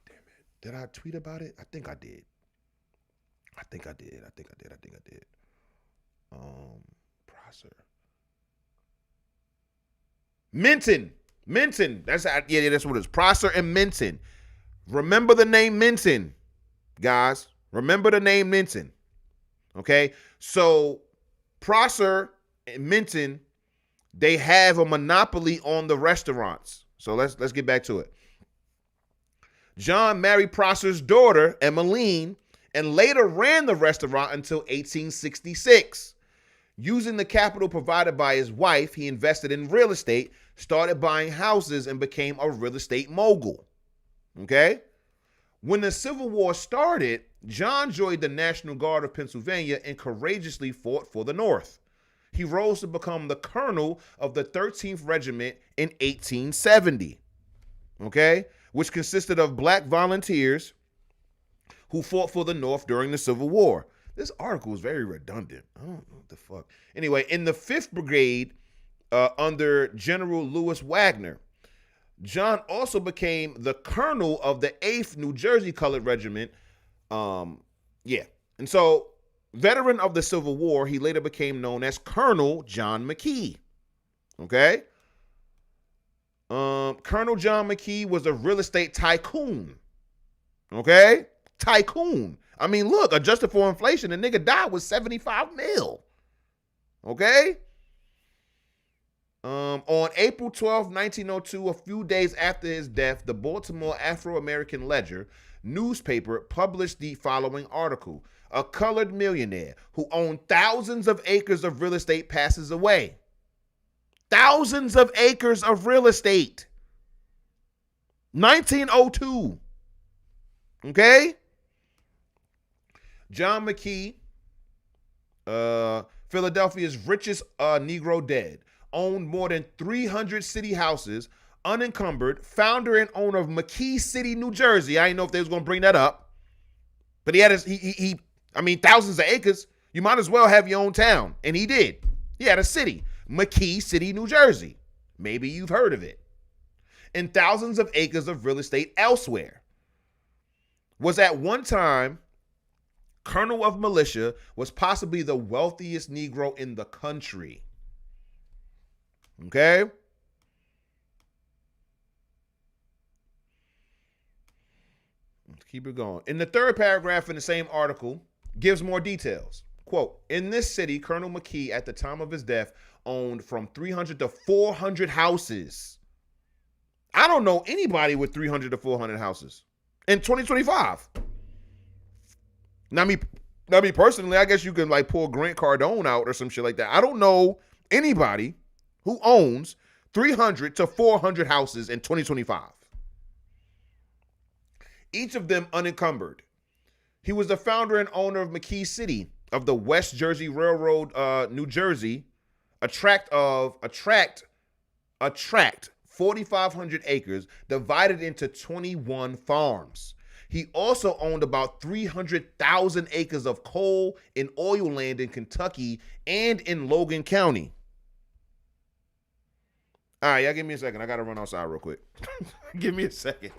damn it. Did I tweet about it? I think I did. Prosser. Minton. That's what it is. Prosser and Minton. Remember the name Minton, guys. Remember the name Minton. Okay? So Prosser and Minton, they have a monopoly on the restaurants. So let's get back to it. John married Prosser's daughter, Emmeline, and later ran the restaurant until 1866. Using the capital provided by his wife, he invested in real estate, started buying houses, and became a real estate mogul. Okay? When the Civil War started, John joined the National Guard of Pennsylvania and courageously fought for the North. He rose to become the colonel of the 13th Regiment in 1870, okay, which consisted of black volunteers who fought for the North during the Civil War. This article is very redundant. I don't know what the fuck. Anyway, in the 5th Brigade under General Lewis Wagner, John also became the colonel of the 8th New Jersey Colored Regiment. And so, veteran of the Civil War, he later became known as Colonel John McKee. Okay? Colonel John McKee was a real estate tycoon. Okay? Tycoon. I mean, look, adjusted for inflation, the nigga died with 75 mil. Okay? On April 12, 1902, a few days after his death, the Baltimore Afro-American Ledger newspaper published the following article. A colored millionaire who owned thousands of acres of real estate passes away. Thousands of acres of real estate. 1902. Okay? John McKee, Philadelphia's richest Negro dead, owned more than 300 city houses, unencumbered, founder and owner of McKee City, New Jersey. I didn't know if they was going to bring that up. But he had thousands of acres. You might as well have your own town. And he did. He had a city, McKee City, New Jersey. Maybe you've heard of it. And thousands of acres of real estate elsewhere. Was at one time colonel of militia, was possibly the wealthiest Negro in the country. Okay? Let's keep it going. In the third paragraph in the same article, gives more details. Quote, in this city, Colonel McKee, at the time of his death, owned from 300 to 400 houses. I don't know anybody with 300 to 400 houses in 2025. Now me personally, I guess you can like pull Grant Cardone out or some shit like that. I don't know anybody who owns 300 to 400 houses in 2025. Each of them unencumbered. He was the founder and owner of McKee City of the West Jersey Railroad, New Jersey, a tract 4,500 acres divided into 21 farms. He also owned about 300,000 acres of coal and oil land in Kentucky and in Logan County. All right, y'all give me a second. I got to run outside real quick. Give me a second.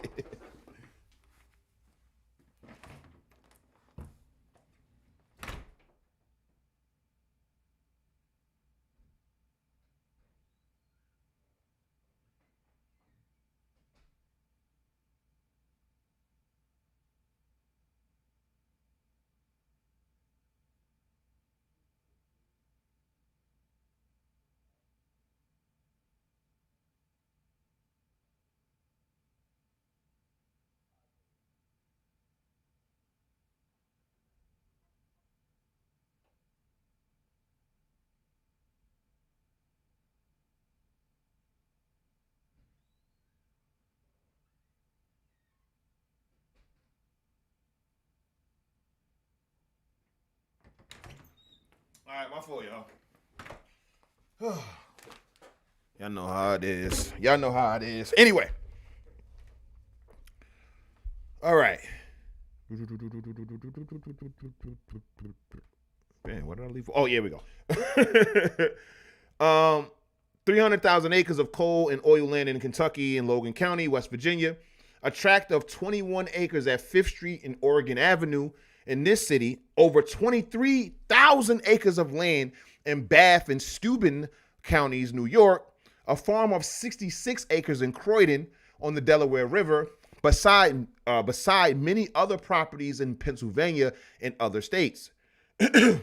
All right, my fault, y'all. Y'all know how it is. Y'all know how it is. Anyway. All right. Man, what did I leave for? Oh, yeah, we go. 300,000 acres of coal and oil land in Kentucky and Logan County, West Virginia. A tract of 21 acres at 5th Street and Oregon Avenue in this city. Over 23,000 acres of land in Bath and Steuben counties, New York. A farm of 66 acres in Croydon on the Delaware River. Beside many other properties in Pennsylvania and other states. In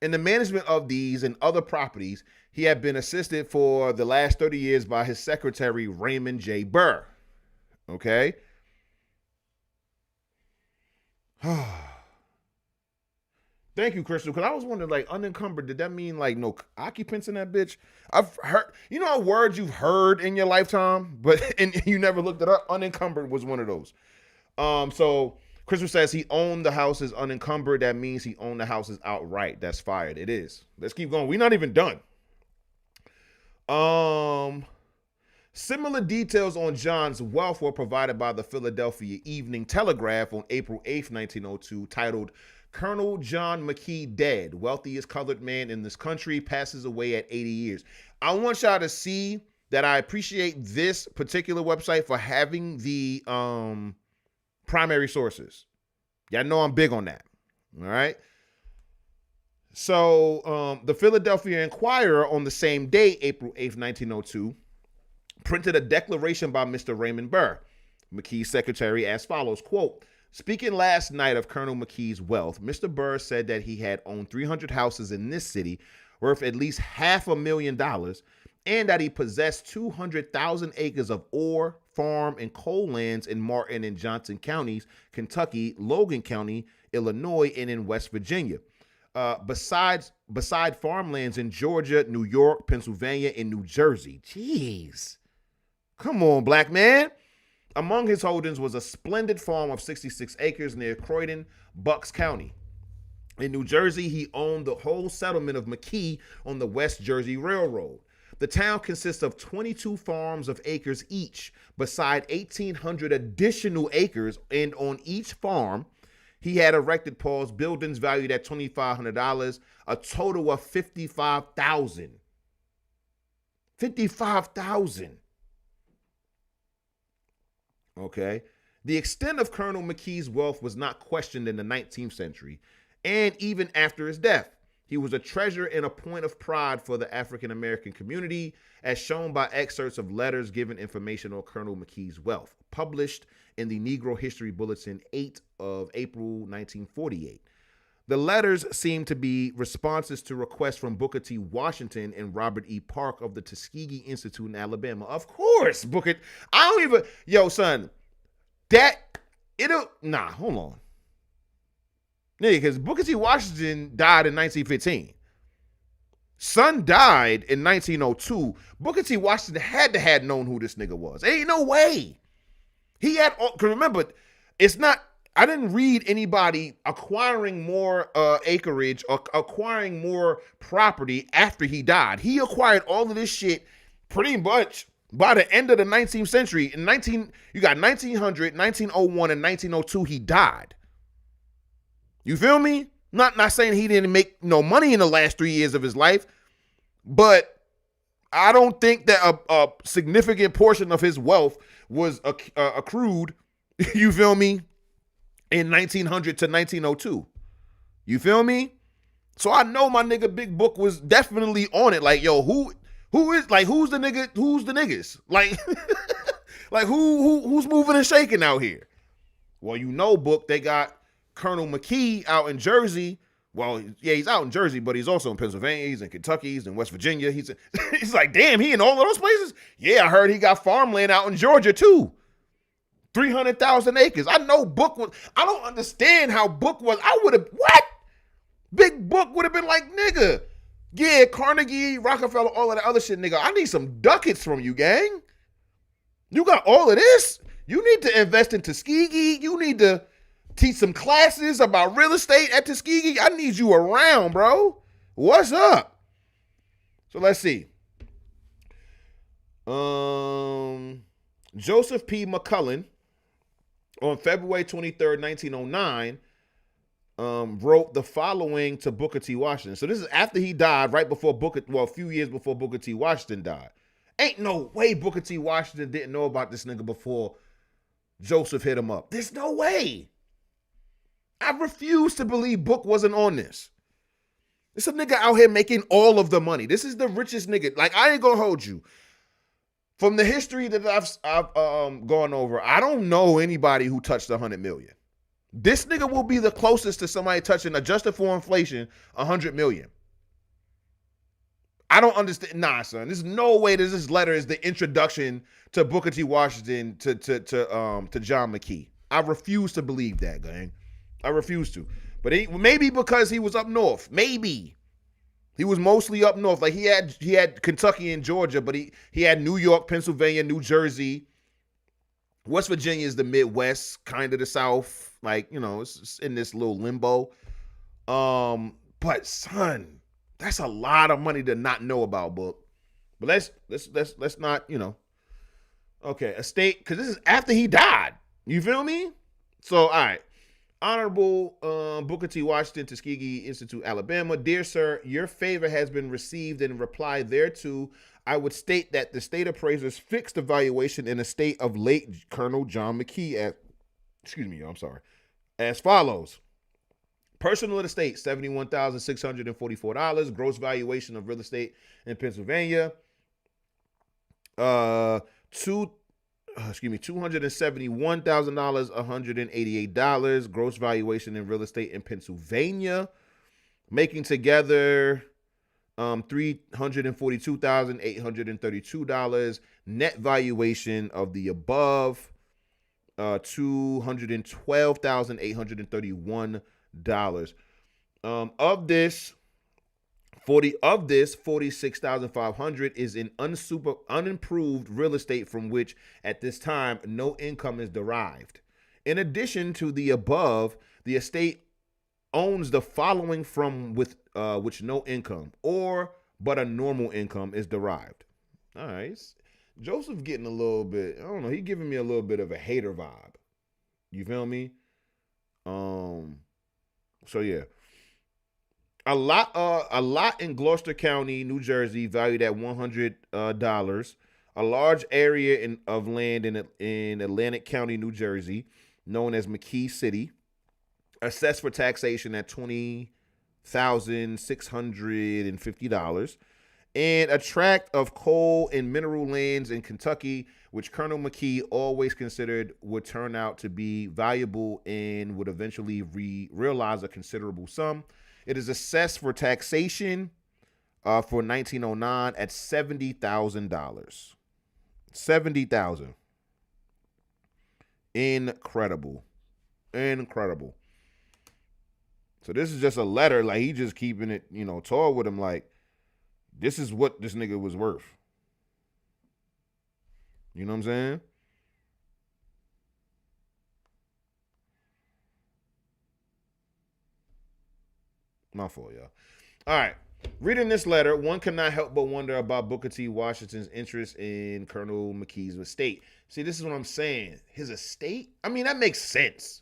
the management of these and other properties, he had been assisted for the last 30 years by his secretary, Raymond J. Burr. Okay? Thank you, Crystal, because I was wondering, like, unencumbered, did that mean, like, no occupants in that bitch? I've heard, you know, words you've heard in your lifetime, but and you never looked it up? Unencumbered was one of those. So Crystal says he owned the houses unencumbered. That means he owned the houses outright. That's fired. It is. Let's keep going. We're not even done. Similar details on John's wealth were provided by the Philadelphia Evening Telegraph on April 8th, 1902, titled Colonel John McKee dead, wealthiest colored man in this country, passes away at 80 years. I want y'all to see that I appreciate this particular website for having the primary sources. Y'all know I'm big on that. All right. So the Philadelphia Inquirer on the same day, April 8th, 1902, printed a declaration by Mr. Raymond Burr, McKee's secretary, as follows, quote, speaking last night of Colonel McKee's wealth, Mr. Burr said that he had owned 300 houses in this city worth at least $500,000 and that he possessed 200,000 acres of ore, farm, and coal lands in Martin and Johnson counties, Kentucky, Logan County, Illinois, and in West Virginia. Beside farmlands in Georgia, New York, Pennsylvania, and New Jersey. Jeez. Come on, black man. Among his holdings was a splendid farm of 66 acres near Croydon, Bucks County. In New Jersey, he owned the whole settlement of McKee on the West Jersey Railroad. The town consists of 22 farms of acres each, beside 1,800 additional acres, and on each farm, he had erected Paul's buildings valued at $2,500, a total of $55,000. $55,000. Okay. The extent of Colonel McKee's wealth was not questioned in the 19th century, and even after his death. He was a treasure and a point of pride for the African American community, as shown by excerpts of letters giving information on Colonel McKee's wealth, published in the Negro History Bulletin 8 of April 1948. The letters seem to be responses to requests from Booker T. Washington and Robert E. Park of the Tuskegee Institute in Alabama. Of course, Booker. I don't even, yo, son, hold on. Nigga, because Booker T. Washington died in 1915. Son died in 1902. Booker T. Washington had to have known who this nigga was. Ain't no way. He had, because remember, it's not, I didn't read anybody acquiring more acreage or acquiring more property after he died. He acquired all of this shit pretty much By the end of the 19th century, you got 1900, 1901, and 1902, he died. You feel me? Not saying he didn't make no money in the last 3 years of his life, but I don't think that a significant portion of his wealth was accrued, you feel me, in 1900 to 1902. You feel me? So I know my nigga Big Book was definitely on it. Like, yo, who's the niggas? Like, like who's moving and shaking out here? Well, you know, Book, they got Colonel McKee out in Jersey. Well, yeah, he's out in Jersey, but he's also in Pennsylvania, he's in Kentucky, he's in West Virginia. He's like, damn, he in all of those places? Yeah, I heard he got farmland out in Georgia too. 300,000 acres. I know Book was, I don't understand how Book was. I would have, what? Big Book would have been like, nigga, yeah, Carnegie, Rockefeller, all of that other shit, nigga. I need some ducats from you, gang. You got all of this? You need to invest in Tuskegee. You need to teach some classes about real estate at Tuskegee. I need you around, bro. What's up? So let's see. Joseph P. McCullen on February 23rd, 1909, wrote the following to Booker T. Washington. So this is after he died, right before a few years before Booker T. Washington died. Ain't no way Booker T. Washington didn't know about this nigga before Joseph hit him up. There's no way. I refuse to believe Book wasn't on this. This a nigga out here making all of the money. This is the richest nigga. Like, I ain't gonna hold you. From the history that I've gone over, I don't know anybody who touched 100 million. This nigga will be the closest to somebody touching, adjusted for inflation, 100 million. I don't understand. Nah, son. There's no way that this letter is the introduction to Booker T. Washington to John McKee. I refuse to believe that, gang. I refuse to. But maybe because he was up north. Maybe. He was mostly up north. Like, he had Kentucky and Georgia, but he had New York, Pennsylvania, New Jersey. West Virginia is the Midwest, kind of the South. Like, you know, it's in this little limbo. But son, that's a lot of money to not know about, Book. But let's not, you know. Okay, estate, because this is after he died. You feel me? So, all right. Honorable Booker T. Washington, Tuskegee Institute, Alabama. Dear sir, your favor has been received. In reply thereto, I would state that the state appraisers fixed the valuation in the state of late Colonel John McKee as follows. Personal estate, $71,644. Gross valuation of real estate in Pennsylvania, $271,000, $188. Gross valuation in real estate in Pennsylvania, making together $342,832. Net valuation of the above, $212,831. Of this, 46,500 is in unimproved real estate from which at this time no income is derived. In addition to the above, the estate owns the following from which no income but a normal income is derived. All right. Joseph getting a little bit, I don't know, he giving me a little bit of a hater vibe. You feel me? So yeah. A lot in Gloucester County, New Jersey, valued at $100. A large area of land in Atlantic County, New Jersey, known as McKee City, assessed for taxation at $20,650. And a tract of coal and mineral lands in Kentucky, which Colonel McKee always considered would turn out to be valuable and would eventually realize a considerable sum. It is assessed for taxation for 1909 at $70,000. $70,000. Incredible. So this is just a letter, like he just keeping it, you know, tall with him, like, this is what this nigga was worth. You know what I'm saying? My fault, y'all. All right. Reading this letter, one cannot help but wonder about Booker T. Washington's interest in Colonel McKee's estate. See, this is what I'm saying. His estate? I mean, that makes sense.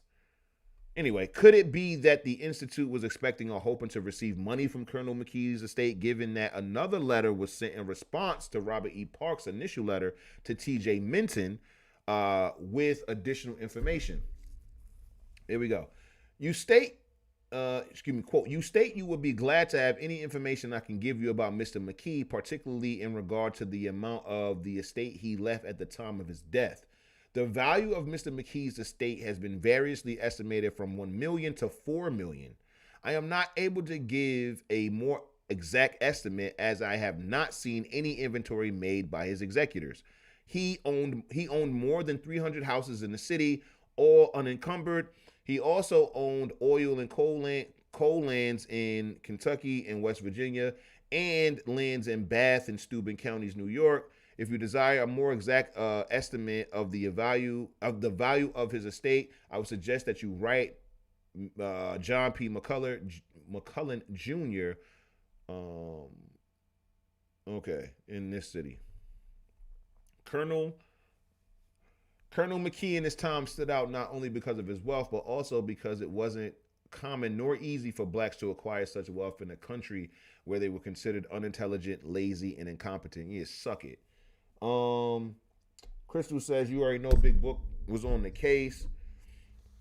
Anyway, could it be that the Institute was expecting or hoping to receive money from Colonel McKee's estate, given that another letter was sent in response to Robert E. Park's initial letter to T.J. Minton with additional information? Here we go. You state, quote, you state you would be glad to have any information I can give you about Mr. McKee, particularly in regard to the amount of the estate he left at the time of his death. The value of Mr. McKee's estate has been variously estimated from $1 million to $4 million. I am not able to give a more exact estimate as I have not seen any inventory made by his executors. He owned more than 300 houses in the city, all unencumbered. He also owned oil and coal lands in Kentucky and West Virginia, and lands in Bath and Steuben counties, New York. If you desire a more exact estimate of the value of his estate, I would suggest that you write John P. McCullen Jr. In this city. Colonel McKee in his time stood out not only because of his wealth, but also because it wasn't common nor easy for blacks to acquire such wealth in a country where they were considered unintelligent, lazy, and incompetent. Yeah, suck it. Crystal says you already know Big Book was on the case.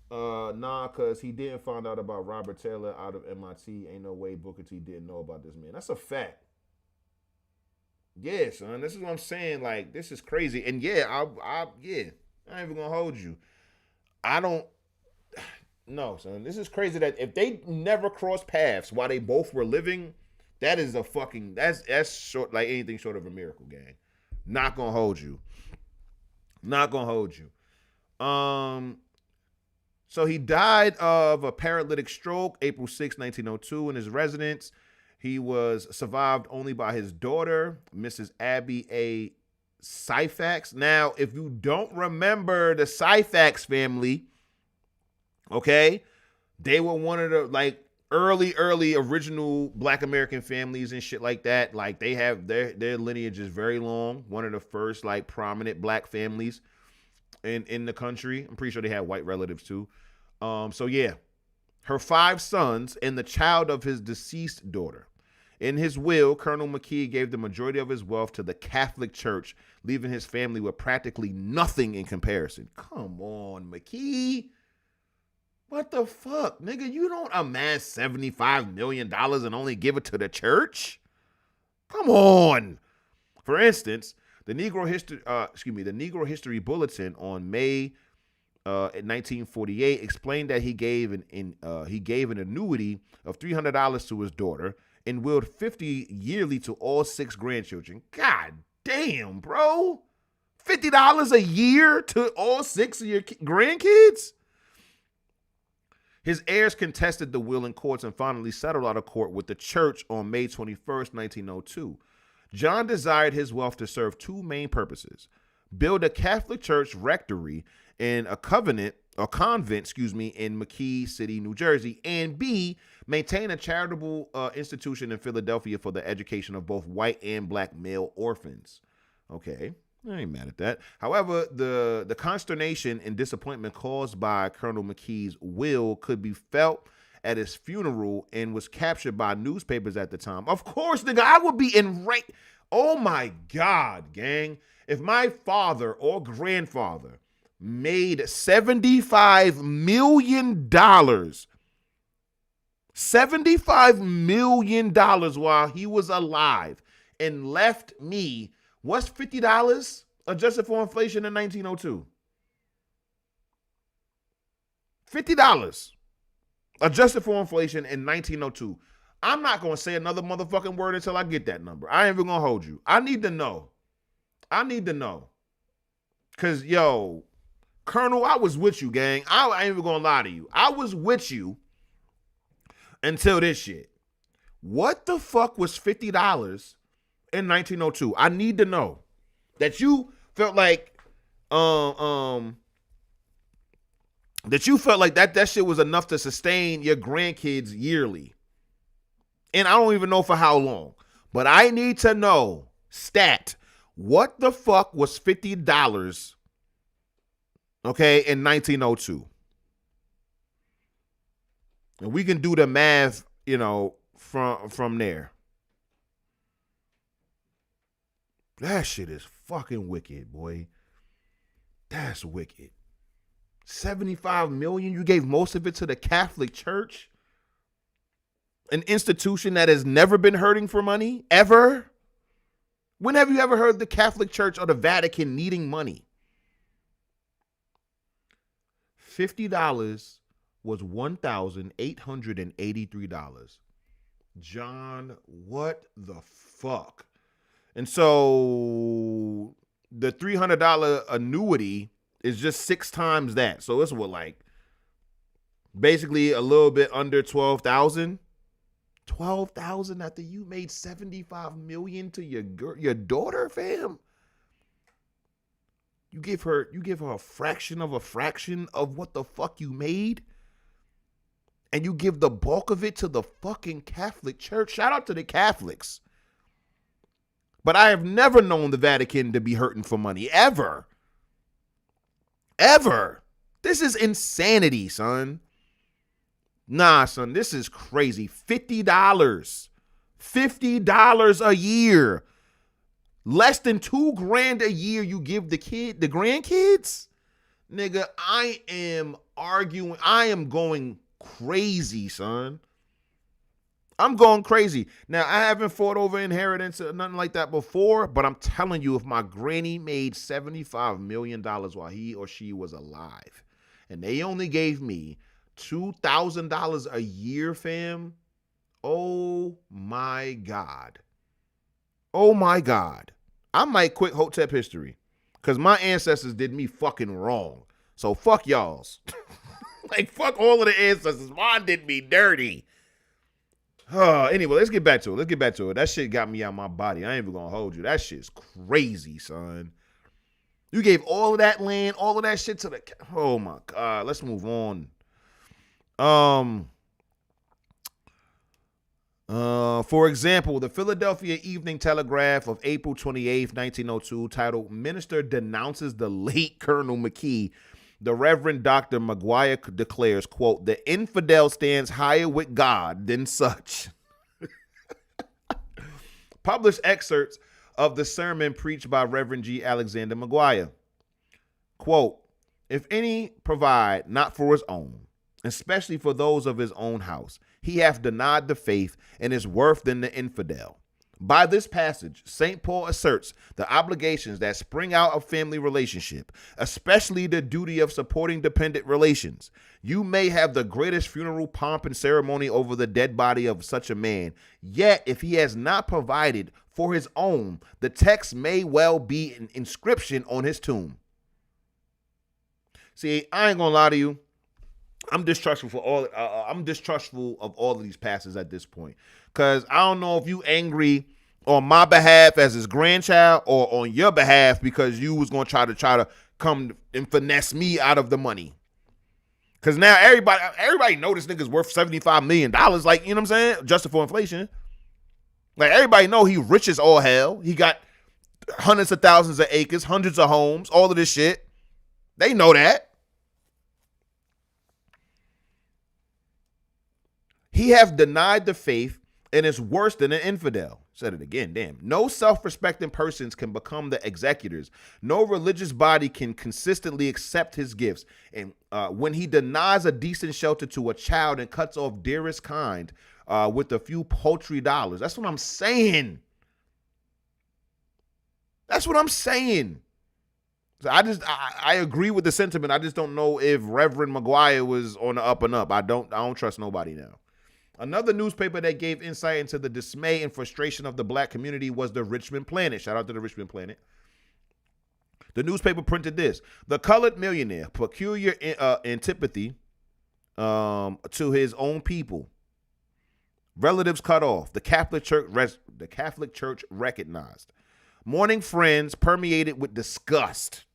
Nah, cause he didn't find out about Robert Taylor out of MIT. Ain't no way Booker T didn't know about this man. That's a fact. Yeah, son. This is what I'm saying. Like, this is crazy. And yeah, I ain't even gonna hold you. No, son. This is crazy that if they never crossed paths while they both were living, that is that's short, like anything short of a miracle, gang. Not gonna hold you. So he died of a paralytic stroke April 6, 1902 in his residence. He was survived only by his daughter, Mrs. Abby A. Syphax. Now, if you don't remember the Syphax family, okay, they were one of the like early original Black American families and shit like that. Like they have their lineage is very long. One of the first like prominent Black families in the country. I'm pretty sure they had white relatives too. So yeah, her 5 sons and the child of his deceased daughter. In his will, Colonel McKee gave the majority of his wealth to the Catholic Church, leaving his family with practically nothing in comparison. Come on, McKee. What the fuck, nigga? You don't amass $75 million and only give it to the church? Come on. For instance, the Negro History Bulletin on May 1948 explained that he gave an annuity of $300 to his daughter and willed $50 yearly to all 6 grandchildren. God damn, bro. $50 a year to all 6 of your grandkids? His heirs contested the will in courts and finally settled out of court with the church on May 21st, 1902. John desired his wealth to serve 2 main purposes: build a Catholic church rectory and a convent, in McKee City, New Jersey, and B, maintain a charitable institution in Philadelphia for the education of both white and Black male orphans. Okay, I ain't mad at that. However, the consternation and disappointment caused by Colonel McKee's will could be felt at his funeral and was captured by newspapers at the time. Of course, nigga, I would be enraged. Oh my God, gang. If my father or grandfather made $75 million, $75 million while he was alive and left me, what's $50 adjusted for inflation in 1902? $50 adjusted for inflation in 1902. I'm not going to say another motherfucking word until I get that number. I ain't even going to hold you. I need to know. Because, yo, Colonel, I was with you, gang. I ain't even going to lie to you. I was with you until this shit. What the fuck was $50 in 1902? I need to know that you felt like that shit was enough to sustain your grandkids yearly. And I don't even know for how long. But I need to know, stat, what the fuck was $50, okay, in 1902? And we can do the math, from there. That shit is fucking wicked, boy. That's wicked. 75 million, you gave most of it to the Catholic Church? An institution that has never been hurting for money, ever? When have you ever heard the Catholic Church or the Vatican needing money? $50 was $1,883. John, what the fuck? And so the $300 annuity is just 6 times that. So it's basically a little bit under 12,000. 12,000 after you made 75 million to your daughter, fam. You give her a fraction of what the fuck you made, and you give the bulk of it to the fucking Catholic Church. Shout out to the Catholics. But I have never known the Vatican to be hurting for money, ever. Ever. This is insanity, son. Nah, son, this is crazy. $50. $50 a year. Less than $2,000 a year you give the grandkids? Nigga, I am arguing. I am going crazy, son. I'm going crazy. Now, I haven't fought over inheritance or nothing like that before, but I'm telling you, if my granny made $75 million while he or she was alive, and they only gave me $2,000 a year, fam, oh my God. Oh my God. I might quit Hotep History because my ancestors did me fucking wrong. So fuck y'all's. Fuck all of the ancestors. Mine did me dirty. Anyway, let's get back to it. That shit got me out my body. I ain't even gonna hold you. That shit's crazy, son. You gave all of that land, all of that shit to the... Oh, my God. Let's move on. For example, the Philadelphia Evening Telegraph of April 28th, 1902, titled "Minister Denounces the Late Colonel McKee." The Reverend Dr. McGuire declares, quote, "The infidel stands higher with God than such." Published excerpts of the sermon preached by Reverend G. Alexander McGuire. Quote, "If any provide not for his own, especially for those of his own house, he hath denied the faith and is worse than the infidel." By this passage, St. Paul asserts the obligations that spring out of family relationship, especially the duty of supporting dependent relations. You may have the greatest funeral pomp and ceremony over the dead body of such a man, yet if he has not provided for his own, the text may well be an inscription on his tomb. See, I ain't gonna lie to you. I'm distrustful of all of these passages at this point, because I don't know if you angry on my behalf as his grandchild or on your behalf because you was gonna try to come and finesse me out of the money. Because now everybody know this nigga's worth $75 million. Like, you know what I'm saying? Adjusted for inflation. Like, everybody know he rich as all hell. He got hundreds of thousands of acres, hundreds of homes, all of this shit. They know that. He hath denied the faith and is worse than an infidel. Said it again, damn. No self-respecting persons can become the executors. No religious body can consistently accept his gifts. And when he denies a decent shelter to a child and cuts off dearest kind with a few paltry dollars. That's what I'm saying. That's what I'm saying. So I agree with the sentiment. I just don't know if Reverend McGuire was on the up and up. I don't trust nobody now. Another newspaper that gave insight into the dismay and frustration of the black community was the Richmond Planet. Shout out to the Richmond Planet. The newspaper printed this: "The colored millionaire, peculiar antipathy to his own people. Relatives cut off. The Catholic Church recognized. Mourning friends permeated with disgust."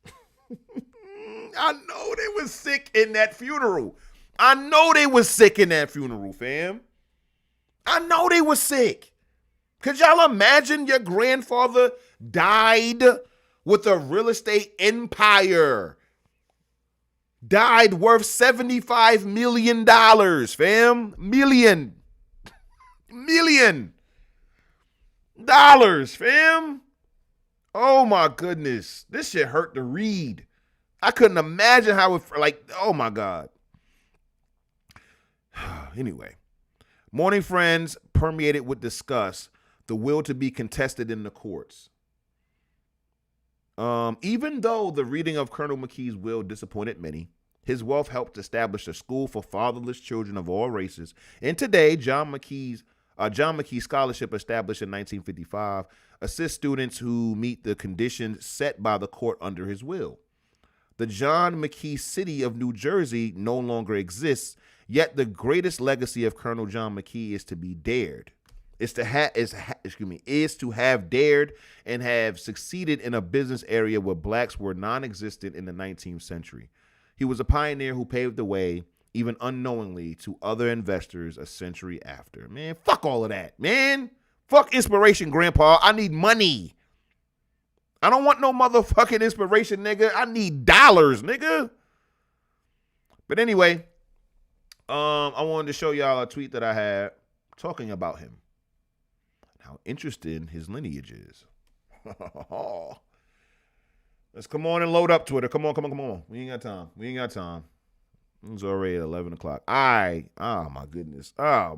I know they was sick in that funeral. Fam. I know they were sick. Could y'all imagine your grandfather died with a real estate empire? Died worth $75 million, fam. Million dollars, fam. Oh my goodness. This shit hurt to read. I couldn't imagine how it, like, oh my God. Anyway, Morning Friends permeated with disgust, the will to be contested in the courts. Even though the reading of Colonel McKee's will disappointed many, his wealth helped establish a school for fatherless children of all races. And today, John McKee Scholarship, established in 1955, assists students who meet the conditions set by the court under his will. The John McKee City of New Jersey no longer exists, yet the greatest legacy of Colonel John McKee is to be dared. Is to have dared and have succeeded in a business area where blacks were non-existent in the 19th century. He was a pioneer who paved the way, even unknowingly, to other investors a century after. Man, fuck all of that, man. Fuck inspiration, Grandpa. I need money. I don't want no motherfucking inspiration, nigga. I need dollars, nigga. But anyway, I wanted to show y'all a tweet that I had talking about him. How interesting his lineage is. Let's come on and load up Twitter. Come on. We ain't got time. It's already at 11 o'clock. Oh my goodness. I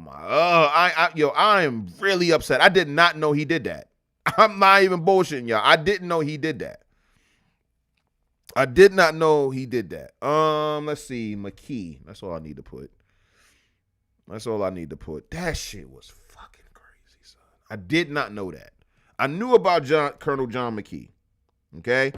am really upset. I did not know he did that. I'm not even bullshitting y'all. I didn't know he did that. I did not know he did that. Let's see. McKee. That's all I need to put. That shit was fucking crazy, son. I did not know that. I knew about Colonel John McKee. Okay?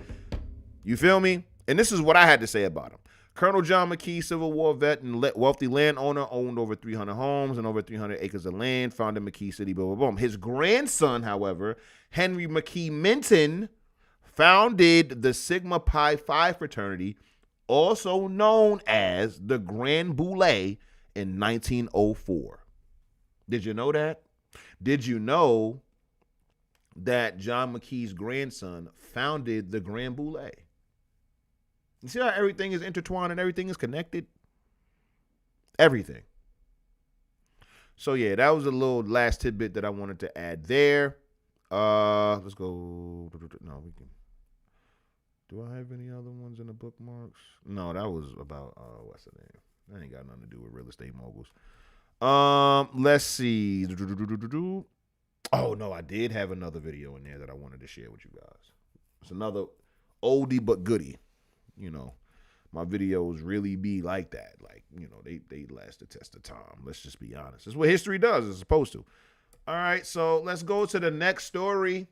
You feel me? And this is what I had to say about him. Colonel John McKee, Civil War vet and wealthy landowner, owned over 300 homes and over 300 acres of land, founded McKee City, boom, boom, boom. His grandson, however, Henry McKee Minton, founded the Sigma Pi Phi fraternity, also known as the Grand Boulé, in 1904. Did you know that? Did you know that John McKee's grandson founded the Grand Boulé? You see how everything is intertwined and everything is connected? Everything. So yeah, that was a little last tidbit that I wanted to add there. Let's go. No, we can. Do I have any other ones in the bookmarks? No, that was about what's the name? That ain't got nothing to do with real estate moguls. Let's see. Oh no, I did have another video in there that I wanted to share with you guys. It's another oldie but goodie. You know, my videos really be like that. Like, you know, they last the test of time. Let's just be honest. That's what history does. It's supposed to. All right, so let's go to the next story.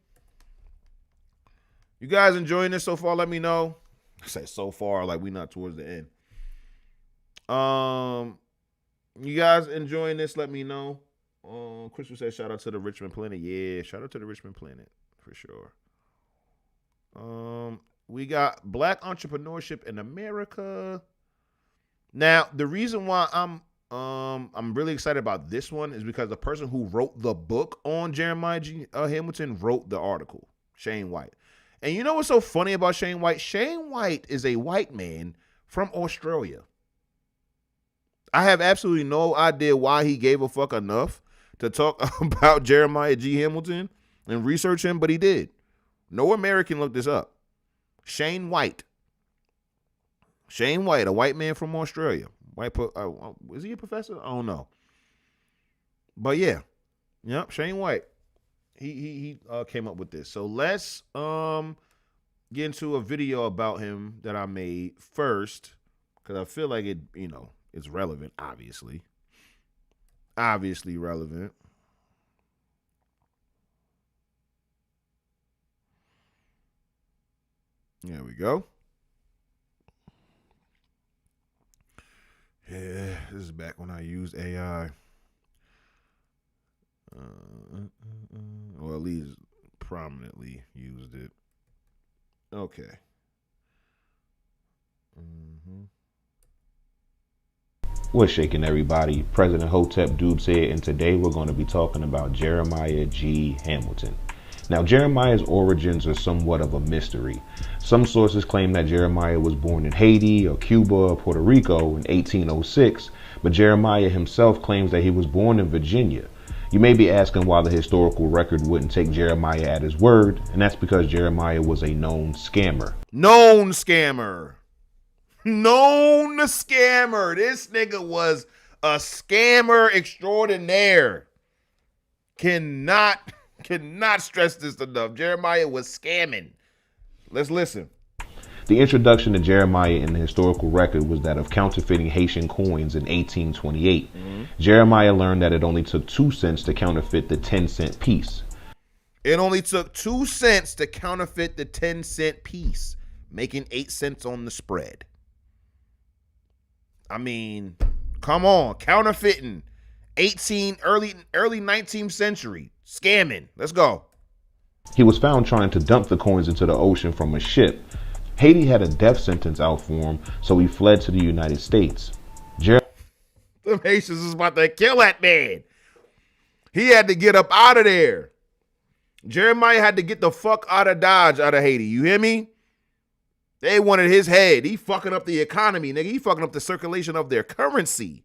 You guys enjoying this so far? Let me know. I say so far, like we not towards the end. You guys enjoying this? Let me know. Crystal says shout out to the Richmond Planet. Yeah, shout out to the Richmond Planet for sure. We got black entrepreneurship in America. Now, the reason why I'm really excited about this one is because the person who wrote the book on Jeremiah G. Hamilton wrote the article, Shane White. And you know what's so funny about Shane White? Shane White is a white man from Australia. I have absolutely no idea why he gave a fuck enough to talk about Jeremiah G. Hamilton and research him, but he did. No American looked this up. Shane White. Shane White, a white man from Australia. Is he a professor? I don't know. But yeah. Yep, Shane White. He came up with this. So let's get into a video about him that I made first, because I feel like it, you know, it's relevant, obviously. Obviously relevant. There we go. Yeah, this is back when I used AI. Or at least prominently used it. Okay. What's shaking, everybody? President Hotep Dubes here, and today we're going to be talking about Jeremiah G. Hamilton. Now, Jeremiah's origins are somewhat of a mystery. Some sources claim that Jeremiah was born in Haiti or Cuba or Puerto Rico in 1806, but Jeremiah himself claims that he was born in Virginia. You may be asking why the historical record wouldn't take Jeremiah at his word, and that's because Jeremiah was a known scammer. Known scammer. Known scammer. This nigga was a scammer extraordinaire. Cannot stress this enough. Jeremiah was scamming. Let's listen. The introduction to Jeremiah in the historical record was that of counterfeiting Haitian coins in 1828. Jeremiah learned that it only took 2 cents to counterfeit the 10-cent piece. It only took 2 cents to counterfeit the 10-cent piece, making 8 cents on the spread. I mean, come on, counterfeiting, early 19th century, scamming. Let's go. He was found trying to dump the coins into the ocean from a ship. Haiti had a death sentence out for him, so he fled to the United States. The Haitians was about to kill that man. He had to get up out of there. Jeremiah had to get the fuck out of Dodge, out of Haiti. You hear me? They wanted his head. He fucking up the economy, nigga. He fucking up the circulation of their currency.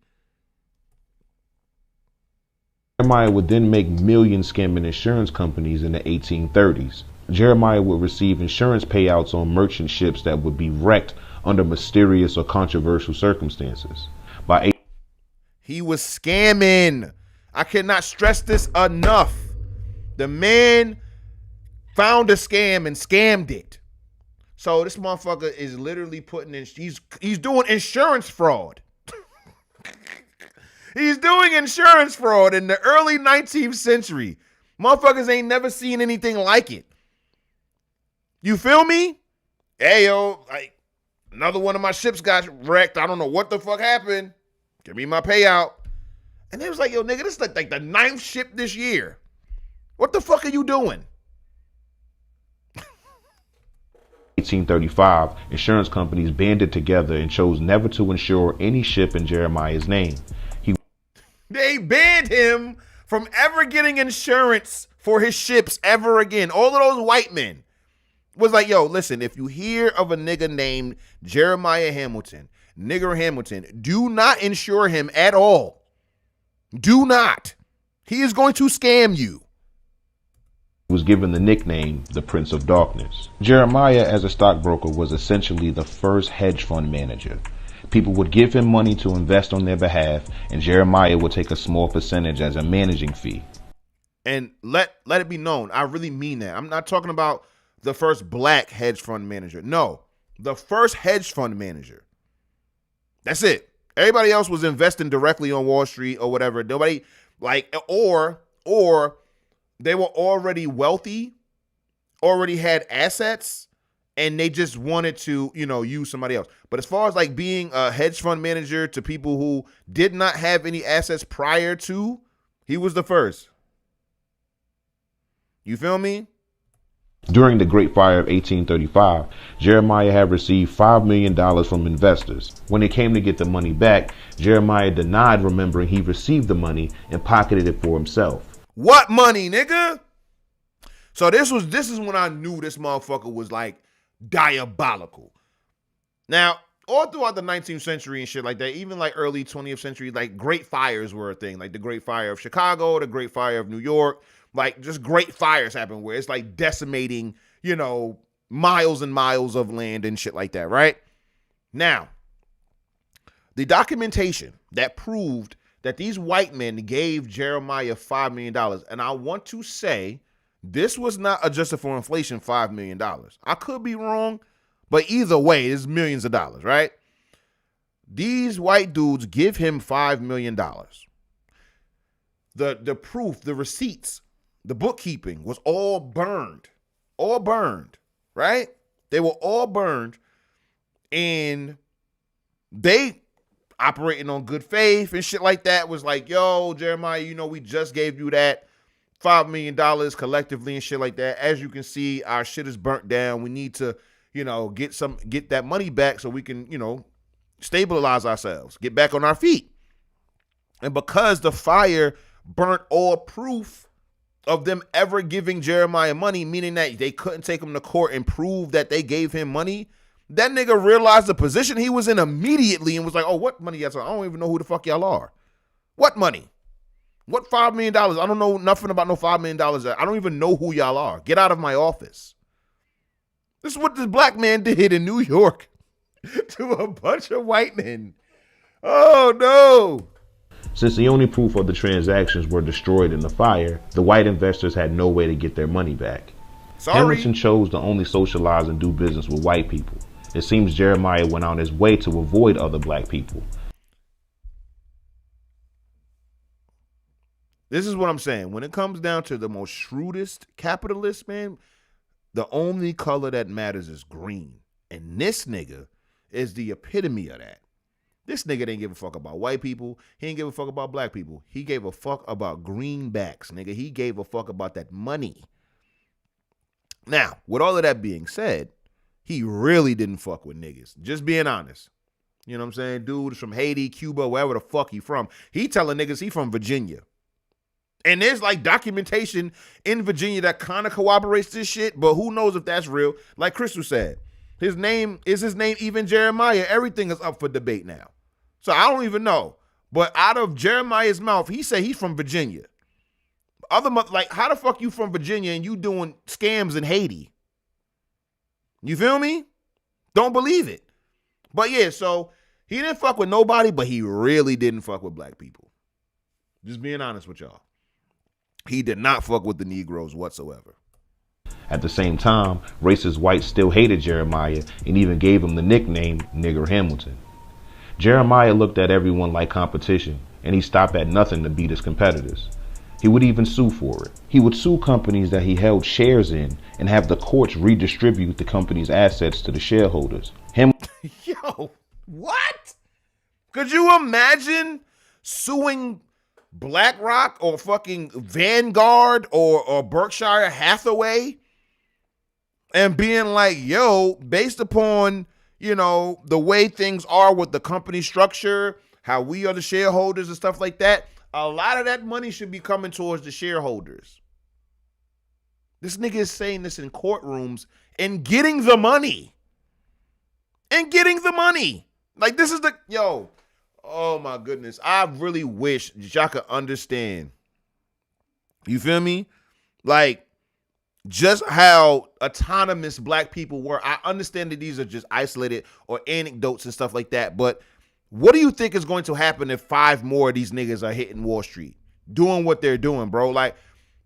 Jeremiah would then make millions scamming insurance companies in the 1830s. Jeremiah would receive insurance payouts on merchant ships that would be wrecked under mysterious or controversial circumstances. He was scamming. I cannot stress this enough. The man found a scam and scammed it. So this motherfucker is literally putting in, he's doing insurance fraud. He's doing insurance fraud in the early 19th century. Motherfuckers ain't never seen anything like it. You feel me? Hey, yo, like, another one of my ships got wrecked. I don't know what the fuck happened. Give me my payout. And they was like, yo, nigga, this is like the 9th ship this year. What the fuck are you doing? 1835, insurance companies banded together and chose never to insure any ship in Jeremiah's name. They banned him from ever getting insurance for his ships ever again. All of those white men was like, yo, listen, if you hear of a nigga named Jeremiah Hamilton, nigger Hamilton, do not insure him at all. Do not. He is going to scam you. Was given the nickname the Prince of Darkness. Jeremiah, as a stockbroker, was essentially the first hedge fund manager. People would give him money to invest on their behalf, and Jeremiah would take a small percentage as a managing fee. And let it be known, I really mean that. I'm not talking about the first black hedge fund manager. No, the first hedge fund manager. That's it. Everybody else was investing directly on Wall Street or whatever. Nobody or they were already wealthy, already had assets, and they just wanted to, use somebody else. But as far as like being a hedge fund manager to people who did not have any assets prior to, he was the first. You feel me? During the Great Fire of 1835, Jeremiah had received $5 million from investors. When it came to get the money back, Jeremiah denied remembering he received the money and pocketed it for himself. What money, nigga? So this is when I knew this motherfucker was like diabolical. Now, all throughout the 19th century and shit like that, even like early 20th century, like great fires were a thing. Like the Great Fire of Chicago, the Great Fire of New York, like just great fires happen where it's like decimating, miles and miles of land and shit like that, right? Now, the documentation that proved that these white men gave Jeremiah $5 million. And I want to say this was not adjusted for inflation $5 million. I could be wrong, but either way, it's millions of dollars, right? These white dudes give him $5 million. The proof, the receipts, the bookkeeping was all burned, right? They were all burned, and they operating on good faith and shit like that was like, yo, Jeremiah, we just gave you that $5 million collectively and shit like that. As you can see, our shit is burnt down. We need to, get that money back so we can, stabilize ourselves, get back on our feet. And because the fire burnt all proof of them ever giving Jeremiah money, meaning that they couldn't take him to court and prove that they gave him money, that nigga realized the position he was in immediately and was like, oh, what money y'all talking? I don't even know who the fuck y'all are. What money? What $5 million? I don't know nothing about no $5 million. I don't even know who y'all are. Get out of my office. This is what this black man did in New York to a bunch of white men. Oh, no. Since the only proof of the transactions were destroyed in the fire, the white investors had no way to get their money back. Sorry. Hamilton chose to only socialize and do business with white people. It seems Jeremiah went on his way to avoid other black people. This is what I'm saying. When it comes down to the most shrewdest capitalists, man, the only color that matters is green. And this nigga is the epitome of that. This nigga didn't give a fuck about white people. He didn't give a fuck about black people. He gave a fuck about greenbacks, nigga. He gave a fuck about that money. Now, with all of that being said, he really didn't fuck with niggas. Just being honest. You know what I'm saying? Dude is from Haiti, Cuba, wherever the fuck he from. He telling niggas he from Virginia. And there's like documentation in Virginia that kind of corroborates this shit, but who knows if that's real. Like Crystal said, his name even Jeremiah? Everything is up for debate now. So I don't even know. But out of Jeremiah's mouth, he said he's from Virginia. Like, how the fuck you from Virginia and you doing scams in Haiti? You feel me? Don't believe it. But yeah, so he didn't fuck with nobody, but he really didn't fuck with black people. Just being honest with y'all. He did not fuck with the Negroes whatsoever. At the same time, racist whites still hated Jeremiah and even gave him the nickname Nigger Hamilton. Jeremiah looked at everyone like competition, and he stopped at nothing to beat his competitors. He would even sue for it. He would sue companies that he held shares in and have the courts redistribute the company's assets to the shareholders. Yo, what? Could you imagine suing BlackRock or fucking Vanguard or Berkshire Hathaway and being like, yo, based upon, you know, the way things are with the company structure, how we are the shareholders and stuff like that, a lot of that money should be coming towards the shareholders. This nigga is saying this in courtrooms and getting the money. Like, this is oh my goodness. I really wish that y'all could understand. You feel me? Like, just how autonomous black people were. I understand that these are just isolated or anecdotes and stuff like that, but what do you think is going to happen if 5 more of these niggas are hitting Wall Street, doing what they're doing, bro? Like,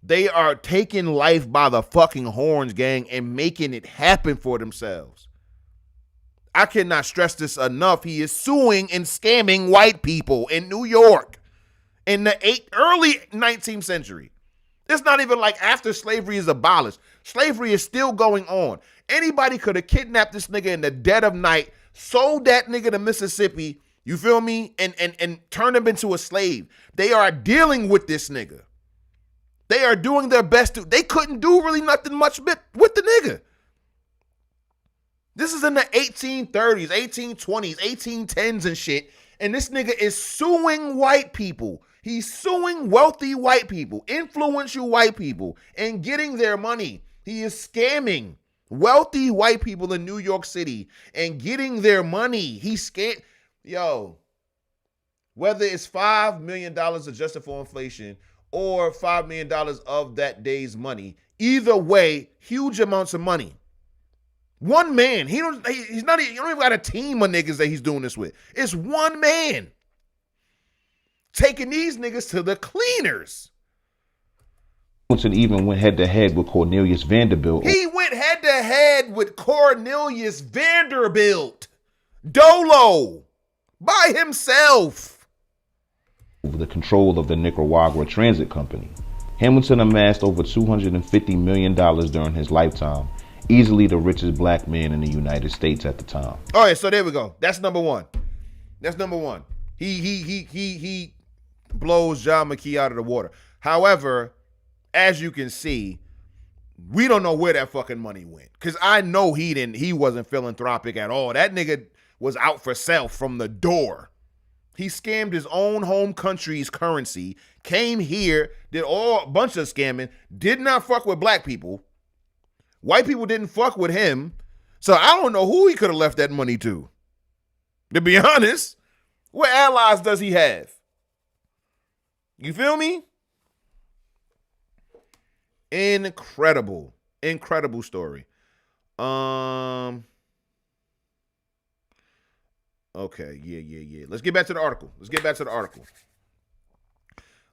they are taking life by the fucking horns, gang, and making it happen for themselves. I cannot stress this enough. He is suing and scamming white people in New York in the early 19th century. It's not even like after slavery is abolished. Slavery is still going on. Anybody could have kidnapped this nigga in the dead of night, sold that nigga to Mississippi, you feel me, and turned him into a slave. They are dealing with this nigga. They are doing their best to. They couldn't do really nothing much with the nigga. This is in the 1830s, 1820s, 1810s and shit. And this nigga is suing white people. He's suing wealthy white people, influential white people, and getting their money. He is scamming wealthy white people in New York City and getting their money. He's scam. Yo, whether it's $5 million adjusted for inflation or $5 million of that day's money, either way, huge amounts of money. One man. He don't even got a team of niggas that he's doing this with. It's one man taking these niggas to the cleaners. Hamilton even went head to head with Cornelius Vanderbilt. He went head to head with Cornelius Vanderbilt, Dolo, by himself, over the control of the Nicaragua Transit Company. Hamilton amassed over $250 million during his lifetime, easily the richest black man in the United States at the time. All right, so there we go. That's number one. He blows John McKee out of the water. However, as you can see, we don't know where that fucking money went. Because I know he wasn't philanthropic at all. That nigga was out for self from the door. He scammed his own home country's currency, came here, did a bunch of scamming, did not fuck with black people. White people didn't fuck with him. So I don't know who he could have left that money to. To be honest, what allies does he have? You feel me? Incredible story. Okay, yeah. Let's get back to the article.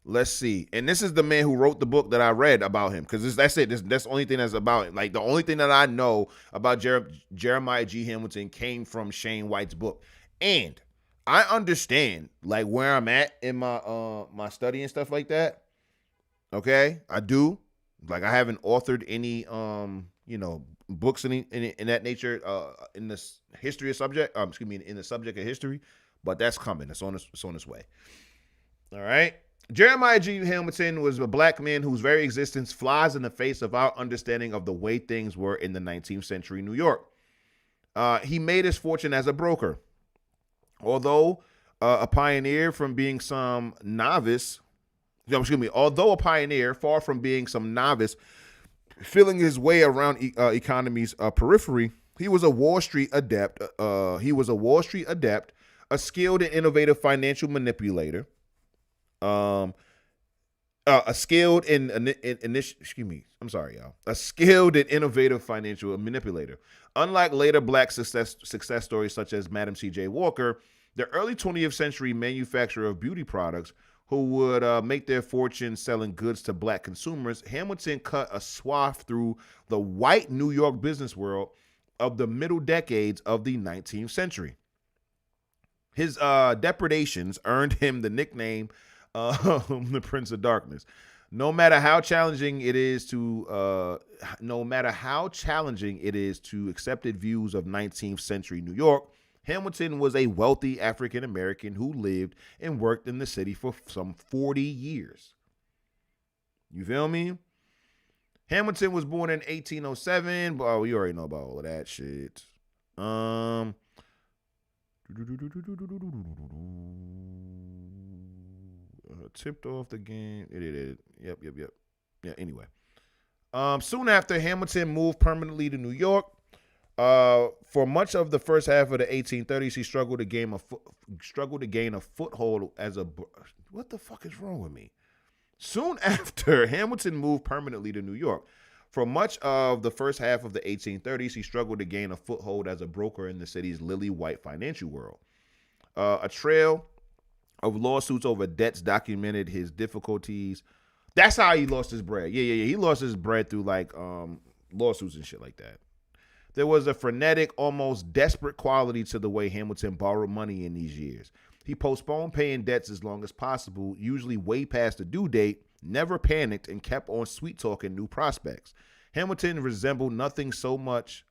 Let's see. And this is the man who wrote the book that I read about him, because that's it. That's the only thing that's about it. Like, the only thing that I know about Jeremiah G. Hamilton came from Shane White's book. And I understand, like, where I'm at in my my study and stuff like that. Okay? I do. Like, I haven't authored any books in that nature in this history of subject. In the subject of history, but that's coming. It's on its way. All right. Jeremiah G. Hamilton was a black man whose very existence flies in the face of our understanding of the way things were in the 19th century New York. He made his fortune as a broker. Although a pioneer, far from being some novice, feeling his way around economy's periphery, he was a Wall Street adept. A skilled and innovative financial manipulator. A skilled and innovative financial manipulator. Unlike later black success stories such as Madam C.J. Walker, the early 20th century manufacturer of beauty products who would make their fortune selling goods to black consumers, Hamilton cut a swath through the white New York business world of the middle decades of the 19th century. His depredations earned him the nickname the Prince of Darkness. No matter how challenging it is to accepted views of 19th century New York, Hamilton was a wealthy African American who lived and worked in the city for some 40 years. You feel me? Hamilton was born in 1807, but we already know about all of that shit. Tipped off the game. Yep. Yeah, anyway. Soon after, Hamilton moved permanently to New York. For much of the first half of the 1830s, he struggled to gain a foothold as a... What the fuck is wrong with me? Soon after, Hamilton moved permanently to New York. For much of the first half of the 1830s, he struggled to gain a foothold as a broker in the city's lily white financial world. A trail of lawsuits over debts documented his difficulties. That's how he lost his bread. Yeah. He lost his bread through lawsuits and shit like that. There was a frenetic, almost desperate quality to the way Hamilton borrowed money in these years. He postponed paying debts as long as possible, usually way past the due date, never panicked, and kept on sweet-talking new prospects. Hamilton resembled nothing so much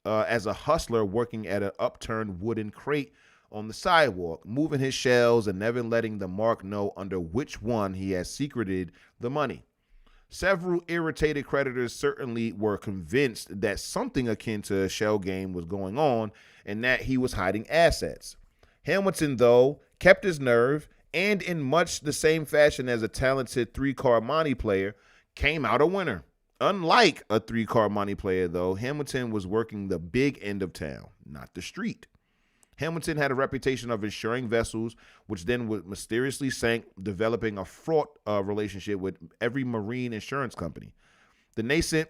as a hustler working at an upturned wooden crate on the sidewalk, moving his shells and never letting the mark know under which one he had secreted the money. Several irritated creditors certainly were convinced that something akin to a shell game was going on and that he was hiding assets. Hamilton, though, kept his nerve and, in much the same fashion as a talented three-card monte player, came out a winner. Unlike a three-card monte player, though, Hamilton was working the big end of town, not the street. Hamilton had a reputation of insuring vessels, which then would mysteriously sank, developing a fraught relationship with every marine insurance company. The nascent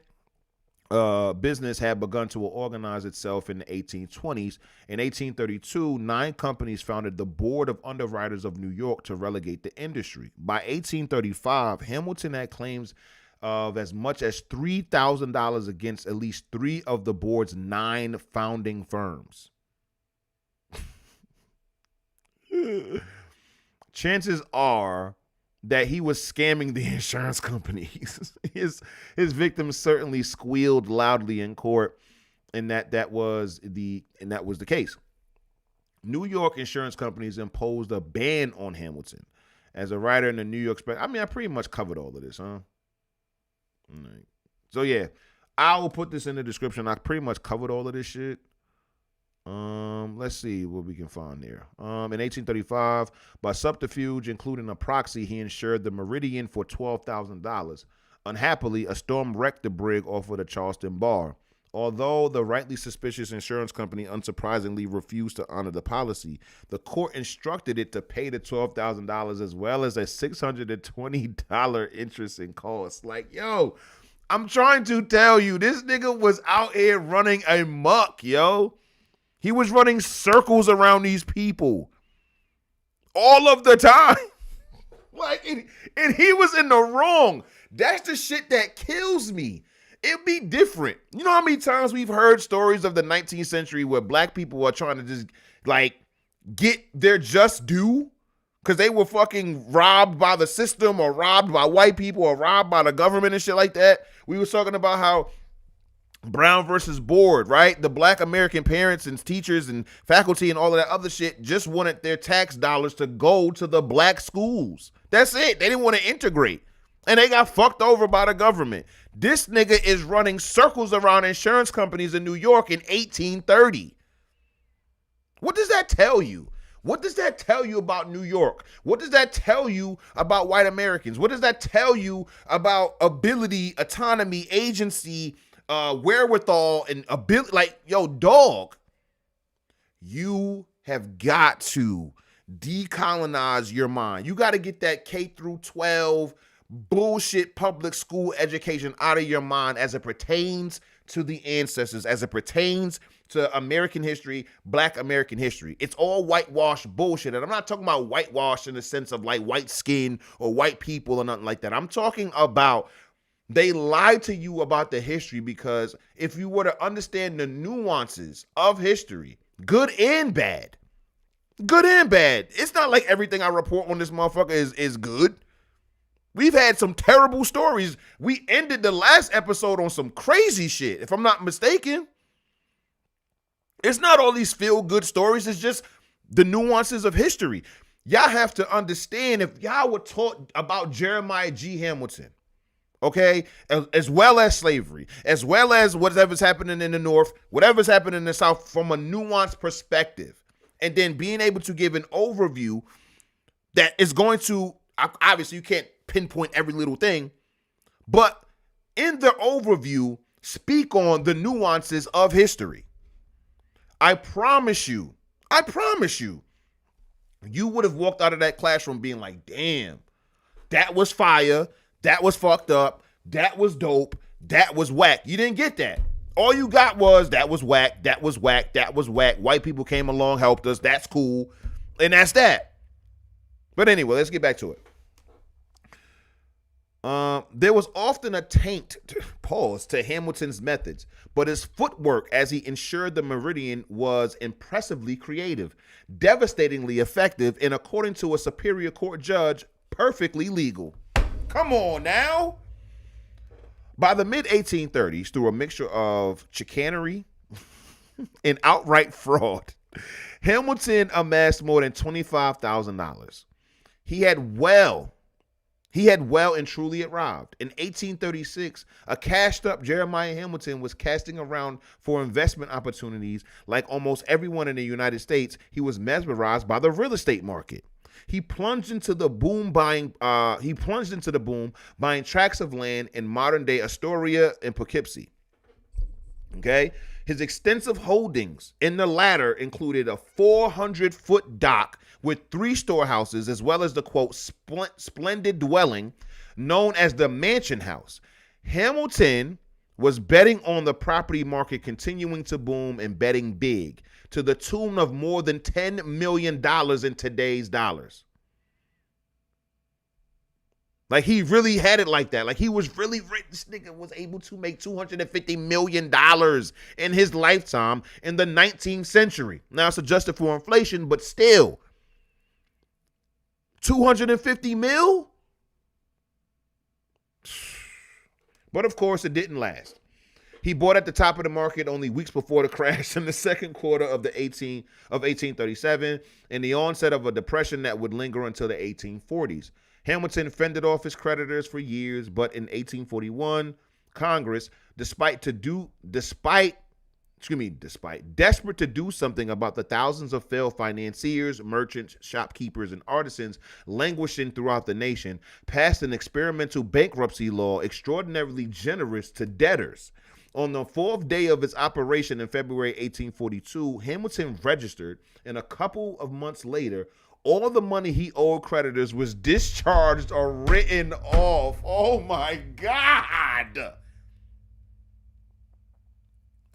business had begun to organize itself in the 1820s. In 1832, 9 companies founded the Board of Underwriters of New York to relegate the industry. By 1835, Hamilton had claims of as much as $3,000 against at least 3 of the board's 9 founding firms. Chances are that he was scamming the insurance companies. His victims certainly squealed loudly in court, and that was the case. New York insurance companies imposed a ban on Hamilton. As a writer in the New York I pretty much covered all of this, huh? All right. So yeah, I will put this in the description. I pretty much covered all of this shit. Let's see what we can find there. In 1835, by subterfuge, including a proxy, he insured the Meridian for $12,000. Unhappily, a storm wrecked the brig off of the Charleston bar. Although the rightly suspicious insurance company unsurprisingly refused to honor the policy, the court instructed it to pay the $12,000 as well as a $620 interest and costs. Like, yo, I'm trying to tell you, this nigga was out here running amok, yo. He was running circles around these people all of the time. Like, and he was in the wrong. That's the shit that kills me. It'd be different. You know how many times we've heard stories of the 19th century where black people are trying to just, like, get their just due because they were fucking robbed by the system or robbed by white people or robbed by the government and shit like that? We was talking about how Brown versus Board, right? The black American parents and teachers and faculty and all of that other shit just wanted their tax dollars to go to the black schools. That's it. They didn't want to integrate. And they got fucked over by the government. This nigga is running circles around insurance companies in New York in 1830. What does that tell you? What does that tell you about New York? What does that tell you about white Americans? What does that tell you about ability, autonomy, agency, wherewithal, and ability? Like, yo, dog, you have got to decolonize your mind. You got to get that K through 12 bullshit public school education out of your mind as it pertains to the ancestors, as it pertains to American history, black American history. It's all whitewashed bullshit. And I'm not talking about whitewash in the sense of like white skin or white people or nothing like that. I'm talking about they lied to you about the history, because if you were to understand the nuances of history, good and bad, it's not like everything I report on this motherfucker is good. We've had some terrible stories. We ended the last episode on some crazy shit, if I'm not mistaken. It's not all these feel-good stories. It's just the nuances of history. Y'all have to understand, if y'all were taught about Jeremiah G. Hamilton, okay, as well as slavery, as well as whatever's happening in the North, whatever's happening in the South from a nuanced perspective, and then being able to give an overview that is going to, obviously you can't pinpoint every little thing, but in the overview, speak on the nuances of history. I promise you, you would have walked out of that classroom being like, damn, that was fire, that was fucked up, that was dope, that was whack. You didn't get that. All you got was, that was whack, that was whack, that was whack. White people came along, helped us, that's cool, and that's that. But anyway, let's get back to it. There was often a taint, pause, to Hamilton's methods, but his footwork as he ensured the Meridian was impressively creative, devastatingly effective, and according to a Superior Court judge, perfectly legal. Come on now. By the mid-1830s, through a mixture of chicanery and outright fraud, Hamilton amassed more than $25,000. He had well and truly arrived. In 1836, a cashed-up Jeremiah Hamilton was casting around for investment opportunities. Like almost everyone in the United States, he was mesmerized by the real estate market. He plunged into the boom buying tracts of land in modern-day Astoria and Poughkeepsie. Okay? His extensive holdings in the latter included a 400-foot dock with 3 storehouses, as well as the, quote, splendid dwelling known as the Mansion House. Hamilton was betting on the property market continuing to boom and betting big, to the tune of more than $10 million in today's dollars. Like, he really had it like that. Like, he was really rich. This nigga was able to make $250 million in his lifetime in the 19th century. Now, it's adjusted for inflation, but still. 250 mil? But, of course, it didn't last. He bought at the top of the market only weeks before the crash in the second quarter of 1837 and the onset of a depression that would linger until the 1840s. Hamilton fended off his creditors for years, but in 1841, Congress, despite desperate to do something about the thousands of failed financiers, merchants, shopkeepers, and artisans languishing throughout the nation, passed an experimental bankruptcy law extraordinarily generous to debtors. On the fourth day of its operation in February 1842, Hamilton registered, and a couple of months later, all the money he owed creditors was discharged or written off. Oh my God.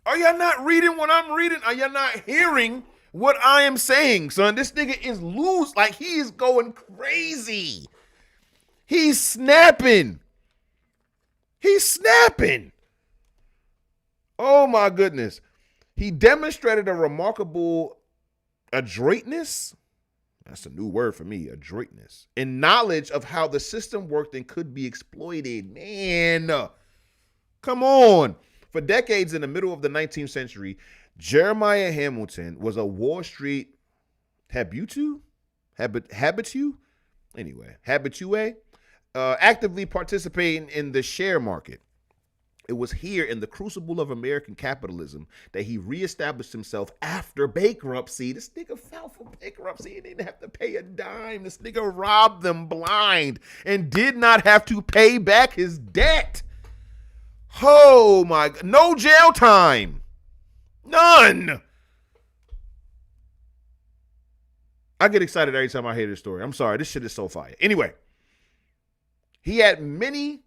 Are y'all not reading what I'm reading? Are y'all not hearing what I am saying, son? This nigga is loose. Like, he is going crazy. He's snapping. He's snapping. Oh, my goodness. He demonstrated a remarkable adroitness. That's a new word for me, adroitness. And knowledge of how the system worked and could be exploited. Man, come on. For decades in the middle of the 19th century, Jeremiah Hamilton was a Wall Street habitue, actively participating in the share market. It was here in the crucible of American capitalism that he reestablished himself after bankruptcy. This nigga fell for bankruptcy and didn't have to pay a dime. This nigga robbed them blind and did not have to pay back his debt. Oh my God. No jail time. None. I get excited every time I hear this story. I'm sorry. This shit is so fire. Anyway, he had many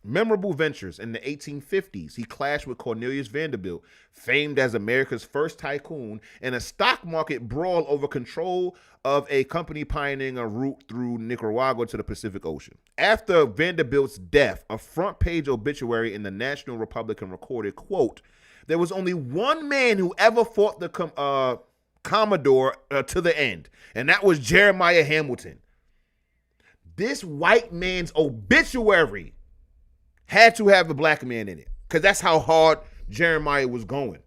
memorable ventures in the 1850s. He clashed with Cornelius Vanderbilt, famed as America's first tycoon, in a stock market brawl over control of a company pioneering a route through Nicaragua to the Pacific Ocean. After Vanderbilt's death, a front-page obituary in the National Republican recorded, quote, "There was only one man who ever fought the Commodore to the end, and that was Jeremiah Hamilton." This white man's obituary had to have a black man in it, because that's how hard Jeremiah was going.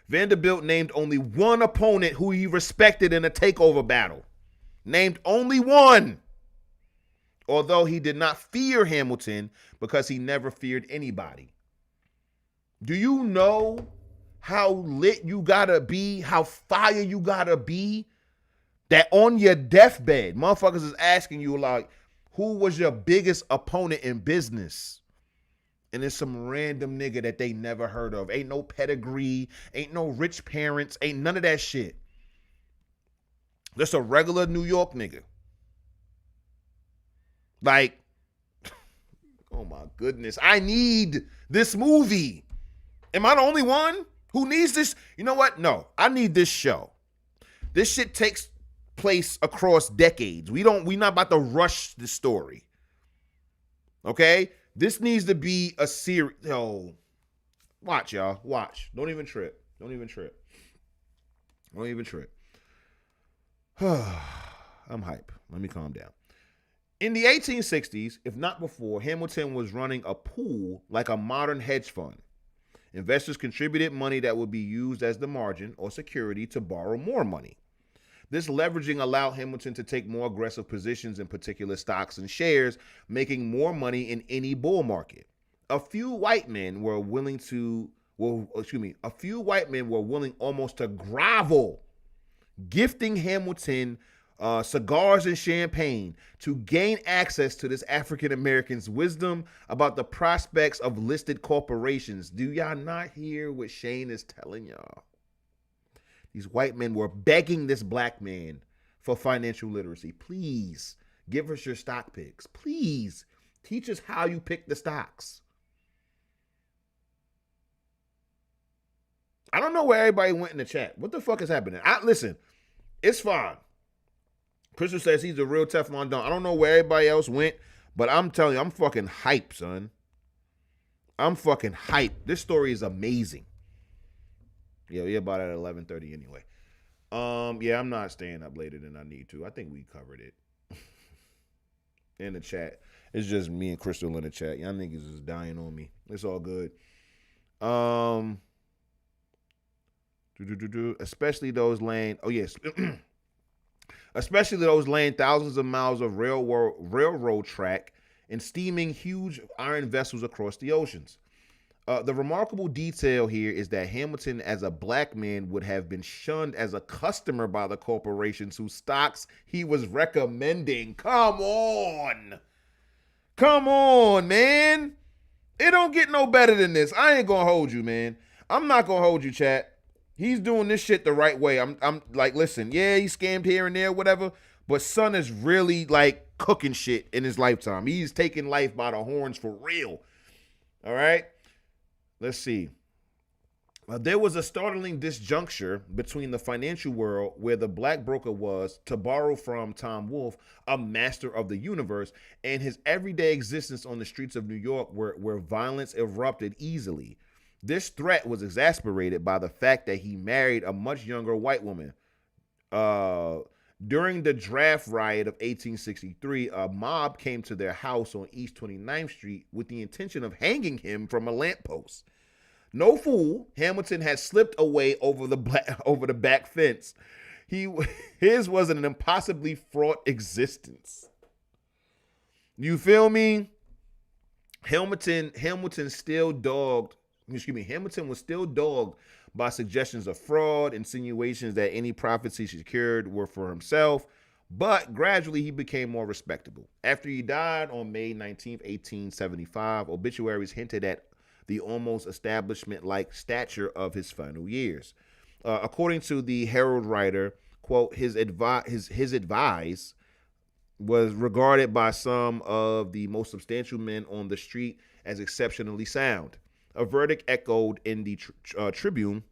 Vanderbilt named only one opponent who he respected in a takeover battle. Named only one. Although he did not fear Hamilton because he never feared anybody. Do you know how lit you gotta be, how fire you gotta be, that on your deathbed, motherfuckers is asking you, like, who was your biggest opponent in business? And it's some random nigga that they never heard of. Ain't no pedigree, ain't no rich parents, ain't none of that shit. Just a regular New York nigga. Like, oh my goodness, I need this movie. Am I the only one who needs this? You know what? No, I need this show. This shit takes place across decades. We not about to rush the story. Okay? This needs to be a series. Oh, watch, y'all. Watch. Don't even trip. Don't even trip. Don't even trip. I'm hype. Let me calm down. In the 1860s, if not before, Hamilton was running a pool like a modern hedge fund. Investors contributed money that would be used as the margin or security to borrow more money. This leveraging allowed Hamilton to take more aggressive positions in particular stocks and shares, making more money in any bull market. A few white men were willing almost to grovel, gifting Hamilton cigars and champagne to gain access to this African American's wisdom about the prospects of listed corporations. Do y'all not hear what Shane is telling y'all? These white men were begging this black man for financial literacy. Please give us your stock picks. Please teach us how you pick the stocks. I don't know where everybody went in the chat. What the fuck is happening? Listen, it's fine. Crystal says he's a real Teflon Don. I don't know where everybody else went, but I'm telling you, I'm fucking hype, son. I'm fucking hype. This story is amazing. Yeah, we're about at 11:30 anyway. Yeah, I'm not staying up later than I need to. I think we covered it in the chat. It's just me and Crystal in the chat. Y'all niggas is dying on me. It's all good. Especially those laying. Oh yes. Especially those laying thousands of miles of railroad track and steaming huge iron vessels across the oceans. The remarkable detail here is that Hamilton, as a black man, would have been shunned as a customer by the corporations whose stocks he was recommending. Come on. Come on, man. It don't get no better than this. I ain't gonna hold you, man. I'm not gonna hold you, chat. He's doing this shit the right way. I'm like, listen, yeah, he scammed here and there, whatever. But son is really like cooking shit in his lifetime. He's taking life by the horns for real. All right. Let's see. There was a startling disjuncture between the financial world, where the black broker was, to borrow from Tom Wolfe, a master of the universe, and his everyday existence on the streets of New York, where violence erupted easily. This threat was exasperated by the fact that he married a much younger white woman. During the draft riot of 1863, a mob came to their house on East 29th Street with the intention of hanging him from a lamppost. No fool, Hamilton had slipped away over the back fence. His was an impossibly fraught existence. You feel me? Hamilton was still dogged by suggestions of fraud, insinuations that any profits he secured were for himself, but gradually he became more respectable. After he died on May 19th, 1875, obituaries hinted at the almost establishment-like stature of his final years. According to the Herald writer, quote, his advice was regarded by some of the most substantial men on the street as exceptionally sound. A verdict echoed in the Tribune,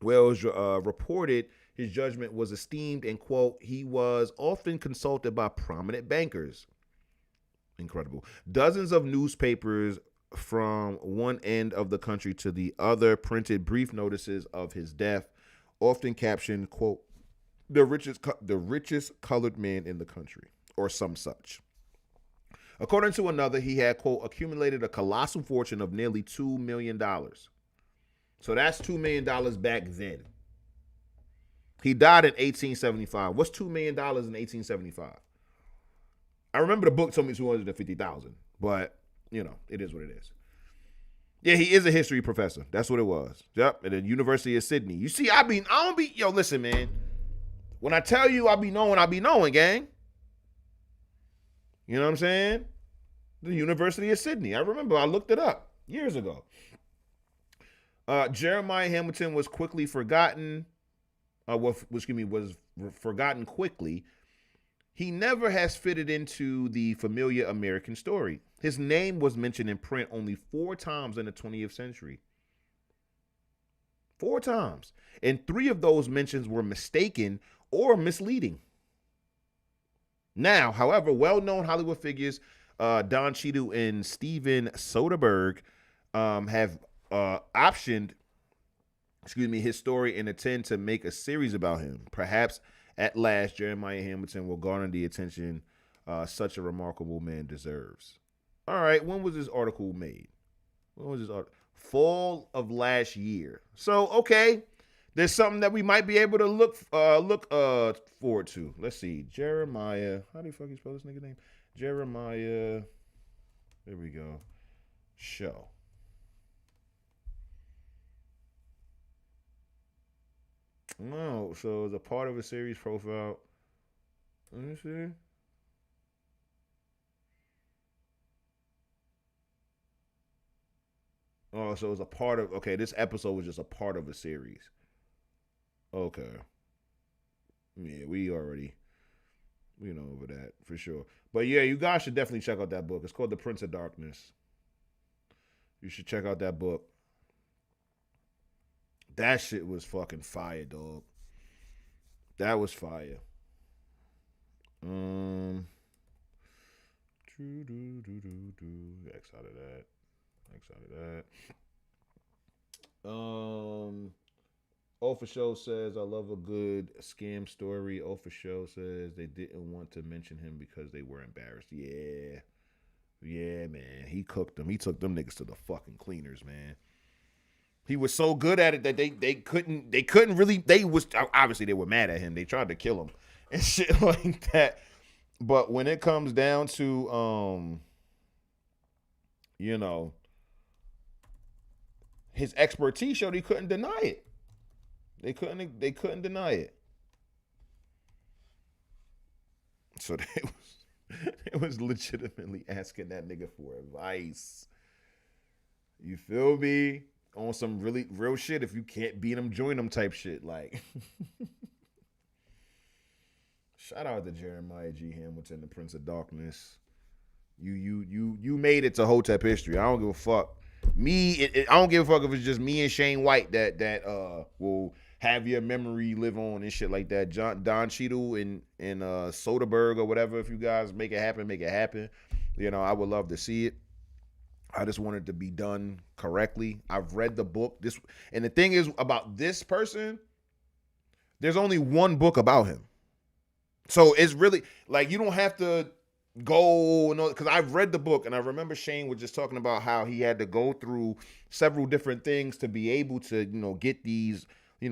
where it was reported his judgment was esteemed, and, quote, he was often consulted by prominent bankers. Incredible. Dozens of newspapers from one end of the country to the other printed brief notices of his death, often captioned, quote, the richest colored man in the country, or some such. According to another, he had, quote, accumulated a colossal fortune of nearly $2 million. So that's $2 million back then. He died in 1875. What's $2 million in 1875? I remember the book told me 250,000, but you know, it is what it is. Yeah, he is a history professor. That's what it was. Yep, at the University of Sydney. You see, listen, man. When I tell you I be knowing, gang. You know what I'm saying? The University of Sydney. I remember I looked it up years ago. Jeremiah Hamilton was quickly forgotten. Was forgotten quickly. He never has fitted into the familiar American story. His name was mentioned in print only 4 times in the 20th century. 4 times. And 3 of those mentions were mistaken or misleading. Now, however, well-known Hollywood figures Don Cheadle and Steven Soderbergh have optioned his story and intend to make a series about him. Perhaps at last, Jeremiah Hamilton will garner the attention such a remarkable man deserves. All right, when was this article made? Fall of last year. So, okay, there's something that we might be able to look forward to. Let's see. Jeremiah. How do you fucking spell this nigga name? Jeremiah. There we go. Show. No, so it's a part of a series profile. Let me see. Oh, so it's a part of, okay, this episode was just a part of a series. Okay. Yeah, we know over that for sure. But yeah, you guys should definitely check out that book. It's called The Prince of Darkness. You should check out that book. That shit was fucking fire, dog. That was fire. X out of that. O for Show says, I love a good scam story. O for Show says they didn't want to mention him because they were embarrassed. Yeah. Yeah, man. He cooked them. He took them niggas to the fucking cleaners, man. He was so good at it that they couldn't really, obviously they were mad at him. They tried to kill him and shit like that. But when it comes down to, his expertise showed he couldn't deny it. They couldn't deny it. So they was legitimately asking that nigga for advice. You feel me? On some really real shit. If you can't beat them, join them type shit. Like, shout out to Jeremiah G. Hamilton, the Prince of Darkness. You made it to Hotep History. I don't give a fuck. I don't give a fuck if it's just me and Shane White that will have your memory live on and shit like that. Don Cheadle and Soderbergh or whatever. If you guys make it happen, make it happen. You know, I would love to see it. I just want it to be done correctly. I've read the book. And the thing is about this person, there's only one book about him. So it's really like you don't have to go, because I've read the book and I remember Shane was just talking about how he had to go through several different things to be able to, get these,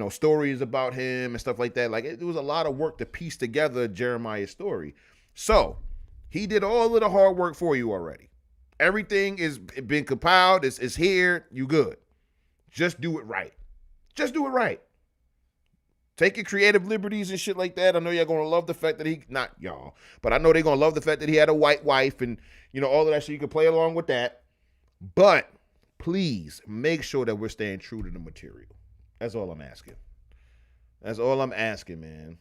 stories about him and stuff like that. Like it was a lot of work to piece together Jeremiah's story. So he did all of the hard work for you already. Everything is been compiled. It's here. You good. Just do it right. Just do it right. Take your creative liberties and shit like that. I know y'all gonna love the fact that not y'all, but I know they're gonna love the fact that he had a white wife and all of that shit. You can play along with that. But please make sure that we're staying true to the material. That's all I'm asking. That's all I'm asking, man.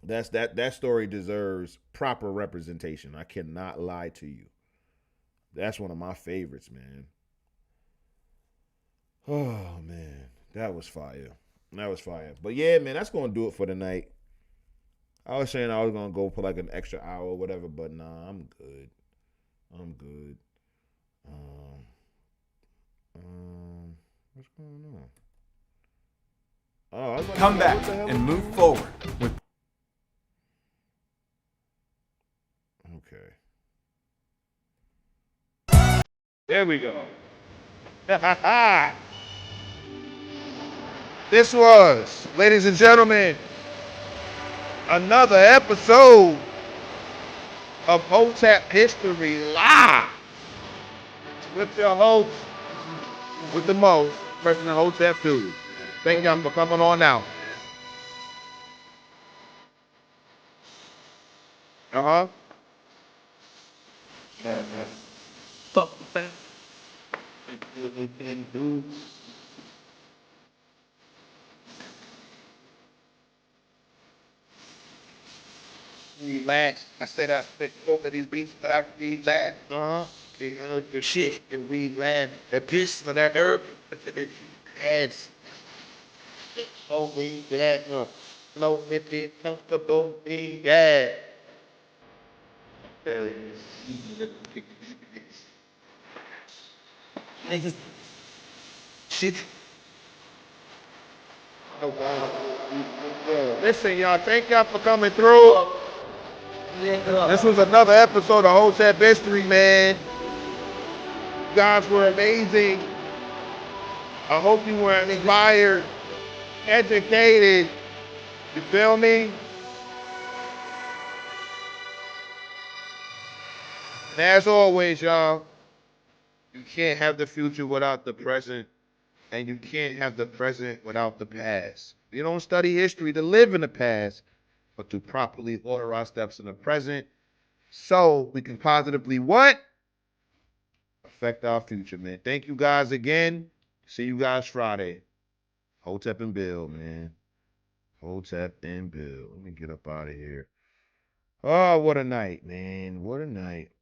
That story deserves proper representation. I cannot lie to you. That's one of my favorites, man. Oh man, that was fire. That was fire. But yeah, man, that's gonna do it for tonight. I was saying I was gonna go for like an extra hour or whatever, but nah, I'm good. I'm good. What's going on? Oh, come back and move forward with. Okay. There we go. This was, ladies and gentlemen, another episode of Hotep History Live with your host, with the most, President Hotep History. Thank y'all for coming on out. Fuck that. Relax. I said I fit both of these beats, but I relax. Your shit, and we ran the piece for that herb. Ads. Only that, no, if it comfortable, be bad. Niggas. Shit. Listen, y'all, thank y'all for coming through. This was another episode of Hotep History, man. You guys were amazing. I hope you were inspired, educated. You feel me? And as always, y'all, you can't have the future without the present, and you can't have the present without the past. You don't study history to live in the past, but to properly order our steps in the present, so we can positively what? Affect our future, man. Thank you guys again. See you guys Friday. Hotep and Bill, man. Hotep and Bill. Let me get up out of here. Oh, what a night, man. What a night.